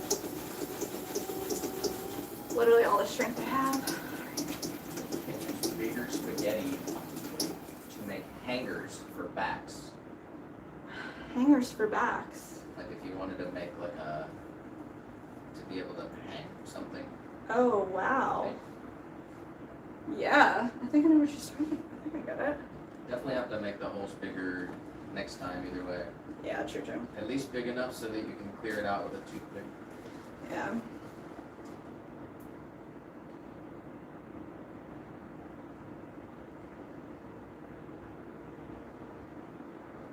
literally all the strength I have. Bigger spaghetti to make hangers for backs. Hangers for backs. Like if you wanted to make like a, to be able to hang something. Oh wow. Yeah, I think I know what you're saying. I think I got it. Definitely have to make the holes bigger next time either way. Yeah, true. At least big enough so that you can clear it out with a toothpick. Yeah.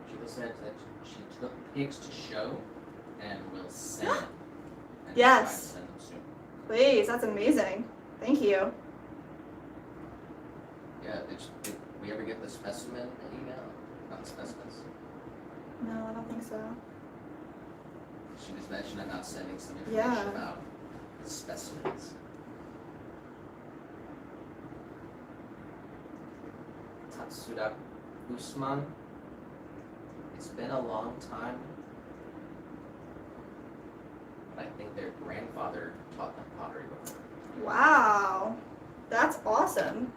Sheila said that she took pics to show and will send them. And Yes. try to send them soon. Please, that's amazing. Thank you. Yeah, did we ever get the specimen email? Not specimens. No, I don't think so. She just mentioned about sending some information Yeah. about the specimens. Tatsuda Usman. It's been a long time. But I think their grandfather taught them pottery before. Wow. That's awesome.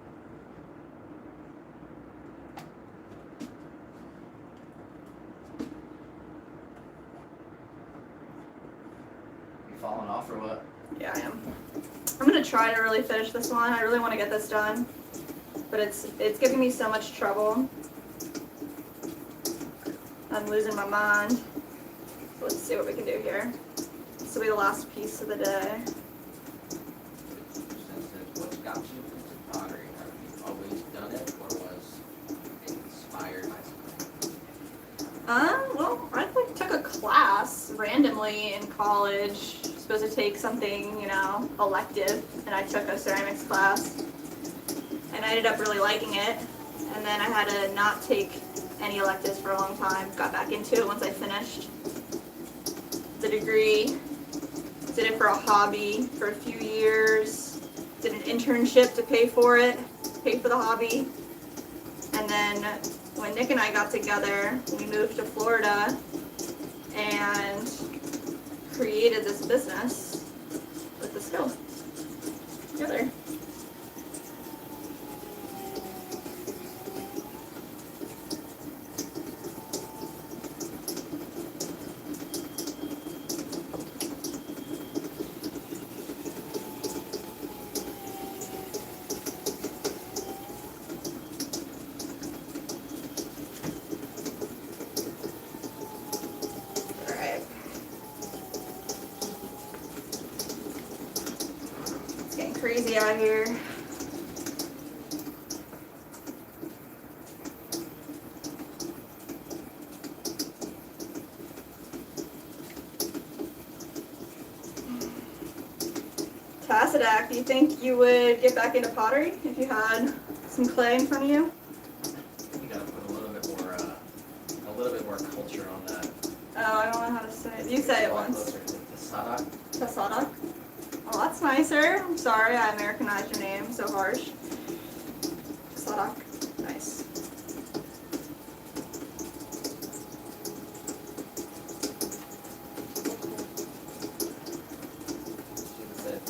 You falling off or what? Yeah, I am. I'm gonna try to really finish this one. I really want to get this done, but it's giving me so much trouble. I'm losing my mind. So let's see what we can do here. This will be the last piece of the day. What's got you into pottery? Have you always done it or was it inspired by something? Well, I like took a class randomly in college. Supposed to take something, elective, and I took a ceramics class, and I ended up really liking it. And then I had to not take any electives for a long time. Got back into it once I finished the degree. Did it for a hobby for a few years. Did an internship to pay for it, pay for the hobby. And then when Nick and I got together, we moved to Florida and created this business with the skill together. Crazy out here. Tassidak, do you think you would get back into pottery if you had some clay in front of you? You gotta put a little bit more culture on that. Oh, I don't know how to say it. You say it Walk once. closer to the Sadak. Tasada. Oh, that's nicer. I'm sorry I Americanized your name so harsh. Tasada. Nice. She said,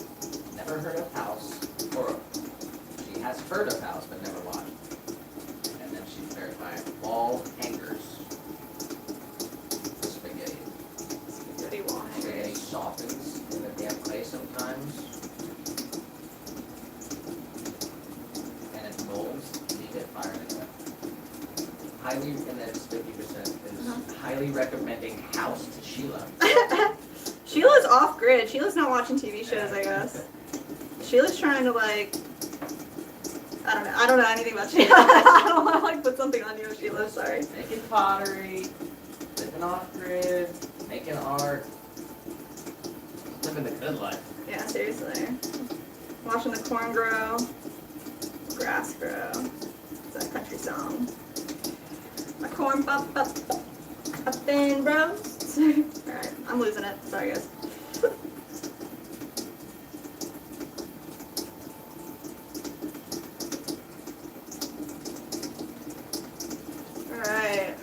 never heard of house, or she has heard of house but never watched. And then she's verified wall hangers. Spaghetti. Spaghetti wall Spaghetti hangers. softens in the damp clay sometimes. And it molds, leave it, fire it up. Highly, and then it's 50% is highly recommending house to Sheila. Sheila's off grid. Sheila's not watching TV shows, I guess. Sheila's trying to like, I don't know anything about Sheila. I don't want to like put something on you, Sheila. Sorry. Making pottery, living off grid, making art, living the good life. Yeah, seriously. Watching the corn grow, grass grow. It's a country song. My corn up and roast. Alright, I'm losing it. Sorry, guys. Alright.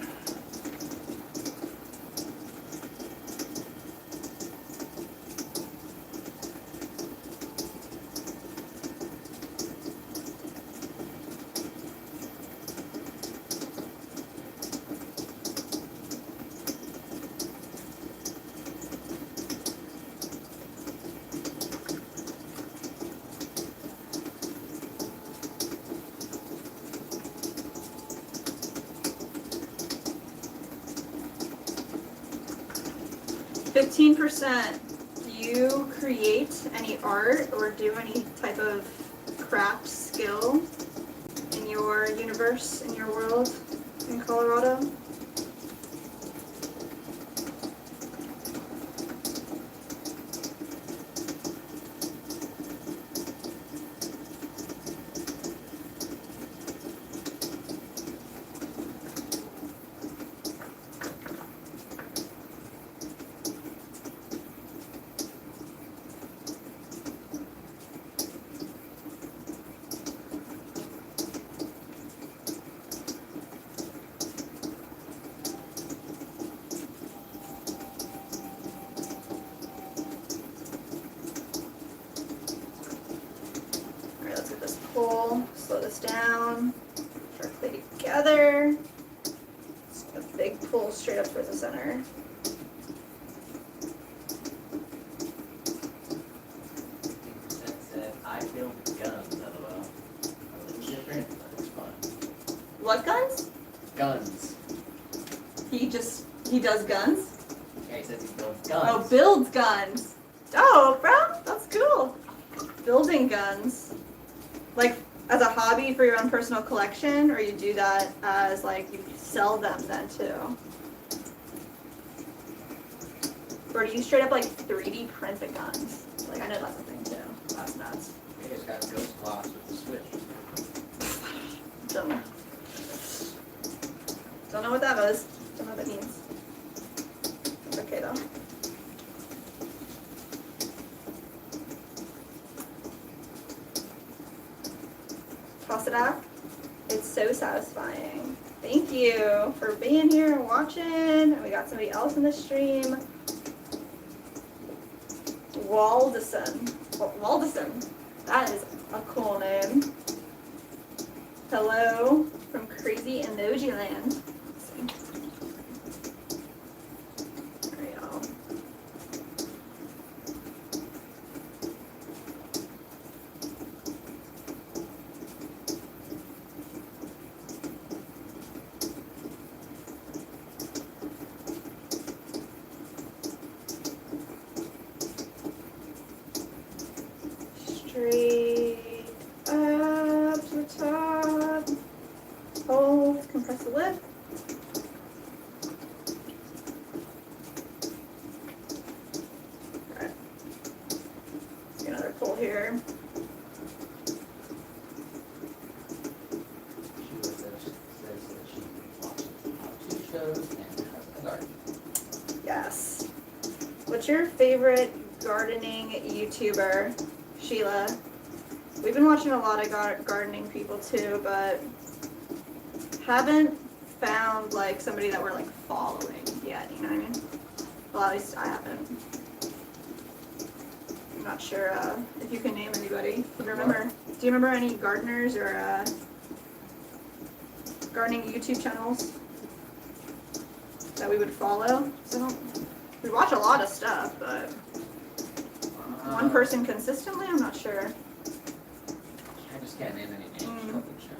%. Do you create any art or do any type of craft skill in your universe, in your world, in Colorado? Alright, let's get this pull, slow this down, try to play together. Just a big pull straight up towards the center. Said, I build guns, LOL. A little different, but it's fun. What guns? Guns. He does guns? Yeah, he says he builds Oh, guns. builds guns. Oh, bro, that's cool. Building guns. Like, as a hobby for your own personal collection, or you do that as, like, you sell them then, too? Or do you straight up, like, 3D print the guns? Like, I know that's a thing, too. That's nuts. He just got ghost blocks with the switch. Don't know. Don't know what that was. Don't know what that means. It's okay, though. Toss it out. It's so satisfying. Thank you for being here and watching. And we got somebody else in the stream. Waldison. Waldison. That is a cool name. Hello from crazy emoji land. Let's see. There we go. Straight up to the top. Hold, compress the lip. Alright. Let's get another pull here. She says that she watches how-to shows and has a garden. your favorite gardening YouTuber, Sheila? We've been watching a lot of gardening people too, but haven't found like somebody that we're like following yet, you know what I mean? Well, at least I haven't. I'm not sure if you can name anybody. Do you remember any gardeners or gardening YouTube channels that we would follow? So we watch a lot of stuff, but one person consistently, I'm not sure. I just can't name any names. Couple channels.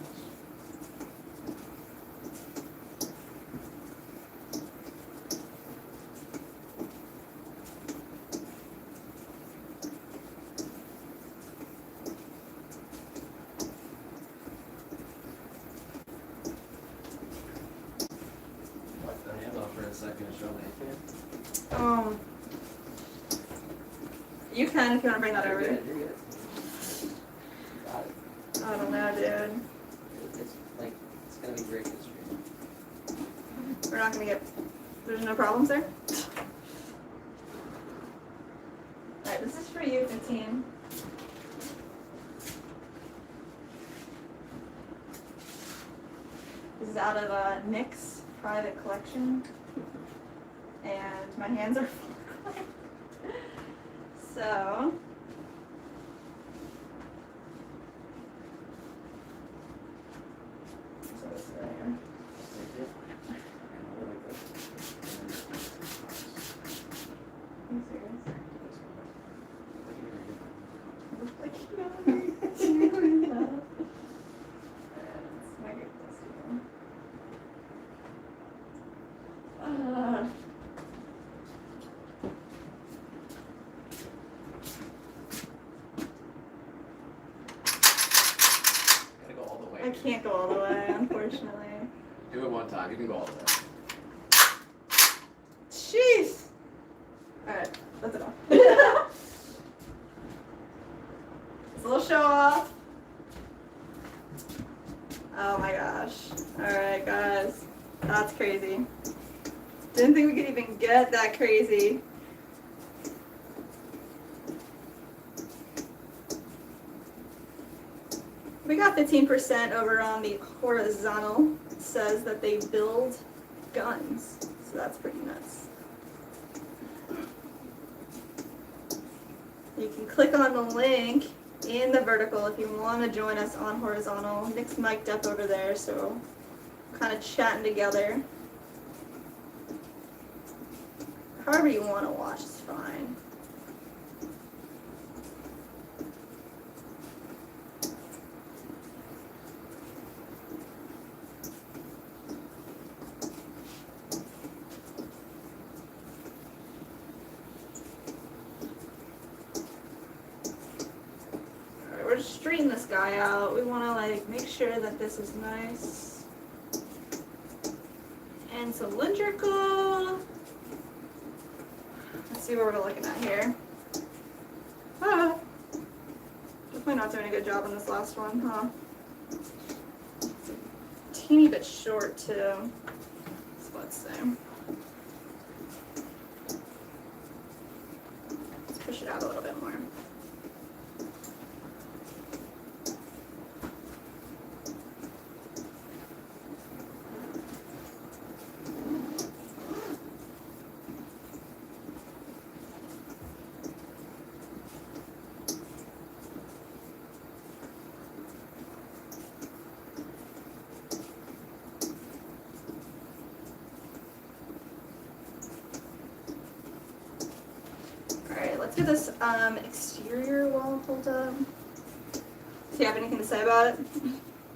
Left the hand off for a second to show me. You can if you want to bring that over. You're good. Got it. I don't know, dude. It's like, it's gonna be great history. We're not gonna get. There's no problems there. Alright, this is for you, 15. This is out of Nick's private collection, and my hands are full. So. So it's right here. Are you serious? Like, you know, it's my good festival. Gotta go all the way. I can't go all the way, unfortunately. Do it one time. You can go all the way. Jeez! Alright, that's enough. It's a little show off. Oh my gosh. Alright, guys. That's crazy. Didn't think we could even get that crazy. We got 15% over on the horizontal. It says that they build guns. So that's pretty nuts. You can click on the link in the vertical if you want to join us on horizontal. Nick's mic'd up over there, so kind of chatting together. However you want to watch is fine. Alright, we're just straightening this guy out. We want to like make sure that this is nice and cylindrical. Let's see what we're looking at here. Ah, definitely not doing a good job on this last one, huh? It's a teeny bit short too. So let's see. Let's push it out a little bit more. Let's get this exterior wall pulled up. Do you have anything to say about it?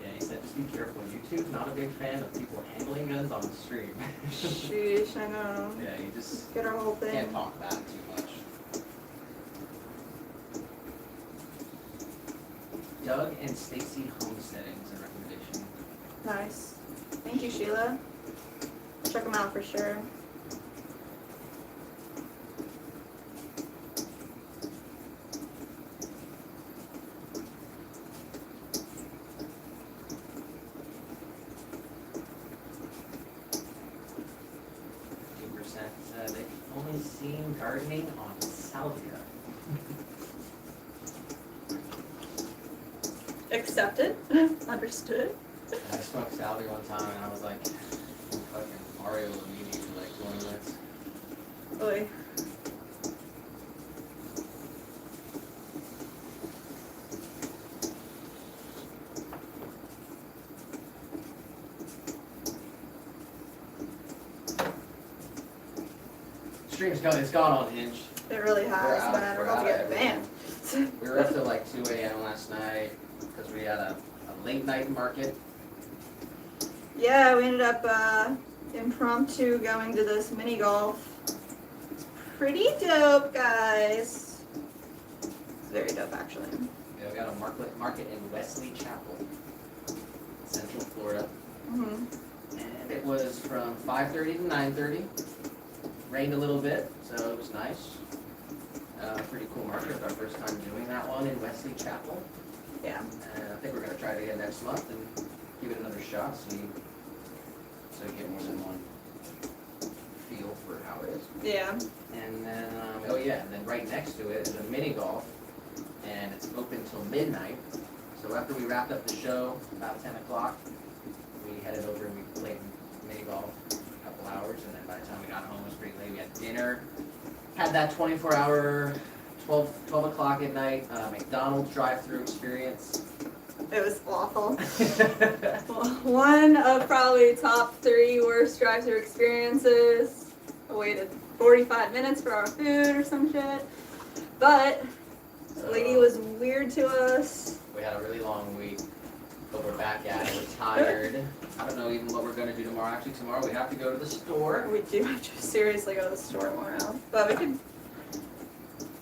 Yeah, he said just be careful. YouTube's not a big fan of people handling guns on the stream. Sheesh, I know. Yeah, you just Get our whole thing. Can't talk about it too much. Doug and Stacy homesteading's a recommendation. Nice. Thank you, Sheila. Check them out for sure. They've only seen gardening on Accepted. Understood. I smoked salvia one time and I was like, fucking Mario Luigi for like 20 minutes. Oy. Stream's going, it's gone on Hinge. It really has, out- man. We're we're about to out get of banned. We were up till like 2 a.m. last night because we had a late night market. Yeah, we ended up impromptu going to this mini golf. It's pretty dope, guys. It's very dope, actually. Yeah, we got a market in Wesley Chapel, Central Florida. Mm-hmm. And it was from 5:30 to 9:30. Rained a little bit, so it was nice. Pretty cool market. It's our first time doing that one in Wesley Chapel. Yeah. And I think we're going to try it again next month and give it another shot, so you get more than one feel for how it is. Yeah. And then, oh yeah, and then right next to it is a mini golf, and it's open till midnight. So after we wrapped up the show, about 10 o'clock, we headed over and we played mini golf a couple hours, and then by the time we got home, it was pretty late. We had dinner, had that 24-hour, 12 o'clock at night, McDonald's drive-through experience. It was awful. One of probably top 3 worst drive-thru experiences. I waited 45 minutes for our food or some shit. But the lady was weird to us. We had a really long week, but we're back at it. We're tired. I don't know even what we're going to do tomorrow. Actually, tomorrow we have to go to the store. We do have to seriously go to the store tomorrow. But we could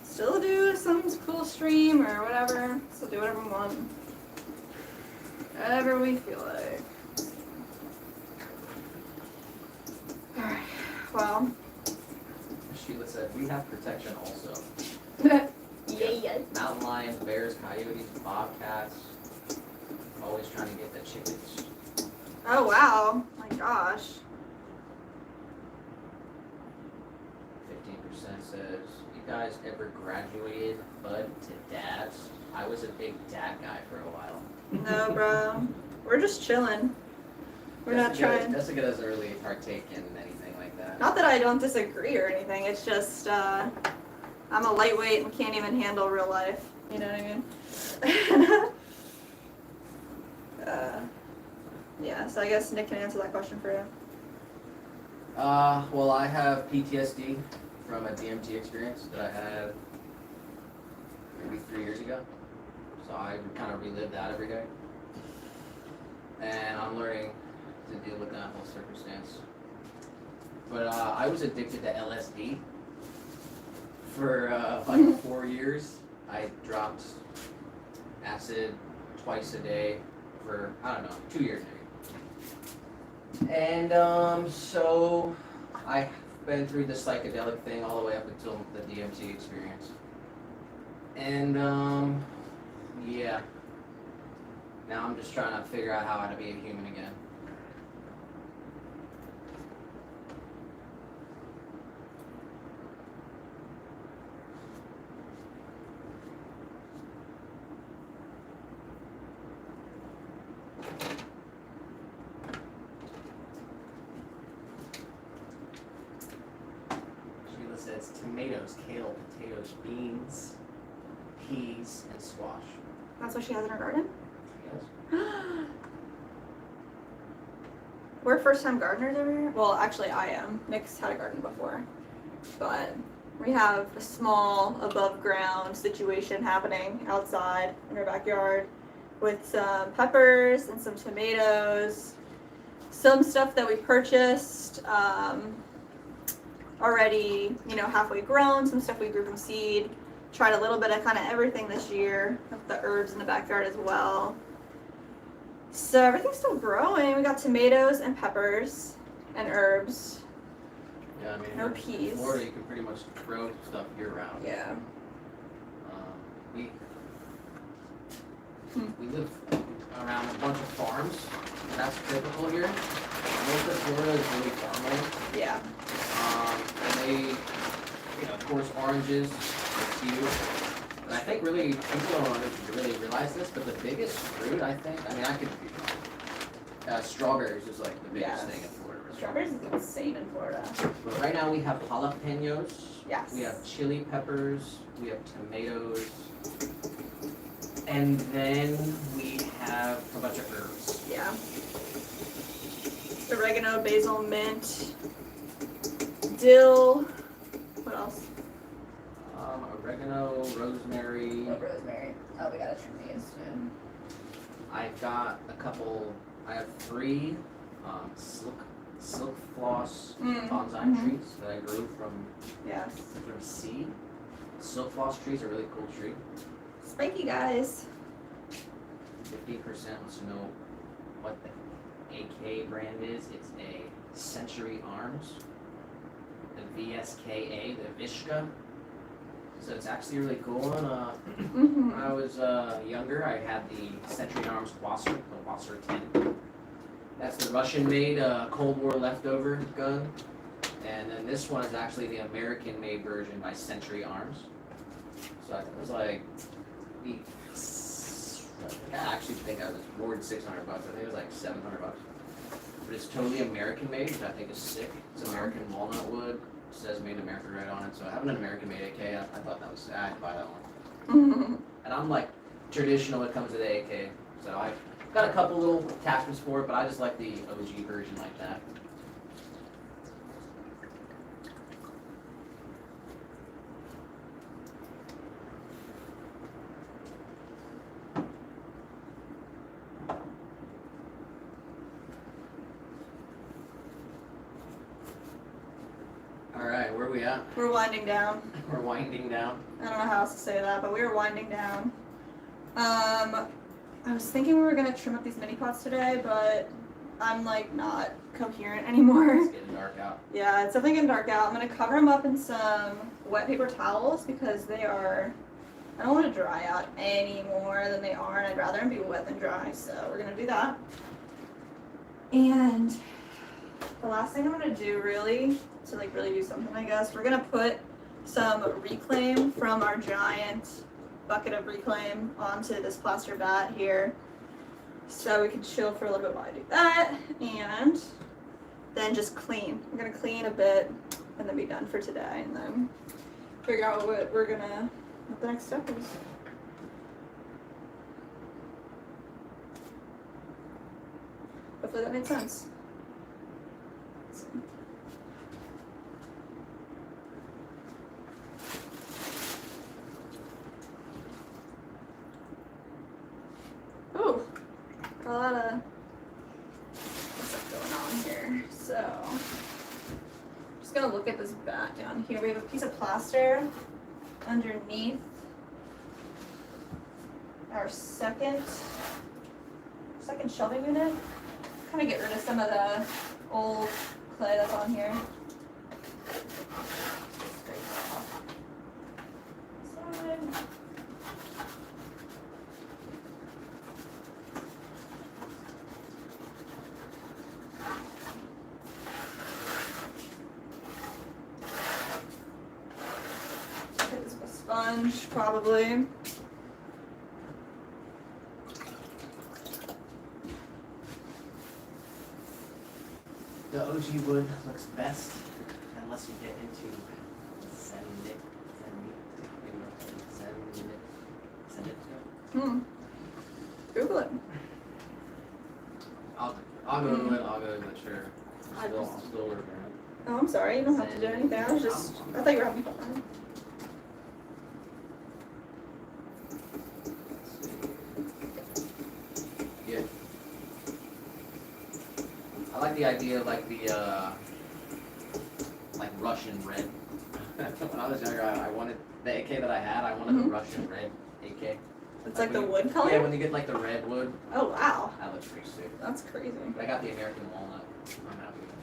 still do some cool stream or whatever. So do whatever we want. Whatever we feel like. Alright, well. Sheila said, we have protection also. Yeah. Mountain lions, bears, coyotes, bobcats. Always trying to get the chickens. Oh wow, my gosh. 15% says, you guys ever graduated bud to dads? I was a big dad guy for a while. No, bro. We're just chilling. We're not trying. Jessica doesn't really partake in anything like that. Not that I don't disagree or anything. It's just I'm a lightweight and can't even handle real life. You know what I mean? Yeah. So I guess Nick can answer that question for you. Well, I have PTSD from a DMT experience that I had maybe 3 years ago. So I kind of relive that every day. And I'm learning to deal with that whole circumstance. But I was addicted to LSD for like 4 years. I dropped acid twice a day for, I don't know, 2 years maybe. And so I've been through the psychedelic thing all the way up until the DMT experience. And yeah. Now I'm just trying to figure out how to be a human again. Sheila says tomatoes, kale, potatoes, beans, peas, and squash. That's what she has in her garden? Yes. We're first-time gardeners over here. Well, actually, I am. Nick's had a garden before, but we have a small above-ground situation happening outside in our backyard with some peppers and some tomatoes, some stuff that we purchased already, halfway grown, some stuff we grew from seed. Tried a little bit of kind of everything this year, with the herbs in the backyard as well. So everything's still growing. We got tomatoes and peppers and herbs. Yeah, I mean, No in peas. Florida, you can pretty much grow stuff year round. Yeah. We live around a bunch of farms. That's typical here. Most of Florida is really farmland. Yeah. And they, of course, oranges, it's huge. I think really, people don't really realize this, but the biggest fruit, I think, I mean, I could be wrong. Strawberries is like the biggest Yes. thing in Florida. Right? Strawberries is insane in Florida. But right now we have jalapenos. Yes. We have chili peppers. We have tomatoes. And then we have a bunch of herbs. Yeah. Oregano, basil, mint, dill. What else? Oregano, rosemary. Oh, rosemary. Oh, we gotta trim these soon. I've got a couple. I have 3 silk floss bonsai trees that I grew from Yes. seed. Silk floss trees are a really cool tree. Spiky guys. 50% wants to know what the AK brand is. It's a Century Arms. The VSKA, the Vishka. So it's actually really cool. And, when I was younger, I had the Century Arms Wasser, the Wasser 10. That's the Russian-made Cold War leftover gun. And then this one is actually the American-made version by Century Arms. So I was like, I actually think I was more than $600. I think it was like $700. But it's totally American-made, which I think is sick. It's American walnut wood. It says made in America right on it. So having an American-made AK, I thought that was, I'd buy that one. And I'm like traditional when it comes to the AK. So I've got a couple little attachments for it, but I just like the OG version like that. Alright, where are we at? We're winding down. We're winding down. I don't know how else to say that, but we were winding down. I was thinking we were gonna trim up these mini pots today, but I'm like not coherent anymore. It's getting dark out. Yeah, it's definitely getting dark out. I'm gonna cover them up in some wet paper towels because they are, I don't want to dry out any more than they are, and I'd rather them be wet than dry, so we're gonna do that. And the last thing I'm gonna do really, to like really do something, I guess, we're gonna put some reclaim from our giant bucket of reclaim onto this plaster bat here so we can chill for a little bit while I do that, and then just clean. We're gonna clean a bit and then be done for today, and then figure out what the next step is. Hopefully that made sense. Ooh, got a lot of stuff going on here. So, I'm just gonna look at this bat down here. We have a piece of plaster underneath our second shelving unit. Kind of get rid of some of the old clay that's on here. Scrape that off. Side. Hit this with a sponge, probably. The OG wood looks best unless you get into sandit. Google it. I'll go to it. I'll go to it. Sure. I'll still work on it. Oh, I'm sorry. You don't have to do anything. I thought you were having fun. Yeah. I like the idea of like the like Russian red. When I was younger, I wanted the AK that I had. I wanted the Russian red AK. It's like the wood color? Yeah, when you get like the red wood. Oh, wow. That looks pretty sick. That's crazy. But I got the American walnut. I'm happy with it.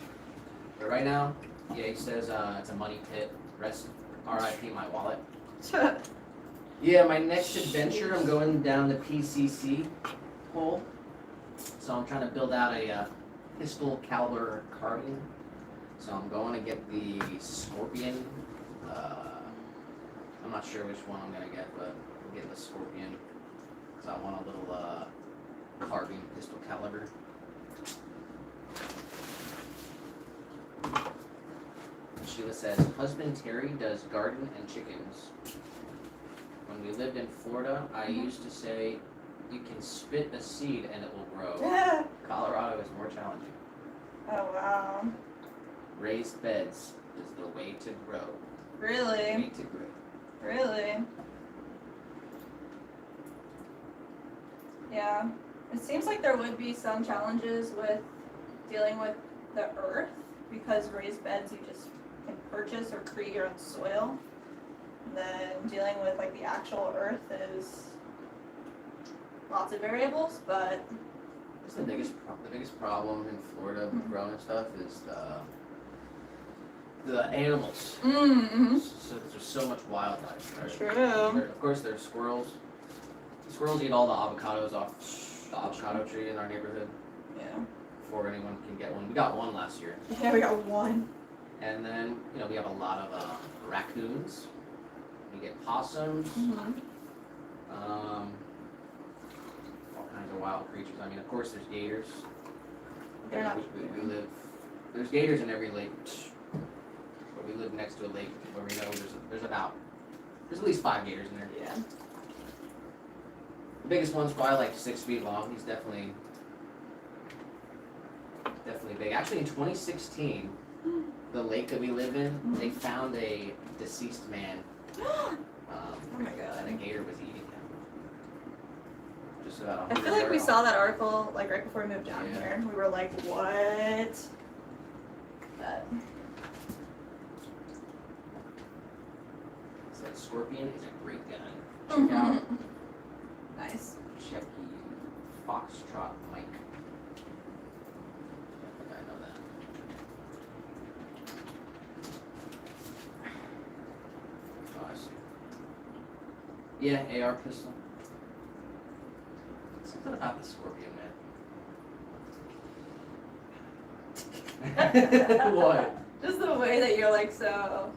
But right now, yeah, he says it's a money pit. Rest RIP my wallet. Yeah, my next adventure, I'm going down the PCC hole. So I'm trying to build out a pistol caliber carbine. So I'm going to get the Scorpion. I'm not sure which one I'm going to get, but I'm getting the Scorpion because I want a little carbine pistol caliber. Sheila says, husband Terry does garden and chickens. When we lived in Florida, I used to say, you can spit a seed and it will grow. Colorado is more challenging. Oh wow. Raised beds is the way to grow. Really? Way to grow. Really? Yeah. It seems like there would be some challenges with dealing with the earth because raised beds you just can purchase or create your own soil. And then dealing with like the actual earth is lots of variables, but That's the biggest problem in Florida with growing stuff is the animals. mm-hmm. So there's so much wildlife. Right? True. Of course, there's squirrels. Squirrels eat all the avocados off the avocado tree in our neighborhood Yeah. before anyone can get one. We got one last year. Yeah, we got one. And then, we have a lot of raccoons. We get possums. Mm-hmm. All kinds of wild creatures. I mean, of course, there's gators. They're not. We live. There's gators in every lake. But we live next to a lake where we know there's at least 5 gators in there. Yeah. The biggest one's probably like 6 feet long. He's definitely big. Actually, in 2016, the lake that we live in, they found a deceased man. Oh my god. And a gator was eating him. Just about I feel like we saw that article like right before we moved down here. And we were like, what? But So that Scorpion is a great gun. Check out nice. Checky Foxtrot Mike. I think I know that. Oh, I see. Yeah, AR pistol. Something about the Scorpion, man. What? Just the way that you're like so.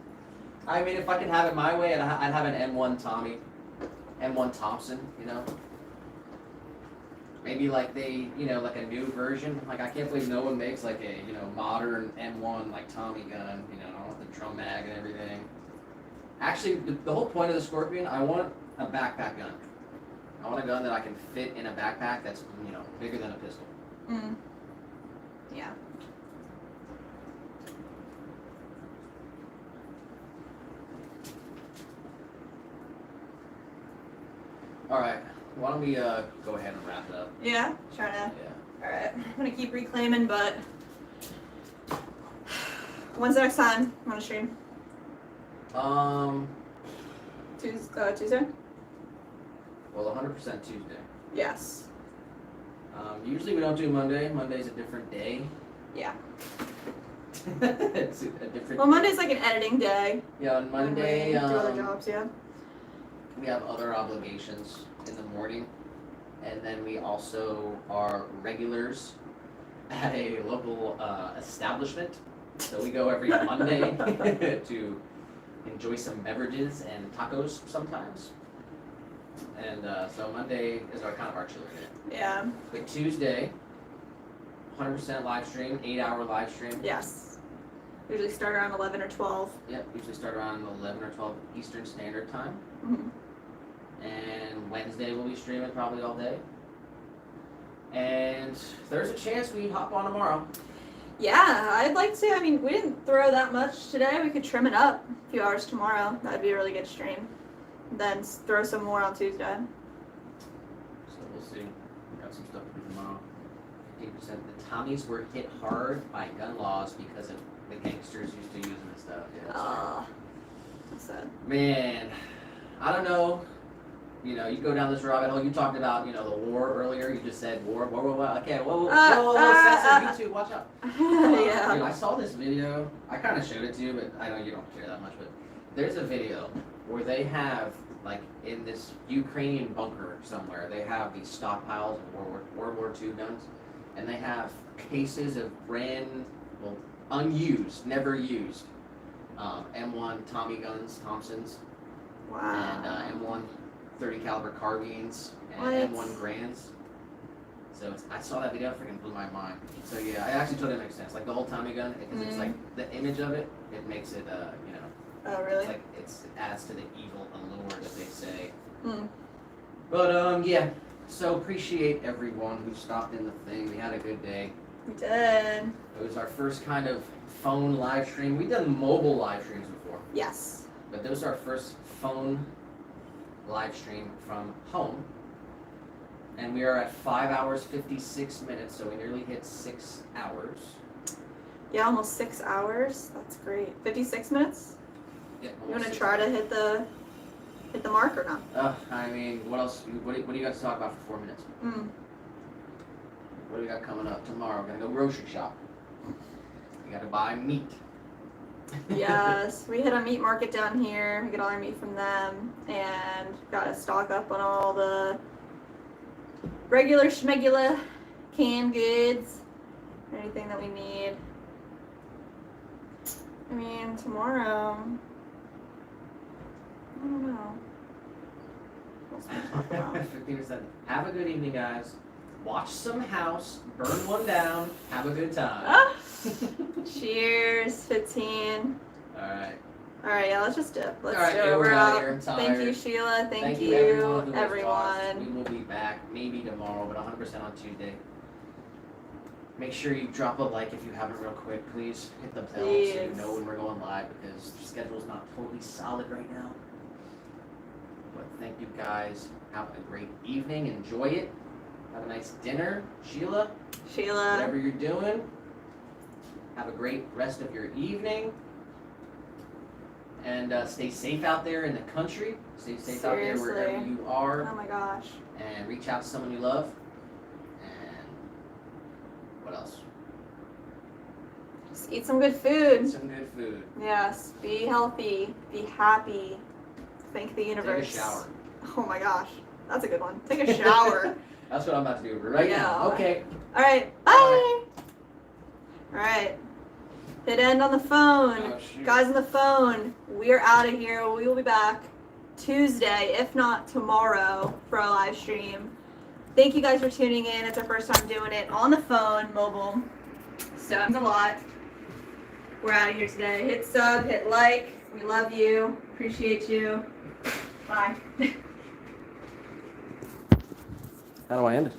I mean, if I could have it my way, I'd have an M1 Tommy, M1 Thompson, Maybe like like a new version. Like I can't believe no one makes like a, modern M1 like Tommy gun, with the drum mag and everything. Actually, the whole point of the Scorpion, I want a backpack gun. I want a gun that I can fit in a backpack that's, bigger than a pistol. Mm. Yeah. All right, why don't we go ahead and wrap it up? Yeah. Trying to. Yeah. All right. I'm gonna keep reclaiming, but when's the next time you want to stream? Tuesday. Well, 100% Tuesday. Yes. Usually we don't do Monday. Monday's a different day. Yeah. It's a different. Well, Monday's like an editing day. Yeah, on Monday. Do other jobs. Yeah. We have other obligations in the morning, and then we also are regulars at a local establishment. So we go every Monday to enjoy some beverages and tacos sometimes. And so Monday is kind of our chiller day. Yeah. But Tuesday, 100% live stream, 8-hour live stream. Yes. Usually start around 11 or 12. Yep, usually start around 11 or 12 Eastern Standard Time. Mm-hmm. And Wednesday we'll be streaming probably all day. And there's a chance we hop on tomorrow. Yeah, I'd like to. I mean, we didn't throw that much today. We could trim it up a few hours tomorrow. That'd be a really good stream. Then throw some more on Tuesday. So we'll see. We got some stuff to do tomorrow. 15%. The Tommies were hit hard by gun laws because of the gangsters used to using this stuff. Yeah, That's sad. man, I don't know. You go down this rabbit hole. You talked about, the war earlier. You just said war. Okay, whoa, censor YouTube, watch out. Yeah. Dude, I saw this video. I kind of showed it to you, but I know you don't care that much. But there's a video where they have, like, in this Ukrainian bunker somewhere, they have these stockpiles of World War II guns, and they have cases of unused, never used, M1 Tommy guns, Thompsons, Wow. and M1 .30 caliber carbines What? and M1 Grands. So I saw that video, it freaking blew my mind. So yeah, I actually told it makes sense. Like the whole Tommy gun, because it's like the image of it, it makes it, you know, Oh, really? it's like it adds to the evil allure that they say. Hmm. But yeah, so appreciate everyone who stopped in the thing. We had a good day. We did. It was our first kind of phone live stream. We've done mobile live streams before, Yes. but this was our first phone live stream from home. And we are at 5 hours 56 minutes, so we nearly hit 6 hours. Yeah, almost 6 hours. That's great. 56 minutes? Yeah, You want to 6 try to hours. hit the mark or not? I mean, what else? What do you guys talk about for 4 minutes? Mm. What do we got coming up tomorrow? We're gonna go grocery shop. We gotta buy meat. Yes, we hit a meat market down here. We get all our meat from them, and got to stock up on all the regular schmegula canned goods, anything that we need. I mean, tomorrow, I don't know. What else can we talk about? 15%. Have a good evening, guys. Watch some House, burn one down, have a good time. Ah! Cheers, 15. Alright. All right, yeah, let's just dip. Let's All right, do yeah, it. we're We're outta out. here. I'm Thank you, tired. Sheila. Thank you you, everyone who has watched. everyone. We will be back maybe tomorrow, but 100% on Tuesday. Make sure you drop a like if you haven't real quick, please. Hit the bell so you Please. know when we're going live because the schedule's not totally solid right now. But thank you guys. Have a great evening. Enjoy it. Have a nice dinner. Sheila, Sheila. whatever you're doing. Have a great rest of your evening. And stay safe out there in the country. Stay safe out there wherever Seriously. you are. Oh my gosh. And reach out to someone you love. And what else? Just eat some good Eat food. some good food. Yes. Be healthy. Be happy. Thank the universe. Take a shower. Oh my gosh. That's a good one. Take a shower. That's what I'm about to do right now. Yeah. Okay. All right. Bye. All right. Hit end on the phone. Oh, shoot. Guys on the phone, we're out of here. We will be back Tuesday, if not tomorrow, for a live stream. Thank you guys for tuning in. It's our first time doing it on the phone, mobile. So it means a lot. We're out of here today. Hit sub, hit like. We love you. Appreciate you. Bye. How do I end it?